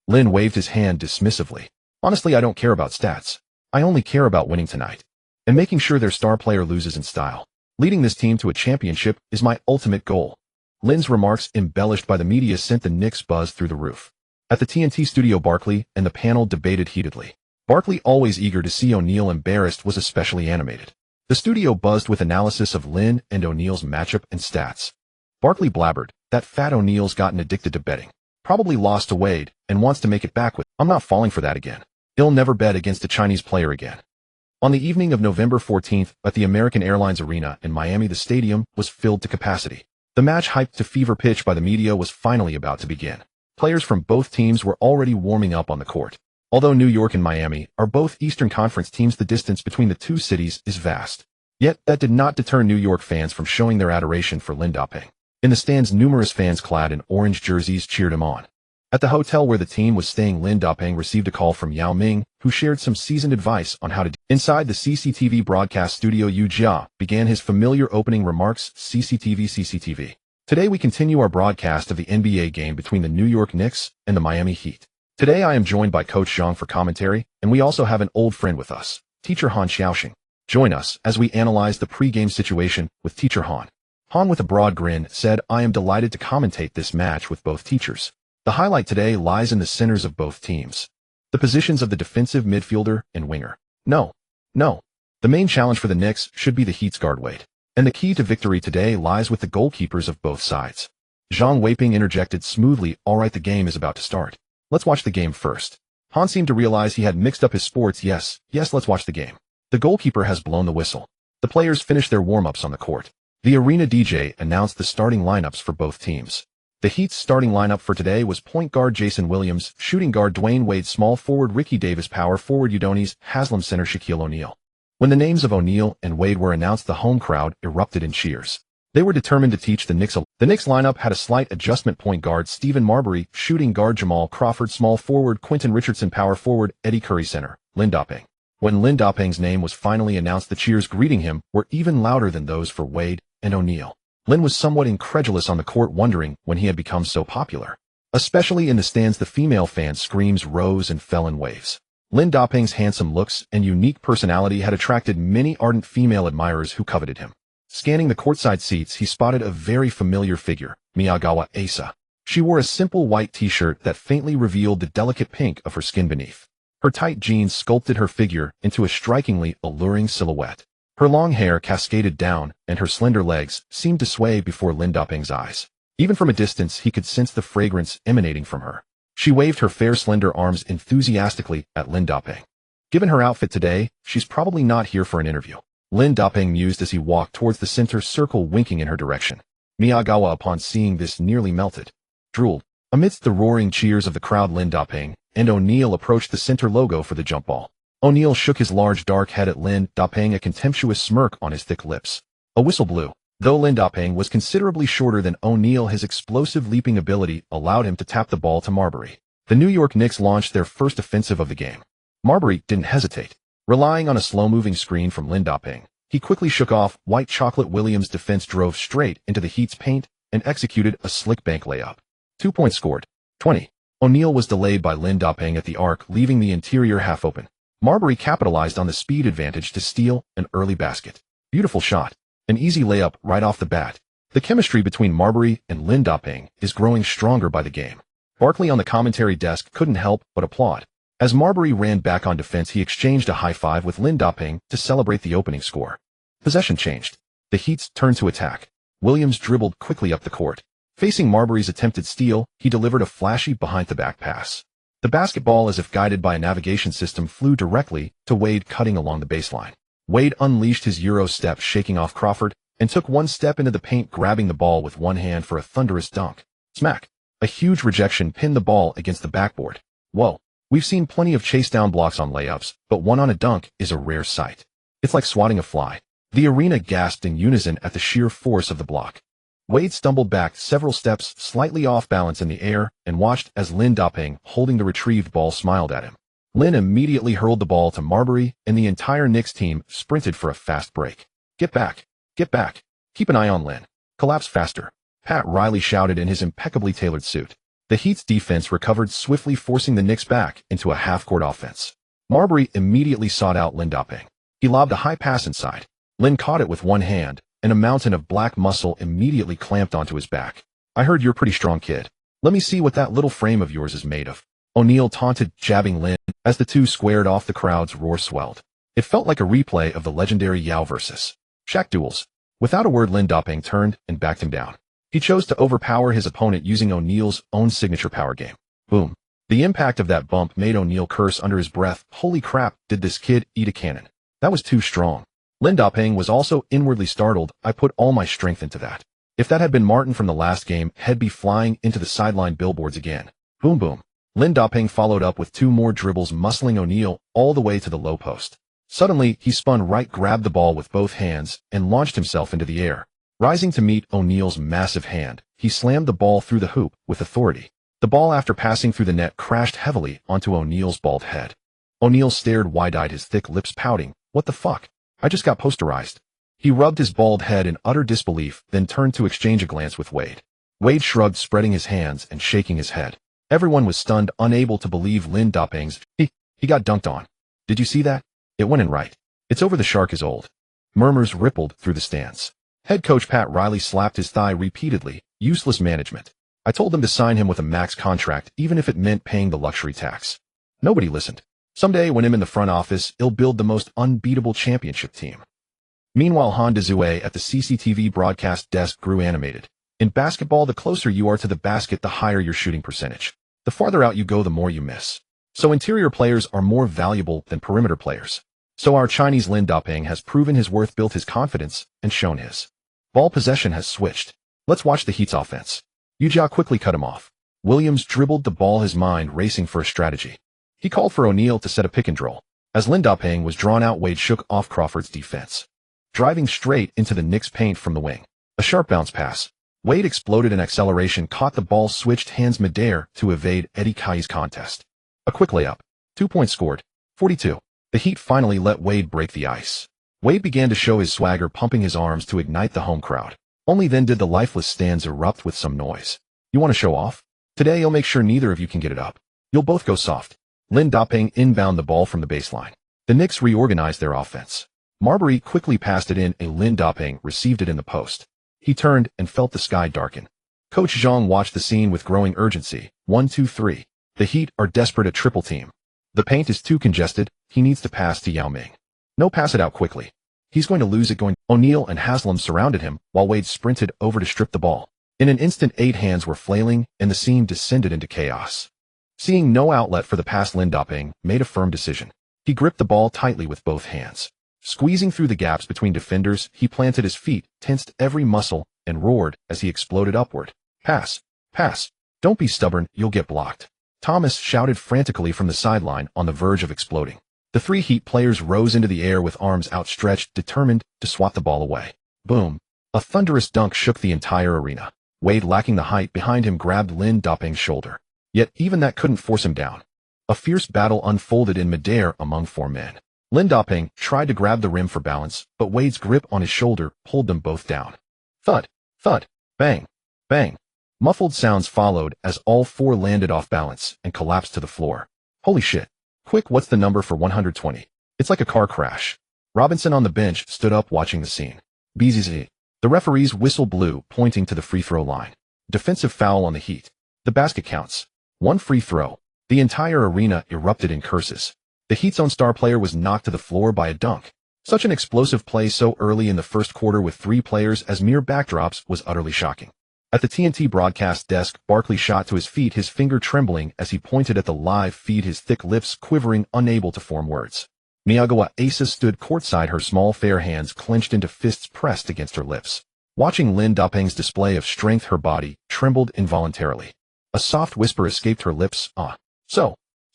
Lynn waved his hand dismissively. Honestly, I don't care about stats. I only care about winning tonight and making sure their star player loses in style. Leading this team to a championship is my ultimate goal. Lynn's remarks, embellished by the media, sent the Knicks buzz through the roof. At the TNT studio, Barkley and the panel debated heatedly. Barkley, always eager to see O'Neal embarrassed, was especially animated. The studio buzzed with analysis of Lynn and O'Neal's matchup and stats. Barkley blabbered, that fat O'Neal's gotten addicted to betting. Probably lost to Wade and wants to make it back with. I'm not falling for that again. He'll never bet against a Chinese player again. On the evening of November 14th, at the American Airlines Arena in Miami, the stadium was filled to capacity. The match, hyped to fever pitch by the media, was finally about to begin. Players from both teams were already warming up on the court. Although New York and Miami are both Eastern Conference teams, the distance between the two cities is vast. Yet, that did not deter New York fans from showing their adoration for Lynn Dopping. In the stands, numerous fans clad in orange jerseys cheered him on. At the hotel where the team was staying, Lynn Dopping received a call from Yao Ming, who shared some seasoned advice on how to do. Inside the CCTV broadcast studio, Yu Jia began his familiar opening remarks. CCTV. Today we continue our broadcast of the NBA game between the New York Knicks and the Miami Heat. Today I am joined by Coach Zhang for commentary, and we also have an old friend with us, Teacher Han Xiaoxing. Join us as we analyze the pre-game situation with Teacher Han. Han, with a broad grin, said, I am delighted to commentate this match with both teachers. The highlight today lies in the centers of both teams. The positions of the defensive midfielder and winger. No. The main challenge for the Knicks should be the Heat's guard Wade. And the key to victory today lies with the goalkeepers of both sides. Zhang Weiping interjected smoothly, all right, the game is about to start. Let's watch the game first. Han seemed to realize he had mixed up his sports. Yes, let's watch the game. The goalkeeper has blown the whistle. The players finished their warm-ups on the court. The arena DJ announced the starting lineups for both teams. The Heat's starting lineup for today was point guard Jason Williams, shooting guard Dwayne Wade, small forward Ricky Davis, power forward Udonis Haslem, center Shaquille O'Neal. When the names of O'Neal and Wade were announced, the home crowd erupted in cheers. They were determined to teach the Knicks. The Knicks lineup had a slight adjustment: point guard Stephen Marbury, shooting guard Jamal Crawford, small forward Quentin Richardson, power forward Eddie Curry, center Lynn Dopping. When Lynn Dopping's name was finally announced, the cheers greeting him were even louder than those for Wade and O'Neal. Lynn was somewhat incredulous on the court, wondering when he had become so popular. Especially in the stands, the female fans' screams rose and fell in waves. Lynn Dopping's handsome looks and unique personality had attracted many ardent female admirers who coveted him. Scanning the courtside seats, he spotted a very familiar figure, Miyagawa Asa. She wore a simple white t-shirt that faintly revealed the delicate pink of her skin beneath. Her tight jeans sculpted her figure into a strikingly alluring silhouette. Her long hair cascaded down, and her slender legs seemed to sway before Lin Daping's eyes. Even from a distance, he could sense the fragrance emanating from her. She waved her fair slender arms enthusiastically at Lin Daping. Given her outfit today, she's probably not here for an interview. Lin Daping mused as he walked towards the center circle, winking in her direction. Miyagawa, upon seeing this, nearly melted. Drooled. Amidst the roaring cheers of the crowd, Lin Daping and O'Neill approached the center logo for the jump ball. O'Neill shook his large dark head at Lin Daping, a contemptuous smirk on his thick lips. A whistle blew. Though Lin Daping was considerably shorter than O'Neill, his explosive leaping ability allowed him to tap the ball to Marbury. The New York Knicks launched their first offensive of the game. Marbury didn't hesitate. Relying on a slow-moving screen from Lin Daping, he quickly shook off White Chocolate Williams' defense, drove straight into the Heat's paint, and executed a slick bank layup. 2 points scored. 20. O'Neill was delayed by Lin Daping at the arc, leaving the interior half open. Marbury capitalized on the speed advantage to steal an early basket. Beautiful shot. An easy layup right off the bat. The chemistry between Marbury and Lin Daping is growing stronger by the game. Barkley on the commentary desk couldn't help but applaud. As Marbury ran back on defense, he exchanged a high-five with Lin Daping to celebrate the opening score. Possession changed. The Heat's turned to attack. Williams dribbled quickly up the court. Facing Marbury's attempted steal, he delivered a flashy behind-the-back pass. The basketball, as if guided by a navigation system, flew directly to Wade, cutting along the baseline. Wade unleashed his Euro step, shaking off Crawford, and took one step into the paint, grabbing the ball with one hand for a thunderous dunk. Smack! A huge rejection pinned the ball against the backboard. Whoa! We've seen plenty of chase-down blocks on layups, but one on a dunk is a rare sight. It's like swatting a fly. The arena gasped in unison at the sheer force of the block. Wade stumbled back several steps, slightly off balance in the air, and watched as Lin Daping, holding the retrieved ball, smiled at him. Lin immediately hurled the ball to Marbury, and the entire Knicks team sprinted for a fast break. Get back! Get back! Keep an eye on Lin. Collapse faster! Pat Riley shouted in his impeccably tailored suit. The Heat's defense recovered swiftly, forcing the Knicks back into a half-court offense. Marbury immediately sought out Lin Daping. He lobbed a high pass inside. Lin caught it with one hand, and a mountain of black muscle immediately clamped onto his back. I heard you're a pretty strong kid. Let me see what that little frame of yours is made of. O'Neill taunted, jabbing Lin. As the two squared off, the crowd's roar swelled. It felt like a replay of the legendary Yao vs. Shaq duels. Without a word, Lin Daping turned and backed him down. He chose to overpower his opponent using O'Neill's own signature power game. Boom. The impact of that bump made O'Neill curse under his breath. Holy crap, did this kid eat a cannon? That was too strong. Lin Daping was also inwardly startled. I put all my strength into that. If that had been Martin from the last game, he'd be flying into the sideline billboards again. Boom boom. Lin Daping followed up with two more dribbles, muscling O'Neill all the way to the low post. Suddenly, he spun right, grabbed the ball with both hands, and launched himself into the air. Rising to meet O'Neill's massive hand, he slammed the ball through the hoop with authority. The ball, after passing through the net, crashed heavily onto O'Neill's bald head. O'Neill stared wide-eyed, his thick lips pouting. What the fuck? I just got posterized. He rubbed his bald head in utter disbelief, then turned to exchange a glance with Wade. Wade shrugged, spreading his hands and shaking his head. Everyone was stunned, unable to believe Lin Daping's. He got dunked on. Did you see that? It went in right. It's over, the shark is old. Murmurs rippled through the stands. Head coach Pat Riley slapped his thigh repeatedly. Useless management. I told them to sign him with a max contract, even if it meant paying the luxury tax. Nobody listened. Someday, when I'm in the front office, he'll build the most unbeatable championship team. Meanwhile, Honda Zue at the CCTV broadcast desk grew animated. In basketball, the closer you are to the basket, the higher your shooting percentage. The farther out you go, the more you miss. So interior players are more valuable than perimeter players. So our Chinese Lin Daping has proven his worth, built his confidence, and shown his. Ball possession has switched. Let's watch the Heat's offense. Yujia quickly cut him off. Williams dribbled the ball, his mind racing for a strategy. He called for O'Neill to set a pick and roll. As Lin Daping was drawn out, Wade shook off Crawford's defense. Driving straight into the Knicks' paint from the wing. A sharp bounce pass. Wade exploded in acceleration, caught the ball, switched hands midair to evade Eddie Kai's contest. A quick layup. 2 points scored. 42. The Heat finally let Wade break the ice. Wade began to show his swagger, pumping his arms to ignite the home crowd. Only then did the lifeless stands erupt with some noise. You want to show off? Today I'll make sure neither of you can get it up. You'll both go soft. Lin Daping inbound the ball from the baseline. The Knicks reorganized their offense. Marbury quickly passed it in, and Lin Daping received it in the post. He turned and felt the sky darken. Coach Zhang watched the scene with growing urgency. 1, 2, 3. The Heat are desperate at triple team. The paint is too congested, he needs to pass to Yao Ming. No, pass it out quickly. He's going to lose it going. O'Neal and Haslam surrounded him, while Wade sprinted over to strip the ball. In an instant 8 hands were flailing, and the scene descended into chaos. Seeing no outlet for the pass, Lin Daping made a firm decision. He gripped the ball tightly with both hands. Squeezing through the gaps between defenders, he planted his feet, tensed every muscle, and roared as he exploded upward. Pass! Pass! Don't be stubborn, you'll get blocked. Thomas shouted frantically from the sideline on the verge of exploding. The 3 Heat players rose into the air with arms outstretched, determined to swat the ball away. Boom! A thunderous dunk shook the entire arena. Wade, lacking the height behind him, grabbed Lin Daping's shoulder. Yet even that couldn't force him down. A fierce battle unfolded in midair among 4 men. Lin Daping tried to grab the rim for balance, but Wade's grip on his shoulder pulled them both down. Thud! Thud! Bang! Bang! Muffled sounds followed as all 4 landed off balance and collapsed to the floor. Holy shit. Quick, what's the number for 120? It's like a car crash. Robinson on the bench stood up watching the scene. BZZ. The referee's whistle blew, pointing to the free throw line. Defensive foul on the Heat. The basket counts. 1 free throw. The entire arena erupted in curses. The Heat's own star player was knocked to the floor by a dunk. Such an explosive play so early in the first quarter with 3 players as mere backdrops was utterly shocking. At the TNT broadcast desk, Barkley shot to his feet, his finger trembling as he pointed at the live feed, his thick lips quivering, unable to form words. Miyagawa Asa stood courtside, her small fair hands clenched into fists pressed against her lips. Watching Lin Daping's display of strength, her body trembled involuntarily. A soft whisper escaped her lips.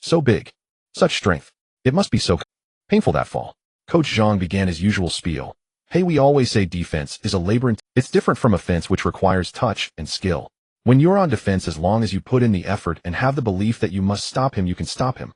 So big. Such strength. It must be so painful, that fall. Coach Zhang began his usual spiel. Hey, we always say defense is a labor. It's different from offense, which requires touch and skill. When you're on defense, as long as you put in the effort and have the belief that you must stop him, you can stop him.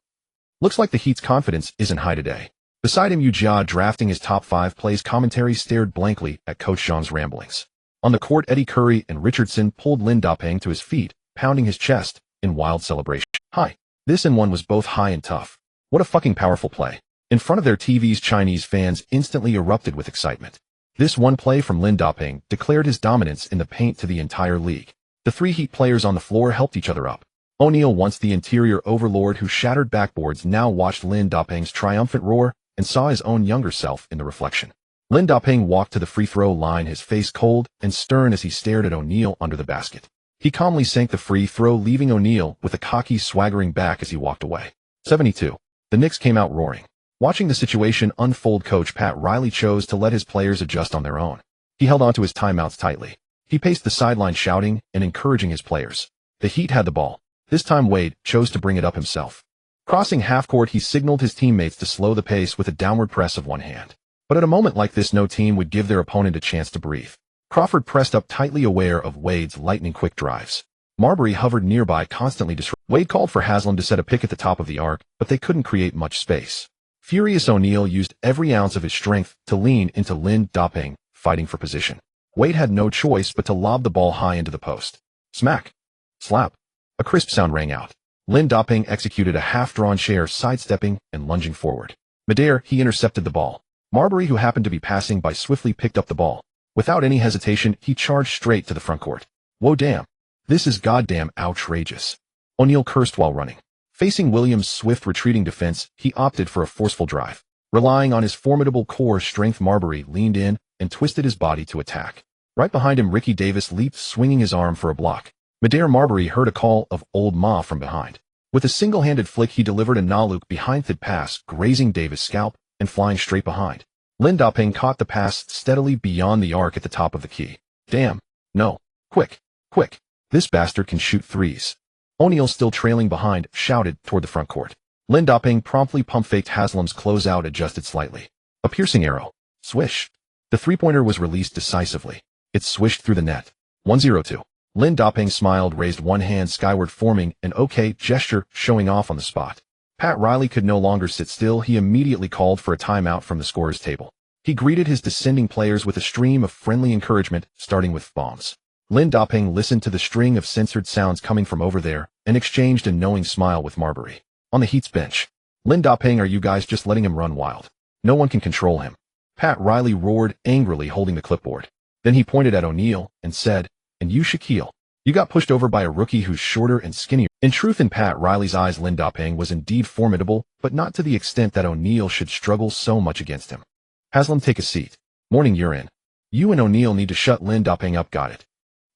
Looks like the Heat's confidence isn't high today. Beside him, Ujia, drafting his top 5 plays commentary, stared blankly at Coach Zhang's ramblings. On the court, Eddie Curry and Richardson pulled Lin Daping to his feet, pounding his chest in wild celebration. Hi. This and one was both high and tough. What a fucking powerful play. In front of their TVs, Chinese fans instantly erupted with excitement. This one play from Lin Daping declared his dominance in the paint to the entire league. The 3 Heat players on the floor helped each other up. O'Neal, once the interior overlord who shattered backboards, now watched Lin Daping's triumphant roar and saw his own younger self in the reflection. Lin Daping walked to the free throw line, his face cold and stern as he stared at O'Neal under the basket. He calmly sank the free throw, leaving O'Neal with a cocky, swaggering back as he walked away. 72. The Knicks came out roaring. Watching the situation unfold, Coach Pat Riley chose to let his players adjust on their own. He held onto his timeouts tightly. He paced the sideline, shouting and encouraging his players. The Heat had the ball. This time Wade chose to bring it up himself. Crossing half-court, he signaled his teammates to slow the pace with a downward press of one hand. But at a moment like this, no team would give their opponent a chance to breathe. Crawford pressed up tightly, aware of Wade's lightning-quick drives. Marbury hovered nearby, constantly disrupting. Wade called for Haslam to set a pick at the top of the arc, but they couldn't create much space. Furious, O'Neal used every ounce of his strength to lean into Lin Daping, fighting for position. Wade had no choice but to lob the ball high into the post. Smack! Slap! A crisp sound rang out. Lin Daping executed a half-drawn share, sidestepping and lunging forward. Midair, he intercepted the ball. Marbury, who happened to be passing by, swiftly picked up the ball. Without any hesitation, he charged straight to the front court. Whoa, damn. This is goddamn outrageous. O'Neal cursed while running. Facing Williams' swift retreating defense, he opted for a forceful drive. Relying on his formidable core strength, Marbury leaned in and twisted his body to attack. Right behind him, Ricky Davis leaped, swinging his arm for a block. Midair, Marbury heard a call of "Old Ma" from behind. With a single-handed flick, he delivered a Naluk behind-thid pass, grazing Davis' scalp and flying straight behind. Lin Daping caught the pass steadily beyond the arc at the top of the key. Damn. No. Quick. Quick. This bastard can shoot threes. O'Neal, still trailing behind, shouted toward the front court. Lin Daping promptly pump-faked Haslam's closeout, adjusted slightly. A piercing arrow. Swish. The three-pointer was released decisively. It swished through the net. 102. Lin Daping smiled, raised one hand skyward, forming an OK gesture, showing off on the spot. Pat Riley could no longer sit still. He immediately called for a timeout from the scorer's table. He greeted his descending players with a stream of friendly encouragement, starting with bombs. Lin Daping listened to the string of censored sounds coming from over there and exchanged a knowing smile with Marbury. On the Heat's bench. Lin Daping, are you guys just letting him run wild? No one can control him. Pat Riley roared angrily, holding the clipboard. Then he pointed at O'Neal and said, and you, Shaquille, You got pushed over by a rookie who's shorter and skinnier. In truth, in Pat Riley's eyes, Lin Da-Ping was indeed formidable, but not to the extent that O'Neal should struggle so much against him. Haslam, take a seat. Morning, you're in. You and O'Neal need to shut Lin Da-Ping up, got it?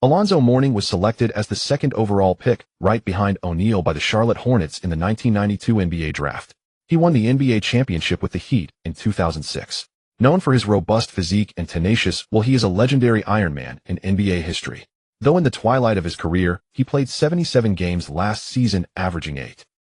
Alonzo Mourning was selected as the second overall pick, right behind O'Neal by the Charlotte Hornets in the 1992 NBA draft. He won the NBA championship with the Heat in 2006. Known for his robust physique and tenacious, he is a legendary Iron Man in NBA history. Though in the twilight of his career, he played 77 games last season, averaging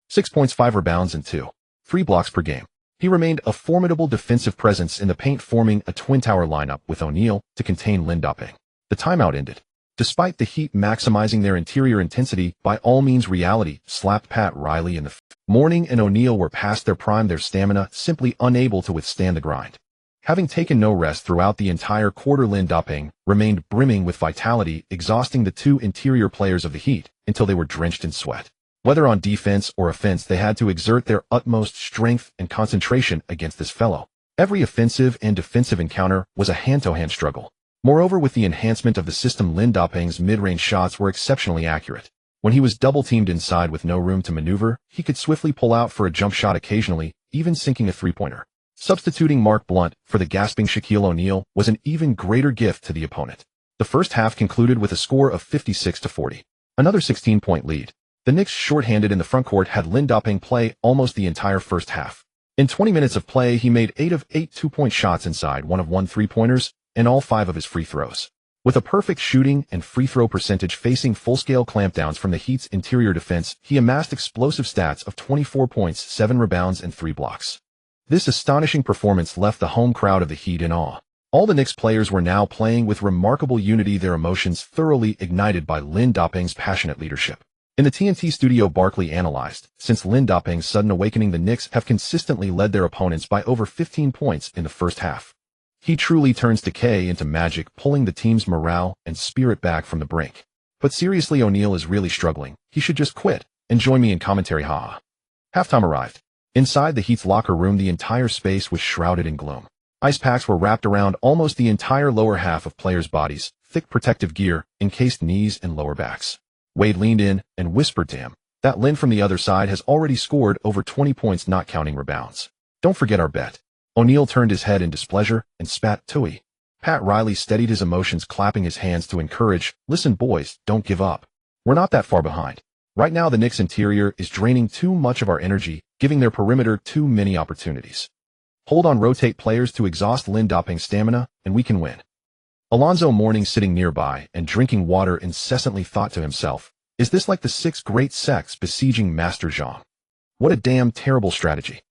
6 points, 5 rebounds, and 2.3 blocks per game. He remained a formidable defensive presence in the paint, forming a twin tower lineup with O'Neal to contain Lin Da-Ping. The timeout ended. Despite the Heat maximizing their interior intensity, by all means reality slapped Pat Riley in the face. Mourning and O'Neal were past their prime, their stamina simply unable to withstand the grind. Having taken no rest throughout the entire quarter, Lin Da-Ping remained brimming with vitality, exhausting the two interior players of the Heat until they were drenched in sweat. Whether on defense or offense, they had to exert their utmost strength and concentration against this fellow. Every offensive and defensive encounter was a hand-to-hand struggle. Moreover, with the enhancement of the system, Lin Da-Ping's mid-range shots were exceptionally accurate. When he was double-teamed inside with no room to maneuver, he could swiftly pull out for a jump shot, occasionally even sinking a three-pointer. Substituting Mark Blunt for the gasping Shaquille O'Neal was an even greater gift to the opponent. The first half concluded with a score of 56-40. Another 16-point lead. The Knicks, short-handed in the frontcourt, had Lin Da-Ping play almost the entire first half. In 20 minutes of play, he made 8 of 8 two-point shots inside, 1 of 1 three-pointers, and all 5 of his free throws. With a perfect shooting and free throw percentage facing full-scale clampdowns from the Heat's interior defense, he amassed explosive stats of 24 points, 7 rebounds, and 3 blocks. This astonishing performance left the home crowd of the Heat in awe. All the Knicks players were now playing with remarkable unity, their emotions thoroughly ignited by Lin Da-Ping's passionate leadership. In the TNT studio, Barkley analyzed, since Lin Da-Ping's sudden awakening, the Knicks have consistently led their opponents by over 15 points in the first half. He truly turns decay into magic, pulling the team's morale and spirit back from the brink. But seriously, O'Neal is really struggling. He should just quit and join me in commentary, haha. Halftime arrived. Inside the Heat's locker room, the entire space was shrouded in gloom. Ice packs were wrapped around almost the entire lower half of players' bodies, thick protective gear encased knees and lower backs. Wade leaned in and whispered to him that Lin from the other side has already scored over 20 points, not counting rebounds. Don't forget our bet. O'Neal turned his head in displeasure and spat tooey. Pat Riley steadied his emotions, clapping his hands to encourage, listen boys, don't give up. We're not that far behind. Right now the Knicks interior is draining too much of our energy, giving their perimeter too many opportunities. Hold on, rotate players to exhaust Lin Da-Ping's stamina, and we can win. Alonzo Mourning, sitting nearby and drinking water incessantly, thought to himself, is this like the 6 great sects besieging Master Zhang? What a damn terrible strategy.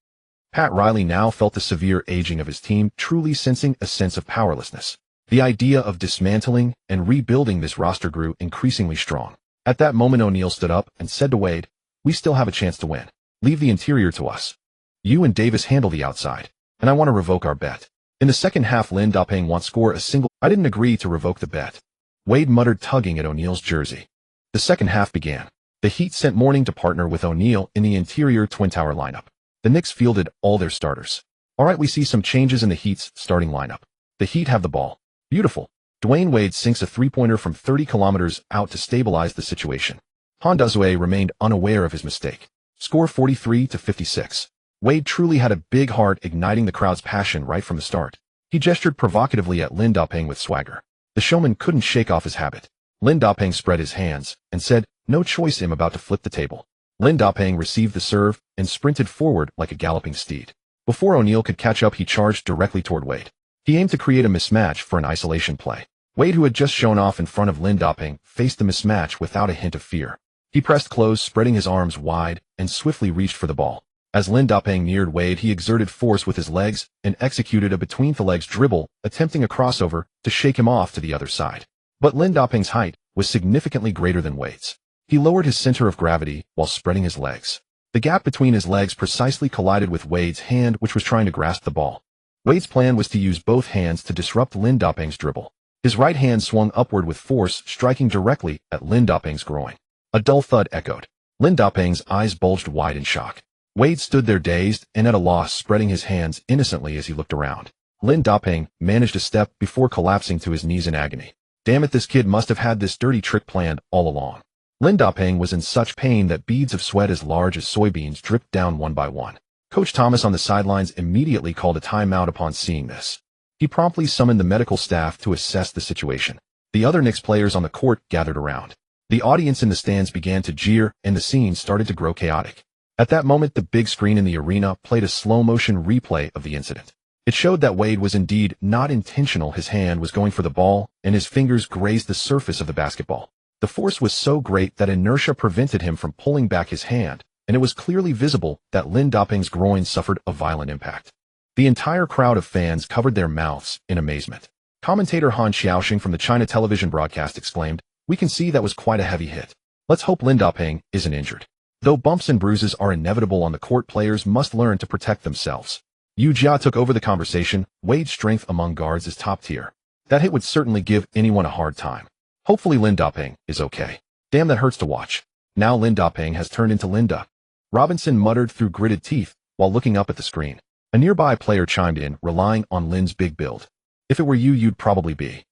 Pat Riley now felt the severe aging of his team, truly sensing a sense of powerlessness. The idea of dismantling and rebuilding this roster grew increasingly strong. At that moment, O'Neal stood up and said to Wade, we still have a chance to win. Leave the interior to us. You and Davis handle the outside. And I want to revoke our bet. In the second half, Lin Da-Ping won't score a single. I didn't agree to revoke the bet. Wade muttered, tugging at O'Neal's jersey. The second half began. The Heat sent Mourning to partner with O'Neal in the interior twin tower lineup. The Knicks fielded all their starters. All right, we see some changes in the Heat's starting lineup. The Heat have the ball. Beautiful. Dwayne Wade sinks a three-pointer from 30 kilometers out to stabilize the situation. Hondazue remained unaware of his mistake. Score 43-56. Wade truly had a big heart, igniting the crowd's passion right from the start. He gestured provocatively at Lin Da-Ping with swagger. The showman couldn't shake off his habit. Lin Da-Ping spread his hands and said, no choice, I'm about to flip the table. Lin Da-Ping received the serve and sprinted forward like a galloping steed. Before O'Neal could catch up, he charged directly toward Wade. He aimed to create a mismatch for an isolation play. Wade, who had just shown off in front of Lin Da-Ping, faced the mismatch without a hint of fear. He pressed close, spreading his arms wide, and swiftly reached for the ball. As Lin Da-Ping neared Wade, he exerted force with his legs and executed a between-the-legs dribble, attempting a crossover to shake him off to the other side. But Lin Da-Ping's height was significantly greater than Wade's. He lowered his center of gravity while spreading his legs. The gap between his legs precisely collided with Wade's hand, which was trying to grasp the ball. Wade's plan was to use both hands to disrupt Lin Da-Ping's dribble. His right hand swung upward with force, striking directly at Lin Da-Ping's groin. A dull thud echoed. Lin Da-Ping's eyes bulged wide in shock. Wade stood there dazed and at a loss, spreading his hands innocently as he looked around. Lin Da-Ping managed a step before collapsing to his knees in agony. Damn it, this kid must have had this dirty trick planned all along. Lin Dapeng was in such pain that beads of sweat as large as soybeans dripped down one by one. Coach Thomas on the sidelines immediately called a timeout upon seeing this. He promptly summoned the medical staff to assess the situation. The other Knicks players on the court gathered around. The audience in the stands began to jeer, and the scene started to grow chaotic. At that moment, the big screen in the arena played a slow-motion replay of the incident. It showed that Wade was indeed not intentional. His hand was going for the ball, and his fingers grazed the surface of the basketball. The force was so great that inertia prevented him from pulling back his hand, and it was clearly visible that Lin Dapeng's groin suffered a violent impact. The entire crowd of fans covered their mouths in amazement. Commentator Han Xiaoxing from the China television broadcast exclaimed, "We can see that was quite a heavy hit. Let's hope Lin Dapeng isn't injured." Though bumps and bruises are inevitable on the court, players must learn to protect themselves. Yu Jia took over the conversation. Wade's strength among guards is top tier. That hit would certainly give anyone a hard time. Hopefully Lin Dapeng is okay. Damn, that hurts to watch. Now Lin Dapeng has turned into Linda. Robinson muttered through gritted teeth while looking up at the screen. A nearby player chimed in, relying on Lin's big build. "If it were you, you'd probably be."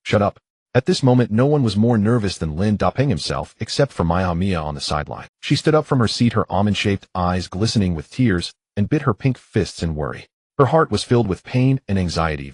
"Shut up." At this moment, no one was more nervous than Lin Dapeng himself, except for Maya Mia on the sideline. She stood up from her seat, her almond-shaped eyes glistening with tears, and bit her pink fists in worry. Her heart was filled with pain and anxiety.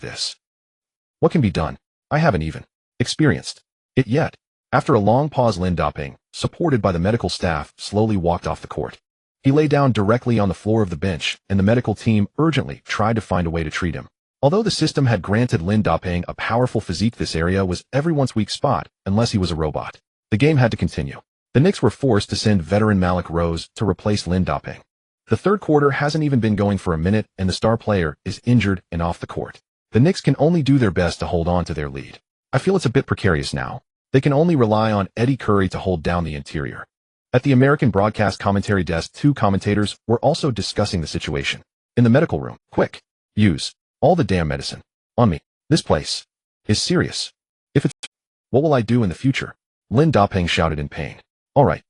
What can be done? I haven't even experienced it yet. After a long pause, Lin Dapeng, supported by the medical staff, slowly walked off the court. He lay down directly on the floor of the bench, and the medical team urgently tried to find a way to treat him. Although the system had granted Lin Dapeng a powerful physique, this area was everyone's weak spot, unless he was a robot. The game had to continue. The Knicks were forced to send veteran Malik Rose to replace Lin Dapeng. The third quarter hasn't even been going for a minute, and the star player is injured and off the court. The Knicks can only do their best to hold on to their lead. I feel it's a bit precarious now. They can only rely on Eddie Curry to hold down the interior. At the American broadcast commentary desk, two commentators were also discussing the situation. In the medical room, "Quick, use all the damn medicine on me. This place is serious. If it's... What will I do in the future?" Lin Dapeng shouted in pain. All right.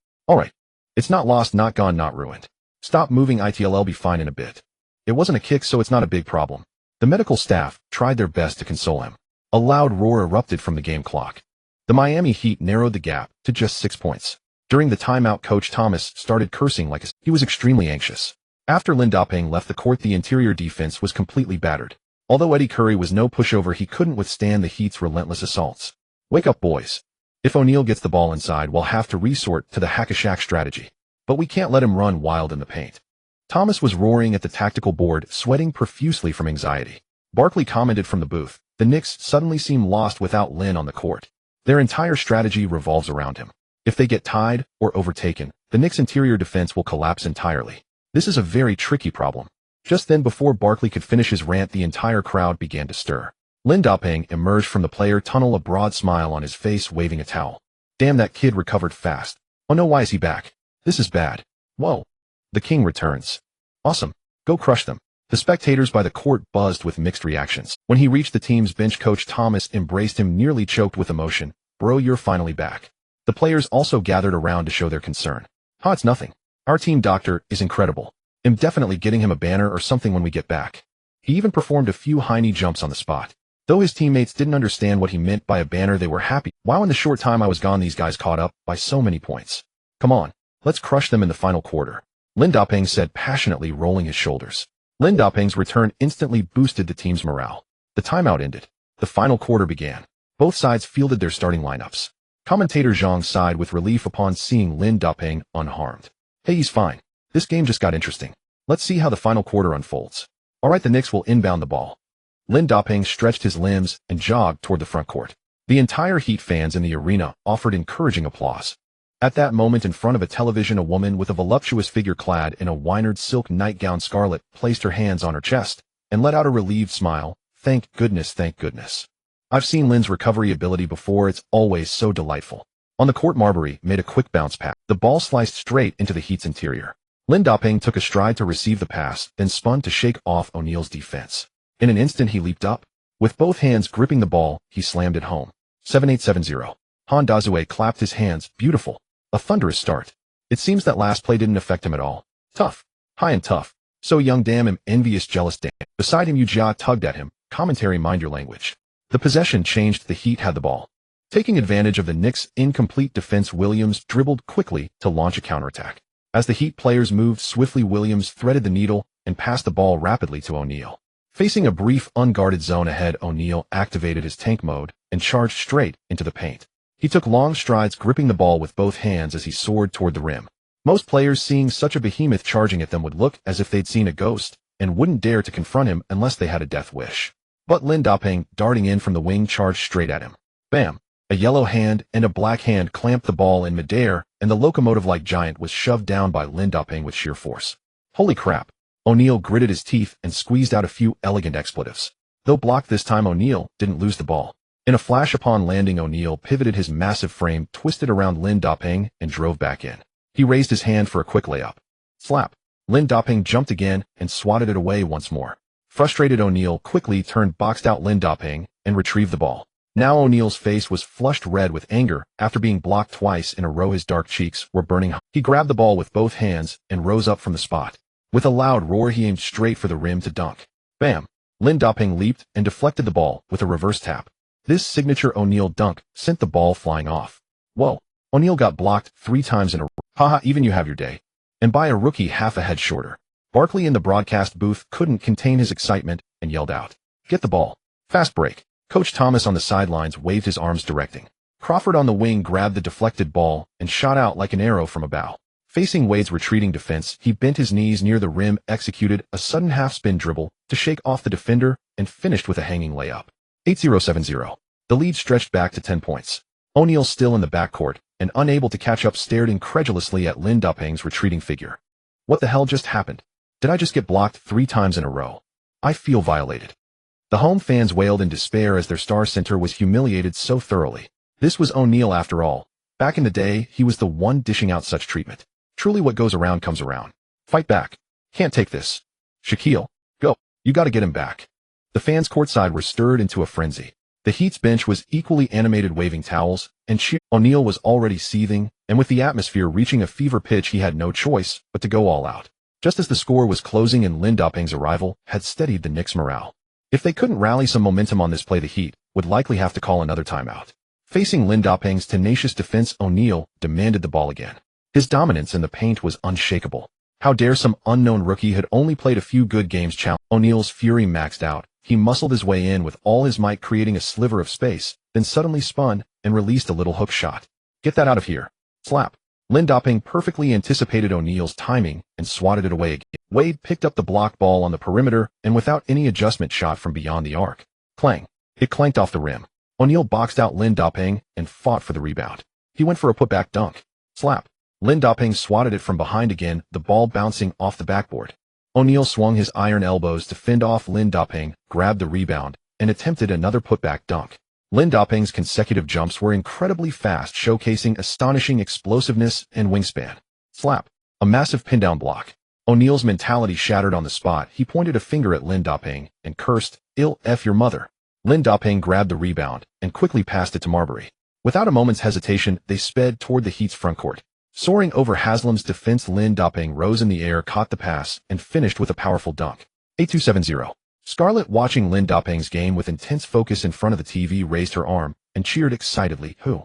It's not lost, not gone, not ruined. Stop moving, it'll be fine in a bit. It wasn't a kick, so it's not a big problem." The medical staff tried their best to console him. A loud roar erupted from the game clock. The Miami Heat narrowed the gap to just 6 points. During the timeout, Coach Thomas started cursing like he was extremely anxious. After Lin Dapeng left the court, the interior defense was completely battered. Although Eddie Curry was no pushover, he couldn't withstand the Heat's relentless assaults. "Wake up, boys. If O'Neal gets the ball inside, we'll have to resort to the hack-a-shack strategy. But we can't let him run wild in the paint." Thomas was roaring at the tactical board, sweating profusely from anxiety. Barkley commented from the booth, "The Knicks suddenly seem lost without Lin on the court. Their entire strategy revolves around him. If they get tied or overtaken, the Knicks' interior defense will collapse entirely. This is a very tricky problem." Just then, before Barkley could finish his rant, the entire crowd began to stir. Lin Dapeng emerged from the player tunnel, a broad smile on his face, waving a towel. "Damn, that kid recovered fast. Oh no, why is he back? This is bad. Whoa. The king returns. Awesome. Go crush them." The spectators by the court buzzed with mixed reactions. When he reached the team's bench, Coach Thomas embraced him, nearly choked with emotion. "Bro, you're finally back." The players also gathered around to show their concern. It's nothing. Our team doctor is incredible. I'm definitely getting him a banner or something when we get back." He even performed a few high knee jumps on the spot. Though his teammates didn't understand what he meant by a banner, they were happy. Wow, in the short time I was gone, these guys caught up by so many points. "Come on, let's crush them in the final quarter," Lin Dapeng said passionately, rolling his shoulders. Lin Dapeng's return instantly boosted the team's morale. The timeout ended. The final quarter began. Both sides fielded their starting lineups. Commentator Zhang sighed with relief upon seeing Lin Dapeng unharmed. "Hey, he's fine. This game just got interesting. Let's see how the final quarter unfolds." "All right, the Knicks will inbound the ball." Lin Dapeng stretched his limbs and jogged toward the front court. The entire Heat fans in the arena offered encouraging applause. At that moment, in front of a television, a woman with a voluptuous figure clad in a Wynard silk nightgown scarlet placed her hands on her chest and let out a relieved smile. Thank goodness, thank goodness. I've seen Lin's recovery ability before. It's always so delightful." On the court, Marbury made a quick bounce pass. The ball sliced straight into the Heat's interior. Lin Dapeng took a stride to receive the pass, then spun to shake off O'Neal's defense. In an instant, he leaped up. With both hands gripping the ball, he slammed it home. 7-8-7-0. Han Dazue clapped his hands. "Beautiful. A thunderous start. It seems that last play didn't affect him at all. Tough. High and tough. So young, damn him, envious, jealous, damn." Beside him, Yu Jia tugged at him. Commentary, mind your language. The possession changed. The Heat had the ball. Taking advantage of the Knicks' incomplete defense, Williams dribbled quickly to launch a counterattack. As the Heat players moved swiftly, Williams threaded the needle and passed the ball rapidly to O'Neal. Facing a brief, unguarded zone ahead, O'Neal activated his tank mode and charged straight into the paint. He took long strides, gripping the ball with both hands as he soared toward the rim. Most players seeing such a behemoth charging at them would look as if they'd seen a ghost and wouldn't dare to confront him unless they had a death wish. But Lin Dapeng, darting in from the wing, charged straight at him. Bam! A yellow hand and a black hand clamped the ball in midair, and the locomotive-like giant was shoved down by Lin Dapeng with sheer force. Holy crap! O'Neal gritted his teeth and squeezed out a few elegant expletives. Though blocked this time, O'Neal didn't lose the ball. In a flash upon landing, O'Neal pivoted his massive frame, twisted around Lin Dapeng, and drove back in. He raised his hand for a quick layup. Slap! Lin Dapeng jumped again and swatted it away once more. Frustrated, O'Neal quickly turned, boxed out Lin Dapeng, and retrieved the ball. Now O'Neal's face was flushed red with anger after being blocked twice in a row. His dark cheeks were burning hot. He grabbed the ball with both hands and rose up from the spot. With a loud roar, he aimed straight for the rim to dunk. Bam! Lin Dapeng leaped and deflected the ball with a reverse tap. This signature O'Neal dunk sent the ball flying off. Whoa! O'Neal got blocked 3 times in a row. Haha, even you have your day. And by a rookie half a head shorter. Barkley in the broadcast booth couldn't contain his excitement and yelled out, "Get the ball. Fast break." Coach Thomas on the sidelines waved his arms directing. Crawford on the wing grabbed the deflected ball and shot out like an arrow from a bow. Facing Wade's retreating defense, he bent his knees near the rim, executed a sudden half-spin dribble to shake off the defender, and finished with a hanging layup. 8-0-7-0. The lead stretched back to 10 points. O'Neal, still in the backcourt and unable to catch up, stared incredulously at Lin Dapeng's retreating figure. What the hell just happened? Did I just get blocked 3 times in a row? I feel violated. The home fans wailed in despair as their star center was humiliated so thoroughly. This was O'Neal after all. Back in the day, he was the one dishing out such treatment. Truly, what goes around comes around. Fight back. Can't take this. Shaquille, go. You gotta get him back. The fans courtside were stirred into a frenzy. The Heat's bench was equally animated, waving towels and cheer. O'Neal was already seething, and with the atmosphere reaching a fever pitch, he had no choice but to go all out. Just as the score was closing and Lin Dapeng's arrival had steadied the Knicks' morale. If they couldn't rally some momentum on this play, the Heat would likely have to call another timeout. Facing Lin Dapeng's tenacious defense, O'Neal demanded the ball again. His dominance in the paint was unshakable. How dare some unknown rookie had only played a few good games challenge? O'Neal's fury maxed out. He muscled his way in with all his might, creating a sliver of space, then suddenly spun and released a little hook shot. Get that out of here. Slap. Lin Dapeng perfectly anticipated O'Neal's timing and swatted it away again. Wade picked up the blocked ball on the perimeter and without any adjustment shot from beyond the arc. Clang. It clanked off the rim. O'Neal boxed out Lin Dapeng and fought for the rebound. He went for a putback dunk. Slap. Lin Dapeng swatted it from behind again, the ball bouncing off the backboard. O'Neal swung his iron elbows to fend off Lin Dapeng, grabbed the rebound, and attempted another putback dunk. Lin Dapeng's consecutive jumps were incredibly fast, showcasing astonishing explosiveness and wingspan. Slap. A massive pin-down block. O'Neal's mentality shattered on the spot. He pointed a finger at Lin Dapeng and cursed, "Ill F your mother." Lin Dapeng grabbed the rebound and quickly passed it to Marbury. Without a moment's hesitation, they sped toward the Heat's frontcourt. Soaring over Haslam's defense, Lin Dapeng rose in the air, caught the pass, and finished with a powerful dunk. 8-2-7-0. Scarlett, watching Lin Dapeng's game with intense focus in front of the TV, raised her arm and cheered excitedly. Who?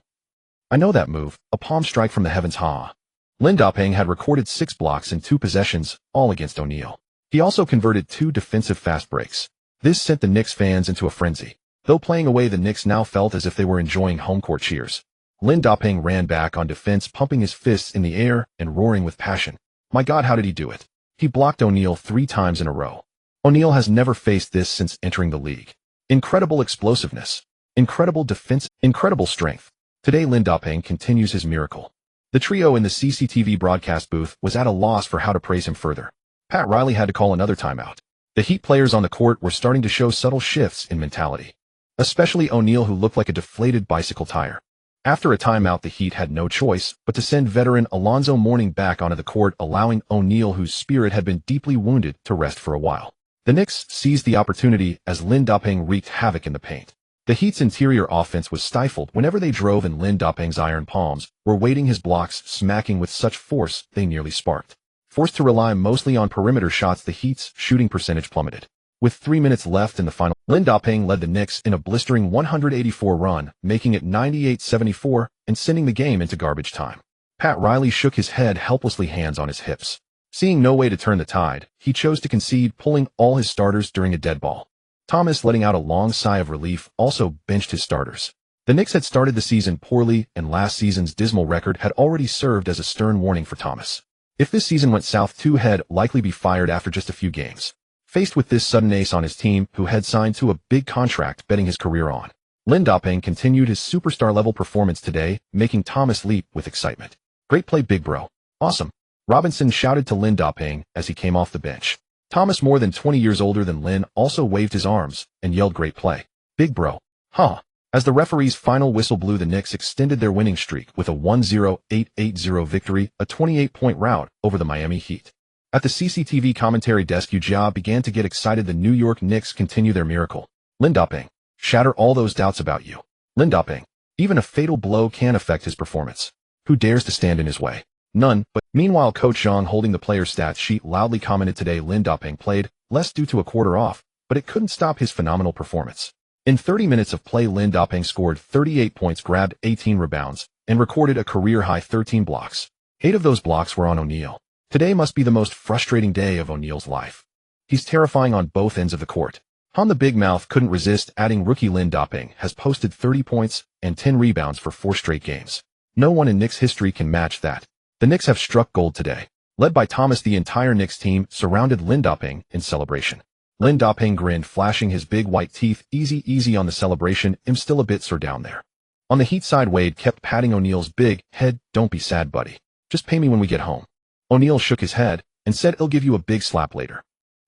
I know that move, a palm strike from the heavens. Ha! Lin Dapeng had recorded 6 blocks in 2 possessions, all against O'Neal. He also converted 2 defensive fast breaks. This sent the Knicks fans into a frenzy. Though playing away, the Knicks now felt as if they were enjoying home court cheers. Lin Dapeng ran back on defense, pumping his fists in the air and roaring with passion. My God, how did he do it? He blocked O'Neal 3 times in a row. O'Neal has never faced this since entering the league. Incredible explosiveness. Incredible defense. Incredible strength. Today, Lin Dapeng continues his miracle. The trio in the CCTV broadcast booth was at a loss for how to praise him further. Pat Riley had to call another timeout. The Heat players on the court were starting to show subtle shifts in mentality. Especially O'Neal, who looked like a deflated bicycle tire. After a timeout, the Heat had no choice but to send veteran Alonzo Mourning back onto the court, allowing O'Neal, whose spirit had been deeply wounded, to rest for a while. The Knicks seized the opportunity as Lin Dapeng wreaked havoc in the paint. The Heat's interior offense was stifled whenever they drove, and Lin Dapeng's iron palms were weighting his blocks, smacking with such force they nearly sparked. Forced to rely mostly on perimeter shots, the Heat's shooting percentage plummeted. With 3 minutes left in the final, Lin Dapeng led the Knicks in a blistering 184 run, making it 98-74 and sending the game into garbage time. Pat Riley shook his head helplessly, hands on his hips. Seeing no way to turn the tide, he chose to concede, pulling all his starters during a dead ball. Thomas, letting out a long sigh of relief, also benched his starters. The Knicks had started the season poorly, and last season's dismal record had already served as a stern warning for Thomas. If this season went south, too, he'd likely be fired after just a few games. Faced with this sudden ace on his team, who had signed to a big contract betting his career on, Lin Dapeng continued his superstar-level performance today, making Thomas leap with excitement. "Great play, big bro. Awesome," Robinson shouted to Lin Dapeng as he came off the bench. Thomas, more than 20 years older than Lin, also waved his arms and yelled, "Great play, big bro." Huh. As the referee's final whistle blew, the Knicks extended their winning streak with a 1-0-8-8-0 victory, a 28-point rout over the Miami Heat. At the CCTV commentary desk, Ujia began to get excited. "The New York Knicks continue their miracle. Lin Dapeng, shatter all those doubts about you. Lin Dapeng, even a fatal blow can affect his performance. Who dares to stand in his way? None." But meanwhile, Coach Zhang, holding the player's stat sheet, loudly commented today Lin Dapeng played less due to a quarter off, but it couldn't stop his phenomenal performance. In 30 minutes of play, Lin Dapeng scored 38 points, grabbed 18 rebounds, and recorded a career-high 13 blocks. 8 of those blocks were on O'Neal. Today must be the most frustrating day of O'Neal's life. He's terrifying on both ends of the court. Han, the big mouth, couldn't resist, adding rookie Lin Dapeng has posted 30 points and 10 rebounds for 4 straight games. No one in Knicks history can match that. The Knicks have struck gold today. Led by Thomas, the entire Knicks team surrounded Lin Dapeng in celebration. Lin Dapeng grinned, flashing his big white teeth. Easy on the celebration. I'm still a bit sore down there." On the Heat side, Wade kept patting O'Neal's big head. "Don't be sad, buddy. Just pay me when we get home." O'Neal shook his head and said, "I'll give you a big slap later."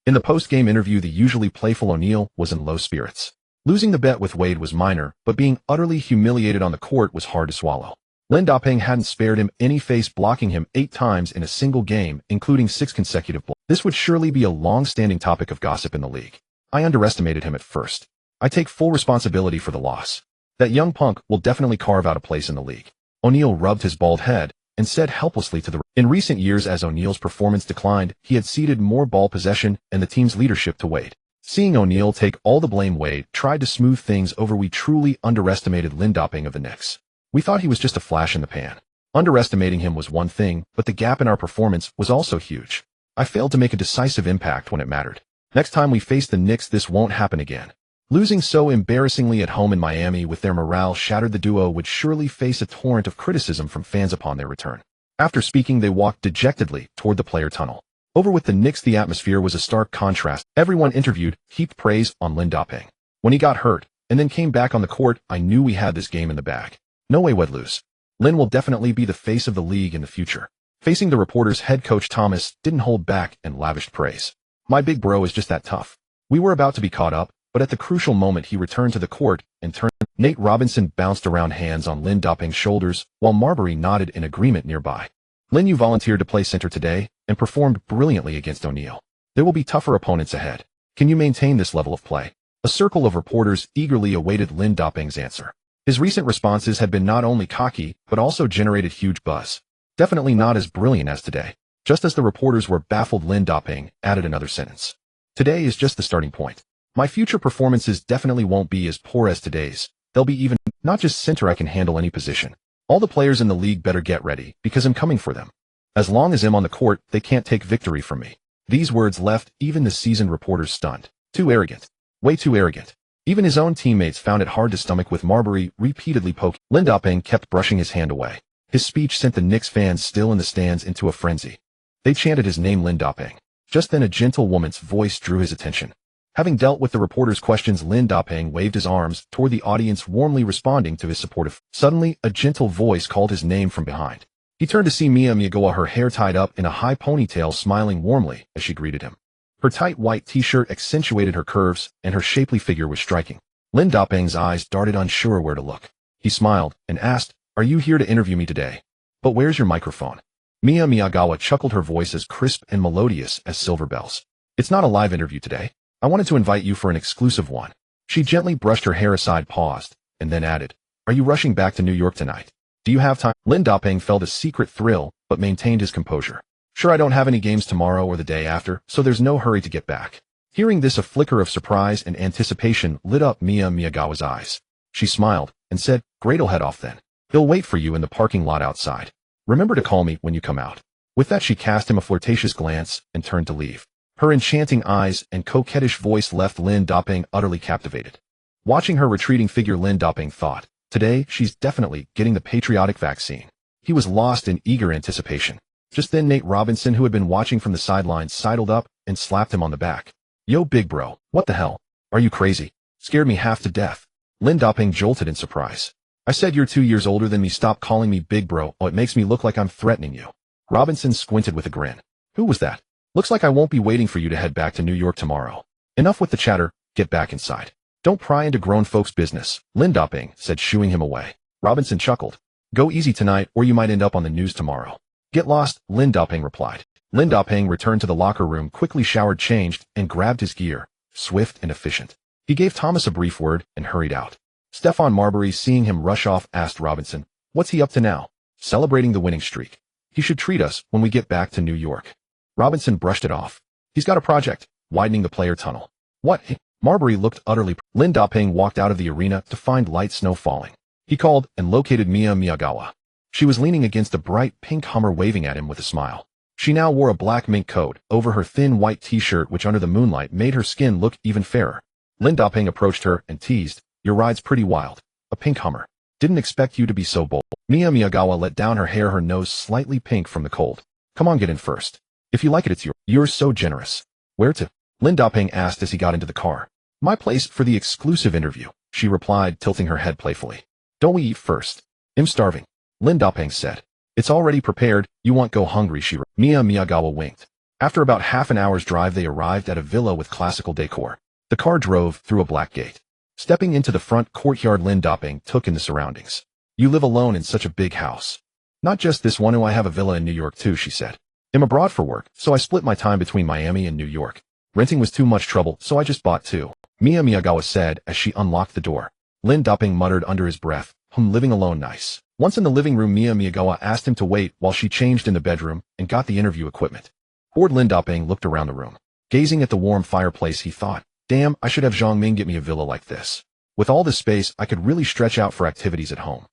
In the post-game interview, the usually playful O'Neal was in low spirits. Losing the bet with Wade was minor, but being utterly humiliated on the court was hard to swallow. Lin Dapeng hadn't spared him any face, blocking him 8 times in a single game, including 6 consecutive blocks. This would surely be a long-standing topic of gossip in the league. "I underestimated him at first. I take full responsibility for the loss. That young punk will definitely carve out a place in the league." O'Neal rubbed his bald head and said helplessly to the In recent years, as O'Neal's performance declined, he had ceded more ball possession and the team's leadership to Wade. Seeing O'Neal take all the blame, Wade tried to smooth things over. "We truly underestimated Lin Dapeng of the Knicks. We thought he was just a flash in the pan. Underestimating him was one thing, but the gap in our performance was also huge. I failed to make a decisive impact when it mattered. Next time we face the Knicks, this won't happen again." Losing so embarrassingly at home in Miami with their morale shattered, the duo would surely face a torrent of criticism from fans upon their return. After speaking, they walked dejectedly toward the player tunnel. Over with the Knicks, the atmosphere was a stark contrast. Everyone interviewed heaped praise on Lin Dapeng. "When he got hurt and then came back on the court, I knew we had this game in the bag. No way we'd lose. Lin will definitely be the face of the league in the future." Facing the reporters, head coach Thomas didn't hold back and lavished praise. "My big bro is just that tough. We were about to be caught up, but at the crucial moment he returned to the court and turned." Nate Robinson bounced around, hands on Lin Dapeng's shoulders, while Marbury nodded in agreement nearby. "Lin, you volunteered to play center today and performed brilliantly against O'Neal. There will be tougher opponents ahead. Can you maintain this level of play?" A circle of reporters eagerly awaited Lin Dapeng's answer. His recent responses had been not only cocky, but also generated huge buzz. "Definitely not as brilliant as today." Just as the reporters were baffled, Lin Dapeng added another sentence. "Today is just the starting point. My future performances definitely won't be as poor as today's. They'll be even. Not just center, I can handle any position. All the players in the league better get ready, because I'm coming for them. As long as I'm on the court, they can't take victory from me." These words left even the seasoned reporters stunned. Too arrogant. Way too arrogant. Even his own teammates found it hard to stomach, with Marbury repeatedly poking. Lin Dapeng kept brushing his hand away. His speech sent the Knicks fans still in the stands into a frenzy. They chanted his name, Lin Dapeng. Just then a gentle woman's voice drew his attention. Having dealt with the reporters' questions, Lin Dapeng waved his arms toward the audience, warmly responding to his supportive. Suddenly, a gentle voice called his name from behind. He turned to see Mia Miyagawa, her hair tied up in a high ponytail, smiling warmly as she greeted him. Her tight white t-shirt accentuated her curves, and her shapely figure was striking. Lin Dapeng's eyes darted, unsure where to look. He smiled and asked, "Are you here to interview me today? But where's your microphone?" Mia Miyagawa chuckled, her voice as crisp and melodious as silver bells. "It's not a live interview today. I wanted to invite you for an exclusive one." She gently brushed her hair aside, paused, and then added, "Are you rushing back to New York tonight? Do you have time?" Lin Dapeng felt a secret thrill, but maintained his composure. "Sure, I don't have any games tomorrow or the day after, so there's no hurry to get back. Hearing this, a flicker of surprise and anticipation lit up Mia Miyagawa's eyes. She smiled and said, "Great, I'll head off then. He'll wait for you in the parking lot outside. Remember to call me when you come out." With that, she cast him a flirtatious glance and turned to leave. Her enchanting eyes and coquettish voice left Lin Daping utterly captivated. Watching her retreating figure, Lin Daping thought, "Today, she's definitely getting the patriotic vaccine." He was lost in eager anticipation. Just then, Nate Robinson, who had been watching from the sidelines, sidled up and slapped him on the back. "Yo, big bro, what the hell? Are you crazy? Scared me half to death." Lin Daping jolted in surprise. "I said you're 2 years older than me. Stop calling me big bro. Oh, it makes me look like I'm threatening you." Robinson squinted with a grin. "Who was that? Looks like I won't be waiting for you to head back to New York tomorrow. Enough with the chatter, get back inside. Don't pry into grown folks' business," Lin Daping said, shooing him away. Robinson chuckled. "Go easy tonight or you might end up on the news tomorrow." "Get lost," Lin Daping replied. Lin Daping returned to the locker room, quickly showered, changed, and grabbed his gear, swift and efficient. He gave Thomas a brief word and hurried out. Stefan Marbury, seeing him rush off, asked Robinson, "What's he up to now?" "Celebrating the winning streak. He should treat us when we get back to New York." Robinson brushed it off. "He's got a project, widening the player tunnel." "What?" Marbury looked utterly. Lin Daping walked out of the arena to find light snow falling. He called and located Mia Miyagawa. She was leaning against a bright pink Hummer, waving at him with a smile. She now wore a black mink coat over her thin white t-shirt, which under the moonlight made her skin look even fairer. Lin Daping approached her and teased, "Your ride's pretty wild. A pink Hummer. Didn't expect you to be so bold." Mia Miyagawa let down her hair, her nose slightly pink from the cold. "Come on, get in first. If you like it, it's yours." "You're so generous." "Where to?" Lin Daping asked as he got into the car. "My place for the exclusive interview," she replied, tilting her head playfully. "Don't we eat first?" "I'm starving," Lin Daping said. "It's already prepared. You won't go hungry," Mia Miyagawa winked. After about half an hour's drive, they arrived at a villa with classical decor. The car drove through a black gate. Stepping into the front courtyard, Lin Daping took in the surroundings. "You live alone in such a big house." "Not just this one. I have a villa in New York too," she said. "I'm abroad for work, so I split my time between Miami and New York. Renting was too much trouble, so I just bought two," Mia Miyagawa said as she unlocked the door. Lin Daping muttered under his breath, "Living alone, nice." Once in the living room, Mia Miyagawa asked him to wait while she changed in the bedroom and got the interview equipment. Bored, Lin Daping looked around the room. Gazing at the warm fireplace, he thought, "Damn, I should have Zhongming get me a villa like this. With all this space, I could really stretch out for activities at home."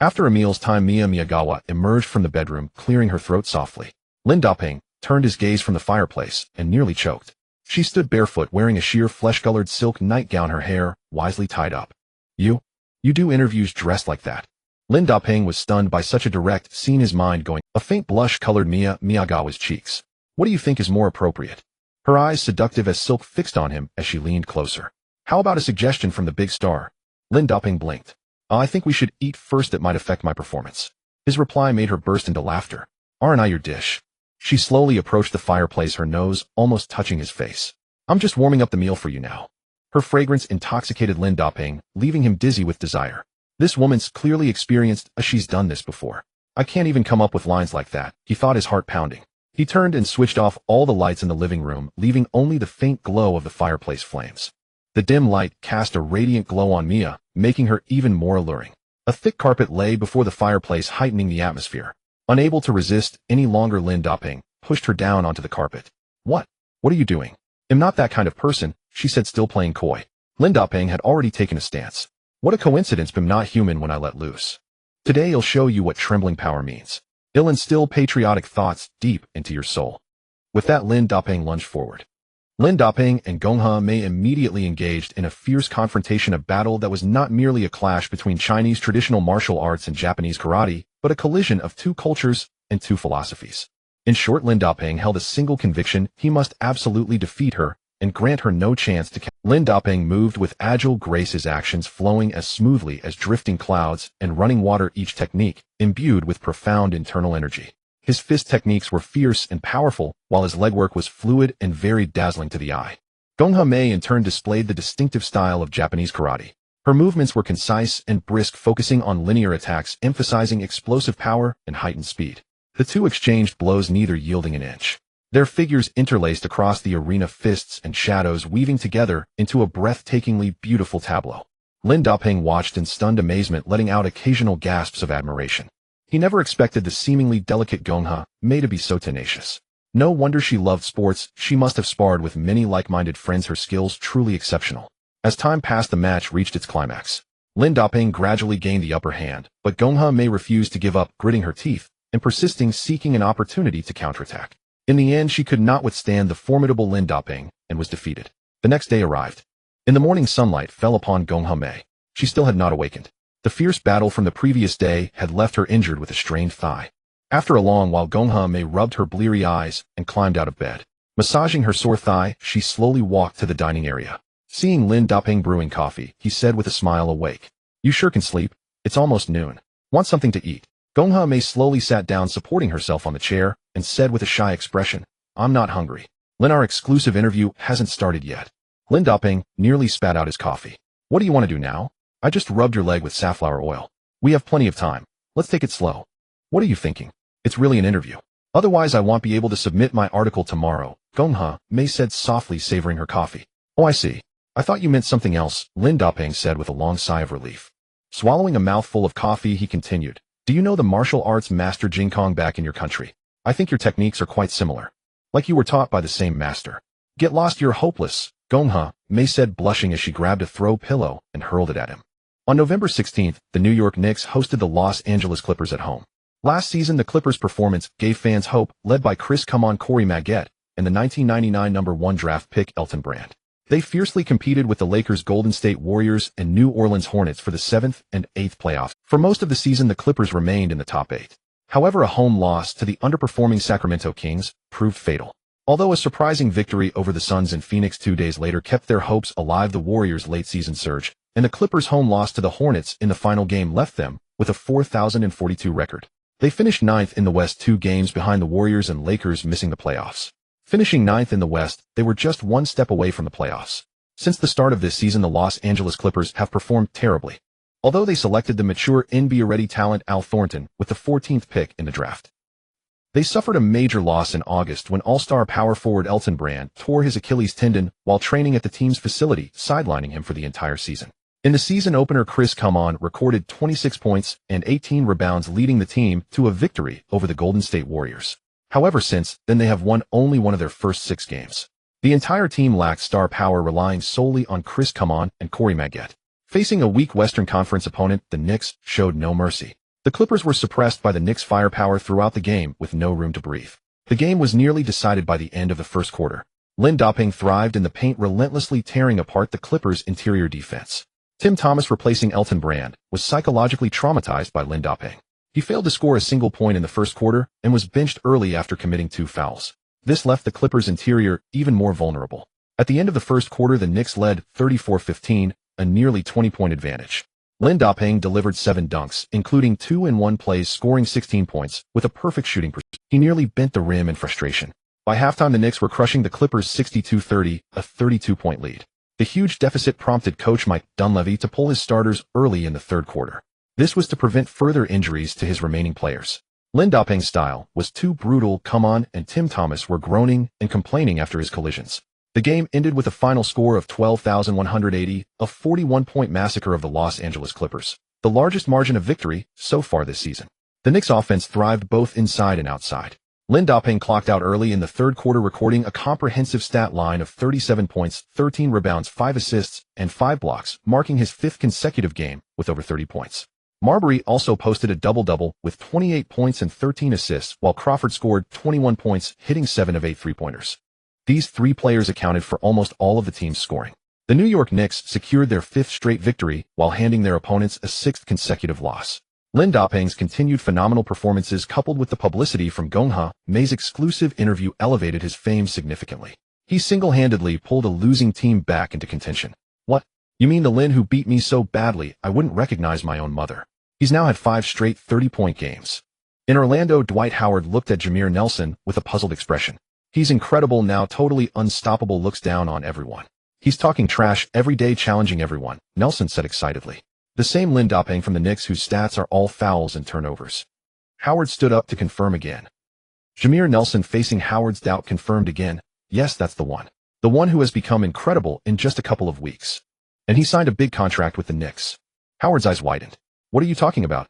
After a meal's time, Mia Miyagawa emerged from the bedroom, clearing her throat softly. Lin Daping turned his gaze from the fireplace and nearly choked. She stood barefoot, wearing a sheer flesh-colored silk nightgown, her hair wisely tied up. You do interviews dressed like that?" Lin Daping was stunned by such a direct, seeing his mind going. A faint blush colored Mia Miyagawa's cheeks. "What do you think is more appropriate?" Her eyes, seductive as silk, fixed on him as she leaned closer. "How about a suggestion from the big star?" Lin Daping blinked. "I think we should eat first. It might affect my performance." His reply made her burst into laughter. "Aren't I your dish?" She slowly approached the fireplace, her nose almost touching his face. "I'm just warming up the meal for you now." Her fragrance intoxicated Lin Daping, leaving him dizzy with desire. This woman's clearly experienced. She's done this before. "I can't even come up with lines like that," he thought, his heart pounding. He turned and switched off all the lights in the living room, leaving only the faint glow of the fireplace flames. The dim light cast a radiant glow on Mia, making her even more alluring. A thick carpet lay before the fireplace, heightening the atmosphere. Unable to resist any longer, Lin Daping pushed her down onto the carpet. What are you doing?" "I'm not that kind of person," she said, still playing coy. Lin Daping had already taken a stance. "What a coincidence, I'm not human when I let loose. Today I'll show you what trembling power means. It'll instill patriotic thoughts deep into your soul." With that, Lin Daping lunged forward. Lin Daping and Gong Ha Mei immediately engaged in a fierce confrontation, a battle that was not merely a clash between Chinese traditional martial arts and Japanese karate, but a collision of two cultures and two philosophies. In short, Lin Daping held a single conviction: he must absolutely defeat her and grant her no chance to Lin Daping moved with agile grace, his actions flowing as smoothly as drifting clouds and running water, each technique imbued with profound internal energy. His fist techniques were fierce and powerful, while his legwork was fluid and very dazzling to the eye. Gong Ha Mei in turn displayed the distinctive style of Japanese karate. Her movements were concise and brisk, focusing on linear attacks, emphasizing explosive power and heightened speed. The two exchanged blows, neither yielding an inch. Their figures interlaced across the arena, fists and shadows weaving together into a breathtakingly beautiful tableau. Lin Daping watched in stunned amazement, letting out occasional gasps of admiration. He never expected the seemingly delicate Gong Ha Mei to be so tenacious. No wonder she loved sports. She must have sparred with many like-minded friends, her skills truly exceptional. As time passed, the match reached its climax. Lin Daping gradually gained the upper hand, but Gongha Mei refused to give up, gritting her teeth and persisting, seeking an opportunity to counterattack. In the end, she could not withstand the formidable Lin Daping and was defeated. The next day arrived. In the morning, sunlight fell upon Gongha Mei. She still had not awakened. The fierce battle from the previous day had left her injured with a strained thigh. After a long while, Gongha Mei rubbed her bleary eyes and climbed out of bed. Massaging her sore thigh, she slowly walked to the dining area. Seeing Lin Daping brewing coffee, he said with a smile, "Awake. You sure can sleep. It's almost noon. Want something to eat?" Gongha Mei slowly sat down, supporting herself on the chair, and said with a shy expression, "I'm not hungry. Lin, our exclusive interview hasn't started yet." Lin Daping nearly spat out his coffee. "What do you want to do now? I just rubbed your leg with safflower oil. We have plenty of time. Let's take it slow." "What are you thinking? It's really an interview. Otherwise I won't be able to submit my article tomorrow," Gongha Mei said softly, savoring her coffee. "Oh, I see. I thought you meant something else," Lin Daping said with a long sigh of relief. Swallowing a mouthful of coffee, he continued, "Do you know the martial arts master Jing Kong back in your country? I think your techniques are quite similar. Like you were taught by the same master." "Get lost, you're hopeless," Gongha Mei said, blushing as she grabbed a throw pillow and hurled it at him. On November 16th, the New York Knicks hosted the Los Angeles Clippers at home. Last season, the Clippers' performance gave fans hope, led by Chris Common, Corey Maggette, and the 1999 #1 draft pick Elton Brand. They fiercely competed with the Lakers, Golden State Warriors, and New Orleans Hornets for the 7th and 8th playoffs. For most of the season, the Clippers remained in the top 8. However, a home loss to the underperforming Sacramento Kings proved fatal. Although a surprising victory over the Suns in Phoenix 2 days later kept their hopes alive, the Warriors' late-season surge and the Clippers' home loss to the Hornets in the final game left them with a 4,042 record. They finished 9th in the West, 2 games behind the Warriors and Lakers, missing the playoffs. Finishing 9th in the West, they were just one step away from the playoffs. Since the start of this season, the Los Angeles Clippers have performed terribly, although they selected the mature NBA-ready talent Al Thornton with the 14th pick in the draft. They suffered a major loss in August when all-star power forward Elton Brand tore his Achilles tendon while training at the team's facility, sidelining him for the entire season. In the season opener, Chris Common recorded 26 points and 18 rebounds, leading the team to a victory over the Golden State Warriors. However, since then they have won only one of their first 6 games. The entire team lacked star power, relying solely on Chris Common and Corey Maggette. Facing a weak Western Conference opponent, the Knicks showed no mercy. The Clippers were suppressed by the Knicks' firepower throughout the game with no room to breathe. The game was nearly decided by the end of the first quarter. Lin Daping thrived in the paint, relentlessly tearing apart the Clippers' interior defense. Tim Thomas, replacing Elton Brand, was psychologically traumatized by Lin Daping. He failed to score a single point in the first quarter and was benched early after committing 2 fouls. This left the Clippers' interior even more vulnerable. At the end of the first quarter, the Knicks led 34-15, a nearly 20-point advantage. Lin Daping delivered 7 dunks, including 2-in-1 plays, scoring 16 points with a perfect shooting percentage. He nearly bent the rim in frustration. By halftime, the Knicks were crushing the Clippers 62-30, a 32-point lead. The huge deficit prompted coach Mike Dunleavy to pull his starters early in the third quarter. This was to prevent further injuries to his remaining players. Lin Daping's style was too brutal. Common and Tim Thomas were groaning and complaining after his collisions. The game ended with a final score of 12,180, a 41-point massacre of the Los Angeles Clippers, the largest margin of victory so far this season. The Knicks' offense thrived both inside and outside. Lin Daping clocked out early in the third quarter, recording a comprehensive stat line of 37 points, 13 rebounds, 5 assists, and 5 blocks, marking his 5th consecutive game with over 30 points. Marbury also posted a double-double with 28 points and 13 assists, while Crawford scored 21 points, hitting 7 of 8 three-pointers. These 3 players accounted for almost all of the team's scoring. The New York Knicks secured their 5th straight victory while handing their opponents a 6th consecutive loss. Lin Daping's continued phenomenal performances, coupled with the publicity from Gongha Mei's exclusive interview, elevated his fame significantly. He single-handedly pulled a losing team back into contention. "What? You mean the Lin who beat me so badly I wouldn't recognize my own mother?" He's now had 5 straight 30-point games. In Orlando, Dwight Howard looked at Jameer Nelson with a puzzled expression. "He's incredible now, totally unstoppable, looks down on everyone. He's talking trash every day, challenging everyone," Nelson said excitedly. The same Lin Daping from the Knicks, whose stats are all fouls and turnovers. Howard stood up to confirm again. Jameer Nelson, facing Howard's doubt, confirmed again, "Yes, that's the one. The one who has become incredible in just a couple of weeks. And he signed a big contract with the Knicks." Howard's eyes widened. "What are you talking about?"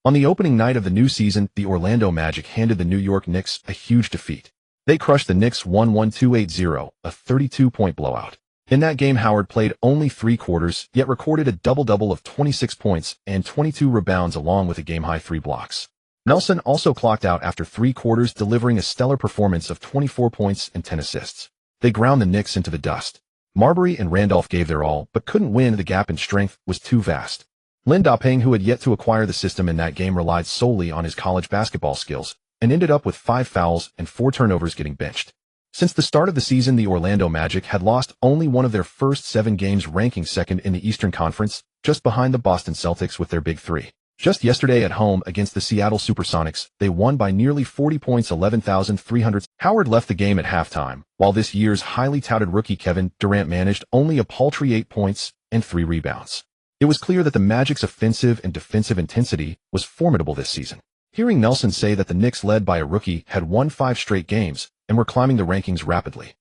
On the opening night of the new season, the Orlando Magic handed the New York Knicks a huge defeat. They crushed the Knicks 1-1-2-8-0, a 32-point blowout. In that game, Howard played only 3 quarters, yet recorded a double-double of 26 points and 22 rebounds along with a game-high 3 blocks. Nelson also clocked out after 3 quarters, delivering a stellar performance of 24 points and 10 assists. They ground the Knicks into the dust. Marbury and Randolph gave their all, but couldn't win. The gap in strength was too vast. Lin Da-Ping, who had yet to acquire the system in that game, relied solely on his college basketball skills and ended up with 5 fouls and 4 turnovers, getting benched. Since the start of the season, the Orlando Magic had lost only one of their first 7 games, ranking second in the Eastern Conference, just behind the Boston Celtics with their Big Three. Just yesterday at home against the Seattle Supersonics, they won by nearly 40 points, 11,300. Howard left the game at halftime, while this year's highly touted rookie Kevin Durant managed only a paltry 8 points and 3 rebounds. It was clear that the Magic's offensive and defensive intensity was formidable this season. Hearing Nelson say that the Knicks, led by a rookie, had won 5 straight games and were climbing the rankings rapidly,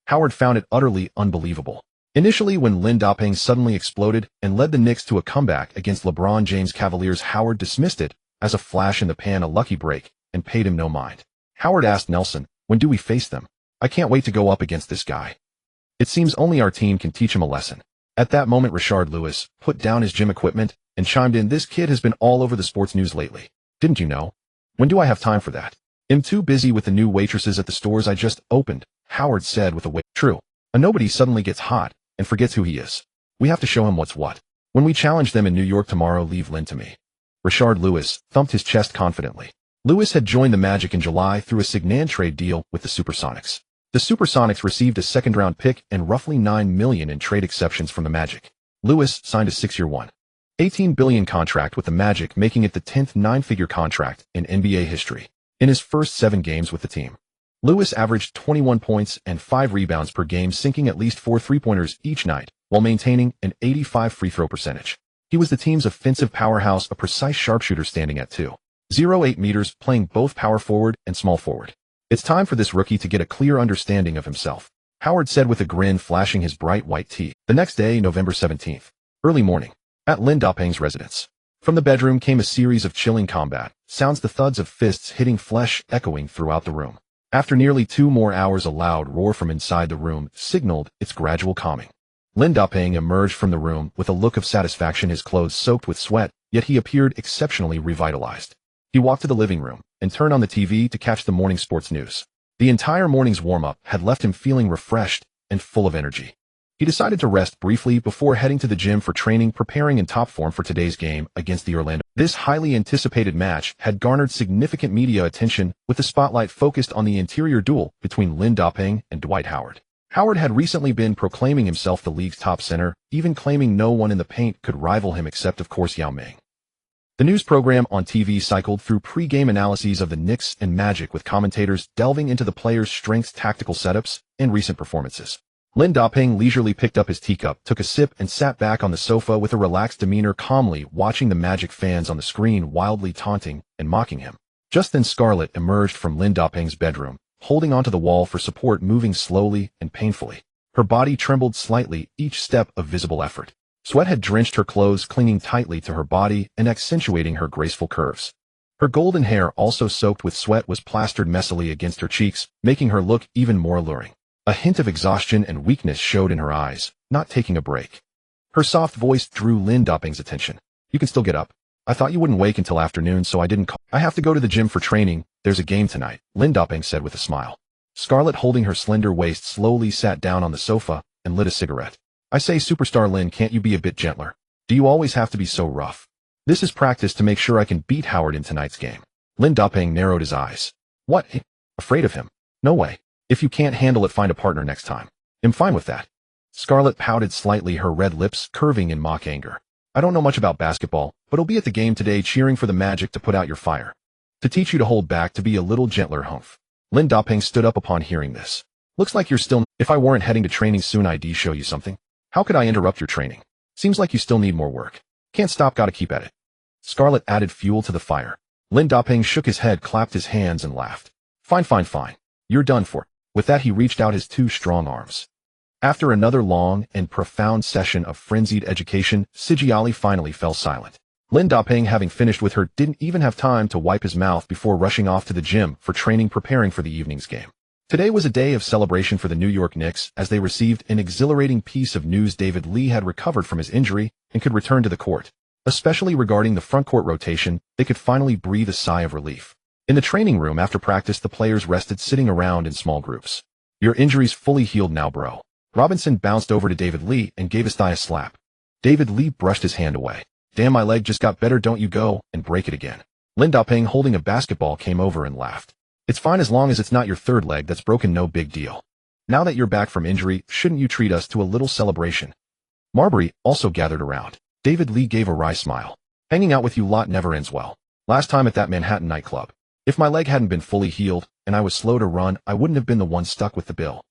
Howard found it utterly unbelievable. Initially, when Lin Da-Ping suddenly exploded and led the Knicks to a comeback against LeBron James' Cavaliers, Howard dismissed it as a flash in the pan, a lucky break, and paid him no mind. Howard asked Nelson, "When do we face them? I can't wait to go up against this guy. It seems only our team can teach him a lesson." At that moment, Rashard Lewis put down his gym equipment and chimed in, "This kid has been all over the sports news lately. Didn't you know? When do I have time for that? I'm too busy with the new waitresses at the stores I just opened," Howard said with a wave. True. A nobody suddenly gets hot and forgets who he is. We have to show him what's what. When we challenge them in New York tomorrow, leave Lin to me. Rashard Lewis thumped his chest confidently. Lewis had joined the Magic in July through a Signan trade deal with the Supersonics. The Supersonics received a second-round pick and roughly $9 million in trade exceptions from the Magic. Lewis signed a 6-year $18 billion contract with the Magic, making it the 10th 9-figure contract in NBA history. In his first 7 games with the team, Lewis averaged 21 points and 5 rebounds per game, sinking at least 4 three-pointers each night, while maintaining an 85 free throw percentage. He was the team's offensive powerhouse, a precise sharpshooter standing at 2.08 meters, playing both power forward and small forward. "It's time for this rookie to get a clear understanding of himself," Howard said with a grin, flashing his bright white teeth. The next day, November 17th, early morning, at Lin Da-Ping's residence. From the bedroom came a series of chilling combat sounds, the thuds of fists hitting flesh echoing throughout the room. After nearly 2 more hours, a loud roar from inside the room signaled its gradual calming. Lin Da-Ping emerged from the room with a look of satisfaction, his clothes soaked with sweat, yet he appeared exceptionally revitalized. He walked to the living room and turned on the TV to catch the morning sports news. The entire morning's warm-up had left him feeling refreshed and full of energy. He decided to rest briefly before heading to the gym for training, preparing in top form for today's game against the Orlando. This highly anticipated match had garnered significant media attention, with the spotlight focused on the interior duel between Lin Da-Ping and Dwight Howard. Howard had recently been proclaiming himself the league's top center, even claiming no one in the paint could rival him except, of course, Yao Ming. The news program on TV cycled through pre-game analyses of the Knicks and Magic, with commentators delving into the players' strengths, tactical setups, and recent performances. Lin Da-Ping leisurely picked up his teacup, took a sip, and sat back on the sofa with a relaxed demeanor, calmly watching the Magic fans on the screen wildly taunting and mocking him. Just then, Scarlett emerged from Lin Da-Ping's bedroom, holding onto the wall for support, moving slowly and painfully. Her body trembled slightly, each step a visible effort. Sweat had drenched her clothes, clinging tightly to her body and accentuating her graceful curves. Her golden hair, also soaked with sweat, was plastered messily against her cheeks, making her look even more alluring. A hint of exhaustion and weakness showed in her eyes, not taking a break. Her soft voice drew Lin Da-Ping's attention. "You can still get up. I thought you wouldn't wake until afternoon, so I didn't call. I have to go to the gym for training. There's a game tonight," Lin Da-Ping said with a smile. Scarlett, holding her slender waist, slowly sat down on the sofa and lit a cigarette. "I say, superstar Lin, can't you be a bit gentler? Do you always have to be so rough? This is practice to make sure I can beat Howard in tonight's game." Lin Da-Ping narrowed his eyes. "What? Afraid of him? No way. If you can't handle it, find a partner next time. I'm fine with that." Scarlett pouted slightly, her red lips curving in mock anger. "I don't know much about basketball, but I'll be at the game today cheering for the Magic to put out your fire. To teach you to hold back, to be a little gentler, humph." Lin Da-Ping stood up upon hearing this. "Looks like you're still. If I weren't heading to training soon, I'd show you something. How could I interrupt your training? Seems like you still need more work. Can't stop, gotta keep at it." Scarlett added fuel to the fire. Lin Da-Ping shook his head, clapped his hands, and laughed. Fine. You're done for." With that, he reached out his 2 strong arms. After another long and profound session of frenzied education, Physicality finally fell silent. Lin Da-Ping, having finished with her, didn't even have time to wipe his mouth before rushing off to the gym for training, preparing for the evening's game. Today was a day of celebration for the New York Knicks as they received an exhilarating piece of news. David Lee had recovered from his injury and could return to the court. Especially regarding the frontcourt rotation, they could finally breathe a sigh of relief. In the training room after practice, the players rested sitting around in small groups. "Your injury's fully healed now, bro." Robinson bounced over to David Lee and gave his thigh a slap. David Lee brushed his hand away. "Damn, my leg just got better, don't you go and break it again." Lindoping, holding a basketball, came over and laughed. "It's fine as long as it's not your third leg that's broken, no big deal. Now that you're back from injury, shouldn't you treat us to a little celebration?" Marbury also gathered around. David Lee gave a wry smile. "Hanging out with you lot never ends well. Last time at that Manhattan nightclub. If my leg hadn't been fully healed, and I was slow to run, I wouldn't have been the one stuck with the bill.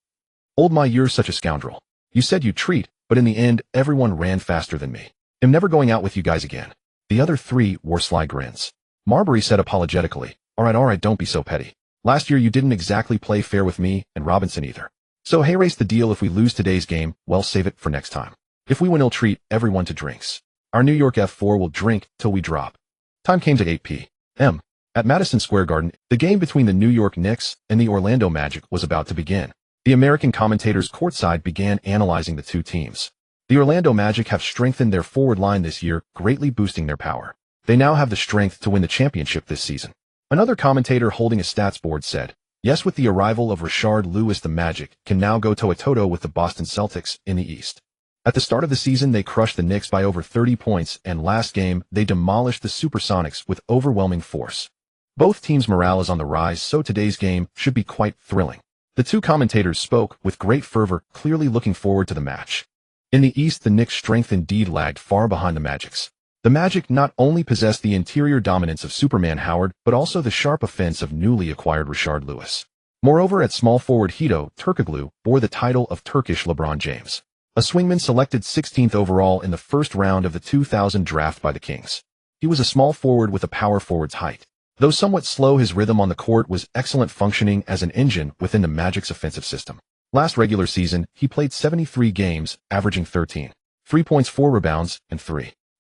Old my, you're such a scoundrel. You said you'd treat, but in the end, everyone ran faster than me. I'm never going out with you guys again." The other three wore sly grins. Marbury said apologetically, all right, don't be so petty. Last year you didn't exactly play fair with me, and Robinson either. So hey, race the deal. If we lose today's game, well, save it for next time. If we win, he'll treat everyone to drinks. Our New York F4 will drink till we drop." Time came to 8 p.m. At Madison Square Garden, the game between the New York Knicks and the Orlando Magic was about to begin. The American commentators courtside began analyzing the two teams. The Orlando Magic have strengthened their forward line this year, greatly boosting their power. They now have the strength to win the championship this season. Another commentator holding a stats board said, "Yes, with the arrival of Rashard Lewis, the Magic can now go toe-to-toe with the Boston Celtics in the East." At the start of the season, they crushed the Knicks by over 30 points, and last game, they demolished the Supersonics with overwhelming force. Both teams' morale is on the rise, so today's game should be quite thrilling. The two commentators spoke with great fervor, clearly looking forward to the match. In the East, the Knicks' strength indeed lagged far behind the Magic's. The Magic not only possessed the interior dominance of Superman Howard, but also the sharp offense of newly acquired Rashard Lewis. Moreover, at small forward, Hedo Turkoglu bore the title of Turkish LeBron James. A swingman selected 16th overall in the first round of the 2000 draft by the Kings. He was a small forward with a power forward's height. Though somewhat slow, his rhythm on the court was excellent, functioning as an engine within the Magic's offensive system. Last regular season, he played 73 games, averaging 13, 3 points, 4 rebounds, and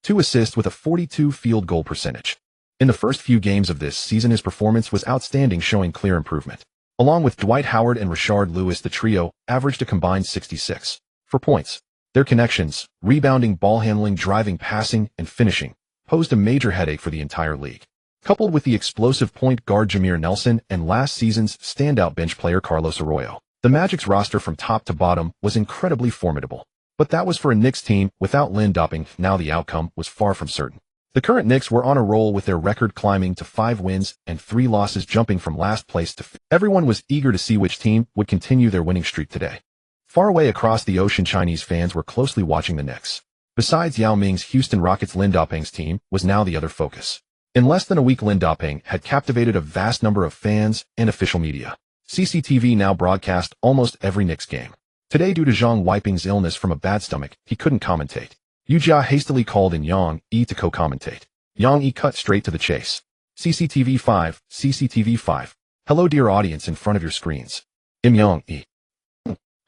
2 assists with a 42 field goal percentage. In the first few games of this season, his performance was outstanding, showing clear improvement. Along with Dwight Howard and Rashard Lewis, the trio averaged a combined 66 for points. Their connections, rebounding, ball handling, driving, passing, and finishing posed a major headache for the entire league. Coupled with the explosive point guard Jameer Nelson and last season's standout bench player Carlos Arroyo, the Magic's roster from top to bottom was incredibly formidable. But that was for a Knicks team without Lindoping. Now the outcome was far from certain. The current Knicks were on a roll with their record climbing to 5 wins and 3 losses, jumping from last place to fifth. Everyone was eager to see which team would continue their winning streak today. Far away across the ocean, Chinese fans were closely watching the Knicks. Besides Yao Ming's Houston Rockets, Lindoping's team was now the other focus. In less than a week, Lindoping had captivated a vast number of fans and official media. CCTV now broadcast almost every Knicks game. Today, due to Zhang Weiping's illness from a bad stomach, he couldn't commentate. Yu Jia hastily called in Yang Yi to co-commentate. Yang Yi cut straight to the chase. CCTV 5, CCTV 5. Hello, dear audience in front of your screens. Yang Yi.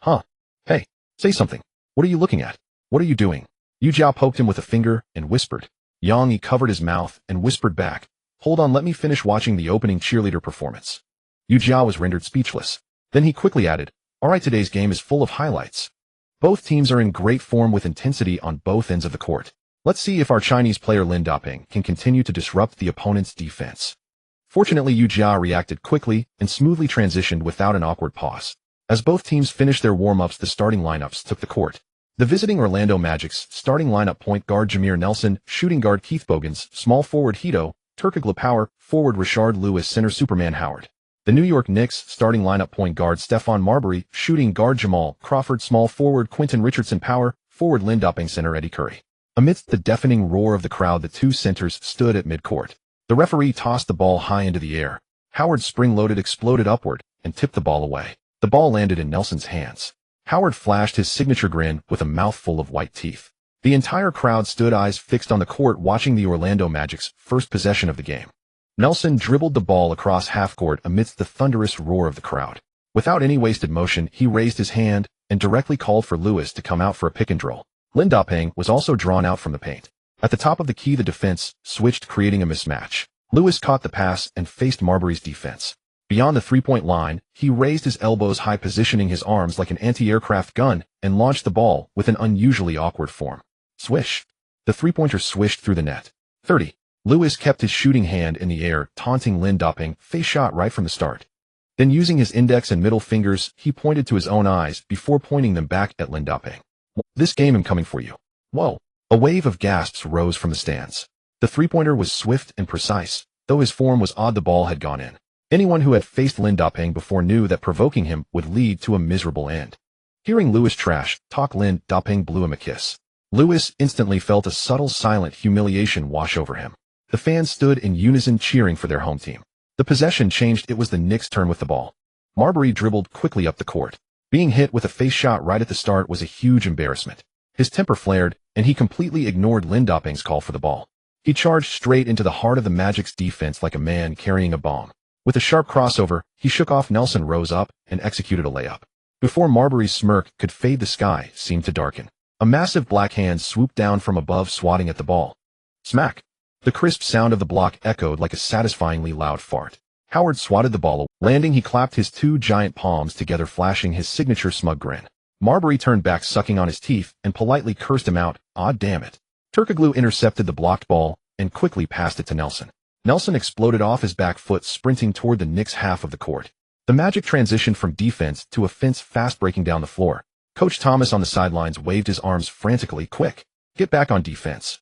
Huh. Hey, say something. What are you looking at? What are you doing? Yu Jia poked him with a finger and whispered. Yang Yi covered his mouth and whispered back. Hold on, let me finish watching the opening cheerleader performance. Yu Jia was rendered speechless. Then he quickly added, all right, today's game is full of highlights. Both teams are in great form with intensity on both ends of the court. Let's see if our Chinese player Lindoping can continue to disrupt the opponent's defense. Fortunately, Yu Jia reacted quickly and smoothly transitioned without an awkward pause. As both teams finished their warm-ups, the starting lineups took the court. The visiting Orlando Magic's starting lineup: point guard Jameer Nelson, shooting guard Keith Bogans, small forward Hedo Turkoglu, power forward Rashard Lewis, center Superman Howard. The New York Knicks starting lineup: point guard Stephon Marbury, shooting guard Jamal Crawford, small forward Quentin Richardson, power forward Lindoping, center Eddie Curry. Amidst the deafening roar of the crowd, the two centers stood at midcourt. The referee tossed the ball high into the air. Howard, spring-loaded, exploded upward and tipped the ball away. The ball landed in Nelson's hands. Howard flashed his signature grin with a mouthful of white teeth. The entire crowd stood, eyes fixed on the court, watching the Orlando Magic's first possession of the game. Nelson dribbled the ball across half-court amidst the thunderous roar of the crowd. Without any wasted motion, he raised his hand and directly called for Lewis to come out for a pick-and-roll. Lindoping was also drawn out from the paint. At the top of the key, the defense switched, creating a mismatch. Lewis caught the pass and faced Marbury's defense. Beyond the three-point line, he raised his elbows high, positioning his arms like an anti-aircraft gun, and launched the ball with an unusually awkward form. Swish. The three-pointer swished through the net. 30. Lewis kept his shooting hand in the air, taunting Lin Doping, face shot right from the start. Then using his index and middle fingers, he pointed to his own eyes before pointing them back at Lin Doping. This game I'm coming for you. Whoa. A wave of gasps rose from the stands. The three-pointer was swift and precise. Though his form was odd, the ball had gone in. Anyone who had faced Lin Doping before knew that provoking him would lead to a miserable end. Hearing Lewis trash talk, Lin Doping blew him a kiss. Lewis instantly felt a subtle, silent humiliation wash over him. The fans stood in unison, cheering for their home team. The possession changed. It was the Knicks' turn with the ball. Marbury dribbled quickly up the court. Being hit with a face shot right at the start was a huge embarrassment. His temper flared, and he completely ignored Lin Doping's call for the ball. He charged straight into the heart of the Magic's defense like a man carrying a bomb. With a sharp crossover, he shook off Nelson, rose up, and executed a layup. Before Marbury's smirk could fade, the sky seemed to darken. A massive black hand swooped down from above, swatting at the ball. Smack! The crisp sound of the block echoed like a satisfyingly loud fart. Howard swatted the ball. Landing, he clapped his two giant palms together, flashing his signature smug grin. Marbury turned back, sucking on his teeth, and politely cursed him out. "Aw, damn it." Turkoglu intercepted the blocked ball and quickly passed it to Nelson. Nelson exploded off his back foot, sprinting toward the Knicks' half of the court. The Magic transitioned from defense to offense, fast breaking down the floor. Coach Thomas on the sidelines waved his arms frantically. "Quick, get back on defense."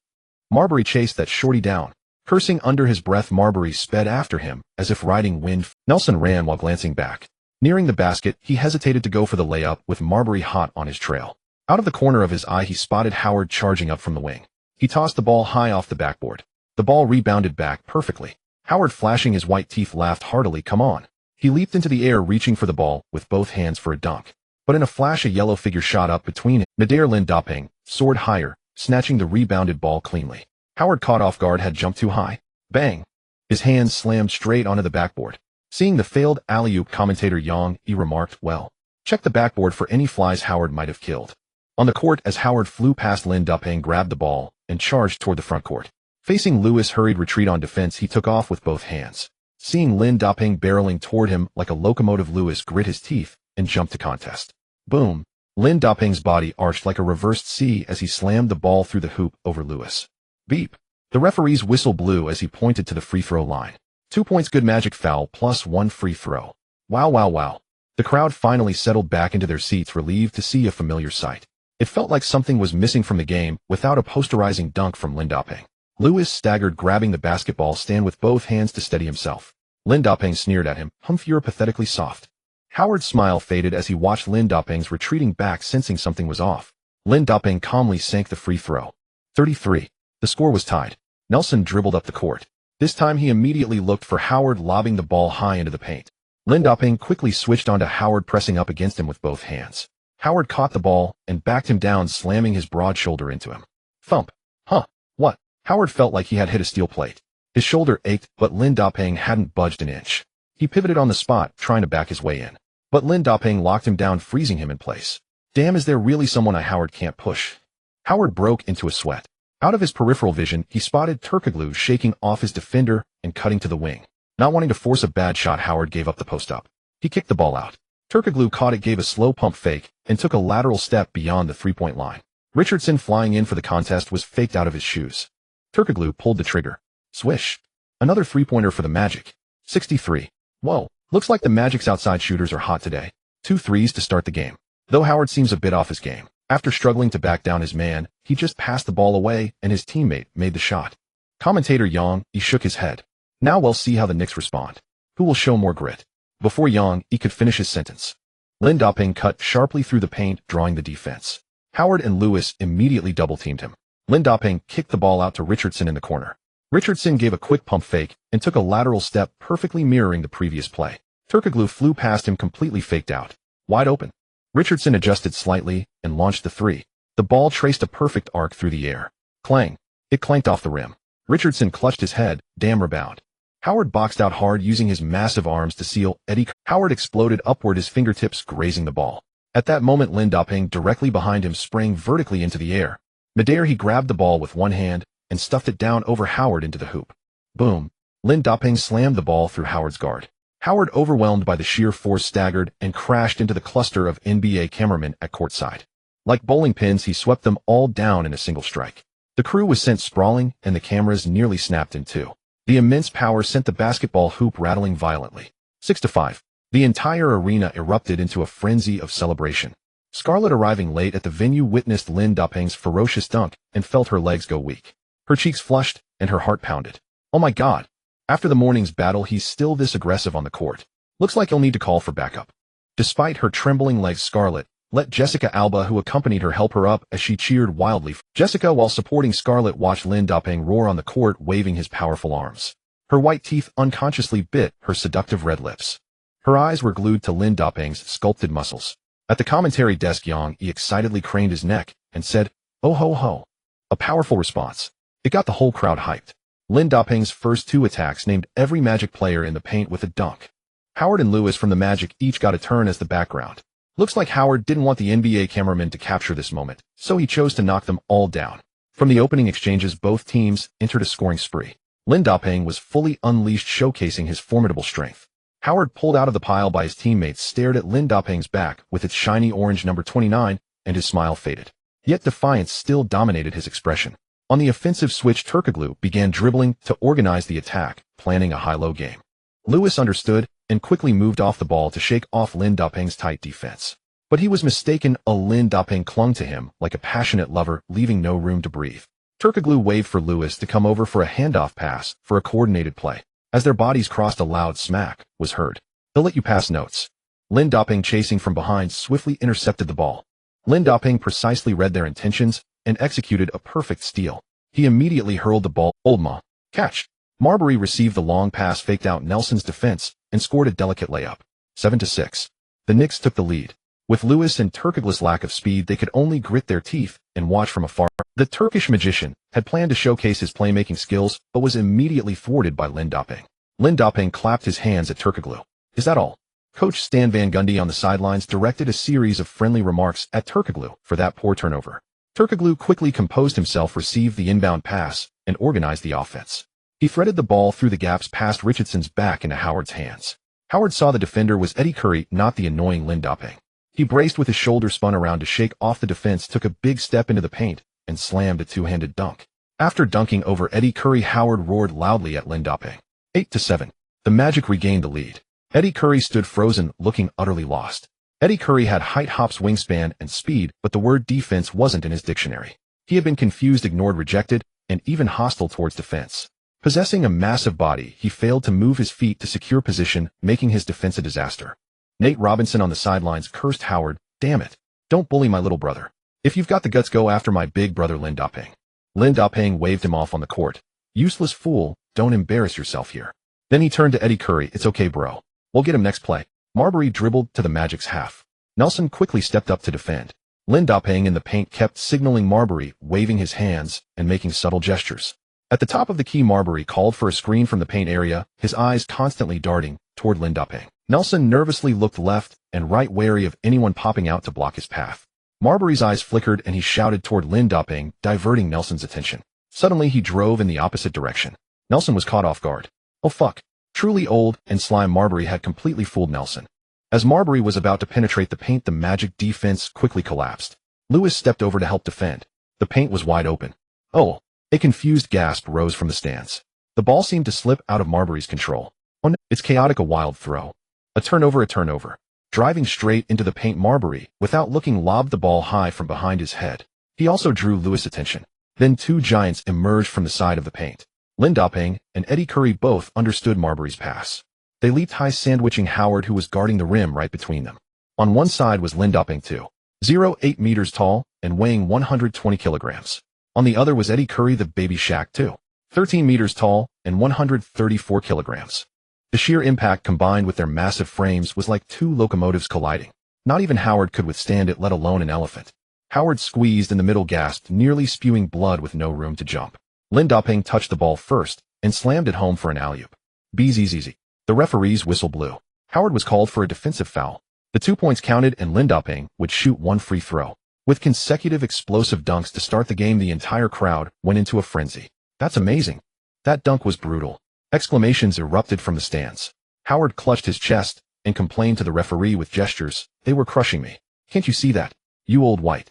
Marbury chased that shorty down. Cursing under his breath, Marbury sped after him, as if riding wind. Nelson ran while glancing back. Nearing the basket, he hesitated to go for the layup, with Marbury hot on his trail. Out of the corner of his eye, he spotted Howard charging up from the wing. He tossed the ball high off the backboard. The ball rebounded back perfectly. Howard, flashing his white teeth, laughed heartily. "Come on." He leaped into the air, reaching for the ball with both hands for a dunk. But in a flash, a yellow figure shot up between him. Midair, Lin Doping soared higher, snatching the rebounded ball cleanly. Howard, caught off guard, had jumped too high. Bang! His hands slammed straight onto the backboard. Seeing the failed alley-oop, commentator Yang E remarked, "Well, check the backboard for any flies Howard might have killed." On the court, as Howard flew past, Lin Doping grabbed the ball and charged toward the front court. Facing Lewis' hurried retreat on defense, he took off with both hands. Seeing Lin Doping barreling toward him like a locomotive, Lewis grit his teeth and jumped to contest. Boom! Lin Doping's body arched like a reversed C as he slammed the ball through the hoop over Lewis. Beep! The referee's whistle blew as he pointed to the free throw line. 2 points, good. Magic foul plus 1 free throw. Wow, wow, wow. The crowd finally settled back into their seats, relieved to see a familiar sight. It felt like something was missing from the game without a posterizing dunk from Lin Doping. Lewis staggered, grabbing the basketball stand with both hands to steady himself. Lin Doping sneered at him. "Humph, you're pathetically soft." Howard's smile faded as he watched Lin Doping's retreating back, sensing something was off. Lin Doping calmly sank the free throw. 33. The score was tied. Nelson dribbled up the court. This time he immediately looked for Howard, lobbing the ball high into the paint. Lin Doping quickly switched onto Howard, pressing up against him with both hands. Howard caught the ball and backed him down, slamming his broad shoulder into him. Thump. Huh. What? Howard felt like he had hit a steel plate. His shoulder ached, but Lin Doping hadn't budged an inch. He pivoted on the spot, trying to back his way in. But Lin Doping locked him down, freezing him in place. Damn, is there really someone Howard can't push? Howard broke into a sweat. Out of his peripheral vision, he spotted Turkoglu shaking off his defender and cutting to the wing. Not wanting to force a bad shot, Howard gave up the post-up. He kicked the ball out. Turkoglu caught it, gave a slow pump fake, and took a lateral step beyond the three-point line. Richardson, flying in for the contest, was faked out of his shoes. Turkoglu pulled the trigger. Swish. Another three-pointer for the Magic. 63. Whoa, looks like the Magic's outside shooters are hot today. 2 threes to start the game. Though Howard seems a bit off his game. After struggling to back down his man, he just passed the ball away and his teammate made the shot. Commentator Yang E shook his head. Now we'll see how the Knicks respond. Who will show more grit? Before Yang E could finish his sentence, Lin Doping cut sharply through the paint, drawing the defense. Howard and Lewis immediately double-teamed him. Lin Doping kicked the ball out to Richardson in the corner. Richardson gave a quick pump fake and took a lateral step, perfectly mirroring the previous play. Turkoglu flew past him, completely faked out. Wide open. Richardson adjusted slightly and launched the three. The ball traced a perfect arc through the air. Clang. It clanked off the rim. Richardson clutched his head. Damn rebound. Howard boxed out hard, using his massive arms to seal Eddie. Howard exploded upward, his fingertips grazing the ball. At that moment, Lin Doping, directly behind him, sprang vertically into the air. Midair, he grabbed the ball with one hand and stuffed it down over Howard into the hoop. Boom. Lin Doping slammed the ball through Howard's guard. Howard, overwhelmed by the sheer force, staggered and crashed into the cluster of NBA cameramen at courtside. Like bowling pins, he swept them all down in a single strike. The crew was sent sprawling, and the cameras nearly snapped in two. The immense power sent the basketball hoop rattling violently. 6-5. The entire arena erupted into a frenzy of celebration. Scarlett, arriving late at the venue, witnessed Lin Daping's ferocious dunk and felt her legs go weak. Her cheeks flushed and her heart pounded. Oh my God. After the morning's battle, he's still this aggressive on the court. Looks like he'll need to call for backup. Despite her trembling legs, Scarlett let Jessica Alba, who accompanied her, help her up as she cheered wildly. Jessica, while supporting Scarlett, watched Lin Daping roar on the court, waving his powerful arms. Her white teeth unconsciously bit her seductive red lips. Her eyes were glued to Lin Daping's sculpted muscles. At the commentary desk, Yang Yi excitedly craned his neck and said, "Oh ho ho." A powerful response. It got the whole crowd hyped. Lin Daping's first two attacks named every Magic player in the paint with a dunk. Howard and Lewis from the Magic each got a turn as the background. Looks like Howard didn't want the NBA cameramen to capture this moment, so he chose to knock them all down. From the opening exchanges, both teams entered a scoring spree. Lin Daping was fully unleashed, showcasing his formidable strength. Howard, pulled out of the pile by his teammates, stared at Lin Daping's back with its shiny orange number 29, and his smile faded. Yet defiance still dominated his expression. On the offensive switch, Turkoglu began dribbling to organize the attack, planning a high-low game. Lewis understood and quickly moved off the ball to shake off Lin Daping's tight defense. But he was mistaken. Lin Daping clung to him like a passionate lover, leaving no room to breathe. Turkoglu waved for Lewis to come over for a handoff pass for a coordinated play. As their bodies crossed, a loud smack was heard. "They'll let you pass notes." Lin Daping, chasing from behind, swiftly intercepted the ball. Lin Daping precisely read their intentions and executed a perfect steal. He immediately hurled the ball. "Old ma. Catch." Marbury received the long pass, faked out Nelson's defense, and scored a delicate layup. 7-6. The Knicks took the lead. With Lewis and Turkoglu's lack of speed, they could only grit their teeth and watch from afar. The Turkish magician had planned to showcase his playmaking skills, but was immediately thwarted by Lin Daping. Lin Daping clapped his hands at Turkoglu. "Is that all?" Coach Stan Van Gundy on the sidelines directed a series of friendly remarks at Turkoglu for that poor turnover. Turkoglu quickly composed himself, received the inbound pass, and organized the offense. He threaded the ball through the gaps past Richardson's back into Howard's hands. Howard saw the defender was Eddie Curry, not the annoying Lin Daping. He braced with his shoulder, spun around to shake off the defense, took a big step into the paint, and slammed a two-handed dunk. After dunking over Eddie Curry, Howard roared loudly at Lin Daping. 8-7. The Magic regained the lead. Eddie Curry stood frozen, looking utterly lost. Eddie Curry had height, hops, wingspan, and speed, but the word defense wasn't in his dictionary. He had been confused, ignored, rejected, and even hostile towards defense. Possessing a massive body, he failed to move his feet to secure position, making his defense a disaster. Nate Robinson on the sidelines cursed Howard. "Damn it. Don't bully my little brother. If you've got the guts, go after my big brother Lin Daping." Lin Daping waved him off on the court. "Useless fool, don't embarrass yourself here." Then he turned to Eddie Curry. "It's okay, bro. We'll get him next play." Marbury dribbled to the Magic's half. Nelson quickly stepped up to defend. Lin Daping in the paint kept signaling Marbury, waving his hands and making subtle gestures. At the top of the key, Marbury called for a screen from the paint area, his eyes constantly darting toward Lin Daping. Nelson nervously looked left and right, wary of anyone popping out to block his path. Marbury's eyes flickered and he shouted toward Lin Daping, diverting Nelson's attention. Suddenly he drove in the opposite direction. Nelson was caught off guard. Oh fuck. Truly old and slime, Marbury had completely fooled Nelson. As Marbury was about to penetrate the paint, the Magic defense quickly collapsed. Lewis stepped over to help defend. The paint was wide open. "Oh." A confused gasp rose from the stands. The ball seemed to slip out of Marbury's control. "Oh no." It's chaotic, a wild throw. A turnover. Driving straight into the paint, Marbury, without looking, lobbed the ball high from behind his head. He also drew Lewis' attention. Then two giants emerged from the side of the paint. Lin Daping and Eddie Curry both understood Marbury's pass. They leaped high, sandwiching Howard, who was guarding the rim, right between them. On one side was Lin Daping, 2.08 meters tall and weighing 120 kilograms. On the other was Eddie Curry, the baby Shaq, 2.13 meters tall and 134 kilograms. The sheer impact combined with their massive frames was like two locomotives colliding. Not even Howard could withstand it, let alone an elephant. Howard, squeezed in the middle, gasped, nearly spewing blood with no room to jump. Lin Daping touched the ball first and slammed it home for an alley-oop. BZZZ. The referee's whistle blew. Howard was called for a defensive foul. The 2 points counted and Lin Daping would shoot one free throw. With consecutive explosive dunks to start the game, the entire crowd went into a frenzy. "That's amazing. That dunk was brutal." Exclamations erupted from the stands. Howard clutched his chest and complained to the referee with gestures. They were crushing me. Can't you see that? You old white.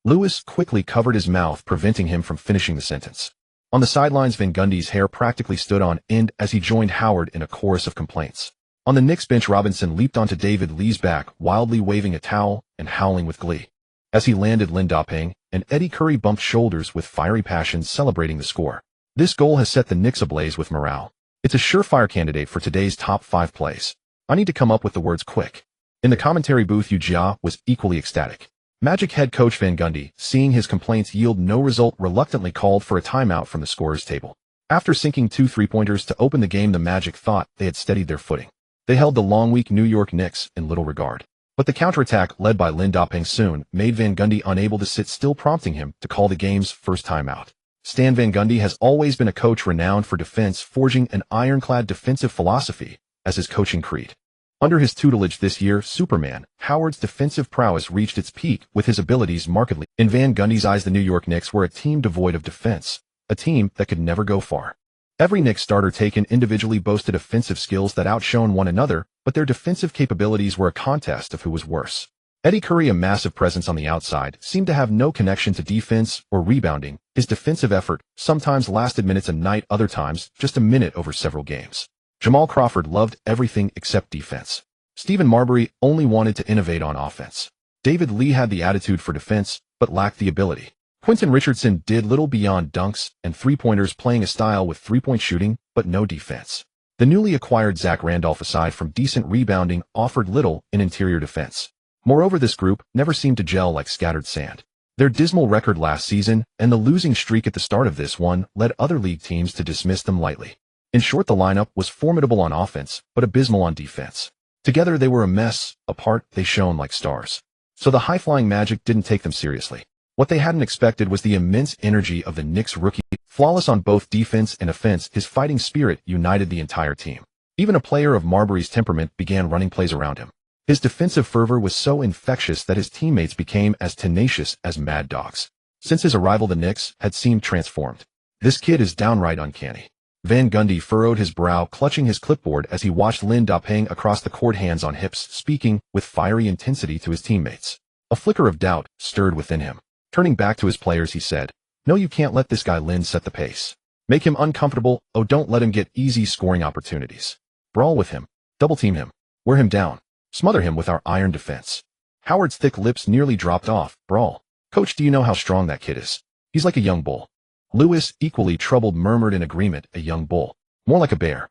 Lewis quickly covered his mouth, preventing him from finishing the sentence. On the sidelines, Van Gundy's hair practically stood on end as he joined Howard in a chorus of complaints. On the Knicks bench, Robinson leaped onto David Lee's back, wildly waving a towel and howling with glee. As he landed, Lin Da-Ping and Eddie Curry bumped shoulders with fiery passion, celebrating the score. This goal has set the Knicks ablaze with morale. It's a surefire candidate for today's top 5 plays. I need to come up with the words quick. In the commentary booth, Yu Jia was equally ecstatic. Magic head coach Van Gundy, seeing his complaints yield no result, reluctantly called for a timeout from the scorer's table. After sinking 2 3-pointers to open the game, the Magic thought they had steadied their footing. They held the long, weak New York Knicks in little regard. But the counterattack, led by Lin Da-Ping, soon made Van Gundy unable to sit still, prompting him to call the game's first timeout. Stan Van Gundy has always been a coach renowned for defense, forging an ironclad defensive philosophy as his coaching creed. Under his tutelage this year, Superman, Howard's defensive prowess reached its peak, with his abilities markedly. In Van Gundy's eyes, the New York Knicks were a team devoid of defense, a team that could never go far. Every Knicks starter taken individually boasted offensive skills that outshone one another, but their defensive capabilities were a contest of who was worse. Eddie Curry, a massive presence on the outside, seemed to have no connection to defense or rebounding. His defensive effort sometimes lasted minutes a night, other times just a minute over several games. Jamal Crawford loved everything except defense. Stephen Marbury only wanted to innovate on offense. David Lee had the attitude for defense, but lacked the ability. Quentin Richardson did little beyond dunks and three-pointers, playing a style with three-point shooting, but no defense. The newly acquired Zach Randolph, aside from decent rebounding, offered little in interior defense. Moreover, this group never seemed to gel like scattered sand. Their dismal record last season and the losing streak at the start of this one led other league teams to dismiss them lightly. In short, the lineup was formidable on offense, but abysmal on defense. Together they were a mess, apart they shone like stars. So the high-flying Magic didn't take them seriously. What they hadn't expected was the immense energy of the Knicks rookie. Flawless on both defense and offense, his fighting spirit united the entire team. Even a player of Marbury's temperament began running plays around him. His defensive fervor was so infectious that his teammates became as tenacious as mad dogs. Since his arrival, the Knicks had seemed transformed. This kid is downright uncanny. Van Gundy furrowed his brow, clutching his clipboard as he watched Lin Da-Ping across the court, hands on hips, speaking with fiery intensity to his teammates. A flicker of doubt stirred within him. Turning back to his players, he said, "No, you can't let this guy Lin set the pace. Make him uncomfortable. Oh, don't let him get easy scoring opportunities. Brawl with him. Double-team him. Wear him down. Smother him with our iron defense." Howard's thick lips nearly dropped off. "Brawl. Coach, do you know how strong that kid is? He's like a young bull." Lewis, equally troubled, murmured in agreement, "A young bull. More like a bear."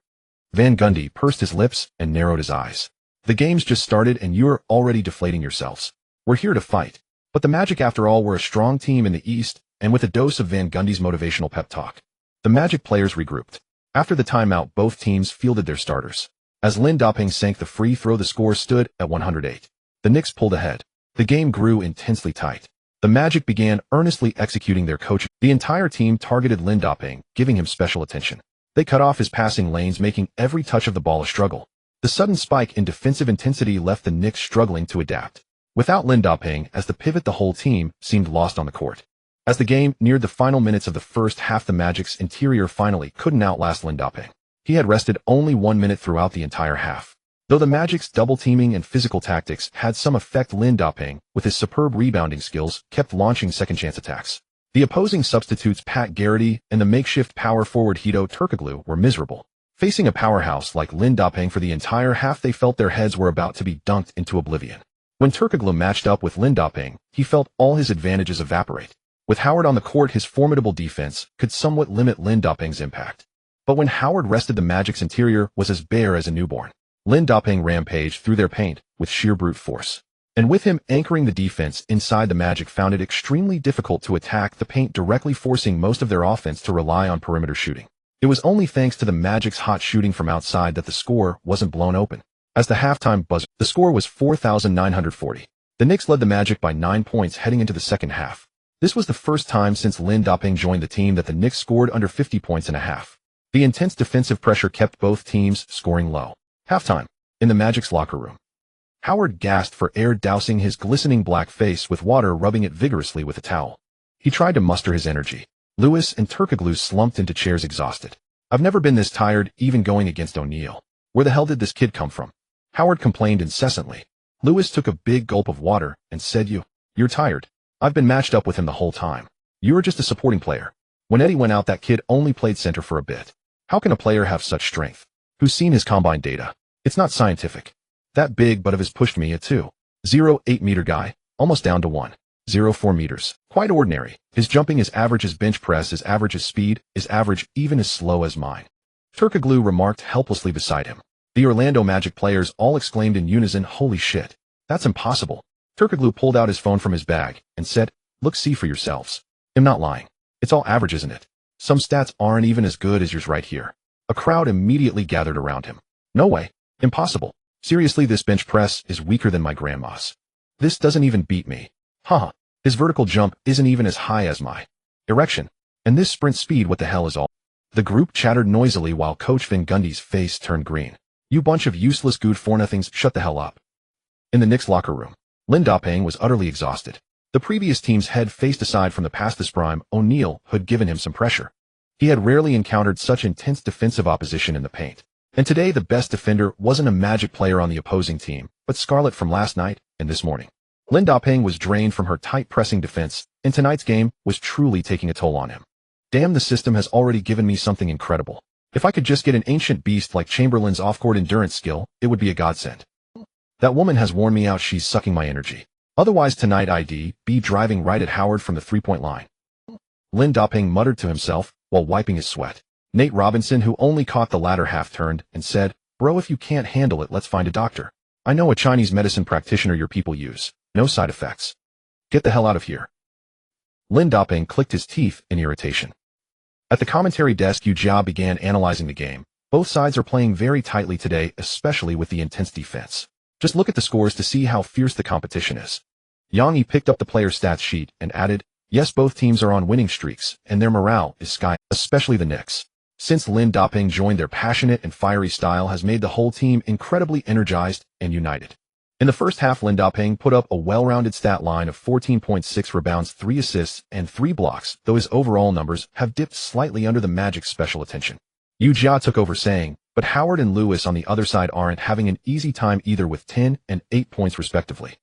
Van Gundy pursed his lips and narrowed his eyes. "The game's just started and you're already deflating yourselves. We're here to fight." But the Magic, after all, were a strong team in the East, and with a dose of Van Gundy's motivational pep talk, the Magic players regrouped. After the timeout, both teams fielded their starters. As Lin Da-Ping sank the free throw, the score stood at 108. The Knicks pulled ahead. The game grew intensely tight. The Magic began earnestly executing their coaching. The entire team targeted Lin Da-Ping, giving him special attention. They cut off his passing lanes, making every touch of the ball a struggle. The sudden spike in defensive intensity left the Knicks struggling to adapt. Without Lin Da-Ping as the pivot, the whole team seemed lost on the court. As the game neared the final minutes of the first half, the Magic's interior finally couldn't outlast Lin Da-Ping. He had rested only 1 minute throughout the entire half. Though the Magic's double-teaming and physical tactics had some effect, Lin Da-Ping, with his superb rebounding skills, kept launching second-chance attacks. The opposing substitutes, Pat Garrity and the makeshift power forward Hedo Turkoglu, were miserable. Facing a powerhouse like Lin Da-Ping for the entire half, they felt their heads were about to be dunked into oblivion. When Turkoglu matched up with Lin Da-Ping, he felt all his advantages evaporate. With Howard on the court, his formidable defense could somewhat limit Lin Da-Ping's impact. But when Howard rested, the Magic's interior was as bare as a newborn. Lin Da-Ping rampaged through their paint with sheer brute force. And with him anchoring the defense inside, the Magic found it extremely difficult to attack the paint directly, forcing most of their offense to rely on perimeter shooting. It was only thanks to the Magic's hot shooting from outside that the score wasn't blown open. As the halftime buzzer, the score was 4,940. The Knicks led the Magic by 9 points heading into the second half. This was the first time since Lin Da-Ping joined the team that the Knicks scored under 50 points and a half. The intense defensive pressure kept both teams scoring low. Halftime. In the Magic's locker room, Howard gasped for air, dousing his glistening black face with water, rubbing it vigorously with a towel. He tried to muster his energy. Lewis and Turkoglu slumped into chairs, exhausted. "I've never been this tired, even going against O'Neal. Where the hell did this kid come from? Howard complained incessantly. Lewis took a big gulp of water and said, You're tired. I've been matched up with him the whole time. You were just a supporting player. When Eddie went out, that kid only played center for a bit. How can a player have such strength? Who's seen his combine data? It's not scientific. That big butt of his pushed me at 2.08 meter guy, almost down to 1.04 meters. Quite ordinary. His jumping is average, his bench press is average, his speed is average, even as slow as mine. Turkoglu remarked helplessly beside him. The Orlando Magic players all exclaimed in unison, Holy shit. That's impossible. Turkoglu pulled out his phone from his bag and said, Look, see for yourselves. I'm not lying. It's all average, isn't it? Some stats aren't even as good as yours right here. A crowd immediately gathered around him. No way. Impossible. Seriously, this bench press is weaker than my grandma's. This doesn't even beat me. Haha. His vertical jump isn't even as high as my erection. And this sprint speed, what the hell is all? The group chattered noisily while Coach Van Gundy's face turned green. You bunch of useless good for nothings, shut the hell up. In the Knicks locker room, Lin Dapeng was utterly exhausted. The previous team's head faced aside from the past this prime, O'Neal had given him some pressure. He had rarely encountered such intense defensive opposition in the paint. And today the best defender wasn't a Magic player on the opposing team, but Scarlett from last night and this morning. Lin Dapeng was drained from her tight pressing defense, and tonight's game was truly taking a toll on him. Damn, the system has already given me something incredible. If I could just get an ancient beast like Chamberlain's off-court endurance skill, it would be a godsend. That woman has worn me out, she's sucking my energy. Otherwise tonight I'd be driving right at Howard from the three-point line. Lin Dapeng muttered to himself while wiping his sweat. Nate Robinson, who only caught the latter half, turned and said, Bro, if you can't handle it, let's find a doctor. I know a Chinese medicine practitioner your people use. No side effects. Get the hell out of here. Lin Dapeng clicked his teeth in irritation. At the commentary desk, Yu Jia began analyzing the game. Both sides are playing very tightly today, especially with the intense defense. Just look at the scores to see how fierce the competition is. Yang Yi picked up the player stats sheet and added, Yes, both teams are on winning streaks, and their morale is sky, especially the Knicks. Since Lin Dapeng joined, their passionate and fiery style has made the whole team incredibly energized and united. In the first half, Lin Dapeng put up a well-rounded stat line of 14.6 rebounds, 3 assists, and 3 blocks, though his overall numbers have dipped slightly under the Magic's special attention. Yu Jia took over saying, But Howard and Lewis on the other side aren't having an easy time either, with 10 and 8 points respectively.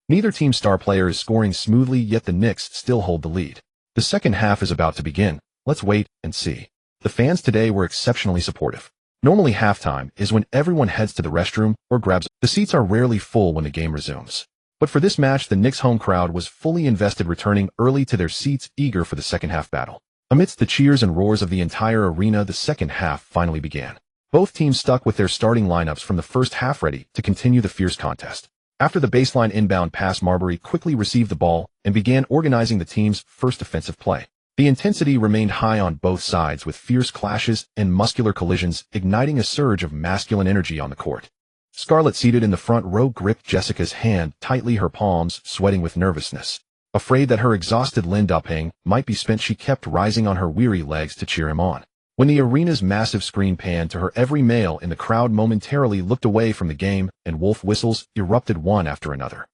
Neither team's star player is scoring smoothly, yet the Knicks still hold the lead. The second half is about to begin. Let's wait and see. The fans today were exceptionally supportive. Normally halftime is when everyone heads to the restroom or grabs. The seats are rarely full when the game resumes. But for this match, the Knicks home crowd was fully invested, returning early to their seats, eager for the second half battle. Amidst the cheers and roars of the entire arena, the second half finally began. Both teams stuck with their starting lineups from the first half, ready to continue the fierce contest. After the baseline inbound pass, Marbury quickly received the ball and began organizing the team's first offensive play. The intensity remained high on both sides, with fierce clashes and muscular collisions igniting a surge of masculine energy on the court. Scarlett, seated in the front row, gripped Jessica's hand tightly, her palms sweating with nervousness. Afraid that her exhausted Lin Dapeng might be spent, she kept rising on her weary legs to cheer him on. When the arena's massive screen panned to her, every male in the crowd momentarily looked away from the game, and wolf whistles erupted one after another.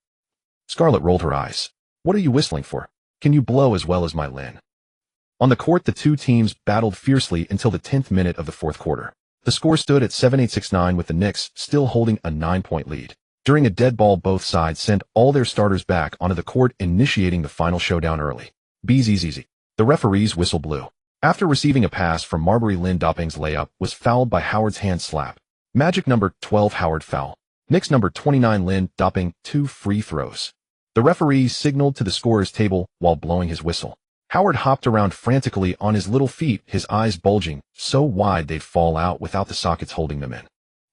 Scarlett rolled her eyes. What are you whistling for? Can you blow as well as my Lin? On the court, the two teams battled fiercely until the 10th minute of the fourth quarter. The score stood at 7-8-6-9, with the Knicks still holding a 9-point lead. During a dead ball, both sides sent all their starters back onto the court, initiating the final showdown early. BZZZ. The referee's whistle blew. After receiving a pass from Marbury, Lin Dapeng's layup was fouled by Howard's hand slap. Magic number 12 Howard foul. Knicks number 29 Lin Dapeng 2 free throws. The referee signaled to the scorer's table while blowing his whistle. Howard hopped around frantically on his little feet, his eyes bulging so wide they'd fall out without the sockets holding them in.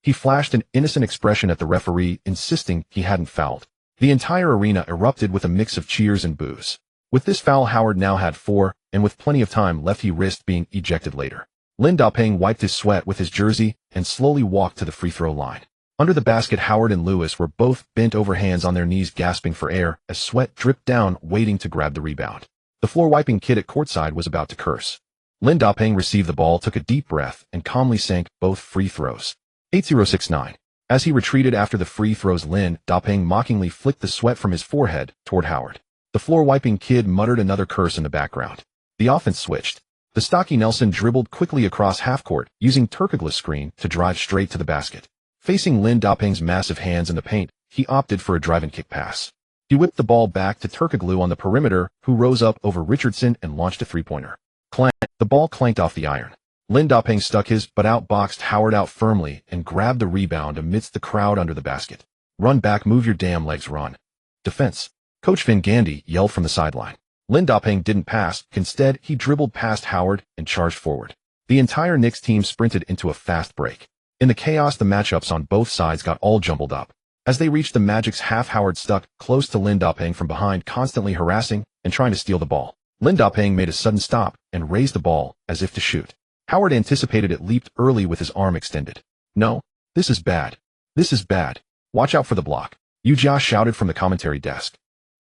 He flashed an innocent expression at the referee, insisting he hadn't fouled. The entire arena erupted with a mix of cheers and boos. With this foul, Howard now had 4, and with plenty of time left, he risked being ejected later. Lin Dapeng wiped his sweat with his jersey and slowly walked to the free throw line. Under the basket, Howard and Lewis were both bent over, hands on their knees, gasping for air as sweat dripped down, waiting to grab the rebound. The floor-wiping kid at courtside was about to curse. Lin Dapeng received the ball, took a deep breath, and calmly sank both free throws. 8-0-6-9. As he retreated after the free throws, Lin Dapeng mockingly flicked the sweat from his forehead toward Howard. The floor-wiping kid muttered another curse in the background. The offense switched. The stocky Nelson dribbled quickly across half-court, using Turkoglu's screen to drive straight to the basket. Facing Lin Daping's massive hands in the paint, he opted for a drive-and-kick pass. He whipped the ball back to Turkoglu on the perimeter, who rose up over Richardson and launched a three-pointer. Clank! The ball clanked off the iron. Lin Daping stuck his but outboxed Howard out firmly and grabbed the rebound amidst the crowd under the basket. Run back, move your damn legs, run. Defense. Coach Van Gundy yelled from the sideline. Lin Daping didn't pass. Instead, he dribbled past Howard and charged forward. The entire Knicks team sprinted into a fast break. In the chaos, the matchups on both sides got all jumbled up. As they reached the Magic's half, Howard stuck close to Lin Daping from behind, constantly harassing and trying to steal the ball. Lin Daping made a sudden stop and raised the ball as if to shoot. Howard anticipated it, leaped early with his arm extended. No, this is bad. This is bad. Watch out for the block. Ujia shouted from the commentary desk.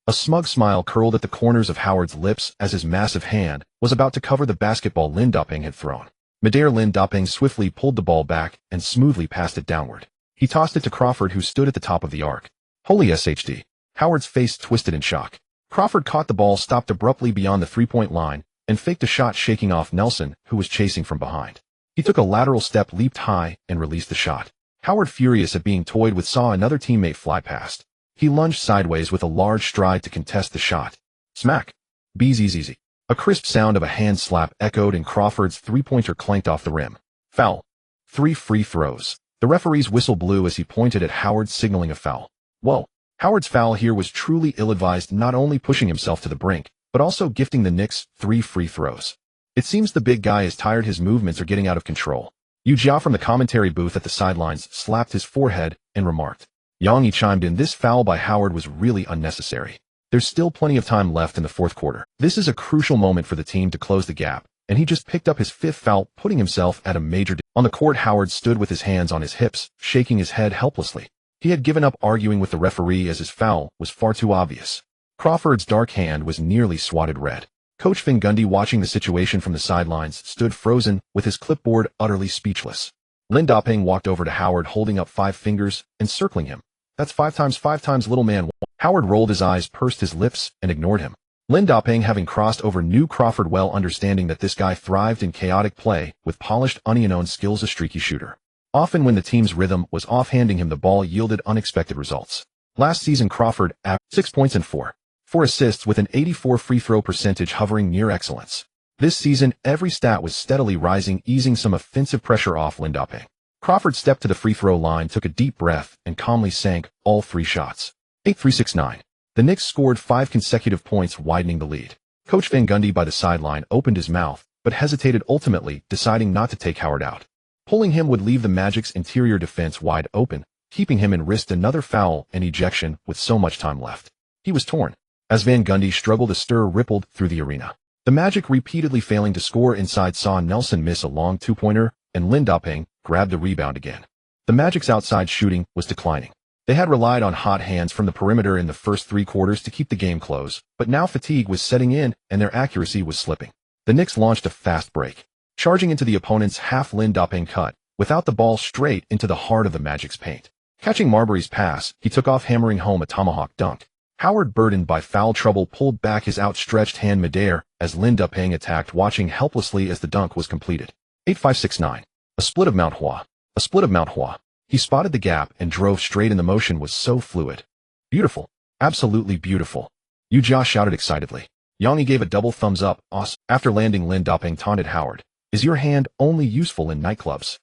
A smug smile curled at the corners of Howard's lips as his massive hand was about to cover the basketball Lin Daping had thrown. Midair, Lin Daping swiftly pulled the ball back and smoothly passed it downward. He tossed it to Crawford, who stood at the top of the arc. Holy SHD. Howard's face twisted in shock. Crawford caught the ball, stopped abruptly beyond the three-point line, and faked a shot, shaking off Nelson, who was chasing from behind. He took a lateral step, leaped high, and released the shot. Howard, furious at being toyed with, saw another teammate fly past. He lunged sideways with a large stride to contest the shot. Smack. Bzzz. A crisp sound of a hand slap echoed and Crawford's three-pointer clanked off the rim. Foul. 3 free throws. The referee's whistle blew as he pointed at Howard, signaling a foul. Whoa. Howard's foul here was truly ill-advised, not only pushing himself to the brink, but also gifting the Knicks 3 free throws. It seems the big guy is tired, his movements are getting out of control. Ujia from the commentary booth at the sidelines slapped his forehead and remarked. Yang Yi chimed in, this foul by Howard was really unnecessary. There's still plenty of time left in the fourth quarter. This is a crucial moment for the team to close the gap, and he just picked up his 5th foul, putting himself at a major on the court. Howard stood with his hands on his hips, shaking his head helplessly. He had given up arguing with the referee as his foul was far too obvious. Crawford's dark hand was nearly swatted red. Coach Van Gundy, watching the situation from the sidelines, stood frozen, with his clipboard utterly speechless. Lin Daping walked over to Howard, holding up 5 fingers, encircling him. That's 5 times, little man. Howard rolled his eyes, pursed his lips, and ignored him. Lin Daping, having crossed over, knew Crawford well, understanding that this guy thrived in chaotic play, with polished, unknown skills, a streaky shooter. Often when the team's rhythm was off, handing him the ball yielded unexpected results. Last season, Crawford averaged 6 points and 4 assists with an 84 free throw percentage, hovering near excellence. This season, every stat was steadily rising, easing some offensive pressure off Lin Daping. Crawford stepped to the free throw line, took a deep breath, and calmly sank all 3 shots. 8-3-6-9. The Knicks scored 5 consecutive points, widening the lead. Coach Van Gundy by the sideline opened his mouth, but hesitated, ultimately deciding not to take Howard out. Pulling him would leave the Magic's interior defense wide open, keeping him and risked another foul and ejection with so much time left. He was torn. As Van Gundy struggled, a stir rippled through the arena. The Magic, repeatedly failing to score inside, saw Nelson miss a long 2-pointer, and Lin Daping grabbed the rebound again. The Magic's outside shooting was declining. They had relied on hot hands from the perimeter in the first 3 quarters to keep the game close, but now fatigue was setting in and their accuracy was slipping. The Knicks launched a fast break. Charging into the opponent's half, Lin Daping cut, without the ball, straight into the heart of the Magic's paint. Catching Marbury's pass, he took off, hammering home a tomahawk dunk. Howard, burdened by foul trouble, pulled back his outstretched hand midair as Lin Daping attacked, watching helplessly as the dunk was completed. 8-5-6-9. A split of Mount Hua. A split of Mount Hua. He spotted the gap and drove straight in. The motion was so fluid. Beautiful. Absolutely beautiful. Ujia shouted excitedly. Yang Yi gave a double thumbs up. Awesome. After landing, Lin Daping taunted Howard. Is your hand only useful in nightclubs?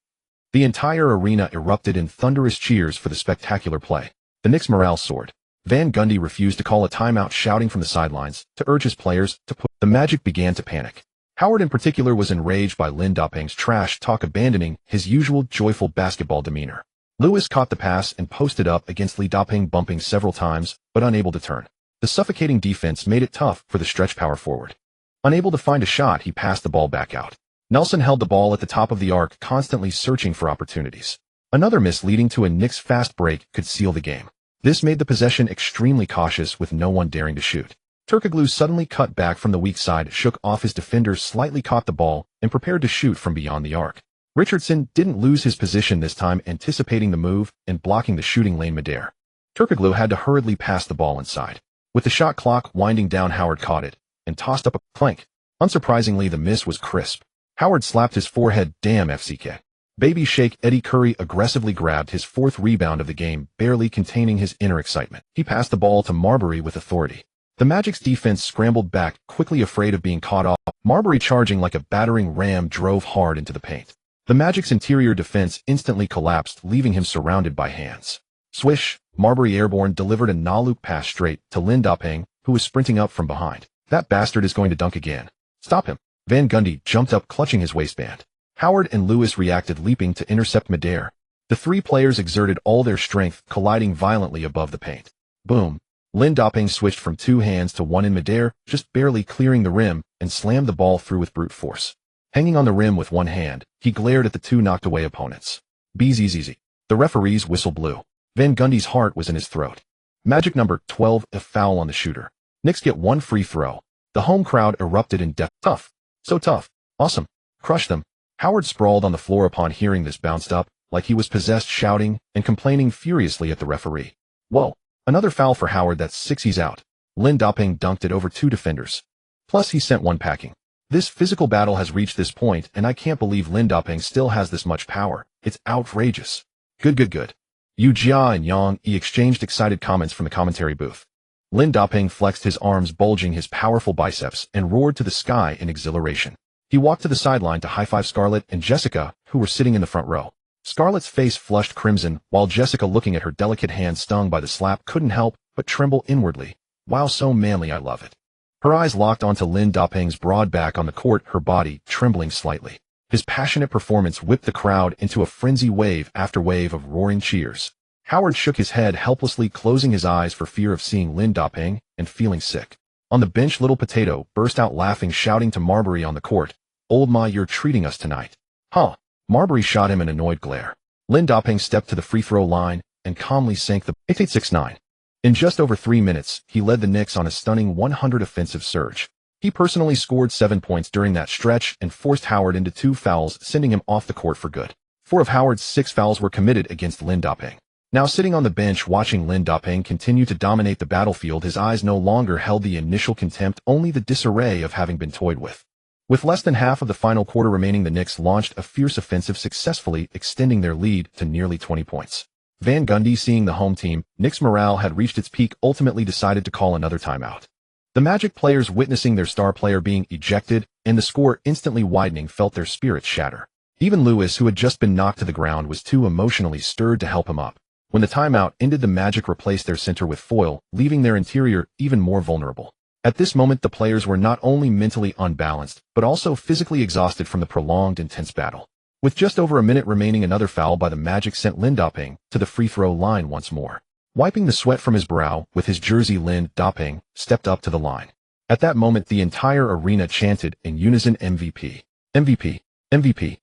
The entire arena erupted in thunderous cheers for the spectacular play. The Knicks' morale soared. Van Gundy refused to call a timeout, shouting from the sidelines to urge his players to push. The Magic began to panic. Howard in particular was enraged by Lin Daping's trash talk, abandoning his usual joyful basketball demeanor. Lewis caught the pass and posted up against Lin Daping, bumping several times, but unable to turn. The suffocating defense made it tough for the stretch power forward. Unable to find a shot, he passed the ball back out. Nelson held the ball at the top of the arc, constantly searching for opportunities. Another miss leading to a Knicks fast break could seal the game. This made the possession extremely cautious, with no one daring to shoot. Turkoglu suddenly cut back from the weak side, shook off his defenders, slightly caught the ball, and prepared to shoot from beyond the arc. Richardson didn't lose his position this time, anticipating the move and blocking the shooting lane midair. Turkoglu had to hurriedly pass the ball inside. With the shot clock winding down, Howard caught it and tossed up a clank. Unsurprisingly, the miss was crisp. Howard slapped his forehead. Damn FCK. Baby Shake Eddie Curry aggressively grabbed his fourth rebound of the game, barely containing his inner excitement. He passed the ball to Marbury with authority. The Magic's defense scrambled back, quickly afraid of being caught off. Marbury, charging like a battering ram, drove hard into the paint. The Magic's interior defense instantly collapsed, leaving him surrounded by hands. Swish, Marbury airborne delivered a no-look pass straight to Lin Da-Ping, who was sprinting up from behind. That bastard is going to dunk again. Stop him. Van Gundy jumped up, clutching his waistband. Howard and Lewis reacted, leaping to intercept midair. The three players exerted all their strength, colliding violently above the paint. Boom. Lin Da-Ping switched from two hands to one in midair, just barely clearing the rim, and slammed the ball through with brute force. Hanging on the rim with one hand, he glared at the two knocked-away opponents. Easy. The referee's whistle blew. Van Gundy's heart was in his throat. Magic number 12, a foul on the shooter. Knicks get one free throw. The home crowd erupted in depth. Tough. So tough. Awesome. Crush them. Howard sprawled on the floor upon hearing this, bounced up, like he was possessed, shouting and complaining furiously at the referee. Whoa. Another foul for Howard. That's 6. He's out. Lin Da-Ping dunked it over two defenders. Plus he sent one packing. This physical battle has reached this point, and I can't believe Lin Da-Ping still has this much power. It's outrageous. Good. Yu Jia and Yang Yi exchanged excited comments from the commentary booth. Lin Da-Ping flexed his arms, bulging his powerful biceps, and roared to the sky in exhilaration. He walked to the sideline to high-five Scarlett and Jessica, who were sitting in the front row. Scarlett's face flushed crimson, while Jessica, looking at her delicate hand stung by the slap, couldn't help but tremble inwardly. Wow, so manly, I love it. Her eyes locked onto Lin Da-Ping's broad back on the court, her body trembling slightly. His passionate performance whipped the crowd into a frenzy, wave after wave of roaring cheers. Howard shook his head helplessly, closing his eyes for fear of seeing Lin Da-Ping, and feeling sick. On the bench, Little Potato burst out laughing, shouting to Marbury on the court, "Old Ma, you're treating us tonight." Huh. Marbury shot him an annoyed glare. Lin Da-Ping stepped to the free throw line and calmly sank the 8869. In just over 3 minutes, he led the Knicks on a stunning 100 offensive surge. He personally scored 7 points during that stretch and forced Howard into 2 fouls, sending him off the court for good. 4 of Howard's 6 fouls were committed against Lin Da-Ping. Now sitting on the bench watching Lin Da-Ping continue to dominate the battlefield, his eyes no longer held the initial contempt, only the disarray of having been toyed with. With less than half of the final quarter remaining, the Knicks launched a fierce offensive, successfully extending their lead to nearly 20 points. Van Gundy, seeing the home team, Knicks' morale had reached its peak, ultimately decided to call another timeout. The Magic players, witnessing their star player being ejected and the score instantly widening, felt their spirits shatter. Even Lewis, who had just been knocked to the ground, was too emotionally stirred to help him up. When the timeout ended, the Magic replaced their center with foil, leaving their interior even more vulnerable. At this moment, the players were not only mentally unbalanced, but also physically exhausted from the prolonged, intense battle. With just over a minute remaining, another foul by the Magic sent Lin Da-Ping to the free throw line once more. Wiping the sweat from his brow with his jersey, Lin Da-Ping stepped up to the line. At that moment, the entire arena chanted in unison, "MVP! MVP! MVP!"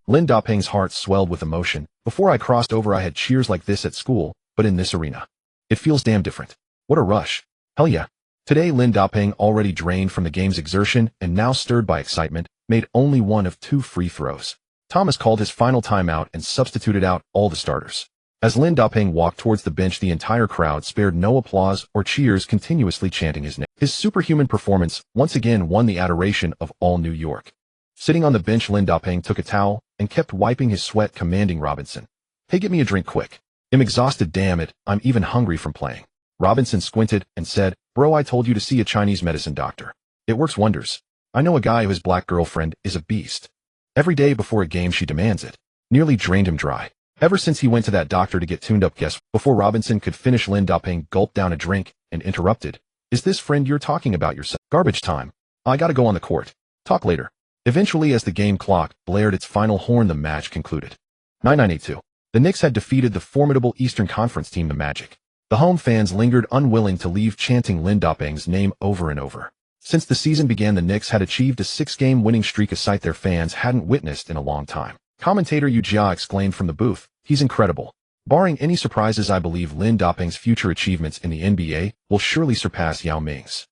Lin Da-Ping's heart swelled with emotion. "Before I crossed over, I had cheers like this at school, but in this arena, it feels damn different. What a rush. Hell yeah." Today, Lin Da-Ping, already drained from the game's exertion and now stirred by excitement, made only one of 2 free throws. Thomas called his final timeout and substituted out all the starters. As Lin Da-Ping walked towards the bench, the entire crowd spared no applause or cheers, continuously chanting his name. His superhuman performance once again won the adoration of all New York. Sitting on the bench, Lin Da-Ping took a towel and kept wiping his sweat, commanding Robinson, "Hey, get me a drink quick. I'm exhausted, damn it, I'm even hungry from playing." Robinson squinted and said, "Bro, I told you to see a Chinese medicine doctor. It works wonders. I know a guy whose black girlfriend is a beast. Every day before a game she demands it." Nearly drained him dry. Ever since he went to that doctor to get tuned up. Guess before Robinson could finish, Lin Da-Ping gulped down a drink and interrupted, "Is this friend you're talking about yourself? Garbage time. I gotta go on the court. Talk later." Eventually, as the game clock blared its final horn, the match concluded. 9982. The Knicks had defeated the formidable Eastern Conference team, the Magic. The home fans lingered, unwilling to leave, chanting Lin Da-Ping's name over and over. Since the season began, the Knicks had achieved a 6-game winning streak, a sight their fans hadn't witnessed in a long time. Commentator Yu Jia exclaimed from the booth, "He's incredible. Barring any surprises, I believe Lin Da-Ping's future achievements in the NBA will surely surpass Yao Ming's.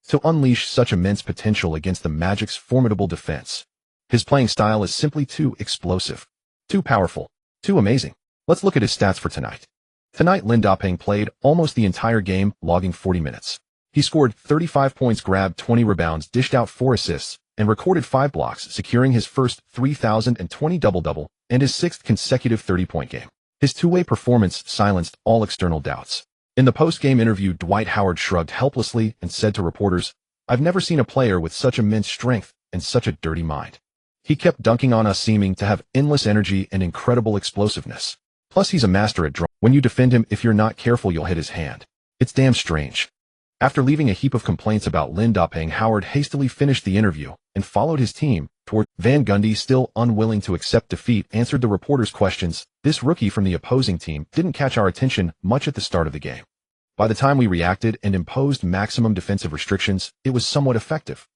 To unleash such immense potential against the Magic's formidable defense. His playing style is simply too explosive, too powerful, too amazing." Let's look at his stats for tonight. Tonight, Lin Da-Ping played almost the entire game, logging 40 minutes. He scored 35 points, grabbed 20 rebounds, dished out 4 assists, and recorded 5 blocks, securing his first 3,020 double-double and his 6th consecutive 30-point game. His two-way performance silenced all external doubts. In the post-game interview, Dwight Howard shrugged helplessly and said to reporters, "I've never seen a player with such immense strength and such a dirty mind. He kept dunking on us, seeming to have endless energy and incredible explosiveness. Plus, he's a master at drawing. When you defend him, if you're not careful, you'll hit his hand. It's damn strange." After leaving a heap of complaints about Lin Dapeng, Howard hastily finished the interview and followed his team toward Van Gundy. Still unwilling to accept defeat, answered the reporters' questions. "This rookie from the opposing team didn't catch our attention much at the start of the game. By the time we reacted and imposed maximum defensive restrictions, it was somewhat effective.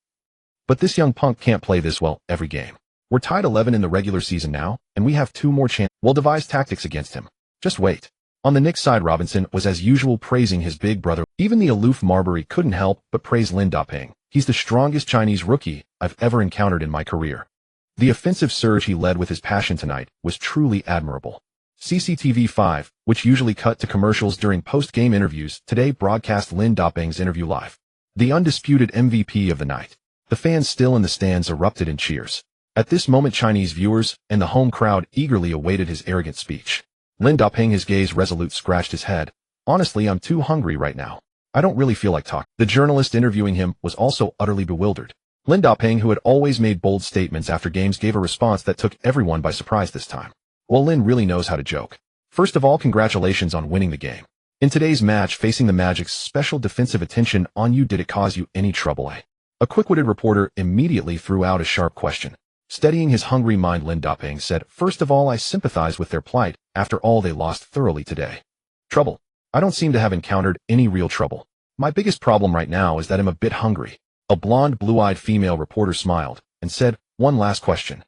But this young punk can't play this well every game. We're tied 11 in the regular season now, and we have 2 more chances. We'll devise tactics against him. Just wait." On the Knicks side, Robinson was as usual praising his big brother. Even the aloof Marbury couldn't help but praise Lin Dapeng. "He's the strongest Chinese rookie I've ever encountered in my career." The offensive surge he led with his passion tonight was truly admirable. CCTV 5, which usually cut to commercials during post-game interviews, today broadcast Lin Dapeng's interview live. The undisputed MVP of the night. The fans still in the stands erupted in cheers. At this moment, Chinese viewers and the home crowd eagerly awaited his arrogant speech. Lin Dapeng, his gaze resolute, scratched his head. "Honestly, I'm too hungry right now. I don't really feel like talking." The journalist interviewing him was also utterly bewildered. Lin Dapeng, who had always made bold statements after games, gave a response that took everyone by surprise this time. Well, Lin really knows how to joke. "First of all, congratulations on winning the game. In today's match, facing the Magic's special defensive attention on you, did it cause you any trouble, eh?" A quick-witted reporter immediately threw out a sharp question. Steadying his hungry mind, Lin Dapeng said, "First of all, I sympathize with their plight. After all, they lost thoroughly today. Trouble? I don't seem to have encountered any real trouble. My biggest problem right now is that I'm a bit hungry." A blonde, blue-eyed female reporter smiled and said, "One last question.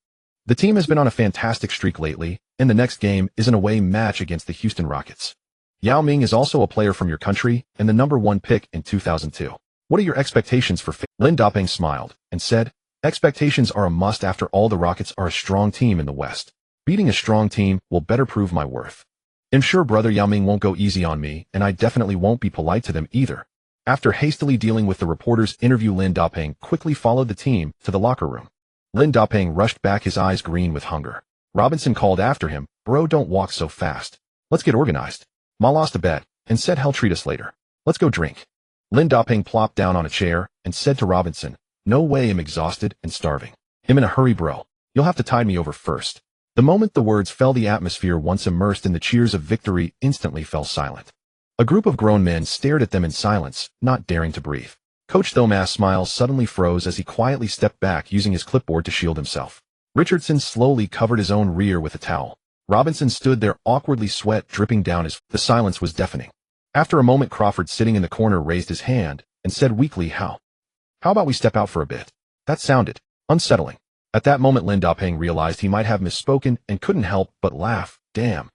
The team has been on a fantastic streak lately, and the next game is an away match against the Houston Rockets. Yao Ming is also a player from your country and the #1 pick in 2002. What are your expectations for?" Lin Dapeng smiled and said, "Expectations are a must. After all, the Rockets are a strong team in the West. Beating a strong team will better prove my worth. I'm sure brother Yao Ming won't go easy on me, and I definitely won't be polite to them either." After hastily dealing with the reporter's interview, Lin Dapeng quickly followed the team to the locker room. Lin Dapeng rushed back, his eyes green with hunger. Robinson called after him, "Bro, don't walk so fast. Let's get organized. Ma lost a bet and said he'll treat us later. Let's go drink." Lin Dapeng plopped down on a chair and said to Robinson, "No way, I'm exhausted and starving. I'm in a hurry, bro. You'll have to tide me over first." The moment the words fell, the atmosphere, once immersed in the cheers of victory, instantly fell silent. A group of grown men stared at them in silence, not daring to breathe. Coach Thomas' smile suddenly froze as he quietly stepped back, using his clipboard to shield himself. Richardson slowly covered his own rear with a towel. Robinson stood there awkwardly, sweat dripping down his... The silence was deafening. After a moment, Crawford, sitting in the corner, raised his hand and said weakly, How about we step out for a bit?" That sounded unsettling. At that moment, Lin Dapeng realized he might have misspoken and couldn't help but laugh. "Damn.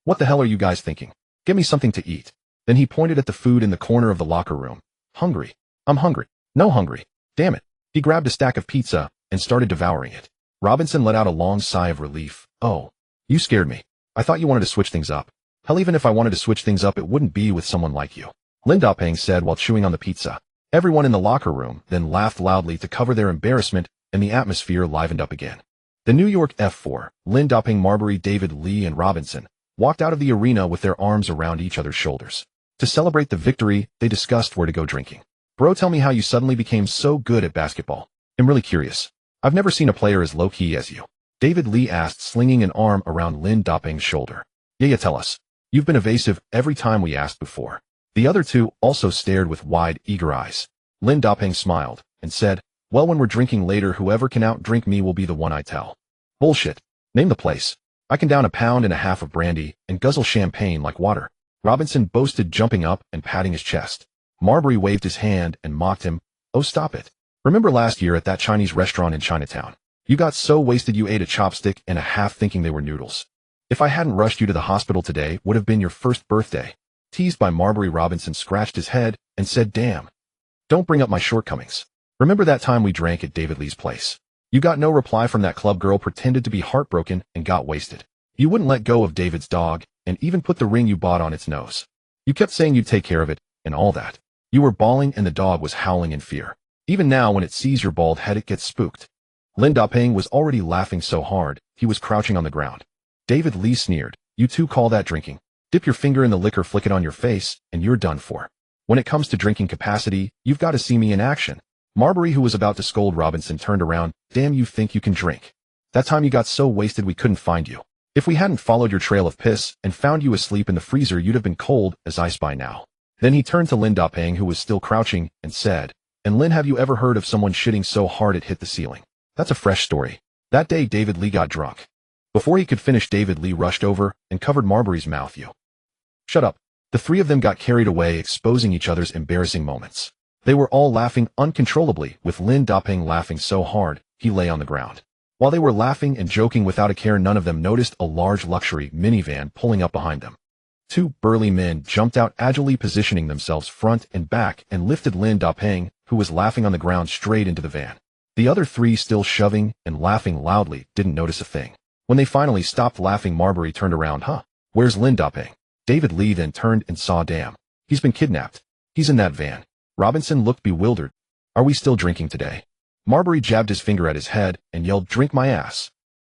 What the hell are you guys thinking? Get me something to eat." Then he pointed at the food in the corner of the locker room. "Hungry? I'm hungry. No hungry. Damn it." He grabbed a stack of pizza and started devouring it. Robinson let out a long sigh of relief. "Oh, you scared me. I thought you wanted to switch things up." "Hell, even if I wanted to switch things up, it wouldn't be with someone like you," Lin Dapeng said while chewing on the pizza. Everyone in the locker room then laughed loudly to cover their embarrassment, and the atmosphere livened up again. The New York F4, Lin Dapeng, Marbury, David Lee, and Robinson walked out of the arena with their arms around each other's shoulders. To celebrate the victory, they discussed where to go drinking. "Bro, tell me how you suddenly became so good at basketball. I'm really curious. I've never seen a player as low-key as you," David Lee asked, slinging an arm around Lin Dapeng's shoulder. Yeah, tell us. You've been evasive every time we asked before." The other two also stared with wide, eager eyes. Lin Dapeng smiled and said, "Well, when we're drinking later, whoever can outdrink me will be the one I tell." "Bullshit. Name the place. I can down a pound and a half of brandy and guzzle champagne like water," Robinson boasted, jumping up and patting his chest. Marbury waved his hand and mocked him. "Oh, stop it. Remember last year at that Chinese restaurant in Chinatown? You got so wasted you ate a chopstick and a half thinking they were noodles. If I hadn't rushed you to the hospital today, would have been your first birthday." Teased by Marbury, Robinson scratched his head and said, "Damn. Don't bring up my shortcomings. Remember that time we drank at David Lee's place? You got no reply from that club girl, pretended to be heartbroken, and got wasted. You wouldn't let go of David's dog, and even put the ring you bought on its nose. You kept saying you'd take care of it, and all that. You were bawling and the dog was howling in fear. Even now when it sees your bald head it gets spooked. Lin Dapeng was already laughing so hard, he was crouching on the ground. David Lee sneered, "You two call that drinking? Dip your finger in the liquor, flick it on your face, and you're done for. When it comes to drinking capacity, you've got to see me in action." Marbury, who was about to scold Robinson, turned around. "Damn, you think you can drink? That time you got so wasted we couldn't find you. If we hadn't followed your trail of piss and found you asleep in the freezer, you'd have been cold as ice by now." Then he turned to Lin Dapeng, who was still crouching, and said, "And Lin, have you ever heard of someone shitting so hard it hit the ceiling? That's a fresh story." That day David Lee got drunk. Before he could finish, David Lee rushed over and covered Marbury's mouth. "You shut up." The three of them got carried away, exposing each other's embarrassing moments. They were all laughing uncontrollably, with Lin Dapeng laughing so hard, he lay on the ground. While they were laughing and joking without a care, none of them noticed a large luxury minivan pulling up behind them. Two burly men jumped out, agilely positioning themselves front and back, and lifted Lin Dapeng, who was laughing on the ground, straight into the van. The other three, still shoving and laughing loudly, didn't notice a thing. When they finally stopped laughing, Marbury turned around. "Huh? Where's Lin Dapeng?" David Lee then turned and saw, "Damn. He's been kidnapped. He's in that van." Robinson looked bewildered. "Are we still drinking today?" Marbury jabbed his finger at his head and yelled, "Drink my ass.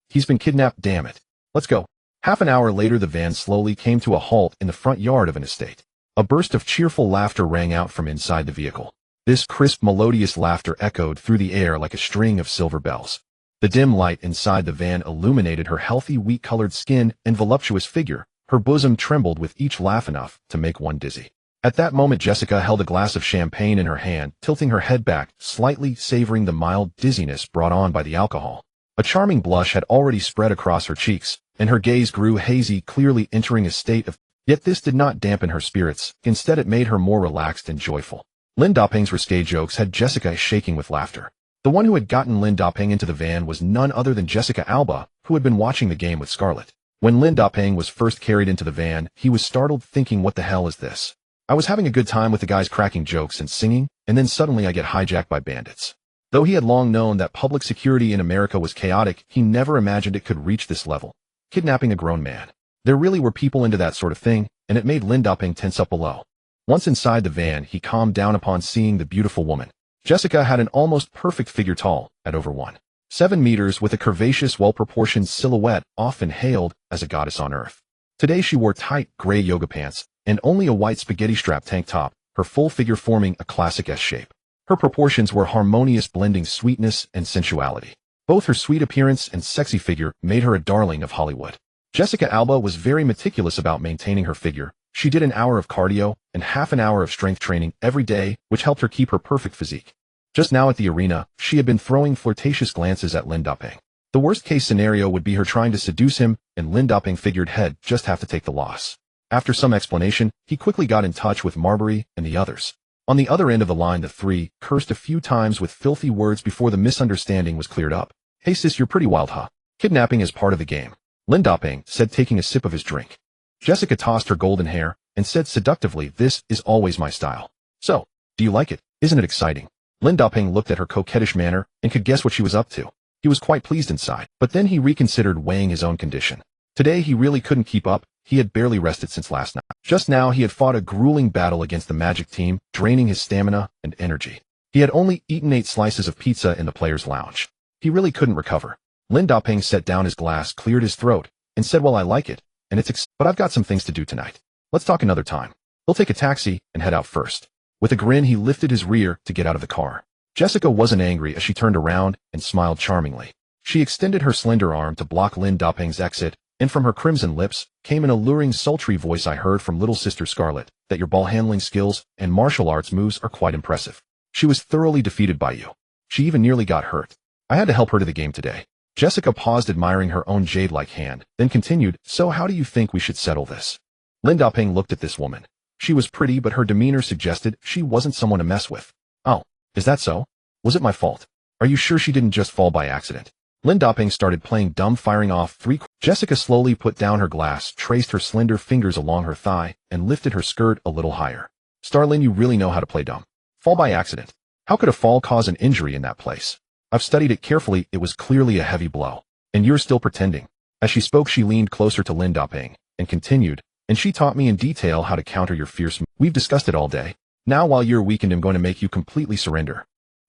He's been kidnapped, damn it. Let's go." Half an hour later the van slowly came to a halt in the front yard of an estate. A burst of cheerful laughter rang out from inside the vehicle. This crisp, melodious laughter echoed through the air like a string of silver bells. The dim light inside the van illuminated her healthy, wheat-colored skin and voluptuous figure. Her bosom trembled with each laugh, enough to make one dizzy. At that moment Jessica held a glass of champagne in her hand, tilting her head back, slightly savoring the mild dizziness brought on by the alcohol. A charming blush had already spread across her cheeks, and her gaze grew hazy, clearly entering a state of... Yet this did not dampen her spirits. Instead it made her more relaxed and joyful. Lin Dapeng's risque jokes had Jessica shaking with laughter. The one who had gotten Lin Dapeng into the van was none other than Jessica Alba, who had been watching the game with Scarlett. When Lin Dapeng was first carried into the van, he was startled, thinking, "What the hell is this? I was having a good time with the guys cracking jokes and singing, and then suddenly I get hijacked by bandits." Though he had long known that public security in America was chaotic, he never imagined it could reach this level. Kidnapping a grown man. There really were people into that sort of thing, and it made Lin Dapeng tense up below. Once inside the van, he calmed down upon seeing the beautiful woman. Jessica had an almost perfect figure, tall, at over 1.7 meters, with a curvaceous, well-proportioned silhouette, often hailed as a goddess on earth. Today she wore tight, gray yoga pants, and only a white spaghetti-strap tank top, her full figure forming a classic S shape. Her proportions were harmonious, blending sweetness and sensuality. Both her sweet appearance and sexy figure made her a darling of Hollywood. Jessica Alba was very meticulous about maintaining her figure. She did an hour of cardio and half an hour of strength training every day, which helped her keep her perfect physique. Just now at the arena, she had been throwing flirtatious glances at Lin Dapeng. The worst-case scenario would be her trying to seduce him, and Lin Dapeng figured he'd just have to take the loss. After some explanation, he quickly got in touch with Marbury and the others. On the other end of the line, the three cursed a few times with filthy words before the misunderstanding was cleared up. "Hey sis, you're pretty wild, huh? Kidnapping is part of the game," Lin Dapeng said, taking a sip of his drink. Jessica tossed her golden hair and said seductively, "This is always my style. So, do you like it? Isn't it exciting?" Lin Dapeng looked at her coquettish manner and could guess what she was up to. He was quite pleased inside, but then he reconsidered, weighing his own condition. Today he really couldn't keep up. He had barely rested since last night. Just now he had fought a grueling battle against the Magic team, draining his stamina and energy. He had only eaten 8 slices of pizza in the players' lounge. He really couldn't recover. Lin Dapeng set down his glass, cleared his throat, and said, "Well, I like it, and but I've got some things to do tonight. Let's talk another time. We'll take a taxi and head out first." With a grin he lifted his rear to get out of the car. Jessica wasn't angry as she turned around and smiled charmingly. She extended her slender arm to block Lin Dapeng's exit, and from her crimson lips came an alluring, sultry voice. "I heard from little sister Scarlett that your ball handling skills and martial arts moves are quite impressive. She was thoroughly defeated by you. She even nearly got hurt. I had to help her to the game today." Jessica paused, admiring her own jade-like hand, then continued, "So how do you think we should settle this?" Lin Dapeng looked at this woman. She was pretty, but her demeanor suggested she wasn't someone to mess with. "Oh, is that so? Was it my fault? Are you sure she didn't just fall by accident?" Lin Dapeng started playing dumb, firing off 3. Jessica slowly put down her glass, traced her slender fingers along her thigh, and lifted her skirt a little higher. "Starlin, you really know how to play dumb. Fall by accident. How could a fall cause an injury in that place? I've studied it carefully. It was clearly a heavy blow. And you're still pretending." As she spoke she leaned closer to Lin Dapeng and continued, "And she taught me in detail how to counter your fierce. We've discussed it all day. Now while you're weakened I'm going to make you completely surrender."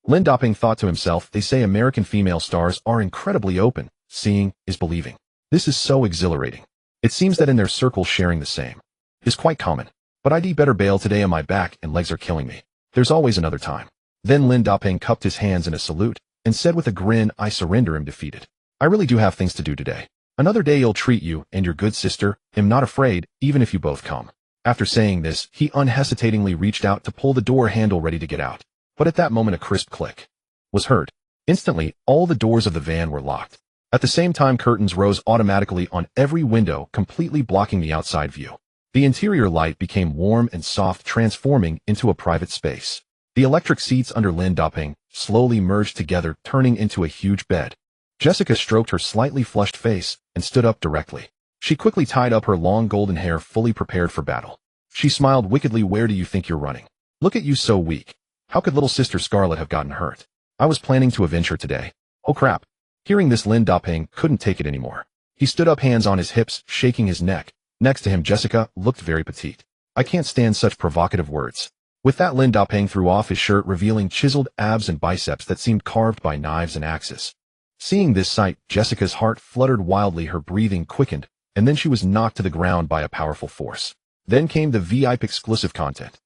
Lin Doping thought to himself, they say American female stars are incredibly open. Seeing is believing. This is so exhilarating. It seems that in their circle sharing the same is quite common. But I'd better bail today, on my back and legs are killing me. There's always another time. Then Lin Doping cupped his hands in a salute and said with a grin, I surrender, am defeated. I really do have things to do today. Another day you'll treat you and your good sister. Am not afraid, even if you both come. After saying this, he unhesitatingly reached out to pull the door handle, ready to get out. But at that moment a crisp click was heard. Instantly, all the doors of the van were locked. At the same time, curtains rose automatically on every window, completely blocking the outside view. The interior light became warm and soft, transforming into a private space. The electric seats under Lin Doping slowly merged together, turning into a huge bed. Jessica stroked her slightly flushed face and stood up directly. She quickly tied up her long golden hair, fully prepared for battle. She smiled wickedly. Where do you think you're running? Look at you, so weak. How could little sister Scarlet have gotten hurt? I was planning to avenge her today. Oh crap. Hearing this, Lin Doping couldn't take it anymore. He stood up, hands on his hips, shaking his neck. Next to him, Jessica looked very petite. I can't stand such provocative words. With that, Lin Doping threw off his shirt, revealing chiseled abs and biceps that seemed carved by knives and axes. Seeing this sight, Jessica's heart fluttered wildly, her breathing quickened, and then she was knocked to the ground by a powerful force. Then came the VIP exclusive content.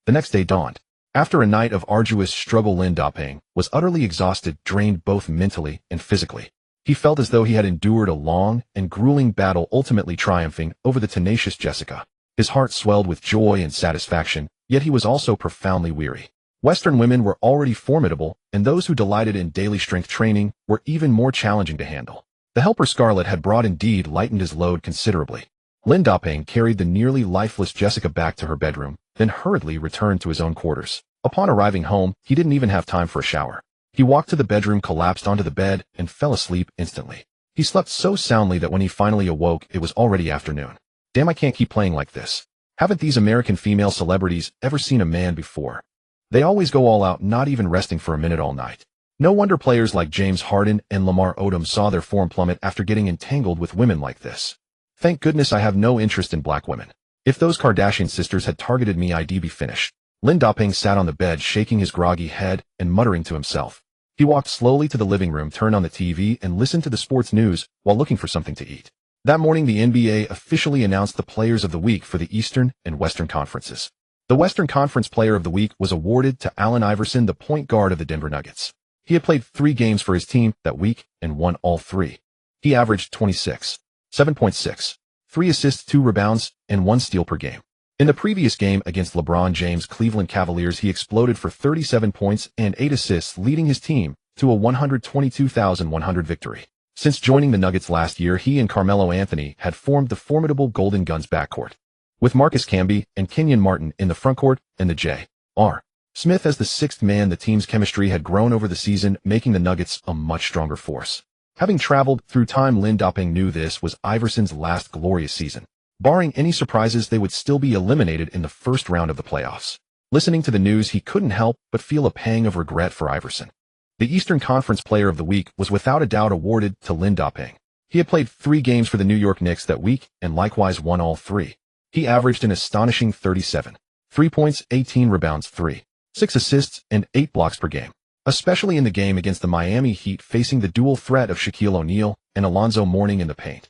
The next day dawned. After a night of arduous struggle, Lin Doping was utterly exhausted, drained both mentally and physically. He felt as though he had endured a long and grueling battle, ultimately triumphing over the tenacious Jessica. His heart swelled with joy and satisfaction, yet he was also profoundly weary. Western women were already formidable, and those who delighted in daily strength training were even more challenging to handle. The helper Scarlet had brought indeed lightened his load considerably. Lin Doping carried the nearly lifeless Jessica back to her bedroom, then hurriedly returned to his own quarters. Upon arriving home, he didn't even have time for a shower. He walked to the bedroom, collapsed onto the bed, and fell asleep instantly. He slept so soundly that when he finally awoke, it was already afternoon. Damn, I can't keep playing like this. Haven't these American female celebrities ever seen a man before? They always go all out, not even resting for a minute all night. No wonder players like James Harden and Lamar Odom saw their form plummet after getting entangled with women like this. Thank goodness I have no interest in black women. If those Kardashian sisters had targeted me, I'd be finished. Lin Doping sat on the bed, shaking his groggy head and muttering to himself. He walked slowly to the living room, turned on the TV, and listened to the sports news while looking for something to eat. That morning, the NBA officially announced the Players of the Week for the Eastern and Western Conferences. The Western Conference Player of the Week was awarded to Allen Iverson, the point guard of the Denver Nuggets. He had played 3 games for his team that week and won all 3. He averaged 26, 7.6, 3 assists, 2 rebounds, and 1 steal per game. In the previous game against LeBron James' Cleveland Cavaliers, he exploded for 37 points and 8 assists, leading his team to a 122,100 victory. Since joining the Nuggets last year, he and Carmelo Anthony had formed the formidable Golden Guns backcourt, with Marcus Camby and Kenyon Martin in the frontcourt and the J.R. Smith as the 6th man. The team's chemistry had grown over the season, making the Nuggets a much stronger force. Having traveled through time, Lin Doping knew this was Iverson's last glorious season. Barring any surprises, they would still be eliminated in the first round of the playoffs. Listening to the news, he couldn't help but feel a pang of regret for Iverson. The Eastern Conference Player of the Week was without a doubt awarded to Lin Doping. He had played 3 games for the New York Knicks that week and likewise won all 3. He averaged an astonishing 37, 3 points, 18 rebounds, 6 assists, and 8 blocks per game, especially in the game against the Miami Heat, facing the dual threat of Shaquille O'Neal and Alonzo Mourning in the paint.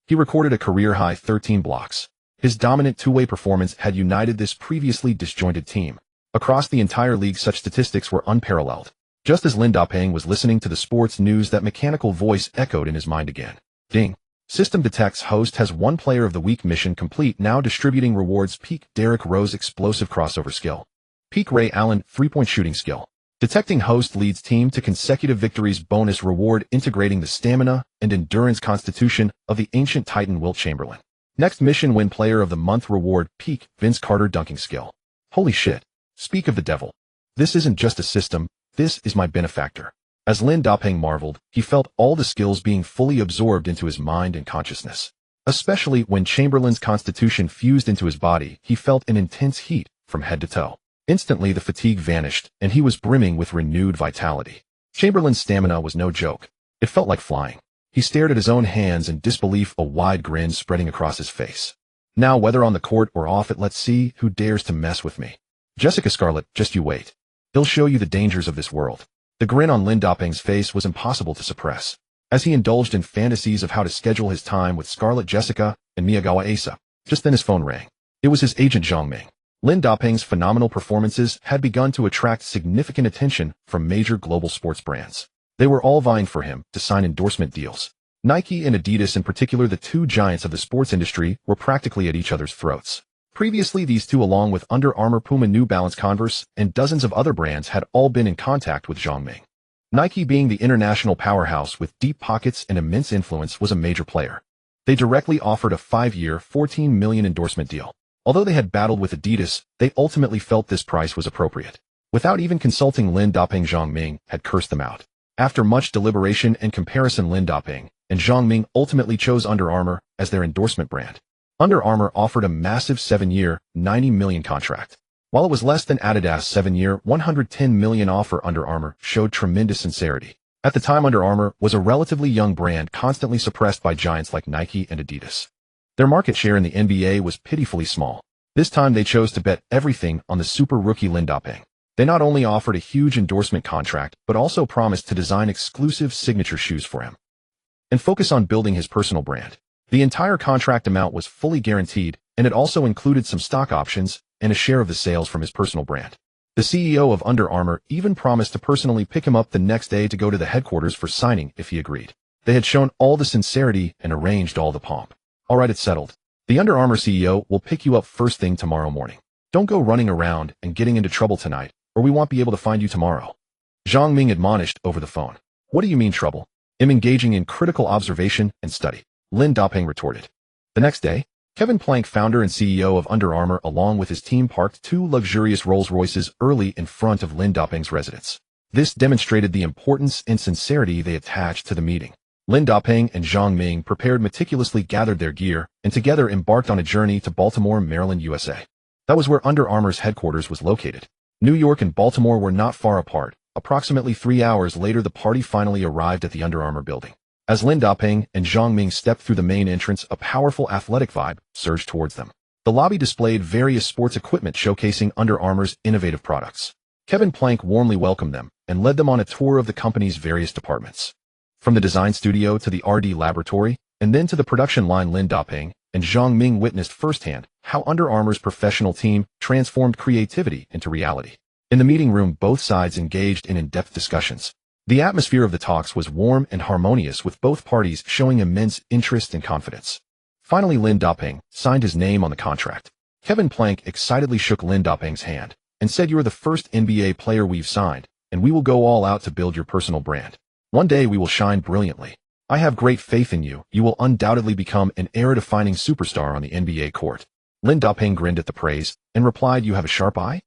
He recorded a career-high 13 blocks. His dominant two-way performance had united this previously disjointed team. Across the entire league, such statistics were unparalleled. Just as Lin Doping was listening to the sports news, that mechanical voice echoed in his mind again. Ding. System detects host has 1 Player of the Week mission complete, now distributing rewards. Peak Derrick Rose explosive crossover skill. Peak Ray Allen 3-point shooting skill. Detecting host leads team to consecutive victories. Bonus reward integrating the stamina and endurance constitution of the ancient Titan Wilt Chamberlain. Next mission, win Player of the Month reward. Peak Vince Carter dunking skill. Holy shit. Speak of the devil. This isn't just a system, this is my benefactor. As Lin Doping marveled, he felt all the skills being fully absorbed into his mind and consciousness. Especially when Chamberlain's constitution fused into his body, he felt an intense heat from head to toe. Instantly the fatigue vanished, and he was brimming with renewed vitality. Chamberlain's stamina was no joke. It felt like flying. He stared at his own hands in disbelief, a wide grin spreading across his face. Now, whether on the court or off it, let's see who dares to mess with me. Jessica Scarlet, just you wait. He'll show you the dangers of this world. The grin on Lin Daping's face was impossible to suppress. As he indulged in fantasies of how to schedule his time with Scarlet Jessica and Miyagawa Asa, just then his phone rang. It was his agent Zhang Ming. Lin Daping's phenomenal performances had begun to attract significant attention from major global sports brands. They were all vying for him to sign endorsement deals. Nike and Adidas in particular, the two giants of the sports industry, were practically at each other's throats. Previously, these two, along with Under Armour, Puma, New Balance, Converse, and dozens of other brands, had all been in contact with Zhang Ming. Nike, being the international powerhouse with deep pockets and immense influence, was a major player. They directly offered a 5-year, $14 million endorsement deal. Although they had battled with Adidas, they ultimately felt this price was appropriate. Without even consulting Lin Daping, Zhang Ming had cursed them out. After much deliberation and comparison, Lin Daping and Zhang Ming ultimately chose Under Armour as their endorsement brand. Under Armour offered a massive 7-year, $90 million contract. While it was less than Adidas' 7-year, $110 million offer, Under Armour showed tremendous sincerity. At the time, Under Armour was a relatively young brand constantly suppressed by giants like Nike and Adidas. Their market share in the NBA was pitifully small. This time they chose to bet everything on the super rookie Lin Daping. They not only offered a huge endorsement contract, but also promised to design exclusive signature shoes for him and focus on building his personal brand. The entire contract amount was fully guaranteed, and it also included some stock options and a share of the sales from his personal brand. The CEO of Under Armour even promised to personally pick him up the next day to go to the headquarters for signing if he agreed. They had shown all the sincerity and arranged all the pomp. All right, it's settled. The Under Armour CEO will pick you up first thing tomorrow morning. Don't go running around and getting into trouble tonight, or we won't be able to find you tomorrow. Zhang Ming admonished over the phone. What do you mean trouble? I'm engaging in critical observation and study, Lin Daping retorted. The next day, Kevin Plank, founder and CEO of Under Armour, along with his team, parked 2 luxurious Rolls-Royces early in front of Lin Daping's residence. This demonstrated the importance and sincerity they attached to the meeting. Lin Daping and Zhang Ming prepared meticulously, gathered their gear, and together embarked on a journey to Baltimore, Maryland, USA. That was where Under Armour's headquarters was located. New York and Baltimore were not far apart. Approximately 3 hours later, the party finally arrived at the Under Armour building. As Lin Daping and Zhang Ming stepped through the main entrance, a powerful athletic vibe surged towards them. The lobby displayed various sports equipment showcasing Under Armour's innovative products. Kevin Plank warmly welcomed them and led them on a tour of the company's various departments. From the design studio to the R&D laboratory, and then to the production line, Lin Daping and Zhang Ming witnessed firsthand how Under Armour's professional team transformed creativity into reality. In the meeting room, both sides engaged in in-depth discussions. The atmosphere of the talks was warm and harmonious, with both parties showing immense interest and confidence. Finally, Lin Daping signed his name on the contract. Kevin Plank excitedly shook Lin Daping's hand and said, "You're the first NBA player we've signed, and we will go all out to build your personal brand. One day we will shine brilliantly. I have great faith in you. You will undoubtedly become an era-defining superstar on the NBA court." Lin Daping grinned at the praise and replied, "You have a sharp eye?"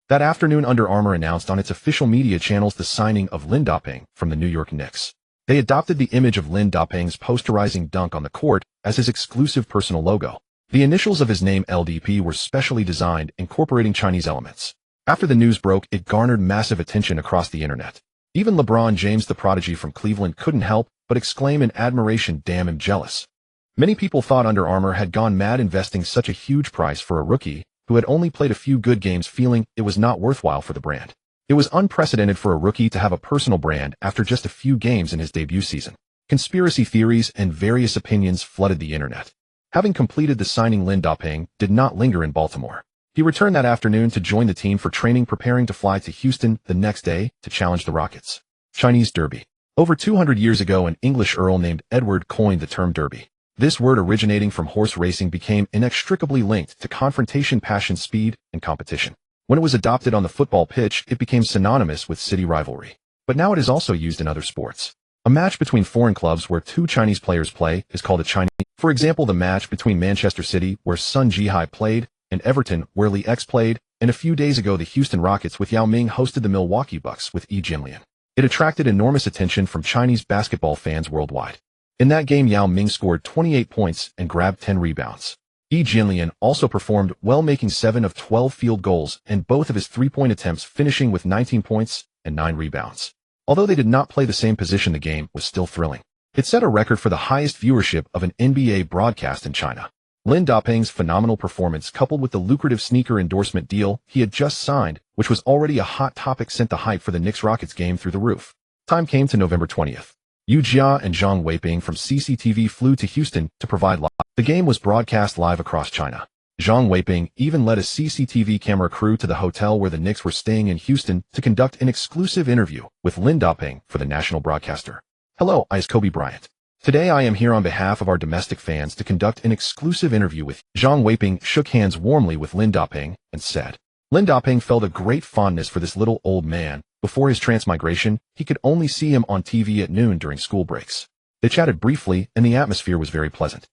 That afternoon, Under Armour announced on its official media channels the signing of Lin Daping from the New York Knicks. They adopted the image of Lin Daping's posterizing dunk on the court as his exclusive personal logo. The initials of his name, LDP, were specially designed, incorporating Chinese elements. After the news broke, it garnered massive attention across the internet. Even LeBron James, the prodigy from Cleveland, couldn't help but exclaim in admiration, "Damn, I'm jealous." Many people thought Under Armour had gone mad investing such a huge price for a rookie who had only played a few good games, feeling it was not worthwhile for the brand. It was unprecedented for a rookie to have a personal brand after just a few games in his debut season. Conspiracy theories and various opinions flooded the internet. Having completed the signing, Lin Daping did not linger in Baltimore. He returned that afternoon to join the team for training, preparing to fly to Houston the next day to challenge the Rockets. Chinese Derby. Over 200 years ago, an English earl named Edward coined the term derby. This word, originating from horse racing, became inextricably linked to confrontation, passion, speed, and competition. When it was adopted on the football pitch, it became synonymous with city rivalry. But now it is also used in other sports. A match between foreign clubs where 2 Chinese players play is called a Chinese. For example, the match between Manchester City, where Sun Jihai played, and Everton, where Lee X played, and a few days ago the Houston Rockets with Yao Ming hosted the Milwaukee Bucks with Yi Jianlian. It attracted enormous attention from Chinese basketball fans worldwide. In that game, Yao Ming scored 28 points and grabbed 10 rebounds. Yi Jianlian also performed well, making 7 of 12 field goals and both of his 3-point attempts, finishing with 19 points and 9 rebounds. Although they did not play the same position, the game was still thrilling. It set a record for the highest viewership of an NBA broadcast in China. Lin Daping's phenomenal performance coupled with the lucrative sneaker endorsement deal he had just signed, which was already a hot topic, sent the hype for the Knicks-Rockets game through the roof. Time came to November 20th. Yu Jia and Zhang Weiping from CCTV flew to Houston to provide live. The game was broadcast live across China. Zhang Weiping even led a CCTV camera crew to the hotel where the Knicks were staying in Houston to conduct an exclusive interview with Lin Daping for the national broadcaster. Hello, I is Kobe Bryant. Today I am here on behalf of our domestic fans to conduct an exclusive interview with Zhang Weiping. Shook hands warmly with Lin Daping and said, Lin Daping felt a great fondness for this little old man. Before his transmigration, he could only see him on TV at noon during school breaks. They chatted briefly and the atmosphere was very pleasant.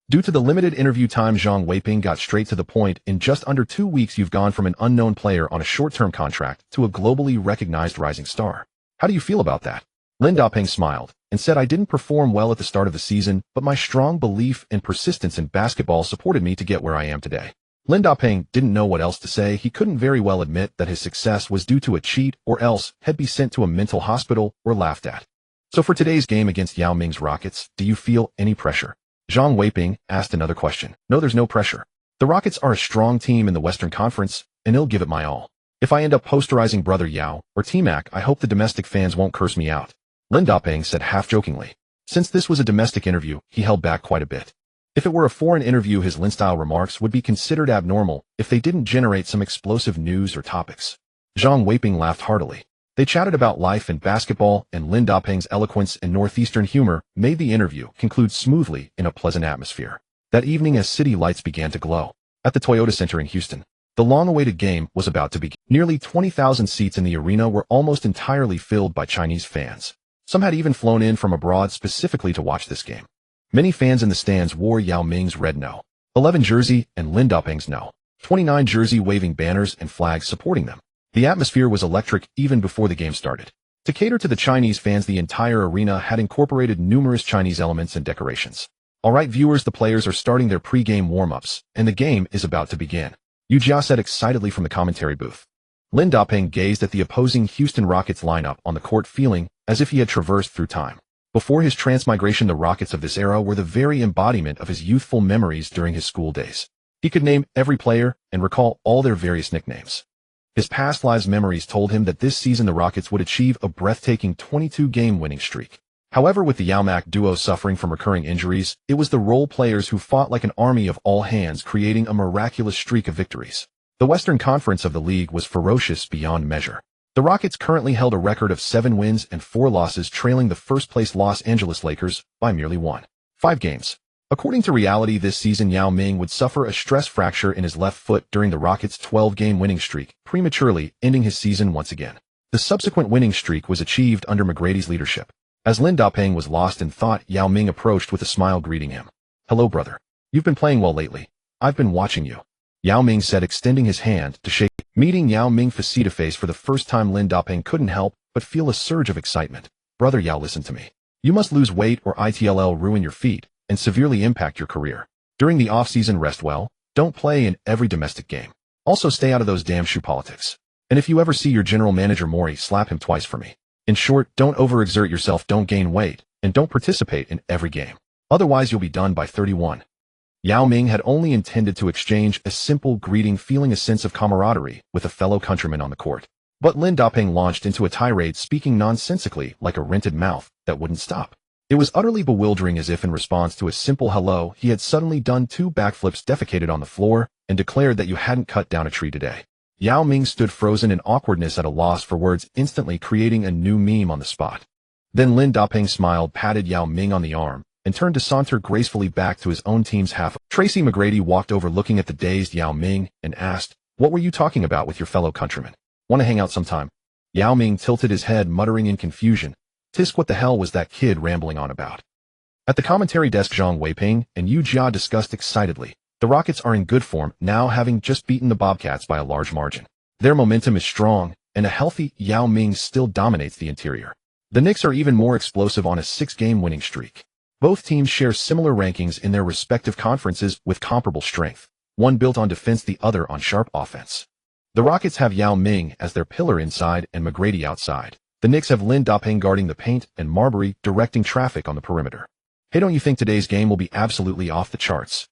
Due to the limited interview time, Zhang Weiping got straight to the point. In just under 2 weeks, you've gone from an unknown player on a short-term contract to a globally recognized rising star. How do you feel about that? Lin Daping smiled and said, I didn't perform well at the start of the season, but my strong belief and persistence in basketball supported me to get where I am today. Lin Daping didn't know what else to say. He couldn't very well admit that his success was due to a cheat, or else he'd be sent to a mental hospital or laughed at. So for today's game against Yao Ming's Rockets, do you feel any pressure? Zhang Weiping asked another question. No, there's no pressure. The Rockets are a strong team in the Western Conference, and they'll give it my all. If I end up posterizing Brother Yao or T-Mac, I hope the domestic fans won't curse me out. Lin Daping said half-jokingly. Since this was a domestic interview, he held back quite a bit. If it were a foreign interview, his Lin-style remarks would be considered abnormal if they didn't generate some explosive news or topics. Zhang Weiping laughed heartily. They chatted about life and basketball, and Lin Daping's eloquence and northeastern humor made the interview conclude smoothly in a pleasant atmosphere. That evening, as city lights began to glow at the Toyota Center in Houston, the long-awaited game was about to begin. Nearly 20,000 seats in the arena were almost entirely filled by Chinese fans. Some had even flown in from abroad specifically to watch this game. Many fans in the stands wore Yao Ming's red No. 11 jersey and Lin Daping's No. 29 jersey, waving banners and flags supporting them. The atmosphere was electric even before the game started. To cater to the Chinese fans, the entire arena had incorporated numerous Chinese elements and decorations. Alright viewers, the players are starting their pre-game warm-ups, and the game is about to begin. Yu Jia said excitedly from the commentary booth. Lin Daping gazed at the opposing Houston Rockets lineup on the court, feeling as if he had traversed through time. Before his transmigration, the Rockets of this era were the very embodiment of his youthful memories during his school days. He could name every player and recall all their various nicknames. His past lives memories told him that this season the Rockets would achieve a breathtaking 22-game winning streak. However, with the Yao-Mac duo suffering from recurring injuries, it was the role players who fought like an army of all hands, creating a miraculous streak of victories. The Western Conference of the league was ferocious beyond measure. The Rockets currently held a record of 7 wins and 4 losses, trailing the first-place Los Angeles Lakers by merely 5 games. According to reality, this season Yao Ming would suffer a stress fracture in his left foot during the Rockets' 12-game winning streak, prematurely ending his season once again. The subsequent winning streak was achieved under McGrady's leadership. As Lin Daping was lost in thought, Yao Ming approached with a smile, greeting him. Hello, brother. You've been playing well lately. I've been watching you. Yao Ming said, extending his hand to shake. Meeting Yao Ming face-to-face for the first time, Lin Daping couldn't help but feel a surge of excitement. Brother Yao, listen to me. You must lose weight or it'll ruin your feet and severely impact your career. During the off-season, rest well, don't play in every domestic game. Also stay out of those damn shoe politics. And if you ever see your general manager Mori, slap him twice for me. In short, don't overexert yourself, don't gain weight, and don't participate in every game. Otherwise you'll be done by 31. Yao Ming had only intended to exchange a simple greeting, feeling a sense of camaraderie with a fellow countryman on the court. But Lin Daping launched into a tirade, speaking nonsensically like a rented mouth that wouldn't stop. It was utterly bewildering, as if in response to a simple hello, he had suddenly done 2 backflips, defecated on the floor, and declared that you hadn't cut down a tree today. Yao Ming stood frozen in awkwardness, at a loss for words, instantly creating a new meme on the spot. Then Lin Daping smiled, patted Yao Ming on the arm, and turned to saunter gracefully back to his own team's half. Tracy McGrady walked over, looking at the dazed Yao Ming, and asked, "What were you talking about with your fellow countrymen? Want to hang out sometime?" Yao Ming tilted his head, muttering in confusion, "Tisk, what the hell was that kid rambling on about?" At the commentary desk, Zhang Weiping and Yu Jia discussed excitedly. The Rockets are in good form now, having just beaten the Bobcats by a large margin. Their momentum is strong, and a healthy Yao Ming still dominates the interior. The Knicks are even more explosive on a 6-game winning streak. Both teams share similar rankings in their respective conferences with comparable strength, one built on defense, the other on sharp offense. The Rockets have Yao Ming as their pillar inside and McGrady outside. The Knicks have Lin Daping guarding the paint and Marbury directing traffic on the perimeter. Hey, don't you think today's game will be absolutely off the charts?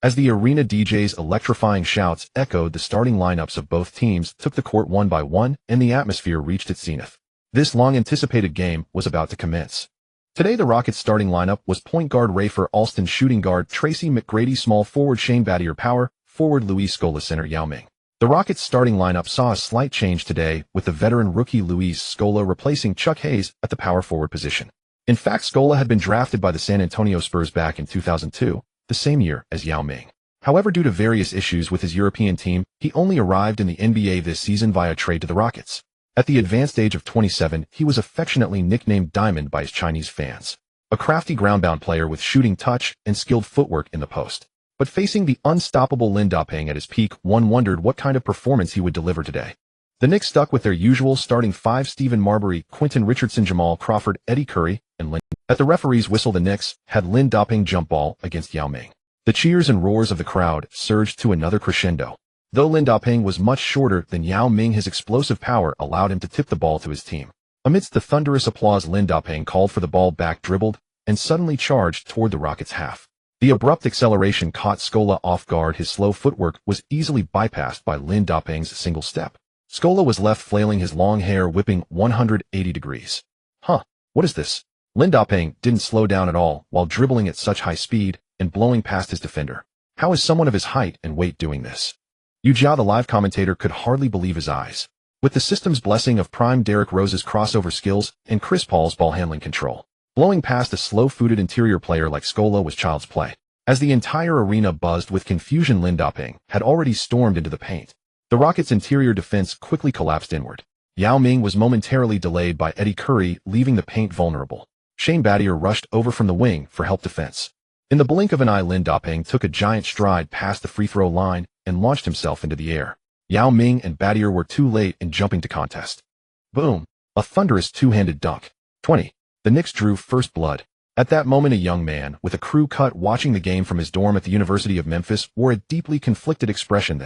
As the arena DJ's electrifying shouts echoed, the starting lineups of both teams took the court one by one, and the atmosphere reached its zenith. This long-anticipated game was about to commence. Today, the Rockets' starting lineup was point guard Rafer Alston, shooting guard Tracy McGrady, small forward Shane Battier, power forward Luis Scola, center Yao Ming. The Rockets' starting lineup saw a slight change today, with the veteran rookie Luis Scola replacing Chuck Hayes at the power forward position. In fact, Scola had been drafted by the San Antonio Spurs back in 2002, the same year as Yao Ming. However, due to various issues with his European team, he only arrived in the NBA this season via trade to the Rockets. At the advanced age of 27, he was affectionately nicknamed Diamond by his Chinese fans. A crafty groundbound player with shooting touch and skilled footwork in the post. But facing the unstoppable Lin Da-Ping at his peak, one wondered what kind of performance he would deliver today. The Knicks stuck with their usual starting five: Stephen Marbury, Quentin Richardson, Jamal Crawford, Eddie Curry, and Lin. At the referee's whistle, the Knicks had Lin Da-Ping jump ball against Yao Ming. The cheers and roars of the crowd surged to another crescendo. Though Lin Da-Ping was much shorter than Yao Ming, his explosive power allowed him to tip the ball to his team. Amidst the thunderous applause, Lin Da-Ping called for the ball back, dribbled, and suddenly charged toward the Rockets' half. The abrupt acceleration caught Scola off guard. His slow footwork was easily bypassed by Lin Da-Ping's single step. Scola was left flailing, his long hair whipping 180 degrees. What is this? Lin Da-Ping didn't slow down at all while dribbling at such high speed and blowing past his defender. How is someone of his height and weight doing this? Yu Jiao, the live commentator, could hardly believe his eyes. With the system's blessing of prime Derrick Rose's crossover skills and Chris Paul's ball handling control, blowing past a slow-footed interior player like Scola was child's play. As the entire arena buzzed with confusion, Lin Da-Ping had already stormed into the paint. The Rockets' interior defense quickly collapsed inward. Yao Ming was momentarily delayed by Eddie Curry, leaving the paint vulnerable. Shane Battier rushed over from the wing for help defense. In the blink of an eye, Lin Da-Ping took a giant stride past the free-throw line and launched himself into the air. Yao Ming and Battier were too late in jumping to contest. Boom! A thunderous two-handed dunk. 20. The Knicks drew first blood. At that moment, a young man with a crew cut watching the game from his dorm at the University of Memphis wore a deeply conflicted expression.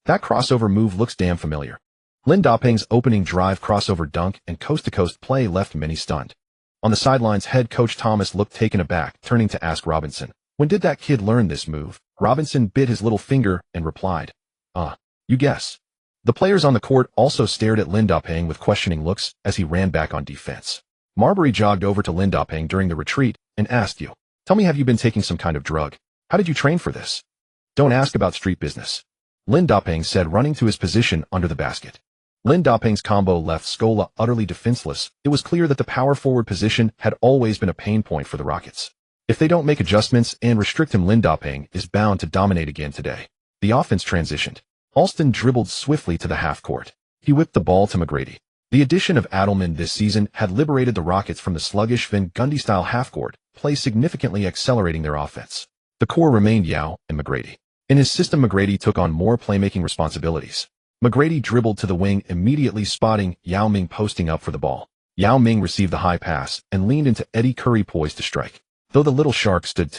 That crossover move looks damn familiar. Lin Da-Ping's opening drive crossover dunk and coast-to-coast play left many stunned. On the sidelines, head coach Thomas looked taken aback, turning to ask Robinson, "When did that kid learn this move?" Robinson bit his little finger and replied, "You guess." The players on the court also stared at Lin Da-Ping with questioning looks as he ran back on defense. Marbury jogged over to Lin Da-Ping during the retreat and asked, "Tell me, have you been taking some kind of drug? How did you train for this?" "Don't ask about street business," Lin Da-Ping said, running to his position under the basket. Lin Da-Ping's combo left Scola utterly defenseless. It was clear that the power forward position had always been a pain point for the Rockets. If they don't make adjustments and restrict him, Lin Da-Ping is bound to dominate again today. The offense transitioned. Alston dribbled swiftly to the half court. He whipped the ball to McGrady. The addition of Adelman this season had liberated the Rockets from the sluggish Van Gundy-style half-court play, significantly accelerating their offense. The core remained Yao and McGrady. In his system, McGrady took on more playmaking responsibilities. McGrady dribbled to the wing, immediately spotting Yao Ming posting up for the ball. Yao Ming received the high pass and leaned into Eddie Curry, poised to strike. Though the little shark stood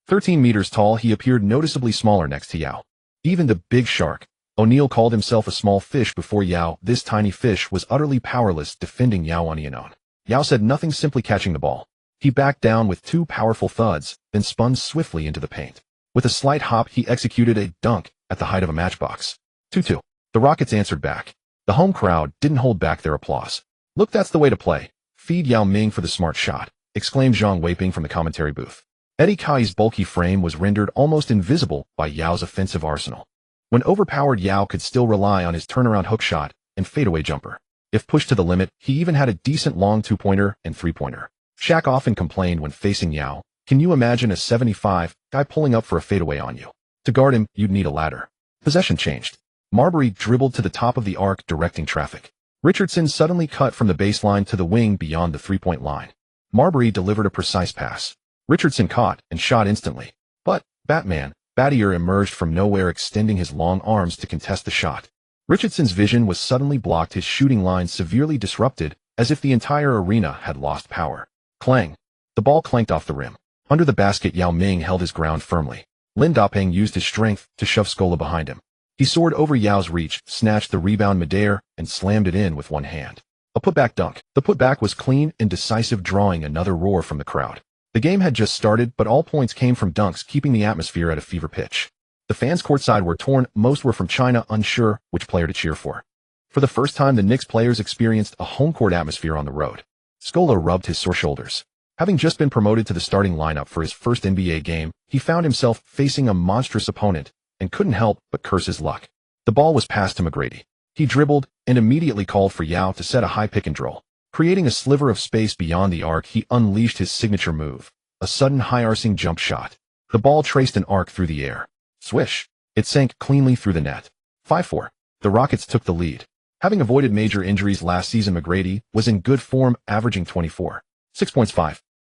13 meters tall, he appeared noticeably smaller next to Yao. Even the big shark, O'Neal, called himself a small fish before Yao. This tiny fish was utterly powerless defending Yao on his own. Yao said nothing, simply catching the ball. He backed down with two powerful thuds, then spun swiftly into the paint. With a slight hop, he executed a dunk at the height of a matchbox. 2-2. The Rockets answered back. The home crowd didn't hold back their applause. "Look, that's the way to play. Feed Yao Ming for the smart shot," exclaimed Zhang Weiping from the commentary booth. Eddie Kai's bulky frame was rendered almost invisible by Yao's offensive arsenal. When overpowered, Yao could still rely on his turnaround hook shot and fadeaway jumper. If pushed to the limit, he even had a decent long two-pointer and three-pointer. Shaq often complained when facing Yao, "Can you imagine a 75 guy pulling up for a fadeaway on you? To guard him, you'd need a ladder." Possession changed. Marbury dribbled to the top of the arc, directing traffic. Richardson suddenly cut from the baseline to the wing beyond the three-point line. Marbury delivered a precise pass. Richardson caught and shot instantly. But Battier emerged from nowhere, extending his long arms to contest the shot. Richardson's vision was suddenly blocked, his shooting line severely disrupted, as if the entire arena had lost power. Clang! The ball clanked off the rim. Under the basket, Yao Ming held his ground firmly. Lin Da-Ping used his strength to shove Scola behind him. He soared over Yao's reach, snatched the rebound midair, and slammed it in with one hand. A putback dunk. The putback was clean and decisive, drawing another roar from the crowd. The game had just started, but all points came from dunks, keeping the atmosphere at a fever pitch. The fans courtside were torn, most were from China, unsure which player to cheer for. For the first time, the Knicks players experienced a home court atmosphere on the road. Scola rubbed his sore shoulders. Having just been promoted to the starting lineup for his first NBA game, he found himself facing a monstrous opponent and couldn't help but curse his luck. The ball was passed to McGrady. He dribbled and immediately called for Yao to set a high pick and roll. Creating a sliver of space beyond the arc, he unleashed his signature move, a sudden high-arcing jump shot. The ball traced an arc through the air. Swish! It sank cleanly through the net. 5-4. The Rockets took the lead. Having avoided major injuries last season, McGrady was in good form, averaging 24, 6 points,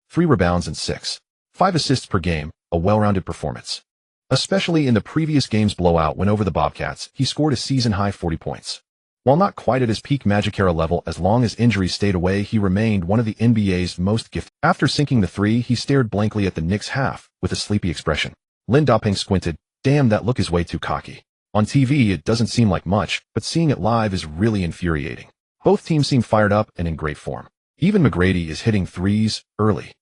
3 rebounds and 5 assists per game, a well-rounded performance. Especially in the previous game's blowout win over the Bobcats, he scored a season-high 40 points. While not quite at his peak Magic era level, as long as injuries stayed away, he remained one of the NBA's most gifted. After sinking the three, he stared blankly at the Knicks half with a sleepy expression. Lin Doping squinted. Damn, that look is way too cocky. On TV, it doesn't seem like much, but seeing it live is really infuriating. Both teams seem fired up and in great form. Even McGrady is hitting threes early.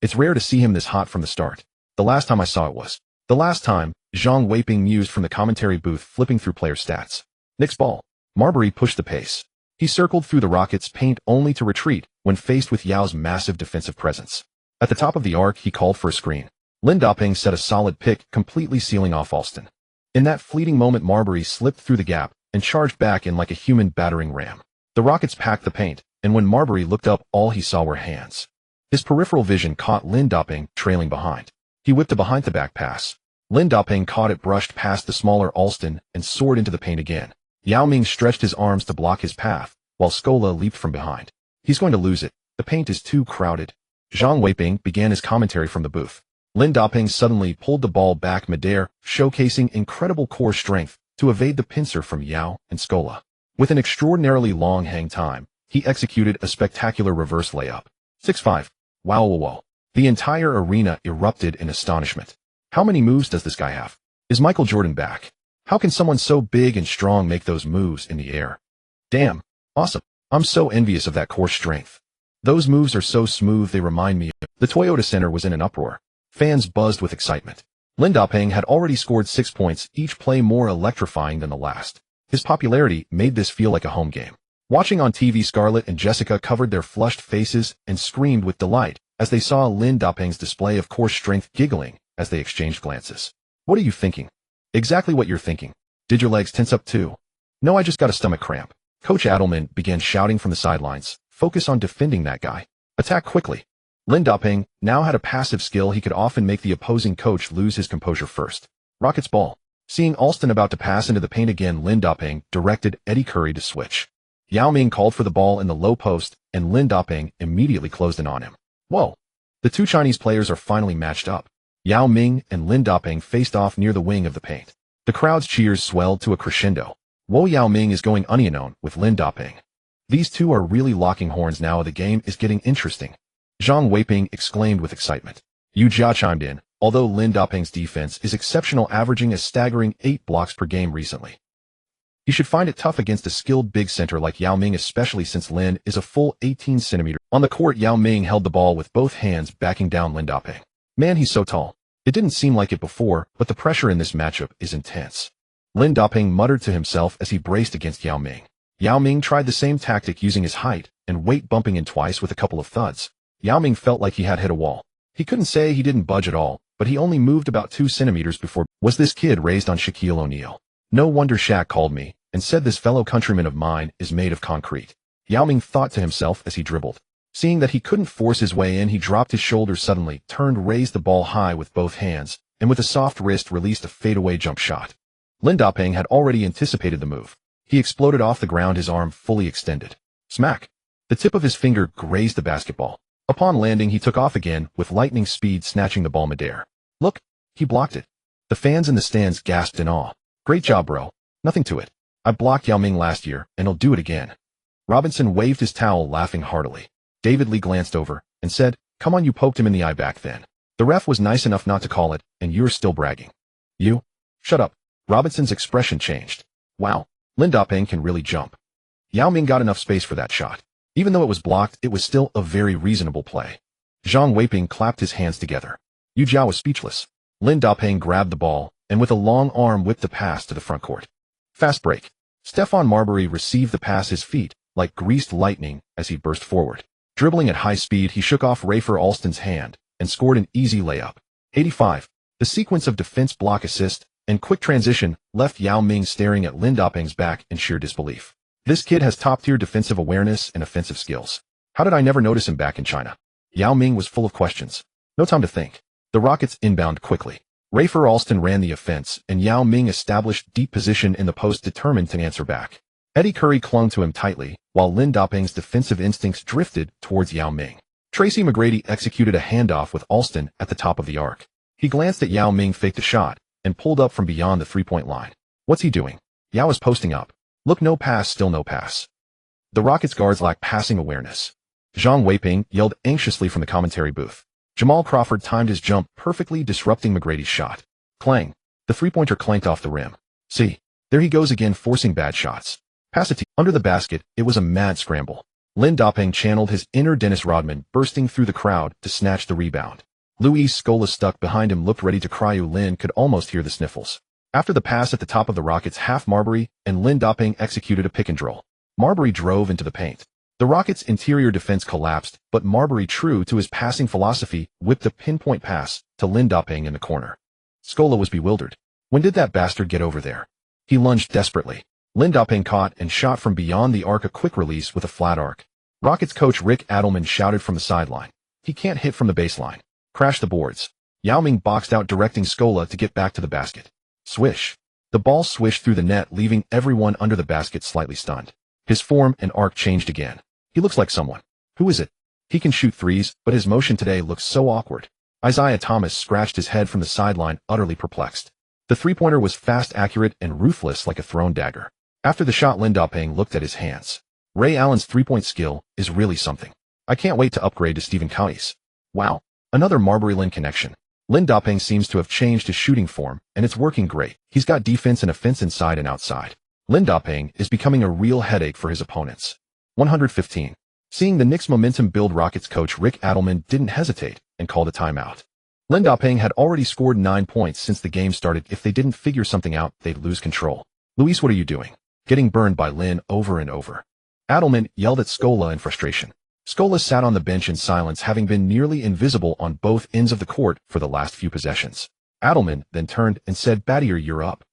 It's rare to see him this hot from the start. The last time I saw it was the last time, Zhang Weiping mused from the commentary booth, flipping through player stats. Knicks ball. Marbury pushed the pace. He circled through the Rockets' paint only to retreat when faced with Yao's massive defensive presence. At the top of the arc, he called for a screen. Lin Doping set a solid pick, completely sealing off Alston. In that fleeting moment, Marbury slipped through the gap and charged back in like a human battering ram. The Rockets packed the paint, and when Marbury looked up, all he saw were hands. His peripheral vision caught Lin Doping trailing behind. He whipped a behind-the-back pass. Lin Doping caught it, brushed past the smaller Alston, and soared into the paint again. Yao Ming stretched his arms to block his path, while Scola leaped from behind. He's going to lose it. The paint is too crowded. Zhang Weiping began his commentary from the booth. Lin Doping suddenly pulled the ball back midair, showcasing incredible core strength to evade the pincer from Yao and Scola. With an extraordinarily long hang time, he executed a spectacular reverse layup. 6-5. Wow. The entire arena erupted in astonishment. How many moves does this guy have? Is Michael Jordan back? How can someone so big and strong make those moves in the air? Damn. Awesome. I'm so envious of that core strength. Those moves are so smooth, they remind me of... The Toyota Center was in an uproar. Fans buzzed with excitement. Lin Doping had already scored 6 points, each play more electrifying than the last. His popularity made this feel like a home game. Watching on TV, Scarlett and Jessica covered their flushed faces and screamed with delight as they saw Lin Doping's display of core strength, giggling as they exchanged glances. What are you thinking? Exactly what you're thinking. Did your legs tense up too? No, I just got a stomach cramp. Coach Adelman began shouting from the sidelines. Focus on defending that guy. Attack quickly. Lin Doping now had a passive skill. He could often make the opposing coach lose his composure first. Rockets ball. Seeing Alston about to pass into the paint again, Lin Doping directed Eddie Curry to switch. Yao Ming called for the ball in the low post, and Lin Doping immediately closed in on him. Whoa. The two Chinese players are finally matched up. Yao Ming and Lin Doping faced off near the wing of the paint. The crowd's cheers swelled to a crescendo. Whoa, Yao Ming is going onion with Lin Doping. These two are really locking horns now. The game is getting interesting. Zhang Weiping exclaimed with excitement. Yu Jia chimed in, although Lin Doping's defense is exceptional, averaging a staggering 8 blocks per game recently. He should find it tough against a skilled big center like Yao Ming, especially since Lin is a full 18 centimeters. On the court, Yao Ming held the ball with both hands, backing down Lin Doping. Man, he's so tall. It didn't seem like it before, but the pressure in this matchup is intense. Lin Doping muttered to himself as he braced against Yao Ming. Yao Ming tried the same tactic, using his height and weight, bumping in twice with a couple of thuds. Yao Ming felt like he had hit a wall. He couldn't say he didn't budge at all, but he only moved about 2 centimeters before. Was this kid raised on Shaquille O'Neal? No wonder Shaq called me and said this fellow countryman of mine is made of concrete. Yao Ming thought to himself as he dribbled. Seeing that he couldn't force his way in, he dropped his shoulders suddenly, turned, raised the ball high with both hands, and with a soft wrist released a fadeaway jump shot. Lin Doping had already anticipated the move. He exploded off the ground, his arm fully extended. Smack! The tip of his finger grazed the basketball. Upon landing, he took off again with lightning speed, snatching the ball midair. Look! He blocked it. The fans in the stands gasped in awe. Great job, bro. Nothing to it. I blocked Yao Ming last year, and I'll do it again. Robinson waved his towel, laughing heartily. David Lee glanced over and said, come on, you poked him in the eye back then. The ref was nice enough not to call it, and you're still bragging. You? Shut up. Robinson's expression changed. Wow, Lin Doping can really jump. Yao Ming got enough space for that shot. Even though it was blocked, it was still a very reasonable play. Zhang Weiping clapped his hands together. Yu Jiao was speechless. Lin Dapeng grabbed the ball, and with a long arm whipped the pass to the front court. Fast break. Stefan Marbury received the pass his feet, like greased lightning, as he burst forward. Dribbling at high speed, he shook off Rafer Alston's hand, and scored an easy layup. 85. The sequence of defense block assist and quick transition left Yao Ming staring at Lin Dapeng's back in sheer disbelief. This kid has top-tier defensive awareness and offensive skills. How did I never notice him back in China? Yao Ming was full of questions. No time to think. The Rockets inbound quickly. Rafer Alston ran the offense, and Yao Ming established deep position in the post determined to answer back. Eddie Curry clung to him tightly, while Lin Dapeng's defensive instincts drifted towards Yao Ming. Tracy McGrady executed a handoff with Alston at the top of the arc. He glanced at Yao Ming, faked a shot, and pulled up from beyond the three-point line. What's he doing? Yao is posting up. Look, no pass, still no pass. The Rockets guards lack passing awareness. Zhang Weiping yelled anxiously from the commentary booth. Jamal Crawford timed his jump perfectly, disrupting McGrady's shot. Clang. The three-pointer clanked off the rim. See, there he goes again, forcing bad shots. Pass it under the basket. It was a mad scramble. Lin Dapeng channeled his inner Dennis Rodman, bursting through the crowd to snatch the rebound. Luis Scola stuck behind him, looked ready to cry. Lin could almost hear the sniffles. After the pass at the top of the Rockets half, Marbury and Lin Dapeng executed a pick and roll. Marbury drove into the paint. The Rockets' interior defense collapsed, but Marbury, true to his passing philosophy, whipped a pinpoint pass to Lin Dapeng in the corner. Scola was bewildered. When did that bastard get over there? He lunged desperately. Lin Dapeng caught and shot from beyond the arc, a quick release with a flat arc. Rockets coach Rick Adelman shouted from the sideline. He can't hit from the baseline. Crash the boards. Yao Ming boxed out, directing Scola to get back to the basket. Swish. The ball swished through the net, leaving everyone under the basket slightly stunned. His form and arc changed again. He looks like someone. Who is it? He can shoot threes, but his motion today looks so awkward. Isaiah Thomas scratched his head from the sideline, utterly perplexed. The three-pointer was fast, accurate, and ruthless like a thrown dagger. After the shot, Lin Dapeng looked at his hands. Ray Allen's three-point skill is really something. I can't wait to upgrade to Stephen Curry's. Wow. Another Marbury-Lin connection. Lin Dapeng seems to have changed his shooting form, and it's working great. He's got defense and offense inside and outside. Lin Dapeng is becoming a real headache for his opponents. 115. Seeing the Knicks' momentum build, Rockets coach Rick Adelman didn't hesitate and called a timeout. Lin Dapeng had already scored 9 points since the game started. If they didn't figure something out, they'd lose control. Luis, what are you doing? Getting burned by Lin over and over. Adelman yelled at Scola in frustration. Scola sat on the bench in silence, having been nearly invisible on both ends of the court for the last few possessions. Adelman then turned and said, Battier, you're up.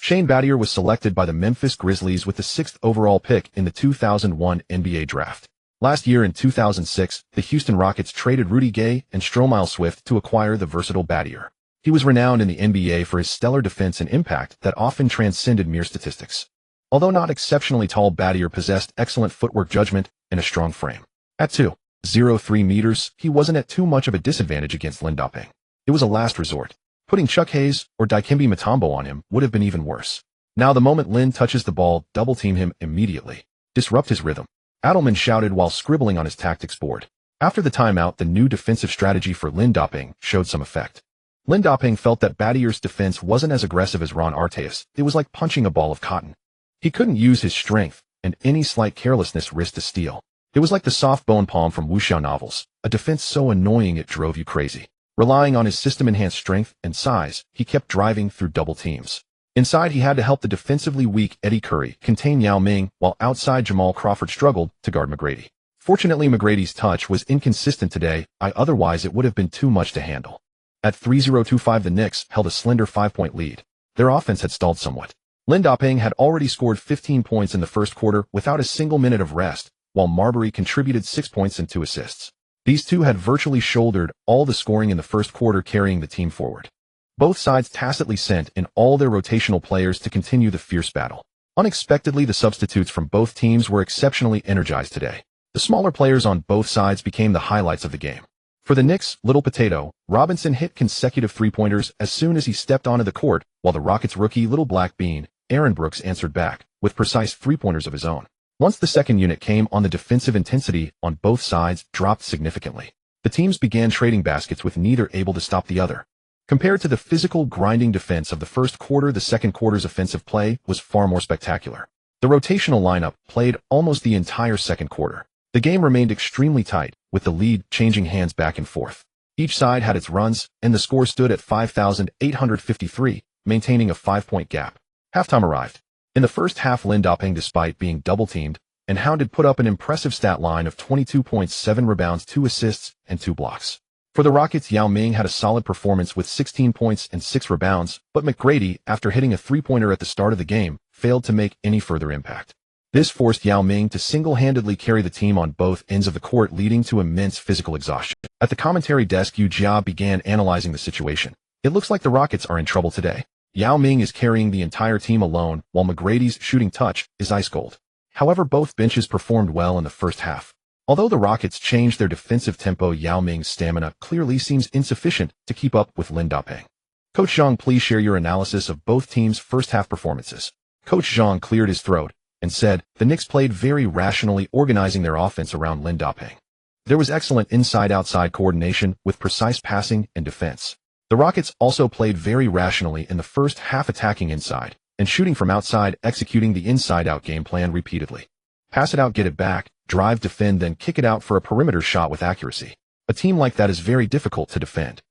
Shane Battier was selected by the Memphis Grizzlies with the 6th overall pick in the 2001 NBA draft. Last year in 2006, the Houston Rockets traded Rudy Gay and Stromile Swift to acquire the versatile Battier. He was renowned in the NBA for his stellar defense and impact that often transcended mere statistics. Although not exceptionally tall, Battier possessed excellent footwork, judgment, and a strong frame. At 2.03 meters, he wasn't at too much of a disadvantage against Lin Dapeng. It was a last resort. Putting Chuck Hayes or Dikembe Mutombo on him would have been even worse. Now the moment Lin touches the ball, double-team him immediately. Disrupt his rhythm. Adelman shouted while scribbling on his tactics board. After the timeout, the new defensive strategy for Lin Dapeng showed some effect. Lin Dapeng felt that Battier's defense wasn't as aggressive as Ron Artest. It was like punching a ball of cotton. He couldn't use his strength, and any slight carelessness risked a steal. It was like the soft bone palm from wuxia novels, a defense so annoying it drove you crazy. Relying on his system-enhanced strength and size, he kept driving through double teams. Inside, he had to help the defensively weak Eddie Curry contain Yao Ming, while outside Jamal Crawford struggled to guard McGrady. Fortunately, McGrady's touch was inconsistent today, otherwise it would have been too much to handle. At 3:025, the Knicks held a slender 5-point lead. Their offense had stalled somewhat. Lin Dapeng had already scored 15 points in the first quarter without a single minute of rest, while Marbury contributed 6 points and 2 assists. These two had virtually shouldered all the scoring in the first quarter, carrying the team forward. Both sides tacitly sent in all their rotational players to continue the fierce battle. Unexpectedly, the substitutes from both teams were exceptionally energized today. The smaller players on both sides became the highlights of the game. For the Knicks, Little Potato Robinson hit consecutive three-pointers as soon as he stepped onto the court, while the Rockets' rookie Little Black Bean, Aaron Brooks, answered back with precise three-pointers of his own. Once the second unit came on, the defensive intensity on both sides dropped significantly. The teams began trading baskets with neither able to stop the other. Compared to the physical, grinding defense of the first quarter, the second quarter's offensive play was far more spectacular. The rotational lineup played almost the entire second quarter. The game remained extremely tight, with the lead changing hands back and forth. Each side had its runs, and the score stood at 5,853, maintaining a 5-point gap. Halftime arrived. In the first half, Lin Dapeng, despite being double-teamed and hounded, put up an impressive stat line of 22.7 rebounds, 2 assists, and 2 blocks. For the Rockets, Yao Ming had a solid performance with 16 points and 6 rebounds, but McGrady, after hitting a three-pointer at the start of the game, failed to make any further impact. This forced Yao Ming to single-handedly carry the team on both ends of the court, leading to immense physical exhaustion. At the commentary desk, Yu Jia began analyzing the situation. It looks like the Rockets are in trouble today. Yao Ming is carrying the entire team alone, while McGrady's shooting touch is ice cold. However, both benches performed well in the first half. Although the Rockets changed their defensive tempo, Yao Ming's stamina clearly seems insufficient to keep up with Lin Dapeng. Coach Zhang, please share your analysis of both teams' first-half performances. Coach Zhang cleared his throat and said, the Knicks played very rationally, organizing their offense around Lin Dapeng. There was excellent inside-outside coordination with precise passing and defense. The Rockets also played very rationally in the first half, attacking inside and shooting from outside, executing the inside-out game plan repeatedly. Pass it out, get it back, drive, defend, then kick it out for a perimeter shot with accuracy. A team like that is very difficult to defend.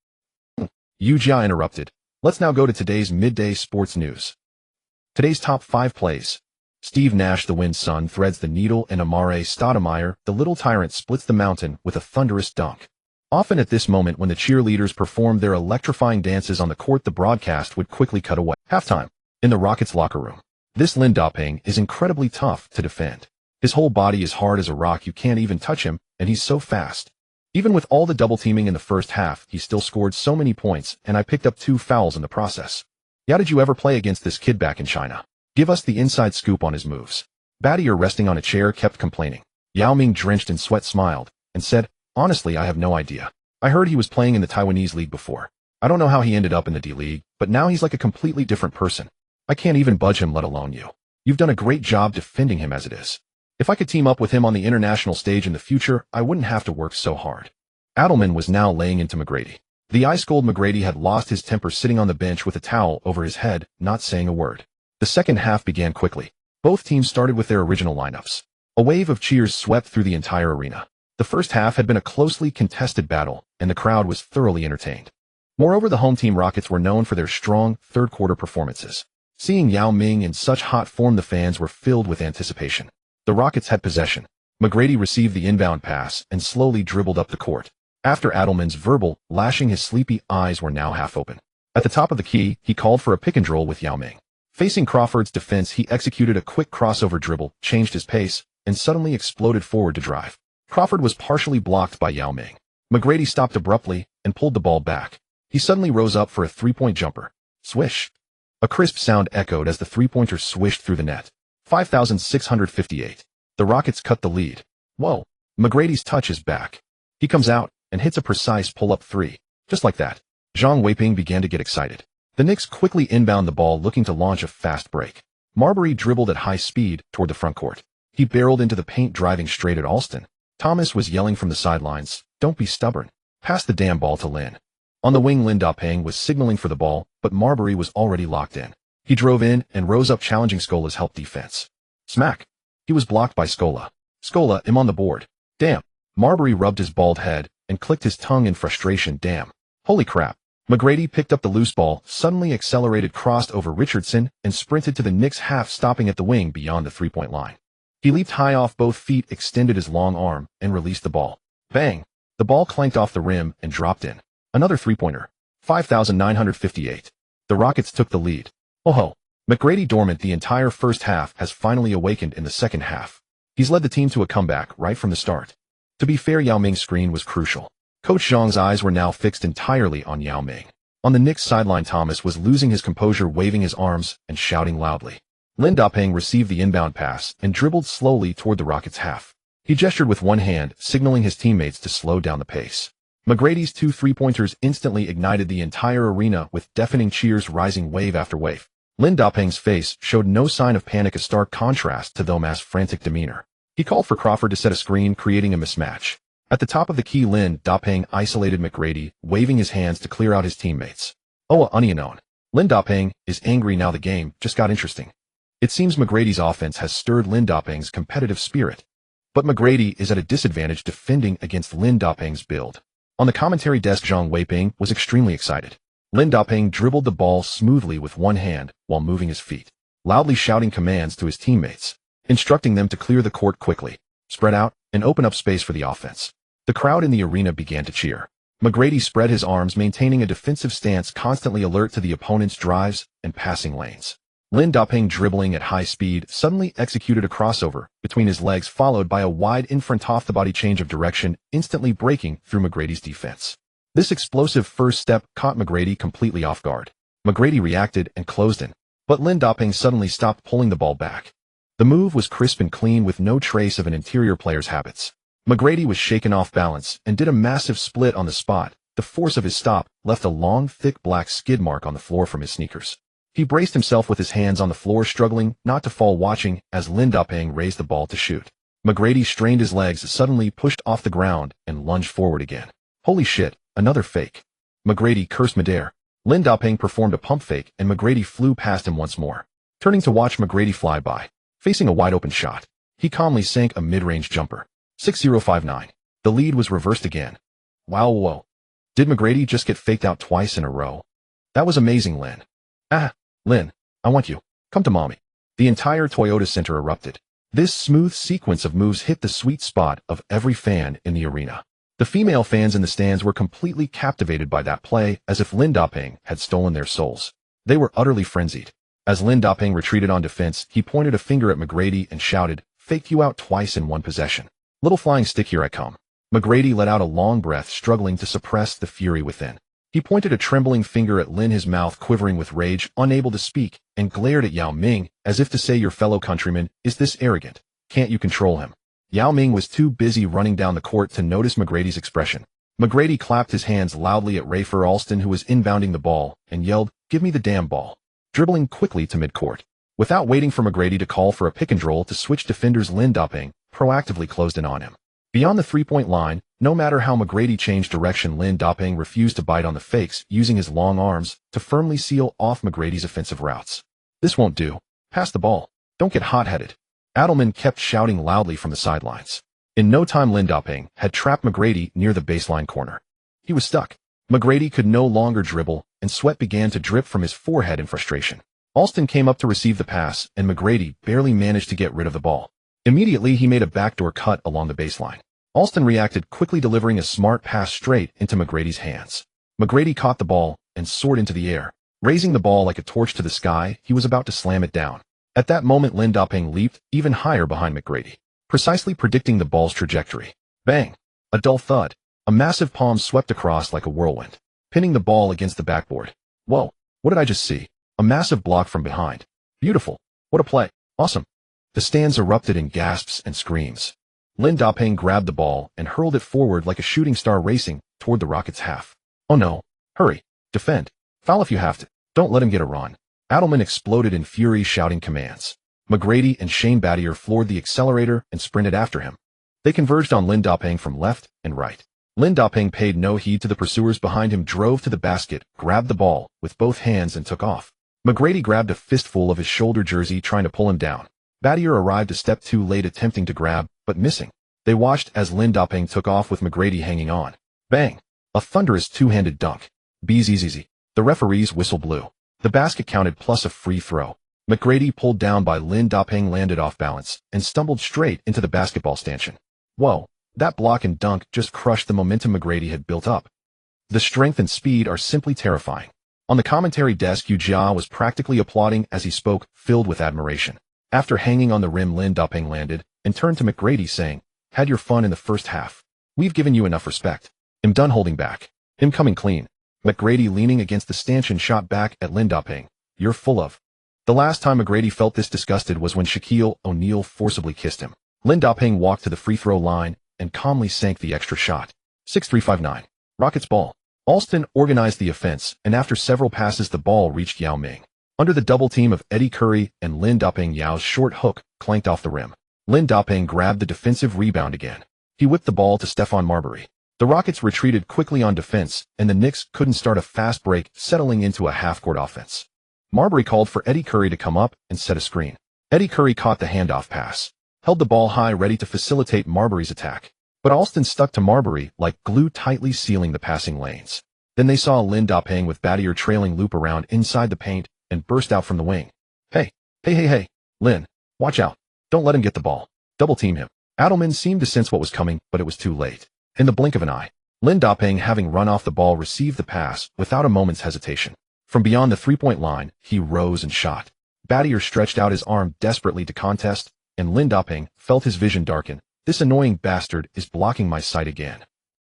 Yu Jia interrupted. Let's now go to today's midday sports news. Today's top 5 plays. Steve Nash, the wind's son, threads the needle, and Amare Stoudemire, the little tyrant, splits the mountain with a thunderous dunk. Often at this moment, when the cheerleaders performed their electrifying dances on the court, the broadcast would quickly cut away. Halftime. In the Rockets' locker room. This Lin Dapeng is incredibly tough to defend. His whole body is hard as a rock, you can't even touch him, and he's so fast. Even with all the double-teaming in the first half, he still scored so many points, and I picked up 2 fouls in the process. Yeah, did you ever play against this kid back in China? Give us the inside scoop on his moves. Battier, resting on a chair, kept complaining. Yao Ming, drenched in sweat, smiled and said, honestly, I have no idea. I heard he was playing in the Taiwanese league before. I don't know how he ended up in the D-League, but now he's like a completely different person. I can't even budge him, let alone you. You've done a great job defending him as it is. If I could team up with him on the international stage in the future, I wouldn't have to work so hard. Adelman was now laying into McGrady. The ice-cold McGrady had lost his temper, sitting on the bench with a towel over his head, not saying a word. The second half began quickly. Both teams started with their original lineups. A wave of cheers swept through the entire arena. The first half had been a closely contested battle, and the crowd was thoroughly entertained. Moreover, the home team Rockets were known for their strong third-quarter performances. Seeing Yao Ming in such hot form, the fans were filled with anticipation. The Rockets had possession. McGrady received the inbound pass and slowly dribbled up the court. After Adelman's verbal lashing, his sleepy eyes were now half open. At the top of the key, he called for a pick-and-roll with Yao Ming. Facing Crawford's defense, he executed a quick crossover dribble, changed his pace, and suddenly exploded forward to drive. Crawford was partially blocked by Yao Ming. McGrady stopped abruptly and pulled the ball back. He suddenly rose up for a three-point jumper. Swish! A crisp sound echoed as the three-pointer swished through the net. 5,658. The Rockets cut the lead. Whoa! McGrady's touch is back. He comes out and hits a precise pull-up three. Just like that. Zhang Weiping began to get excited. The Knicks quickly inbound the ball, looking to launch a fast break. Marbury dribbled at high speed toward the front court. He barreled into the paint, driving straight at Alston. Thomas was yelling from the sidelines, "Don't be stubborn. Pass the damn ball to Lin." On the wing, Lin Dapeng was signaling for the ball, but Marbury was already locked in. He drove in and rose up, challenging Scola's help defense. Smack! He was blocked by Scola. Scola, I'm on the board. Damn! Marbury rubbed his bald head and clicked his tongue in frustration. Damn! Holy crap! McGrady picked up the loose ball, suddenly accelerated, crossed over Richardson, and sprinted to the Knicks half, stopping at the wing beyond the three-point line. He leaped high off both feet, extended his long arm, and released the ball. Bang! The ball clanked off the rim and dropped in. Another three-pointer. 5,958. The Rockets took the lead. Oh ho! McGrady, dormant the entire first half, has finally awakened in the second half. He's led the team to a comeback right from the start. To be fair, Yao Ming's screen was crucial. Coach Zhang's eyes were now fixed entirely on Yao Ming. On the Knicks sideline, Thomas was losing his composure, waving his arms and shouting loudly. Lin Dapeng received the inbound pass and dribbled slowly toward the Rockets' half. He gestured with one hand, signaling his teammates to slow down the pace. McGrady's two three-pointers instantly ignited the entire arena, with deafening cheers rising wave after wave. Lin Dapeng's face showed no sign of panic, a stark contrast to Thomas' frantic demeanor. He called for Crawford to set a screen, creating a mismatch. At the top of the key, Lin Dapeng isolated McGrady, waving his hands to clear out his teammates. Oh, Unionon. Lin Dapeng is angry now. The game just got interesting. It seems McGrady's offense has stirred Lin Dapeng's competitive spirit. But McGrady is at a disadvantage defending against Lin Dapeng's build. On the commentary desk, Zhang Weiping was extremely excited. Lin Dapeng dribbled the ball smoothly with one hand while moving his feet, loudly shouting commands to his teammates, instructing them to clear the court quickly, spread out, and open up space for the offense. The crowd in the arena began to cheer. McGrady spread his arms, maintaining a defensive stance, constantly alert to the opponent's drives and passing lanes. Lin Dapeng, dribbling at high speed, suddenly executed a crossover between his legs, followed by a wide in-front off-the-body change of direction, instantly breaking through McGrady's defense. This explosive first step caught McGrady completely off guard. McGrady reacted and closed in, but Lin Dapeng suddenly stopped pulling the ball back. The move was crisp and clean with no trace of an interior player's habits. McGrady was shaken off balance and did a massive split on the spot. The force of his stop left a long, thick black skid mark on the floor from his sneakers. He braced himself with his hands on the floor, struggling not to fall, watching as Lin Dapeng raised the ball to shoot. McGrady strained his legs, suddenly pushed off the ground, and lunged forward again. Holy shit, another fake. McGrady cursed midair. Lin Dapeng performed a pump fake, and McGrady flew past him once more. Turning to watch McGrady fly by, facing a wide-open shot, he calmly sank a mid-range jumper. 6-0-5-9. The lead was reversed again. Wow, whoa. Did McGrady just get faked out twice in a row? That was amazing, Lin. Ah, Lin, I want you. Come to mommy. The entire Toyota Center erupted. This smooth sequence of moves hit the sweet spot of every fan in the arena. The female fans in the stands were completely captivated by that play, as if Lin Dapeng had stolen their souls. They were utterly frenzied. As Lin Dapeng retreated on defense, he pointed a finger at McGrady and shouted, "Faked you out twice in one possession. Little flying stick, here I come." McGrady let out a long breath, struggling to suppress the fury within. He pointed a trembling finger at Lin, his mouth quivering with rage, unable to speak, and glared at Yao Ming, as if to say, "Your fellow countryman is this arrogant. Can't you control him?" Yao Ming was too busy running down the court to notice McGrady's expression. McGrady clapped his hands loudly at Rafer Alston, who was inbounding the ball, and yelled, "Give me the damn ball," dribbling quickly to midcourt. Without waiting for McGrady to call for a pick and roll to switch defenders, Lin Dapeng proactively closed in on him. Beyond the three-point line, no matter how McGrady changed direction, Lin Dapeng refused to bite on the fakes, using his long arms to firmly seal off McGrady's offensive routes. "This won't do. Pass the ball. Don't get hot-headed." Adelman kept shouting loudly from the sidelines. In no time, Lin Dapeng had trapped McGrady near the baseline corner. He was stuck. McGrady could no longer dribble, and sweat began to drip from his forehead in frustration. Alston came up to receive the pass, and McGrady barely managed to get rid of the ball. Immediately, he made a backdoor cut along the baseline. Alston reacted quickly, delivering a smart pass straight into McGrady's hands. McGrady caught the ball and soared into the air. Raising the ball like a torch to the sky, he was about to slam it down. At that moment, Lin Dapeng leaped even higher behind McGrady, precisely predicting the ball's trajectory. Bang! A dull thud. A massive palm swept across like a whirlwind, pinning the ball against the backboard. Whoa, what did I just see? A massive block from behind. Beautiful. What a play. Awesome. The stands erupted in gasps and screams. Lin Dapeng grabbed the ball and hurled it forward like a shooting star racing toward the Rockets' half. "Oh no. Hurry. Defend. Foul if you have to. Don't let him get a run." Adelman exploded in fury, shouting commands. McGrady and Shane Battier floored the accelerator and sprinted after him. They converged on Lin Dapeng from left and right. Lin Dapeng paid no heed to the pursuers behind him, drove to the basket, grabbed the ball with both hands, and took off. McGrady grabbed a fistful of his shoulder jersey, trying to pull him down. Battier arrived a step too late, attempting to grab, but missing. They watched as Lin Dapeng took off with McGrady hanging on. Bang! A thunderous two-handed dunk. BZZZ. The referee's whistle blew. The basket counted plus a free throw. McGrady, pulled down by Lin Dapeng, landed off balance and stumbled straight into the basketball stanchion. Whoa, that block and dunk just crushed the momentum McGrady had built up. The strength and speed are simply terrifying. On the commentary desk, Yu Jia was practically applauding as he spoke, filled with admiration. After hanging on the rim, Lin Dapeng landed and turned to McGrady, saying, "Had your fun in the first half. We've given you enough respect. I'm done holding back. I'm coming clean." McGrady, leaning against the stanchion, shot back at Lin Dapeng. "You're full of." The last time McGrady felt this disgusted was when Shaquille O'Neal forcibly kissed him. Lin Dapeng walked to the free throw line and calmly sank the extra shot. 6-3-5-9. Rockets ball. Alston organized the offense, and after several passes, the ball reached Yao Ming. Under the double team of Eddie Curry and Lin Dapeng, Yao's short hook clanked off the rim. Lin Dapeng grabbed the defensive rebound again. He whipped the ball to Stephon Marbury. The Rockets retreated quickly on defense, and the Knicks couldn't start a fast break, settling into a half-court offense. Marbury called for Eddie Curry to come up and set a screen. Eddie Curry caught the handoff pass. held the ball high ready to facilitate Marbury's attack. But Alston stuck to Marbury like glue, tightly sealing the passing lanes. Then they saw Lin Da-Ping with Battier trailing loop around inside the paint and burst out from the wing. Hey, Lin, watch out. Don't let him get the ball. Double team him. Adelman seemed to sense what was coming, but it was too late. In the blink of an eye, Lin Da-Ping, having run off the ball, received the pass without a moment's hesitation. From beyond the three-point line, he rose and shot. Battier stretched out his arm desperately to contest, and Lin Da-Ping felt his vision darken. This annoying bastard is blocking my sight again.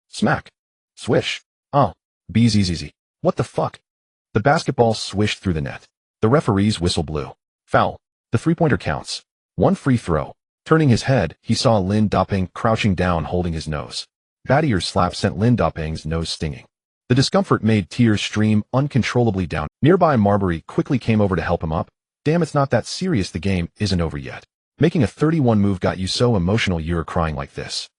Smack. Swish. Oh. Bzzz. What the fuck? The basketball swished through the net. The referee's whistle blew. Foul. The three-pointer counts. One free throw. Turning his head, he saw Lin Da-Ping crouching down holding his nose. Battier's slap sent Lin Da-Ping's nose stinging. The discomfort made tears stream uncontrollably down. Nearby Marbury quickly came over to help him up. Damn, it's not that serious, the game isn't over yet. Making a 31 move got you so emotional you're crying like this.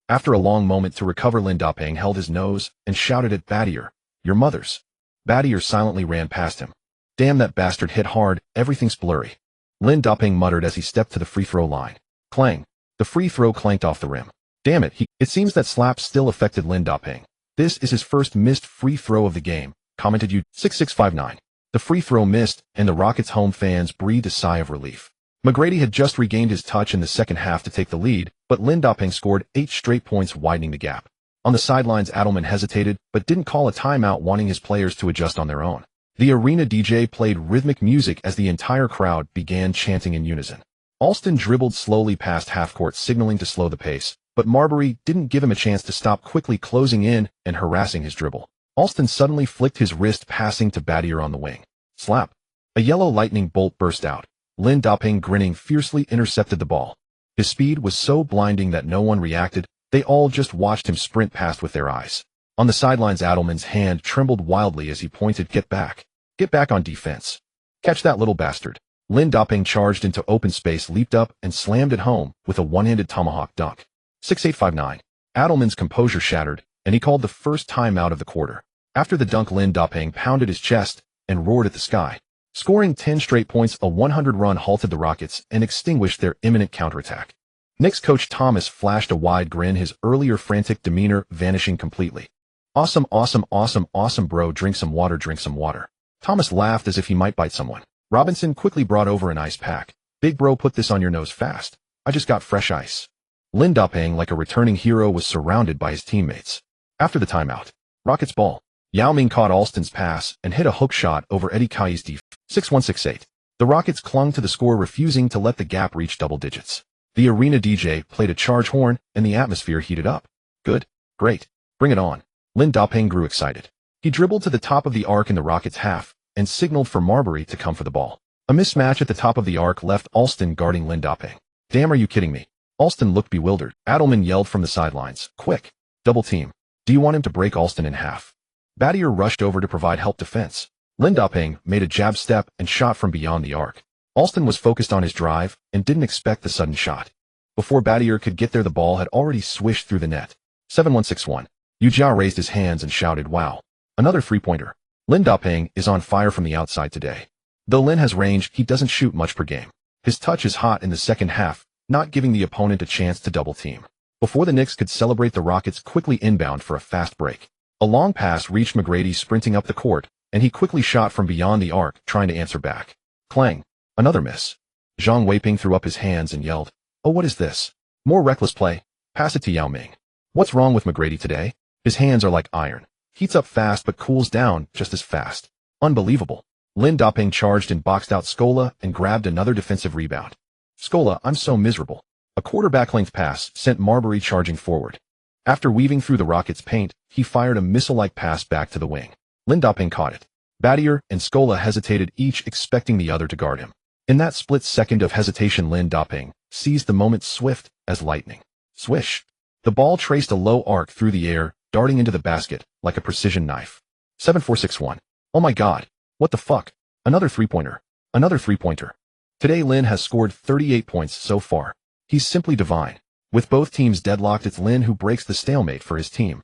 After a long moment to recover, Lin Da-Ping held his nose and shouted at Battier, "Your mother's." Battier silently ran past him. Damn, that bastard hit hard, everything's blurry. Lin Da-Ping muttered as he stepped to the free throw line. Clang. The free throw clanked off the rim. Damn it, it seems that slap still affected Lin Da-Ping. This is his first missed free throw of the game, commented U6659. The free throw missed, and the Rockets' home fans breathed a sigh of relief. McGrady had just regained his touch in the second half to take the lead, but Lin Da-Ping scored 8 straight points, widening the gap. On the sidelines, Adelman hesitated, but didn't call a timeout, wanting his players to adjust on their own. The arena DJ played rhythmic music as the entire crowd began chanting in unison. Alston dribbled slowly past half-court, signaling to slow the pace, but Marbury didn't give him a chance to stop, quickly closing in and harassing his dribble. Alston suddenly flicked his wrist, passing to Battier on the wing. Slap. A yellow lightning bolt burst out. Lin Da-Ping, grinning fiercely, intercepted the ball. His speed was so blinding that no one reacted. They all just watched him sprint past with their eyes. On the sidelines, Adelman's hand trembled wildly as he pointed, "Get back. Get back on defense. Catch that little bastard." Lin Da-Ping charged into open space, leaped up, and slammed it home with a one-handed tomahawk dunk. 6859. Adelman's composure shattered, and he called the first timeout of the quarter. After the dunk, Lin Da-Ping pounded his chest and roared at the sky. Scoring 10 straight points, a 100 run halted the Rockets and extinguished their imminent counterattack. Knicks coach Thomas flashed a wide grin, his earlier frantic demeanor vanishing completely. Awesome, bro, drink some water. Thomas laughed as if he might bite someone. Robinson quickly brought over an ice pack. "Big bro, put this on your nose fast. I just got fresh ice." Lin Da-Ping, like a returning hero, was surrounded by his teammates. After the timeout, Rockets ball. Yao Ming caught Alston's pass and hit a hook shot over Eddie Kai's defense. 6168. The Rockets clung to the score, refusing to let the gap reach double digits. The arena DJ played a charge horn, and the atmosphere heated up. Good. Great. Bring it on. Lin Da-Ping grew excited. He dribbled to the top of the arc in the Rockets' half and signaled for Marbury to come for the ball. A mismatch at the top of the arc left Alston guarding Lin Da-Ping. "Damn, are you kidding me?" Alston looked bewildered. Adelman yelled from the sidelines, "Quick. Double team. Do you want him to break Alston in half?" Battier rushed over to provide help defense. Lin Da-Ping made a jab step and shot from beyond the arc. Alston was focused on his drive and didn't expect the sudden shot. Before Battier could get there, the ball had already swished through the net. 7161. Yu Jia raised his hands and shouted, "Wow. Another three-pointer." Lin Da-Ping is on fire from the outside today. Though Lin has range, he doesn't shoot much per game. His touch is hot in the second half, not giving the opponent a chance to double team. Before the Knicks could celebrate, the Rockets quickly inbound for a fast break. A long pass reached McGrady sprinting up the court, and he quickly shot from beyond the arc, trying to answer back. Clang. Another miss. Zhang Weiping threw up his hands and yelled, "Oh, what is this? More reckless play. Pass it to Yao Ming." What's wrong with McGrady today? His hands are like iron. Heats up fast but cools down just as fast. Unbelievable. Lin Da-Ping charged and boxed out Scola and grabbed another defensive rebound. "Scola, I'm so miserable." A quarterback-length pass sent Marbury charging forward. After weaving through the Rockets' paint, he fired a missile-like pass back to the wing. Lin Da-Ping caught it. Battier and Scola hesitated, each expecting the other to guard him. In that split second of hesitation, Lin Da-Ping seized the moment, swift as lightning. Swish. The ball traced a low arc through the air, darting into the basket like a precision knife. 7461. Oh my god. What the fuck? Another three-pointer. Another three-pointer. Today Lin has scored 38 points so far. He's simply divine. With both teams deadlocked, it's Lin who breaks the stalemate for his team.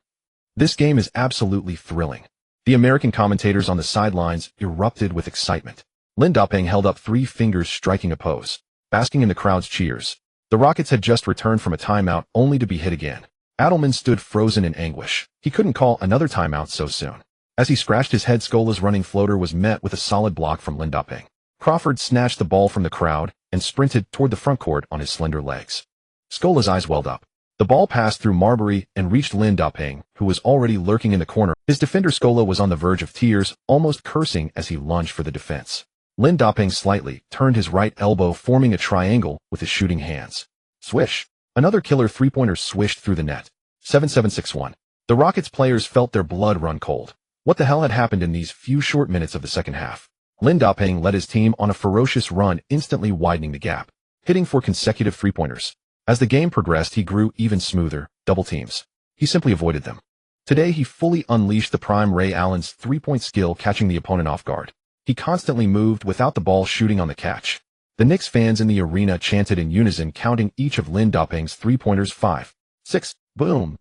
This game is absolutely thrilling. The American commentators on the sidelines erupted with excitement. Lin Da-Ping held up 3 fingers, striking a pose. Basking in the crowd's cheers, The Rockets had just returned from a timeout only to be hit again. Adelman stood frozen in anguish. He couldn't call another timeout so soon. As he scratched his head, Scola's running floater was met with a solid block from Lindoping. Crawford snatched the ball from the crowd and sprinted toward the front court on his slender legs. Scola's eyes welled up. The ball passed through Marbury and reached Lindoping, who was already lurking in the corner. His defender Scola was on the verge of tears, almost cursing as he lunged for the defense. Lindoping slightly turned his right elbow, forming a triangle with his shooting hands. Swish! Another killer three-pointer swished through the net. 7-7-6-1. The Rockets players felt their blood run cold. What the hell had happened in these few short minutes of the second half? Lindoping led his team on a ferocious run, instantly widening the gap, hitting for consecutive three-pointers. As the game progressed, he grew even smoother, double teams. He simply avoided them. Today, he fully unleashed the prime Ray Allen's three-point skill, catching the opponent off guard. He constantly moved without the ball shooting on the catch. The Knicks fans in the arena chanted in unison, counting each of Lindoping's three-pointers. 5, 6, boom,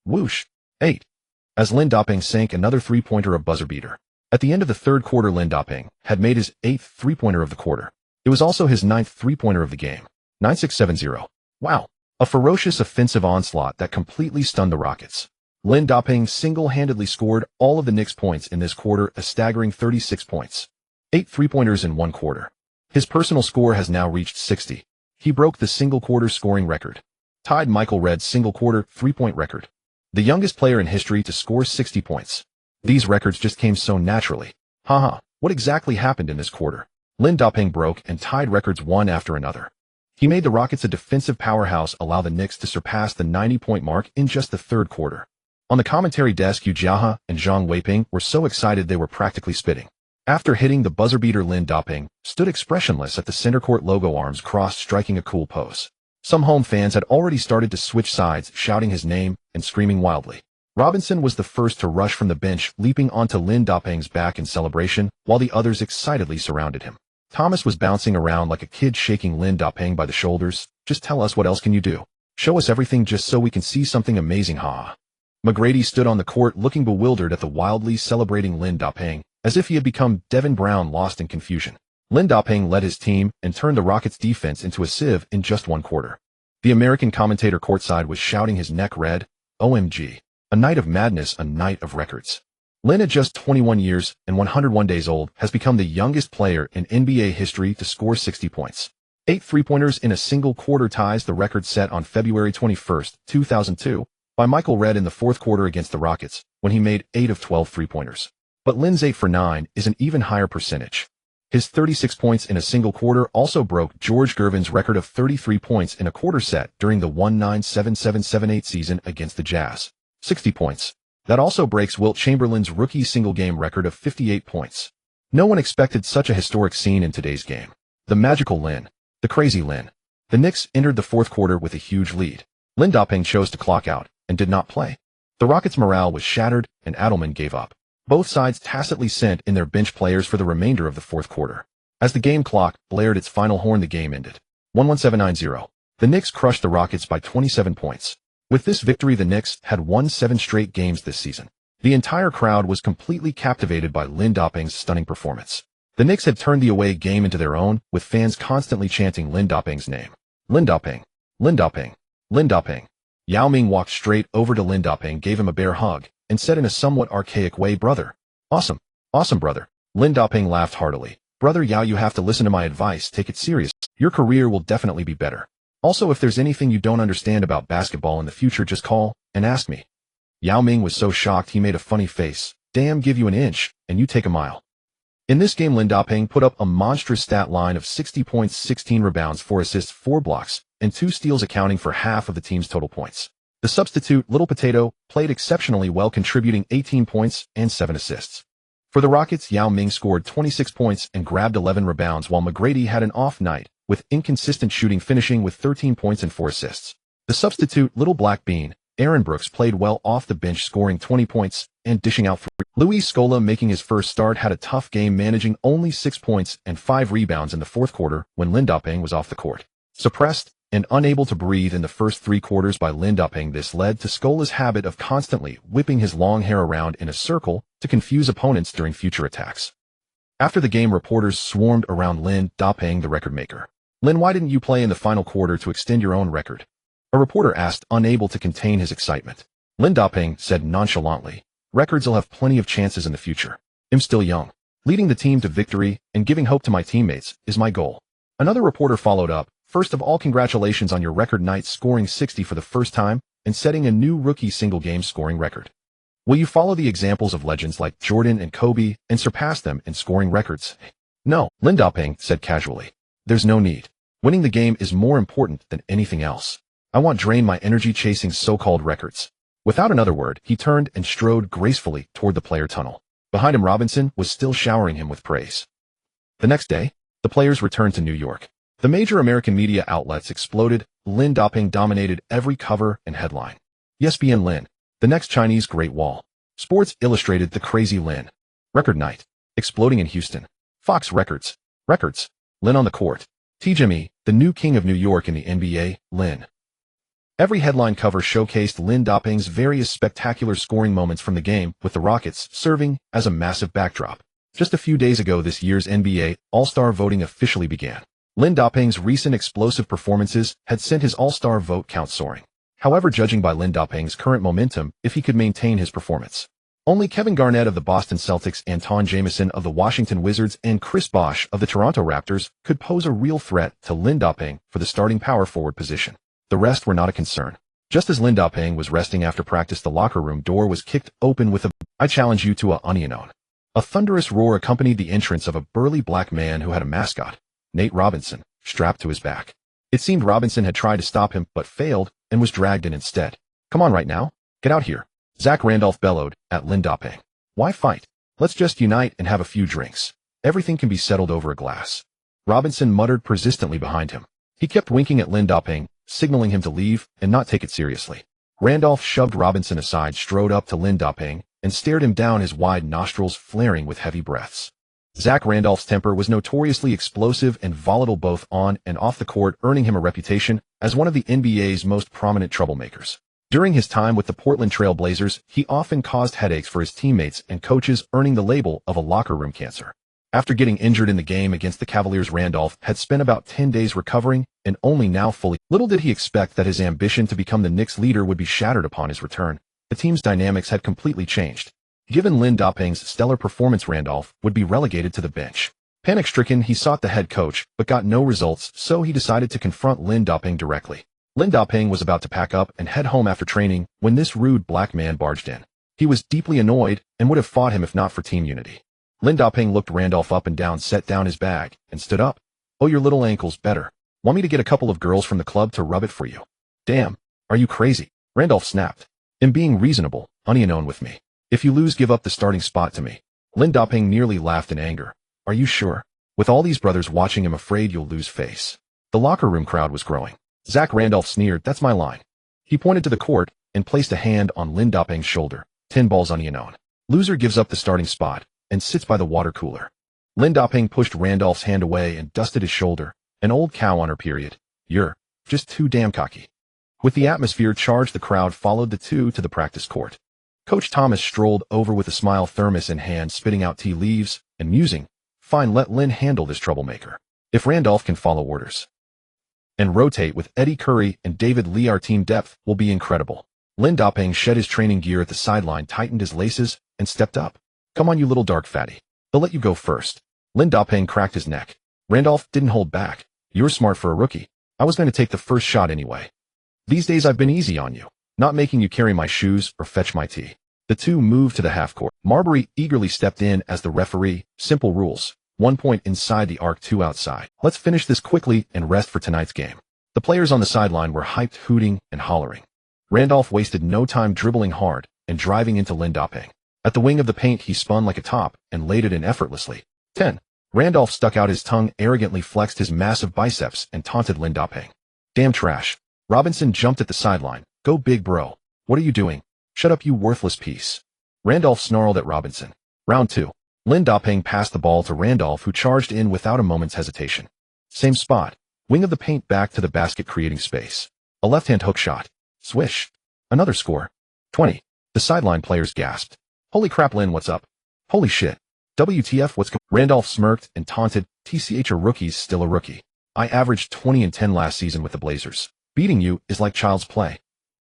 whoosh, 8. As Lindoping sank another three-pointer, a buzzer beater. At the end of the third quarter, Lindoping had made his 8th three-pointer of the quarter. It was also his 9th three-pointer of the game. 9-6-7-0. Wow. A ferocious offensive onslaught that completely stunned the Rockets. Lindoping single-handedly scored all of the Knicks' points in this quarter, a staggering 36 points. 8 three-pointers in one quarter. His personal score has now reached 60. He broke the single-quarter scoring record, tied Michael Redd's single-quarter three-point record. The youngest player in history to score 60 points. These records just came so naturally. Haha, what exactly happened in this quarter? Lindoping broke and tied records one after another. He made the Rockets a defensive powerhouse, allow the Knicks to surpass the 90-point mark in just the third quarter. On the commentary desk, Yu Jiahe and Zhang Weiping were so excited they were practically spitting. After hitting the buzzer beater, Lindoping stood expressionless at the center court, logo arms crossed, striking a cool pose. Some home fans had already started to switch sides, shouting his name and screaming wildly. Robinson was the first to rush from the bench, leaping onto Lindoping's back in celebration, while the others excitedly surrounded him. Thomas was bouncing around like a kid, shaking Lindoping by the shoulders. Just tell us, what else can you do? Show us everything just so we can see something amazing, ha. McGrady stood on the court looking bewildered at the wildly celebrating Lindoping, as if he had become Devin Brown, lost in confusion. Lindoping led his team and turned the Rockets' defense into a sieve in just one quarter. The American commentator courtside was shouting his neck red. OMG. A night of madness, a night of records. Lin, at just 21 years and 101 days old, has become the youngest player in NBA history to score 60 points. 8 three-pointers in a single quarter ties the record set on February 21, 2002, by Michael Redd in the fourth quarter against the Rockets, when he made 8 of 12 three-pointers. But Lin's 8 for 9 is an even higher percentage. His 36 points in a single quarter also broke George Gervin's record of 33 points in a quarter set during the 1977-78 season against the Jazz. 60 points. That also breaks Wilt Chamberlain's rookie single-game record of 58 points. No one expected such a historic scene in today's game. The magical Lin. The crazy Lin. The Knicks entered the fourth quarter with a huge lead. Lindoping chose to clock out and did not play. The Rockets' morale was shattered and Adelman gave up. Both sides tacitly sent in their bench players for the remainder of the fourth quarter. As the game clock blared its final horn, the game ended. 117-90. The Knicks crushed the Rockets by 27 points. With this victory, the Knicks had won 7 straight games this season. The entire crowd was completely captivated by Lindoping's stunning performance. The Knicks had turned the away game into their own, with fans constantly chanting Lindoping's name. Lindoping. Lindoping. Lindoping. Yao Ming walked straight over to Lindoping, gave him a bear hug, and said in a somewhat archaic way, "Brother. Awesome. Awesome, brother." Lindoping laughed heartily. "Brother Yao, you have to listen to my advice. Take it serious. Your career will definitely be better. Also, if there's anything you don't understand about basketball in the future, just call and ask me." Yao Ming was so shocked he made a funny face. "Damn, give you an inch, and you take a mile." In this game, Lindoping put up a monstrous stat line of 60 points, 16 rebounds, 4 assists, 4 blocks, and 2 steals, accounting for half of the team's total points. The substitute, Little Potato, played exceptionally well, contributing 18 points and 7 assists. For the Rockets, Yao Ming scored 26 points and grabbed 11 rebounds, while McGrady had an off night, with inconsistent shooting, finishing with 13 points and 4 assists. The substitute, Little Black Bean, Aaron Brooks, played well off the bench, scoring 20 points and dishing out 3. Luis Scola, making his first start, had a tough game, managing only 6 points and 5 rebounds in the fourth quarter when Lindoping was off the court. Suppressed and unable to breathe in the first 3 quarters by Lindoping, this led to Scola's habit of constantly whipping his long hair around in a circle to confuse opponents during future attacks. After the game, reporters swarmed around Lindoping, the record maker. Lin, why didn't you play in the final quarter to extend your own record? A reporter asked, unable to contain his excitement. Lin Dapeng said nonchalantly, records will have plenty of chances in the future. I'm still young. Leading the team to victory and giving hope to my teammates is my goal. Another reporter followed up, first of all, congratulations on your record night, scoring 60 for the first time and setting a new rookie single-game scoring record. Will you follow the examples of legends like Jordan and Kobe and surpass them in scoring records? No, Lin Dapeng said casually. There's no need. Winning the game is more important than anything else. I won't drain my energy chasing so-called records. Without another word, he turned and strode gracefully toward the player tunnel. Behind him, Robinson was still showering him with praise. The next day, the players returned to New York. The major American media outlets exploded. Lin Dapeng dominated every cover and headline. ESPN Lin, the next Chinese Great Wall. Sports Illustrated, the crazy Lin. Record night. Exploding in Houston. Fox Records. Lin on the court. TGME, the new king of New York in the NBA, Lin. Every headline cover showcased Lin Dapeng's various spectacular scoring moments from the game, with the Rockets serving as a massive backdrop. Just a few days ago, this year's NBA All-Star voting officially began. Lin Dapeng's recent explosive performances had sent his All-Star vote count soaring. However, judging by Lin Dapeng's current momentum, if he could maintain his performance, only Kevin Garnett of the Boston Celtics, Anton Jamison of the Washington Wizards, and Chris Bosh of the Toronto Raptors could pose a real threat to Lin Dapeng for the starting power forward position. The rest were not a concern. Just as Lin Dapeng was resting after practice, the locker room door was kicked open with a "I challenge you to a onion." A thunderous roar accompanied the entrance of a burly black man who had a mascot, Nate Robinson, strapped to his back. It seemed Robinson had tried to stop him but failed and was dragged in instead. Come on right now. Get out here. Zach Randolph bellowed at Lin Dapeng. Why fight? Let's just unite and have a few drinks. Everything can be settled over a glass. Robinson muttered persistently behind him. He kept winking at Lin Dapeng, signaling him to leave and not take it seriously. Randolph shoved Robinson aside, strode up to Lin Dapeng, and stared him down, his wide nostrils flaring with heavy breaths. Zach Randolph's temper was notoriously explosive and volatile both on and off the court, earning him a reputation as one of the NBA's most prominent troublemakers. During his time with the Portland Trail Blazers, he often caused headaches for his teammates and coaches, earning the label of a locker room cancer. After getting injured in the game against the Cavaliers, Randolph had spent about 10 days recovering and only now fully. Little did he expect that his ambition to become the Knicks' leader would be shattered upon his return. The team's dynamics had completely changed. Given Lin Dapeng's stellar performance, Randolph would be relegated to the bench. Panic-stricken, he sought the head coach, but got no results, so he decided to confront Lin Dapeng directly. Lin Dapeng was about to pack up and head home after training when this rude black man barged in. He was deeply annoyed and would have fought him if not for team unity. Lin Dapeng looked Randolph up and down, set down his bag, and stood up. Oh, your little ankle's better. Want me to get a couple of girls from the club to rub it for you? Damn, are you crazy? Randolph snapped. I'm being reasonable, onion with me. If you lose, give up the starting spot to me. Lin Dapeng nearly laughed in anger. Are you sure? With all these brothers watching, I'm afraid you'll lose face. The locker room crowd was growing. Zach Randolph sneered, that's my line. He pointed to the court and placed a hand on Lin Dapeng's shoulder. 10 balls onion. Loser gives up the starting spot and sits by the water cooler. Lin Dapeng pushed Randolph's hand away and dusted his shoulder. An old cow on her period. You're just too damn cocky. With the atmosphere charged, the crowd followed the two to the practice court. Coach Thomas strolled over with a smile, thermos in hand, spitting out tea leaves and musing. Fine, let Lin handle this troublemaker. If Randolph can follow orders and rotate with Eddie Curry and David Lee, our team depth will be incredible. Lin Dapeng shed his training gear at the sideline, tightened his laces, and stepped up. Come on, you little dark fatty. They'll let you go first. Lin Dapeng cracked his neck. Randolph didn't hold back. You're smart for a rookie. I was going to take the first shot anyway. These days I've been easy on you, not making you carry my shoes or fetch my tea. The two moved to the half court. Marbury eagerly stepped in as the referee. Simple rules. 1 point inside the arc, 2 outside. Let's finish this quickly and rest for tonight's game. The players on the sideline were hyped, hooting and hollering. Randolph wasted no time dribbling hard and driving into Lin Dapeng. At the wing of the paint, he spun like a top and laid it in effortlessly. 10. Randolph stuck out his tongue, arrogantly flexed his massive biceps, and taunted Lin Dapeng. Damn trash. Robinson jumped at the sideline. Go big, bro. What are you doing? Shut up, you worthless piece. Randolph snarled at Robinson. Round 2. Lin Dapeng passed the ball to Randolph, who charged in without a moment's hesitation. Same spot. Wing of the paint, back to the basket, creating space. A left-hand hook shot. Swish. Another score. 20. The sideline players gasped. Holy crap, Lin, what's up? Holy shit. WTF, Randolph smirked and taunted, TCH, a rookie's still a rookie. I averaged 20 and 10 last season with the Blazers. Beating you is like child's play.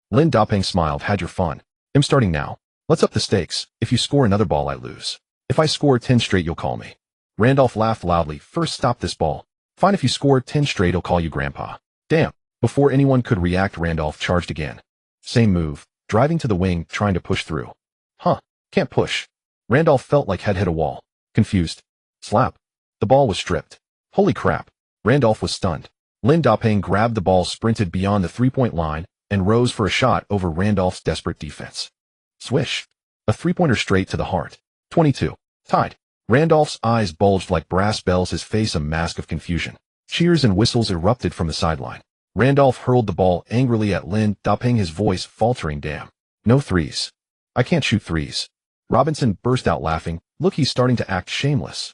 Lin Dapeng smiled. Had your fun. I'm starting now. Let's up the stakes. If you score another ball, I lose. If I score 10 straight, you'll call me. Randolph laughed loudly. First, stop this ball. Fine, if you score 10 straight, I'll call you Grandpa. Damn. Before anyone could react, Randolph charged again. Same move, driving to the wing, trying to push through. Huh, can't push. Randolph felt like head hit a wall. Confused. Slap. The ball was stripped. Holy crap. Randolph was stunned. Lin Dapeng grabbed the ball, sprinted beyond the three-point line, and rose for a shot over Randolph's desperate defense. Swish. A three-pointer straight to the heart. 22. Tied. Randolph's eyes bulged like brass bells, his face a mask of confusion. Cheers and whistles erupted from the sideline. Randolph hurled the ball angrily at Lin Dapeng, his voice faltering. Damn. No threes. I can't shoot threes. Robinson burst out laughing. Look, he's starting to act shameless.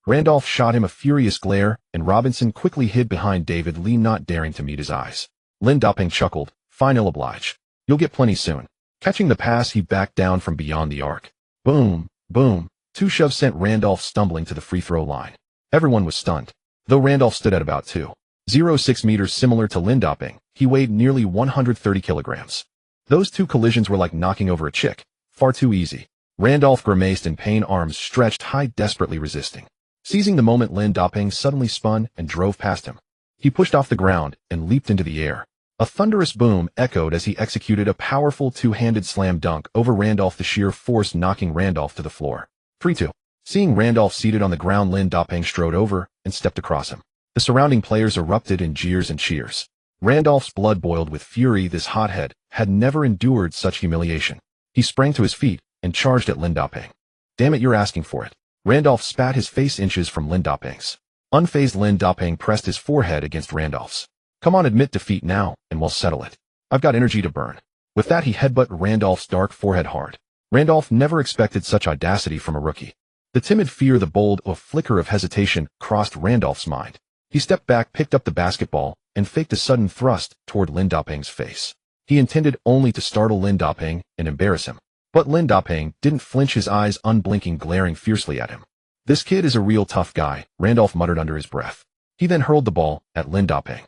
Randolph shot him a furious glare, and Robinson quickly hid behind David Lee, not daring to meet his eyes. Lin Dapeng chuckled. Fine, I'll oblige. You'll get plenty soon. Catching the pass, he backed down from beyond the arc. Boom, boom. Two shoves sent Randolph stumbling to the free throw line. Everyone was stunned. Though Randolph stood at about 2.06 meters, similar to Lin Dapeng, he weighed nearly 130 kilograms. Those two collisions were like knocking over a chick. Far too easy. Randolph grimaced in pain, arms stretched high, desperately resisting. Seizing the moment, Lin Dapeng suddenly spun and drove past him. He pushed off the ground and leaped into the air. A thunderous boom echoed as he executed a powerful two-handed slam dunk over Randolph, the sheer force knocking Randolph to the floor. 3-2. Seeing Randolph seated on the ground, Lin Dapeng strode over and stepped across him. The surrounding players erupted in jeers and cheers. Randolph's blood boiled with fury. This hothead had never endured such humiliation. He sprang to his feet and charged at Lin Dapeng. Damn it, you're asking for it. Randolph spat, his face inches from Lin Dapeng's. Unfazed, Lin Dapeng pressed his forehead against Randolph's. Come on, admit defeat now, and we'll settle it. I've got energy to burn. With that, he headbutted Randolph's dark forehead hard. Randolph never expected such audacity from a rookie. The timid fear, the bold, a flicker of hesitation crossed Randolph's mind. He stepped back, picked up the basketball, and faked a sudden thrust toward Lin Dapeng's face. He intended only to startle Lin Dapeng and embarrass him. But Lin Dapeng didn't flinch, his eyes unblinking, glaring fiercely at him. This kid is a real tough guy, Randolph muttered under his breath. He then hurled the ball at Lin Dapeng.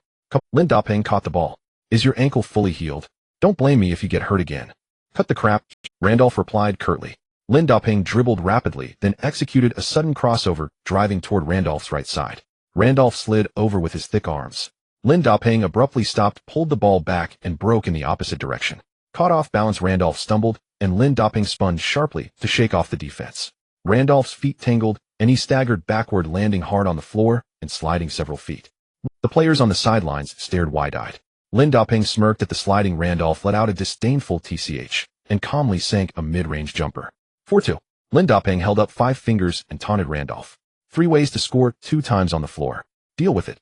Lin Dapeng caught the ball. Is your ankle fully healed? Don't blame me if you get hurt again. Cut the crap, Randolph replied curtly. Lin Dapeng dribbled rapidly, then executed a sudden crossover, driving toward Randolph's right side. Randolph slid over with his thick arms. Lin Dapeng abruptly stopped, pulled the ball back, and broke in the opposite direction. Caught off balance, Randolph stumbled, and Lin Dapeng spun sharply to shake off the defense. Randolph's feet tangled, and he staggered backward, landing hard on the floor and sliding several feet. The players on the sidelines stared wide-eyed. Lin Dapeng smirked at the sliding Randolph, let out a disdainful tch, and calmly sank a mid-range jumper. 4-2. Lin Dapeng held up 5 fingers and taunted Randolph. 3 ways to score, 2 times on the floor. Deal with it.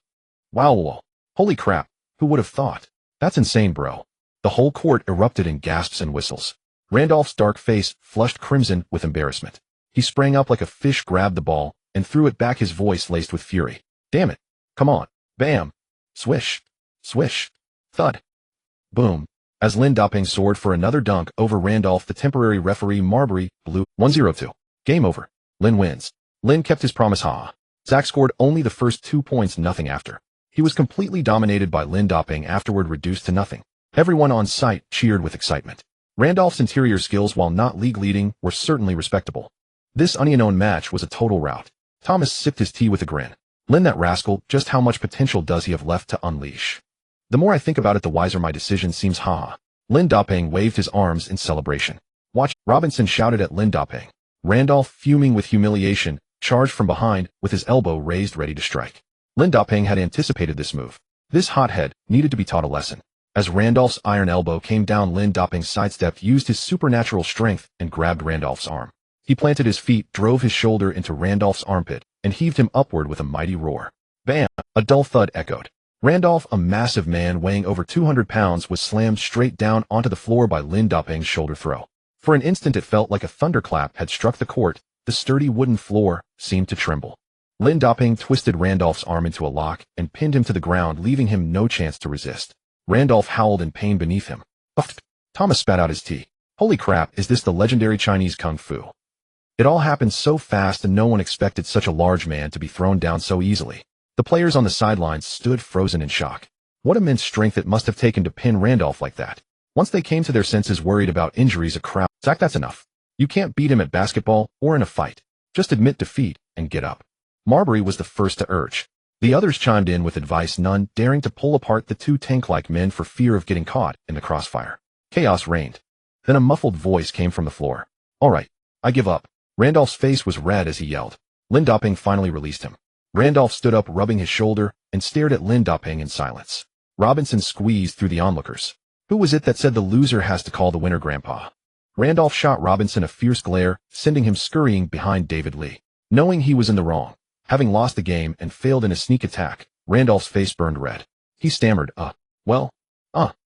Wow. Holy crap. Who would have thought? That's insane, bro. The whole court erupted in gasps and whistles. Randolph's dark face flushed crimson with embarrassment. He sprang up like a fish, grabbed the ball, and threw it back, his voice laced with fury. Damn it. Come on. Bam. Swish. Swish. Thud. Boom. As Lin Dapeng soared for another dunk over Randolph, the temporary referee Marbury blew. 1-0-2. Game over. Lin wins. Lin kept his promise. Zach scored only the first 2 points, nothing after. He was completely dominated by Lin Dapeng, afterward reduced to nothing. Everyone on site cheered with excitement. Randolph's interior skills, while not league-leading, were certainly respectable. This unknown match was a total rout. Thomas sipped his tea with a grin. Lin, that rascal, just how much potential does he have left to unleash? The more I think about it, the wiser my decision seems. Lin Dapeng waved his arms in celebration. Watch, Robinson shouted at Lin Dapeng. Randolph, fuming with humiliation, charged from behind with his elbow raised, ready to strike. Lin Dapeng had anticipated this move. This hothead needed to be taught a lesson. As Randolph's iron elbow came down, Lin Dapeng sidestepped, used his supernatural strength, and grabbed Randolph's arm. He planted his feet, drove his shoulder into Randolph's armpit, and heaved him upward with a mighty roar. Bam! A dull thud echoed. Randolph, a massive man weighing over 200 pounds, was slammed straight down onto the floor by Lin Dapeng's shoulder throw. For an instant it felt like a thunderclap had struck the court. The sturdy wooden floor seemed to tremble. Lin Dapeng twisted Randolph's arm into a lock and pinned him to the ground, leaving him no chance to resist. Randolph howled in pain beneath him. Uff! Thomas spat out his tea. Holy crap, is this the legendary Chinese kung fu? It all happened so fast and no one expected such a large man to be thrown down so easily. The players on the sidelines stood frozen in shock. What immense strength it must have taken to pin Randolph like that. Once they came to their senses worried about injuries, a crowd, Zach, that's enough. You can't beat him at basketball or in a fight. Just admit defeat and get up. Marbury was the first to urge. The others chimed in with advice, none daring to pull apart the two tank-like men for fear of getting caught in the crossfire. Chaos reigned. Then a muffled voice came from the floor. All right, I give up. Randolph's face was red as he yelled. Lindoping finally released him. Randolph stood up, rubbing his shoulder, and stared at Lindoping in silence. Robinson squeezed through the onlookers. Who was it that said the loser has to call the winner, Grandpa? Randolph shot Robinson a fierce glare, sending him scurrying behind David Lee. Knowing he was in the wrong, having lost the game and failed in a sneak attack, Randolph's face burned red. He stammered,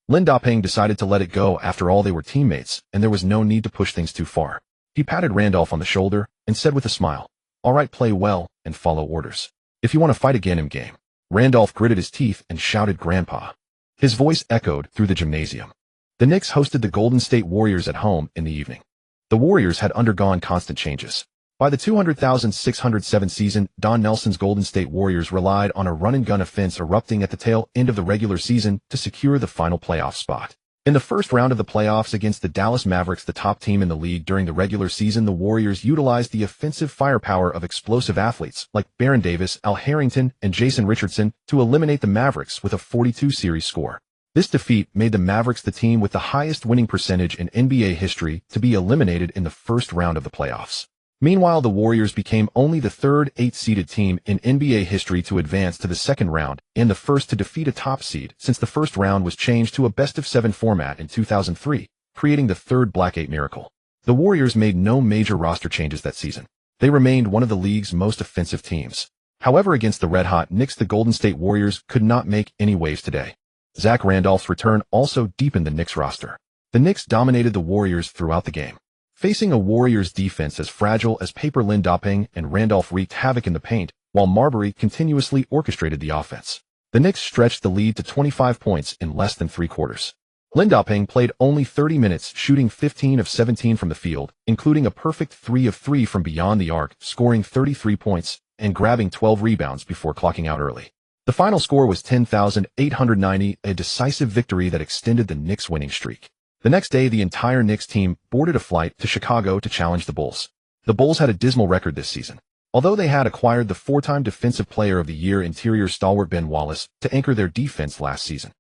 Lindoping decided to let it go. After all, they were teammates, and there was no need to push things too far. He patted Randolph on the shoulder and said with a smile, all right, play well and follow orders. If you want to fight again in game. Randolph gritted his teeth and shouted, Grandpa. His voice echoed through the gymnasium. The Knicks hosted the Golden State Warriors at home in the evening. The Warriors had undergone constant changes. By the 200,607 season, Don Nelson's Golden State Warriors relied on a run-and-gun offense erupting at the tail end of the regular season to secure the final playoff spot. In the first round of the playoffs against the Dallas Mavericks, the top team in the league during the regular season, the Warriors utilized the offensive firepower of explosive athletes like Baron Davis, Al Harrington, and Jason Richardson to eliminate the Mavericks with a 42 series score. This defeat made the Mavericks the team with the highest winning percentage in NBA history to be eliminated in the first round of the playoffs. Meanwhile, the Warriors became only the third 8-seeded team in NBA history to advance to the second round and the first to defeat a top seed since the first round was changed to a best-of-7 format in 2003, creating the third Black 8 miracle. The Warriors made no major roster changes that season. They remained one of the league's most offensive teams. However, against the red-hot Knicks, the Golden State Warriors could not make any waves today. Zach Randolph's return also deepened the Knicks roster. The Knicks dominated the Warriors throughout the game. Facing a Warriors defense as fragile as paper, Lindoping and Randolph wreaked havoc in the paint, while Marbury continuously orchestrated the offense. The Knicks stretched the lead to 25 points in less than 3 quarters. Lindoping played only 30 minutes, shooting 15 of 17 from the field, including a perfect 3 of 3 from beyond the arc, scoring 33 points and grabbing 12 rebounds before clocking out early. The final score was 10,890, a decisive victory that extended the Knicks' winning streak. The next day, the entire Knicks team boarded a flight to Chicago to challenge the Bulls. The Bulls had a dismal record this season. Although they had acquired the 4-time Defensive Player of the Year interior stalwart Ben Wallace to anchor their defense last season,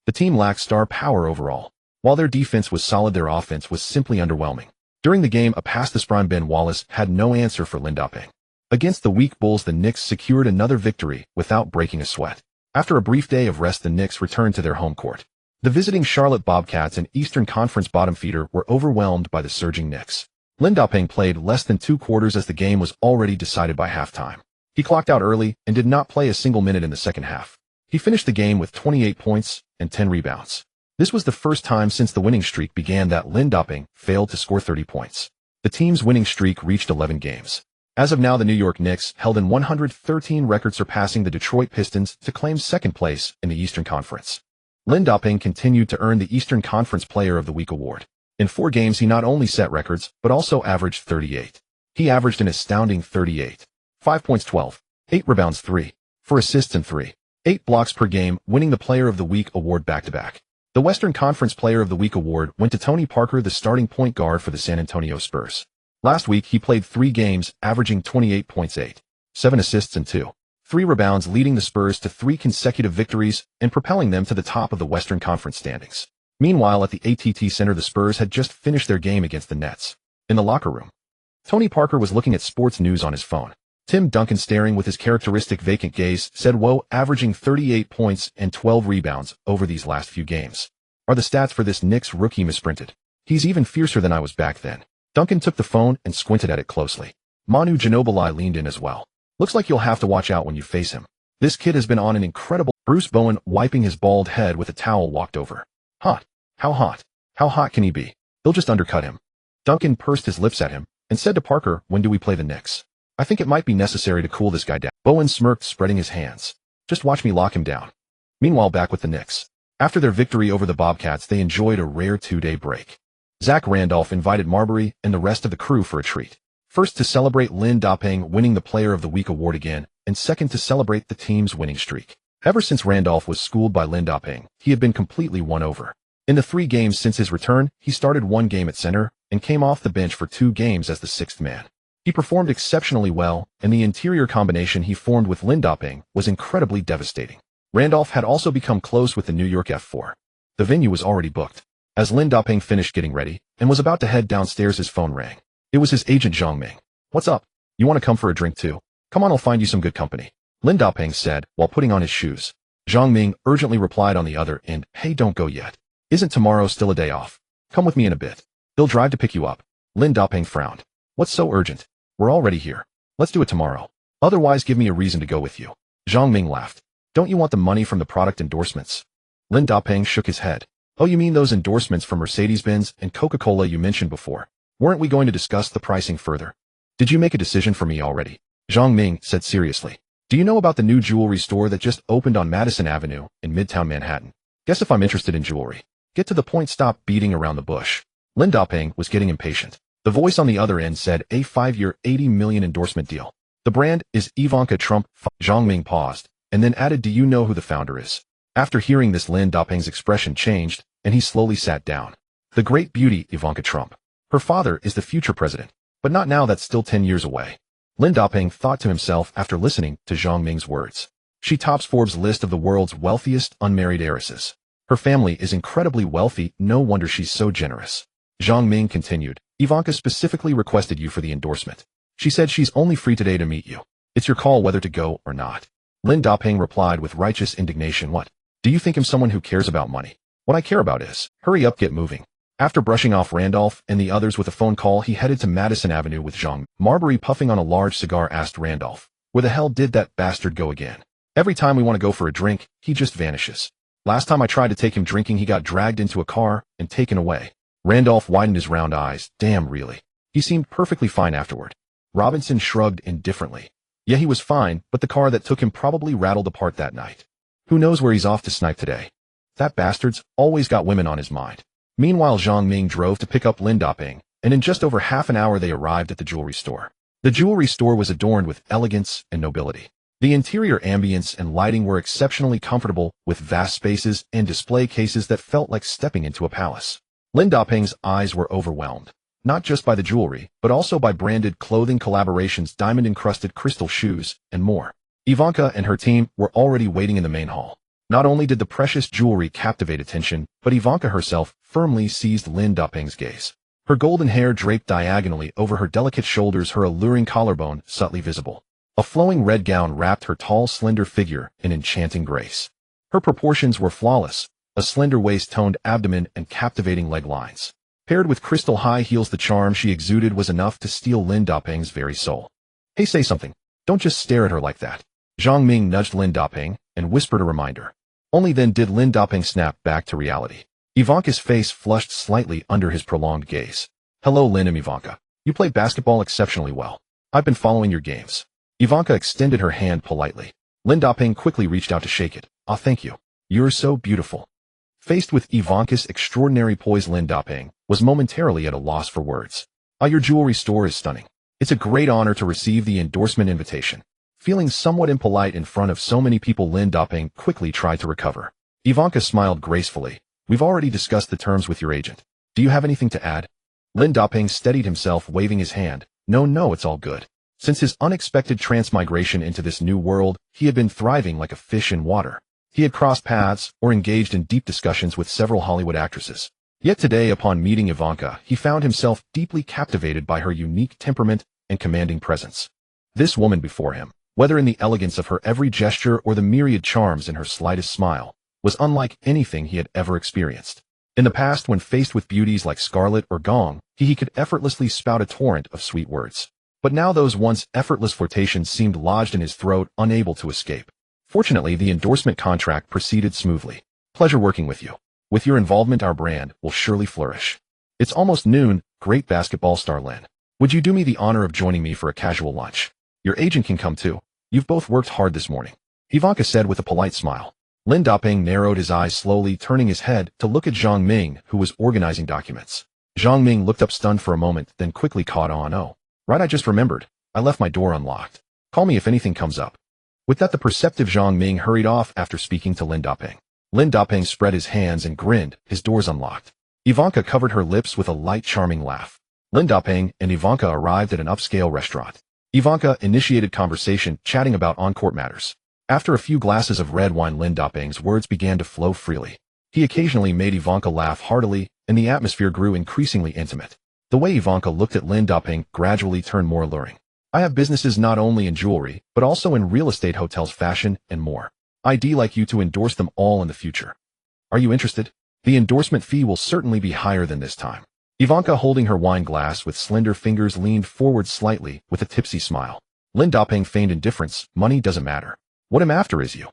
the team lacked star power overall. While their defense was solid, their offense was simply underwhelming. During the game, a pass to Sprime Ben Wallace had no answer for Lindoping. Against the weak Bulls, the Knicks secured another victory without breaking a sweat. After a brief day of rest, the Knicks returned to their home court. The visiting Charlotte Bobcats, an Eastern Conference bottom feeder, were overwhelmed by the surging Knicks. Lindoping played less than 2 quarters as the game was already decided by halftime. He clocked out early and did not play a single minute in the second half. He finished the game with 28 points and 10 rebounds. This was the first time since the winning streak began that Lindoping failed to score 30 points. The team's winning streak reached 11 games. As of now, the New York Knicks held in 113 records, surpassing the Detroit Pistons to claim second place in the Eastern Conference. Lindoping continued to earn the Eastern Conference Player of the Week award. In 4 games, he not only set records, but also averaged 38. He averaged an astounding 38. 5 points, 12. 8 rebounds, 3. 4 assists and 3. 8 blocks per game, winning the Player of the Week award back-to-back. The Western Conference Player of the Week award went to Tony Parker, the starting point guard for the San Antonio Spurs. Last week, he played 3 games, averaging 28 points, 8. 7 assists and 2. 3 rebounds, leading the Spurs to 3 consecutive victories and propelling them to the top of the Western Conference standings. Meanwhile, at the AT&T Center, the Spurs had just finished their game against the Nets. In the locker room, Tony Parker was looking at sports news on his phone. Tim Duncan, staring with his characteristic vacant gaze, said, "Whoa, averaging 38 points and 12 rebounds over these last few games. Are the stats for this Knicks rookie misprinted? He's even fiercer than I was back then." Duncan took the phone and squinted at it closely. Manu Ginobili leaned in as well. "Looks like you'll have to watch out when you face him. This kid has been on an incredible—" Bruce Bowen, wiping his bald head with a towel, walked over. "Hot? How hot? How hot can he be? He'll just undercut him." Duncan pursed his lips at him and said to Parker, "When do we play the Knicks? I think it might be necessary to cool this guy down." Bowen smirked, spreading his hands. "Just watch me lock him down." Meanwhile, back with the Knicks. After their victory over the Bobcats, they enjoyed a rare 2-day break. Zach Randolph invited Marbury and the rest of the crew for a treat. First, to celebrate Lindoping winning the Player of the Week award again, and second to celebrate the team's winning streak. Ever since Randolph was schooled by Lin Da-ping, he had been completely won over. In the 3 games since his return, he started 1 game at center and came off the bench for 2 games as the 6th man. He performed exceptionally well, and the interior combination he formed with Lin Da-ping was incredibly devastating. Randolph had also become close with the New York F4. The venue was already booked. As Lin Da-ping finished getting ready and was about to head downstairs, his phone rang. It was his agent Zhang Ming. "What's up? You want to come for a drink too? Come on, I'll find you some good company," Lin Da-ping said while putting on his shoes. Zhang Ming urgently replied on the other end, "Hey, don't go yet. Isn't tomorrow still a day off? Come with me in a bit. They'll drive to pick you up." Lin Da-ping frowned. "What's so urgent? We're already here. Let's do it tomorrow. Otherwise, give me a reason to go with you." Zhang Ming laughed. "Don't you want the money from the product endorsements?" Lin Da-ping shook his head. "Oh, you mean those endorsements from Mercedes-Benz and Coca-Cola you mentioned before? Weren't we going to discuss the pricing further? Did you make a decision for me already?" Zhang Ming said seriously. "Do you know about the new jewelry store that just opened on Madison Avenue in Midtown Manhattan? Guess if I'm interested in jewelry. Get to the point, stop beating around the bush." Lin Da-ping was getting impatient. The voice on the other end said, "A 5-year, $80 million endorsement deal. The brand is Ivanka Trump." Zhang Ming paused, and then added, "Do you know who the founder is?" After hearing this, Lin Da-ping's expression changed, and he slowly sat down. "The great beauty, Ivanka Trump. Her father is the future president, but not now, that's still 10 years away." Lin Da-ping thought to himself after listening to Zhang Ming's words. "She tops Forbes' list of the world's wealthiest unmarried heiresses. Her family is incredibly wealthy, no wonder she's so generous." Zhang Ming continued, "Ivanka specifically requested you for the endorsement. She said she's only free today to meet you. It's your call whether to go or not." Lin Da-ping replied with righteous indignation, "What? Do you think I'm someone who cares about money? What I care about is, hurry up, get moving." After brushing off Randolph and the others with a phone call, he headed to Madison Avenue with Zhang. Marbury, puffing on a large cigar, asked Randolph, "Where the hell did that bastard go again? Every time we want to go for a drink, he just vanishes. Last time I tried to take him drinking, he got dragged into a car and taken away." Randolph widened his round eyes. "Damn, really? He seemed perfectly fine afterward." Robinson shrugged indifferently. "Yeah, he was fine, but the car that took him probably rattled apart that night. Who knows where he's off to snipe today? That bastard's always got women on his mind." Meanwhile, Zhang Ming drove to pick up Lin Da-ping, and in just over half an hour they arrived at the jewelry store. The jewelry store was adorned with elegance and nobility. The interior ambience and lighting were exceptionally comfortable, with vast spaces and display cases that felt like stepping into a palace. Lin Da-ping's eyes were overwhelmed, not just by the jewelry, but also by branded clothing collaborations, diamond-encrusted crystal shoes, and more. Ivanka and her team were already waiting in the main hall. Not only did the precious jewelry captivate attention, but Ivanka herself firmly seized Lin Da-ping's gaze. Her golden hair draped diagonally over her delicate shoulders, her alluring collarbone subtly visible. A flowing red gown wrapped her tall, slender figure in enchanting grace. Her proportions were flawless, a slender waist-toned abdomen and captivating leg lines. Paired with crystal high heels, the charm she exuded was enough to steal Lin Da-ping's very soul. "Hey, say something. Don't just stare at her like that." Zhang Ming nudged Lin Da-ping and whispered a reminder. Only then did Lin Da-ping snap back to reality. Ivanka's face flushed slightly under his prolonged gaze. "Hello, Lin and Ivanka. You play basketball exceptionally well. I've been following your games." Ivanka extended her hand politely. Lin Da-ping quickly reached out to shake it. "Ah, thank you. You're so beautiful." Faced with Ivanka's extraordinary poise, Lin Da-ping was momentarily at a loss for words. "Ah, your jewelry store is stunning. It's a great honor to receive the endorsement invitation." Feeling somewhat impolite in front of so many people, Lin Da-ping quickly tried to recover. Ivanka smiled gracefully. "We've already discussed the terms with your agent. Do you have anything to add?" Lin Da-ping steadied himself, waving his hand. No, it's all good." Since his unexpected transmigration into this new world, he had been thriving like a fish in water. He had crossed paths or engaged in deep discussions with several Hollywood actresses. Yet today, upon meeting Ivanka, he found himself deeply captivated by her unique temperament and commanding presence. This woman before him, whether in the elegance of her every gesture or the myriad charms in her slightest smile, was unlike anything he had ever experienced. In the past, when faced with beauties like Scarlett or Gong, he could effortlessly spout a torrent of sweet words. But now those once effortless flirtations seemed lodged in his throat, unable to escape. Fortunately, the endorsement contract proceeded smoothly. "Pleasure working with you. With your involvement, our brand will surely flourish. It's almost noon, great basketball star Lin. Would you do me the honor of joining me for a casual lunch? Your agent can come too. You've both worked hard this morning," Ivanka said with a polite smile. Lin Da-ping narrowed his eyes slowly, turning his head to look at Zhang Ming, who was organizing documents. Zhang Ming looked up stunned for a moment, then quickly caught on. "Oh, right, I just remembered. I left my door unlocked. Call me if anything comes up." With that, the perceptive Zhang Ming hurried off after speaking to Lin Dapeng. Lin Dapeng spread his hands and grinned, his doors unlocked. Ivanka covered her lips with a light, charming laugh. Lin Dapeng and Ivanka arrived at an upscale restaurant. Ivanka initiated conversation, chatting about on-court matters. After a few glasses of red wine, Lin Dapeng's words began to flow freely. He occasionally made Ivanka laugh heartily, and the atmosphere grew increasingly intimate. The way Ivanka looked at Lin Dapeng gradually turned more alluring. I have businesses not only in jewelry, but also in real estate, hotels, fashion, and more. I'd like you to endorse them all in the future. Are you interested? The endorsement fee will certainly be higher than this time. Ivanka, holding her wine glass with slender fingers, leaned forward slightly with a tipsy smile. Lin Dapeng feigned indifference. Money doesn't matter. What I'm after is you.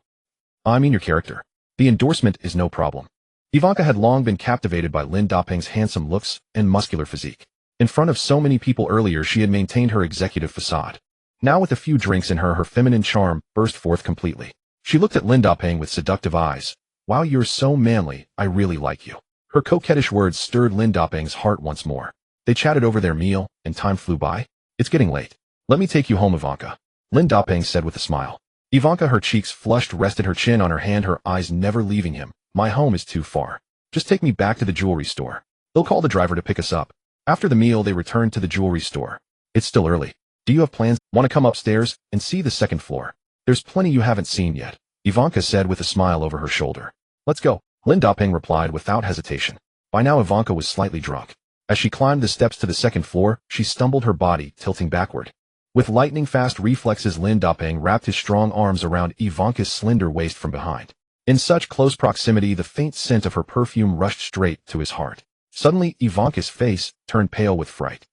I mean your character. The endorsement is no problem. Ivanka had long been captivated by Lin Dapeng's handsome looks and muscular physique. In front of so many people earlier, she had maintained her executive facade. Now, with a few drinks in her, her feminine charm burst forth completely. She looked at Lin Dapeng with seductive eyes. Wow, you're so manly, I really like you. Her coquettish words stirred Lin Dapeng's heart once more. They chatted over their meal, and time flew by. It's getting late. Let me take you home, Ivanka, Lin Dapeng said with a smile. Ivanka, her cheeks flushed, rested her chin on her hand, her eyes never leaving him. My home is too far. Just take me back to the jewelry store. They'll call the driver to pick us up. After the meal, they returned to the jewelry store. It's still early. Do you have plans? Want to come upstairs and see the second floor? There's plenty you haven't seen yet, Ivanka said with a smile over her shoulder. Let's go, Lin Dapeng replied without hesitation. By now, Ivanka was slightly drunk. As she climbed the steps to the second floor, she stumbled, her body tilting backward. With lightning-fast reflexes, Lin Dapeng wrapped his strong arms around Ivanka's slender waist from behind. In such close proximity, the faint scent of her perfume rushed straight to his heart. Suddenly, Ivanka's face turned pale with fright.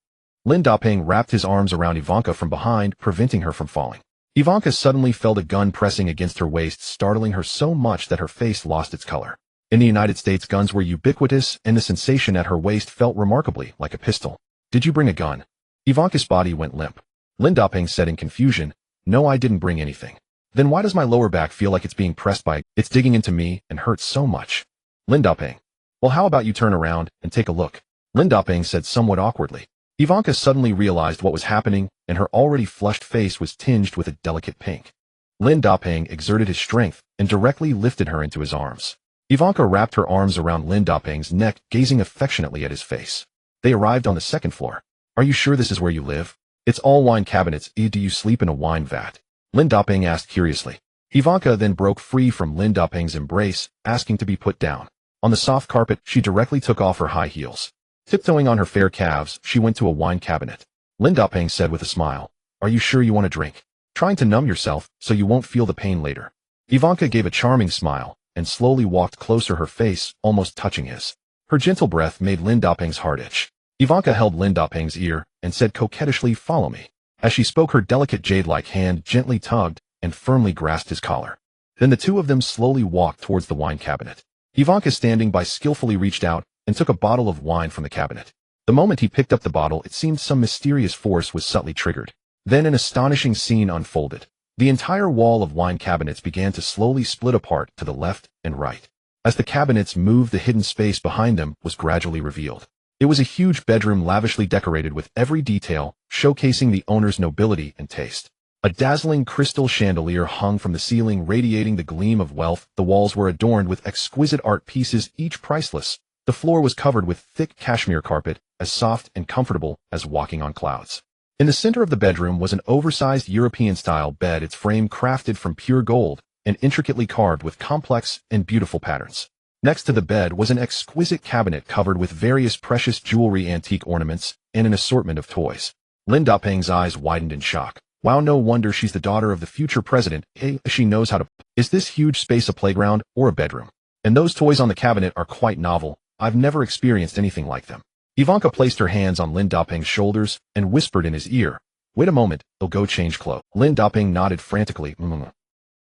Lin Dapeng wrapped his arms around Ivanka from behind, preventing her from falling. Ivanka suddenly felt a gun pressing against her waist, startling her so much that her face lost its color. In the United States, guns were ubiquitous, and the sensation at her waist felt remarkably like a pistol. Did you bring a gun? Ivanka's body went limp. Lin Dapeng said in confusion, No, I didn't bring anything. Then why does my lower back feel like it's being pressed by, it's digging into me and hurts so much? Lin Dapeng. Well, how about you turn around and take a look? Lin Dapeng said somewhat awkwardly. Ivanka suddenly realized what was happening, and her already flushed face was tinged with a delicate pink. Lin Dapeng exerted his strength and directly lifted her into his arms. Ivanka wrapped her arms around Lin Dapeng's neck, gazing affectionately at his face. They arrived on the second floor. Are you sure this is where you live? It's all wine cabinets. Do you sleep in a wine vat? Lin Dapeng asked curiously. Ivanka then broke free from Lin Dapeng's embrace, asking to be put down. On the soft carpet, she directly took off her high heels. Tiptoeing on her fair calves, she went to a wine cabinet. Lin Dapeng said with a smile, Are you sure you want a drink? Trying to numb yourself so you won't feel the pain later. Ivanka gave a charming smile and slowly walked closer, her face almost touching his. Her gentle breath made Lin Dapeng's heart itch. Ivanka held Lin Dapeng's ear and said coquettishly, Follow me. As she spoke, her delicate jade-like hand gently tugged and firmly grasped his collar. Then the two of them slowly walked towards the wine cabinet. Ivanka, standing by, skillfully reached out and took a bottle of wine from the cabinet. The moment he picked up the bottle, it seemed some mysterious force was subtly triggered. Then an astonishing scene unfolded. The entire wall of wine cabinets began to slowly split apart to the left and right. As the cabinets moved, the hidden space behind them was gradually revealed. It was a huge bedroom, lavishly decorated with every detail, showcasing the owner's nobility and taste. A dazzling crystal chandelier hung from the ceiling, radiating the gleam of wealth. The walls were adorned with exquisite art pieces, each priceless. The floor was covered with thick cashmere carpet, as soft and comfortable as walking on clouds. In the center of the bedroom was an oversized European-style bed, its frame crafted from pure gold and intricately carved with complex and beautiful patterns. Next to the bed was an exquisite cabinet covered with various precious jewelry, antique ornaments, and an assortment of toys. Lin Dapeng's eyes widened in shock. Wow, no wonder she's the daughter of the future president. Hey, she knows how to... Is this huge space a playground or a bedroom? And those toys on the cabinet are quite novel. I've never experienced anything like them. Ivanka placed her hands on Lin Dapeng's shoulders and whispered in his ear, Wait a moment, they'll go change clothes. Lin Dapeng nodded frantically.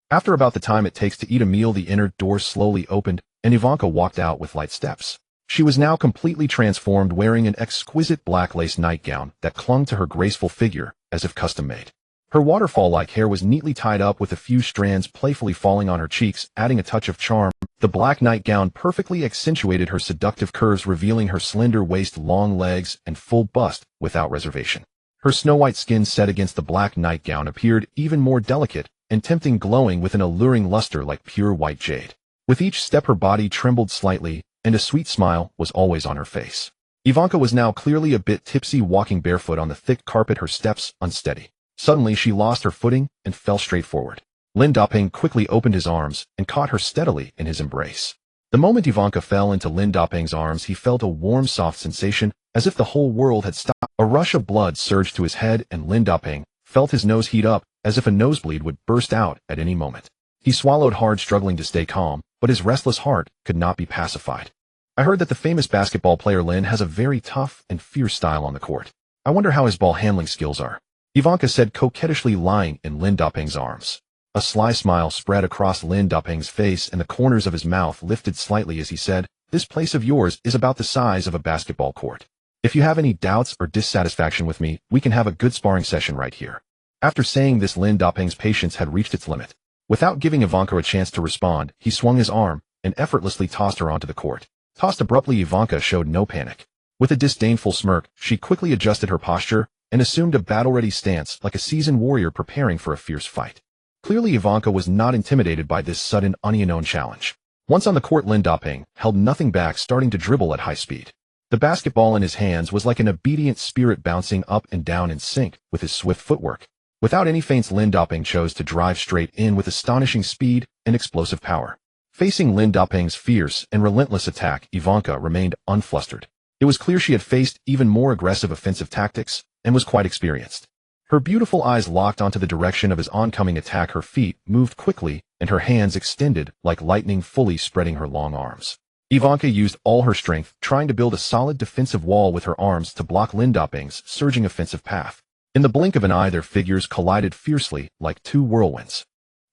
After about the time it takes to eat a meal, the inner door slowly opened, and Ivanka walked out with light steps. She was now completely transformed, wearing an exquisite black lace nightgown that clung to her graceful figure as if custom-made. Her waterfall-like hair was neatly tied up with a few strands playfully falling on her cheeks, adding a touch of charm. The black nightgown perfectly accentuated her seductive curves, revealing her slender waist, long legs, and full bust without reservation. Her snow-white skin set against the black nightgown appeared even more delicate, and tempting, glowing with an alluring luster like pure white jade. With each step her body trembled slightly, and a sweet smile was always on her face. Ivanka was now clearly a bit tipsy, walking barefoot on the thick carpet, her steps unsteady. Suddenly she lost her footing and fell straight forward. Lin Daping quickly opened his arms and caught her steadily in his embrace. The moment Ivanka fell into Lin Daping's arms, he felt a warm, soft sensation, as if the whole world had stopped. A rush of blood surged to his head, and Lin Daping felt his nose heat up, as if a nosebleed would burst out at any moment. He swallowed hard, struggling to stay calm, but his restless heart could not be pacified. I heard that the famous basketball player Lin has a very tough and fierce style on the court. I wonder how his ball handling skills are, Ivanka said, coquettishly lying in Lin Daping's arms. A sly smile spread across Lin Daping's face, and the corners of his mouth lifted slightly as he said, "This place of yours is about the size of a basketball court. If you have any doubts or dissatisfaction with me, we can have a good sparring session right here." After saying this, Lin Daping's patience had reached its limit. Without giving Ivanka a chance to respond, he swung his arm and effortlessly tossed her onto the court. Tossed abruptly, Ivanka showed no panic. With a disdainful smirk, she quickly adjusted her posture and assumed a battle-ready stance like a seasoned warrior preparing for a fierce fight. Clearly, Ivanka was not intimidated by this sudden, unknown challenge. Once on the court, Lin Daping held nothing back, starting to dribble at high speed. The basketball in his hands was like an obedient spirit, bouncing up and down in sync with his swift footwork. Without any feints, Lin Daping chose to drive straight in with astonishing speed and explosive power. Facing Lin Daping's fierce and relentless attack, Ivanka remained unflustered. It was clear she had faced even more aggressive offensive tactics and was quite experienced. Her beautiful eyes locked onto the direction of his oncoming attack. Her feet moved quickly, and her hands extended like lightning, fully spreading her long arms. Ivanka used all her strength, trying to build a solid defensive wall with her arms to block Lin Daping's surging offensive path. In the blink of an eye, their figures collided fiercely like two whirlwinds.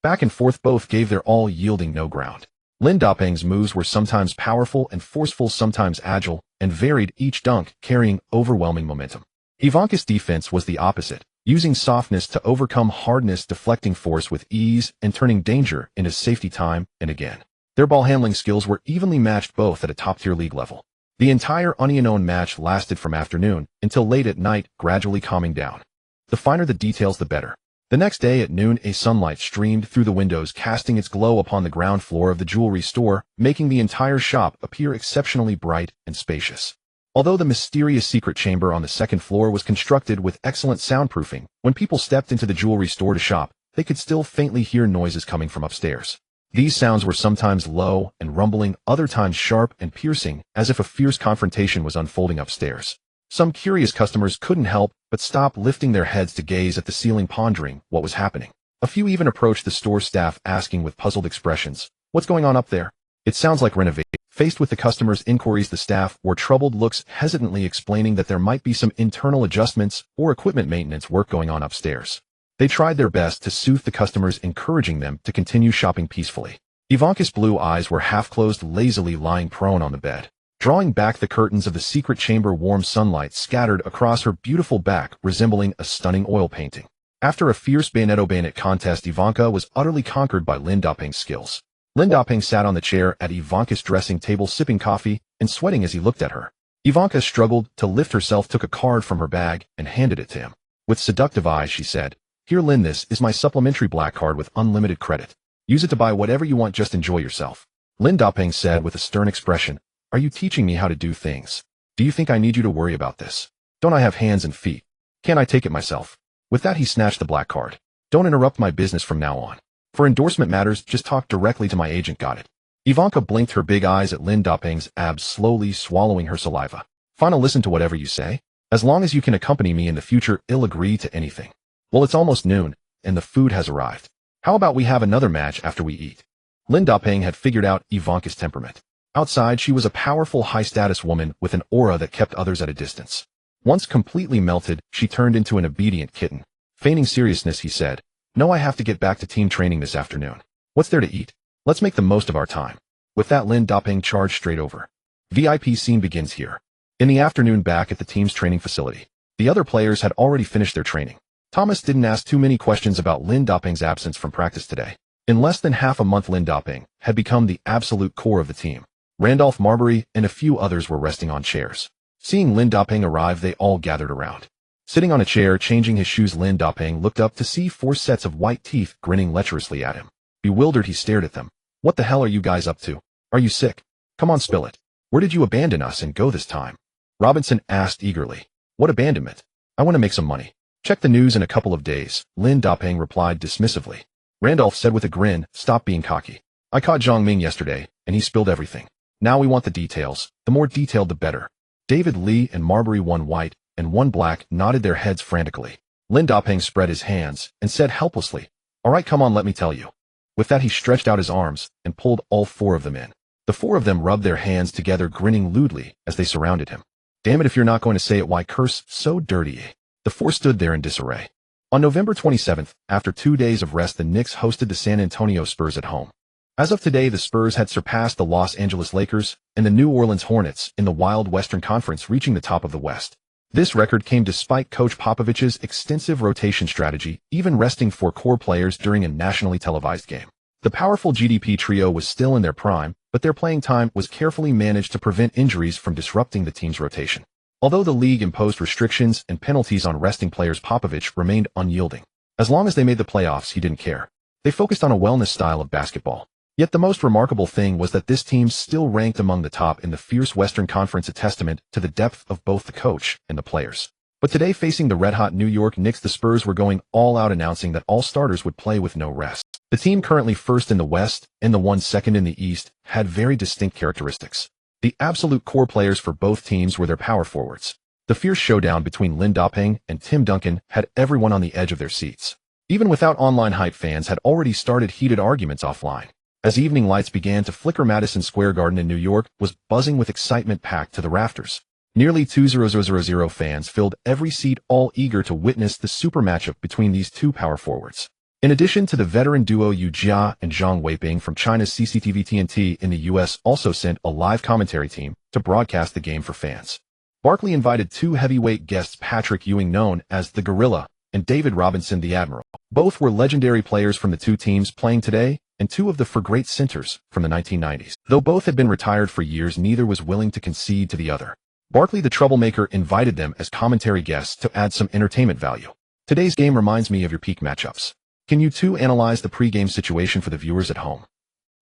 Back and forth, both gave their all, yielding no ground. Lin Daping's moves were sometimes powerful and forceful, sometimes agile and varied, each dunk carrying overwhelming momentum. Ivanka's defense was the opposite, using softness to overcome hardness, deflecting force with ease and turning danger into safety time and again. Their ball handling skills were evenly matched, both at a top-tier league level. The entire unknown match lasted from afternoon until late at night, gradually calming down. The finer the details, the better. The next day at noon, a sunlight streamed through the windows, casting its glow upon the ground floor of the jewelry store, making the entire shop appear exceptionally bright and spacious. Although the mysterious secret chamber on the second floor was constructed with excellent soundproofing, when people stepped into the jewelry store to shop, they could still faintly hear noises coming from upstairs. These sounds were sometimes low and rumbling, other times sharp and piercing, as if a fierce confrontation was unfolding upstairs. Some curious customers couldn't help but stop, lifting their heads to gaze at the ceiling, pondering what was happening. A few even approached the store staff, asking with puzzled expressions, "What's going on up there?" "It sounds like renovation." Faced with the customers' inquiries, the staff wore troubled looks, hesitantly explaining that there might be some internal adjustments or equipment maintenance work going on upstairs. They tried their best to soothe the customers, encouraging them to continue shopping peacefully. Ivanka's blue eyes were half closed, lazily lying prone on the bed. Drawing back the curtains of the secret chamber, warm sunlight scattered across her beautiful back, resembling a stunning oil painting. After a fierce bayonet contest, Ivanka was utterly conquered by Lin Daping's skills. Lin Daping sat on the chair at Ivanka's dressing table, sipping coffee and sweating as he looked at her. Ivanka struggled to lift herself, took a card from her bag and handed it to him. With seductive eyes, she said, "Here, Lin, this is my supplementary black card with unlimited credit. Use it to buy whatever you want, just enjoy yourself." Lin Daping said with a stern expression, "Are you teaching me how to do things? Do you think I need you to worry about this? Don't I have hands and feet? Can't I take it myself?" With that, he snatched the black card. "Don't interrupt my business from now on. For endorsement matters, just talk directly to my agent, got it?" Ivanka blinked her big eyes at Lin Daping's abs, slowly swallowing her saliva. "Fine, I'll listen to whatever you say. As long as you can accompany me in the future, I'll agree to anything." "Well, it's almost noon, and the food has arrived. How about we have another match after we eat?" Lin Daping had figured out Ivanka's temperament. Outside, she was a powerful, high-status woman with an aura that kept others at a distance. Once completely melted, she turned into an obedient kitten. Feigning seriousness, he said, "No, I have to get back to team training this afternoon. What's there to eat? Let's make the most of our time." With that, Lin Daping charged straight over. VIP scene begins here. In the afternoon, back at the team's training facility, the other players had already finished their training. Thomas didn't ask too many questions about Lin Daping's absence from practice today. In less than half a month, Lin Daping had become the absolute core of the team. Randolph Marbury and a few others were resting on chairs. Seeing Lin Daping arrive, they all gathered around. Sitting on a chair, changing his shoes, Lin Dapeng looked up to see 4 sets of white teeth grinning lecherously at him. Bewildered, he stared at them. What the hell are you guys up to? Are you sick? Come on, spill it. Where did you abandon us and go this time? Robinson asked eagerly. What abandonment? I want to make some money. Check the news in a couple of days, Lin Dapeng replied dismissively. Randolph said with a grin, stop being cocky. I caught Zhang Ming yesterday, and he spilled everything. Now we want the details. The more detailed the better. David Lee and Marbury, one white and one black, nodded their heads frantically. Lin Dapeng spread his hands and said helplessly, all right, come on, let me tell you. With that, he stretched out his arms and pulled all 4 of them in. The 4 of them rubbed their hands together, grinning lewdly as they surrounded him. Damn it, if you're not going to say it, why curse so dirty? The 4 stood there in disarray. On November 27th, after 2 days of rest, the Knicks hosted the San Antonio Spurs at home. As of today, the Spurs had surpassed the Los Angeles Lakers and the New Orleans Hornets in the Wild Western Conference, reaching the top of the West. This record came despite Coach Popovich's extensive rotation strategy, even resting 4 core players during a nationally televised game. The powerful GDP trio was still in their prime, but their playing time was carefully managed to prevent injuries from disrupting the team's rotation. Although the league imposed restrictions and penalties on resting players, Popovich remained unyielding. As long as they made the playoffs, he didn't care. They focused on a wellness style of basketball. Yet the most remarkable thing was that this team still ranked among the top in the fierce Western Conference, a testament to the depth of both the coach and the players. But today, facing the red-hot New York Knicks, the Spurs were going all out, announcing that all starters would play with no rest. The team, currently first in the West and the one second in the East, had very distinct characteristics. The absolute core players for both teams were their power forwards. The fierce showdown between Lin Dapeng and Tim Duncan had everyone on the edge of their seats. Even without online hype, fans had already started heated arguments offline. As evening lights began to flicker, Madison Square Garden in New York was buzzing with excitement, packed to the rafters. Nearly 2,000 fans filled every seat, all eager to witness the super matchup between these 2 power forwards. In addition to the veteran duo Yu Jia and Zhang Weiping from China's CCTV, TNT in the U.S. also sent a live commentary team to broadcast the game for fans. Barkley invited 2 heavyweight guests, Patrick Ewing, known as the Gorilla, and David Robinson, the Admiral. Both were legendary players from the 2 teams playing today, and 2 of the great centers from the 1990s. Though both had been retired for years, neither was willing to concede to the other. Barkley, the troublemaker, invited them as commentary guests to add some entertainment value. Today's game reminds me of your peak matchups. Can you 2 analyze the pre-game situation for the viewers at home?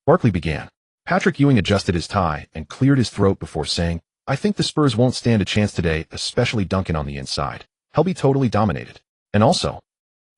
Barkley began. Patrick Ewing adjusted his tie and cleared his throat before saying, I think the Spurs won't stand a chance today, especially Duncan on the inside. He'll be totally dominated. And also.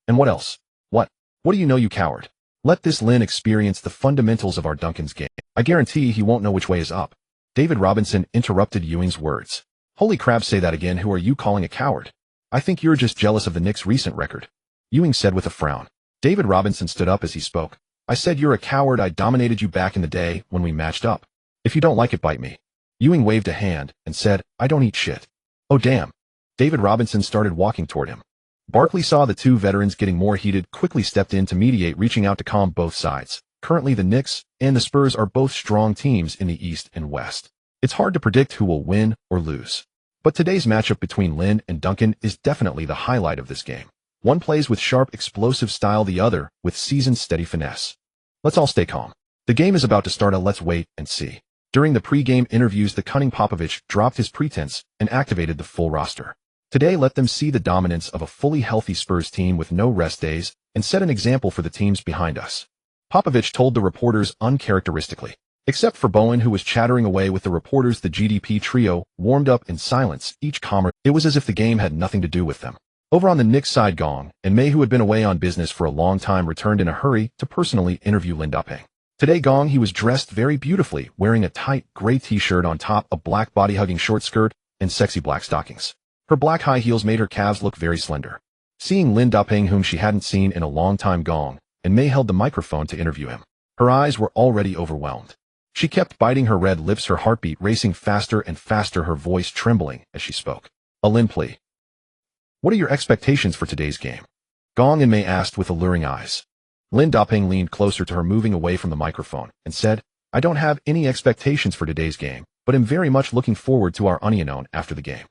And what else? What do you know, you coward? Let this Lin experience the fundamentals of our Duncan's game. I guarantee he won't know which way is up. David Robinson interrupted Ewing's words. Holy crap, say that again. Who are you calling a coward? I think you're just jealous of the Knicks' recent record, Ewing said with a frown. David Robinson stood up as he spoke. I said you're a coward. I dominated you back in the day when we matched up. If you don't like it, bite me. Ewing waved a hand and said, I don't eat shit. Oh damn. David Robinson started walking toward him. Barkley saw the 2 veterans getting more heated, quickly stepped in to mediate, reaching out to calm both sides. Currently, the Knicks and the Spurs are both strong teams in the East and West. It's hard to predict who will win or lose. But today's matchup between Lin and Duncan is definitely the highlight of this game. One plays with sharp, explosive style, the other with seasoned, steady finesse. Let's all stay calm. The game is about to start. Let's wait and see. During the pre-game interviews, the cunning Popovich dropped his pretense and activated the full roster. Today, let them see the dominance of a fully healthy Spurs team with no rest days and set an example for the teams behind us. Popovich told the reporters uncharacteristically. Except for Bowen, who was chattering away with the reporters, the GDP trio warmed up in silence, each calmer. It was as if the game had nothing to do with them. Over on the Knicks side, Gong and May, who had been away on business for a long time, returned in a hurry to personally interview Lin Dapeng. Today, Gong, he was dressed very beautifully, wearing a tight gray t-shirt on top, a black body-hugging short skirt, and sexy black stockings. Her black high heels made her calves look very slender. Seeing Lin Dapeng, whom she hadn't seen in a long time, Gong and May held the microphone to interview him. Her eyes were already overwhelmed. She kept biting her red lips, her heartbeat racing faster and faster, her voice trembling as she spoke. A Lin plea. What are your expectations for today's game? Gong and May asked with alluring eyes. Lin Dapeng leaned closer to her, moving away from the microphone, and said, I don't have any expectations for today's game, but am very much looking forward to our onion after the game.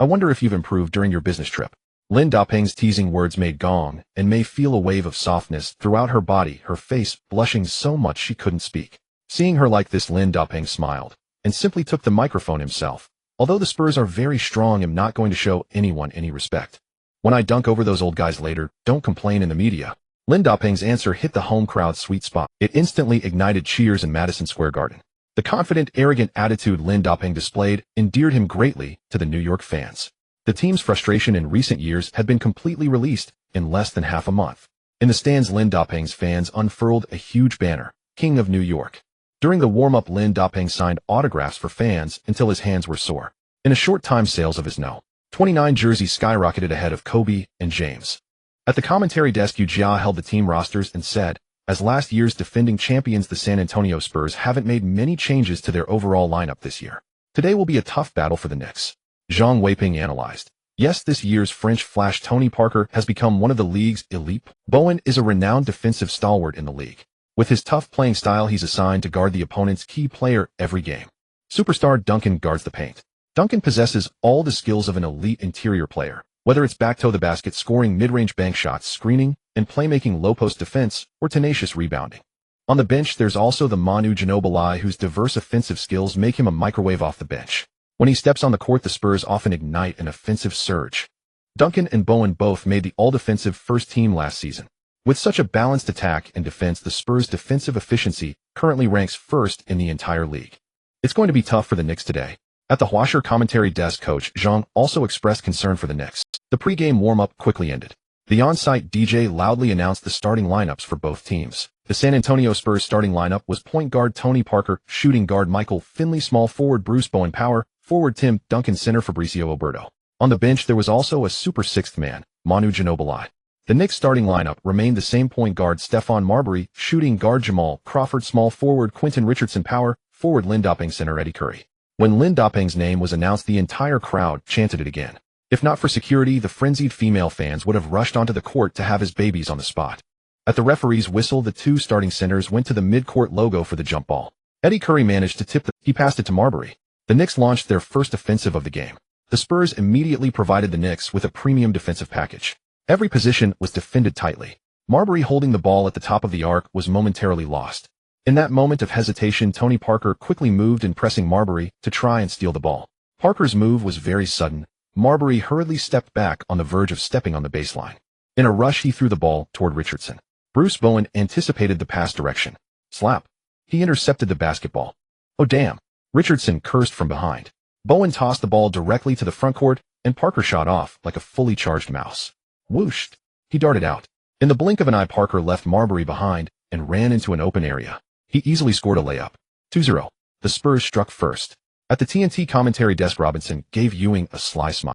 I wonder if you've improved during your business trip. Lin Dapeng's teasing words made Gong and May feel a wave of softness throughout her body, her face blushing so much she couldn't speak. Seeing her like this, Lin Dapeng smiled and simply took the microphone himself. Although the Spurs are very strong, I'm not going to show anyone any respect. When I dunk over those old guys later, don't complain in the media. Lin Daping's answer hit the home crowd's sweet spot. It instantly ignited cheers in Madison Square Garden. The confident, arrogant attitude Lin Daping displayed endeared him greatly to the New York fans. The team's frustration in recent years had been completely released in less than half a month. In the stands, Lin Daping's fans unfurled a huge banner, King of New York. During the warm-up, Lin Daping signed autographs for fans until his hands were sore. In a short time, sales of his No. 29 jersey skyrocketed ahead of Kobe and James. At the commentary desk, Ujia held the team rosters and said, as last year's defending champions, the San Antonio Spurs haven't made many changes to their overall lineup this year. Today will be a tough battle for the Knicks. Zhang Weiping analyzed. Yes, this year's French flash Tony Parker has become one of the league's elite. Bowen is a renowned defensive stalwart in the league. With his tough playing style, he's assigned to guard the opponent's key player every game. Superstar Duncan guards the paint. Duncan possesses all the skills of an elite interior player, whether it's back-to-the-basket scoring, mid-range bank shots, screening, and playmaking, low-post defense, or tenacious rebounding. On the bench, there's also the Manu Ginobili, whose diverse offensive skills make him a microwave off the bench. When he steps on the court, the Spurs often ignite an offensive surge. Duncan and Bowen both made the all-defensive first team last season. With such a balanced attack and defense, the Spurs' defensive efficiency currently ranks first in the entire league. It's going to be tough for the Knicks today. At the Huasher commentary desk, Coach Zhang also expressed concern for the Knicks. The pregame warm-up quickly ended. The on-site DJ loudly announced the starting lineups for both teams. The San Antonio Spurs starting lineup was point guard Tony Parker, shooting guard Michael Finley, small forward Bruce Bowen, power forward Tim Duncan, center Fabricio Oberto. On the bench, there was also a super sixth man, Manu Ginobili. The Knicks starting lineup remained the same: point guard Stephon Marbury, shooting guard Jamal Crawford, small forward Quentin Richardson, power forward Lin Daping, center Eddie Curry. When Lin Daping's name was announced, the entire crowd chanted it again. If not for security, the frenzied female fans would have rushed onto the court to have his babies on the spot. At the referee's whistle, the two starting centers went to the mid-court logo for the jump ball. Eddie Curry managed to he passed it to Marbury. The Knicks launched their first offensive of the game. The Spurs immediately provided the Knicks with a premium defensive package. Every position was defended tightly. Marbury, holding the ball at the top of the arc, was momentarily lost. In that moment of hesitation, Tony Parker quickly moved in, pressing Marbury to try and steal the ball. Parker's move was very sudden. Marbury hurriedly stepped back on the verge of stepping on the baseline. In a rush, he threw the ball toward Richardson. Bruce Bowen anticipated the pass direction. Slap. He intercepted the basketball. Oh damn. Richardson cursed from behind. Bowen tossed the ball directly to the front court, and Parker shot off like a fully charged mouse. Whoosh! He darted out. In the blink of an eye, Parker left Marbury behind and ran into an open area. He easily scored a layup. 2-0. The Spurs struck first. At the TNT commentary desk, Robinson gave Ewing a sly smile.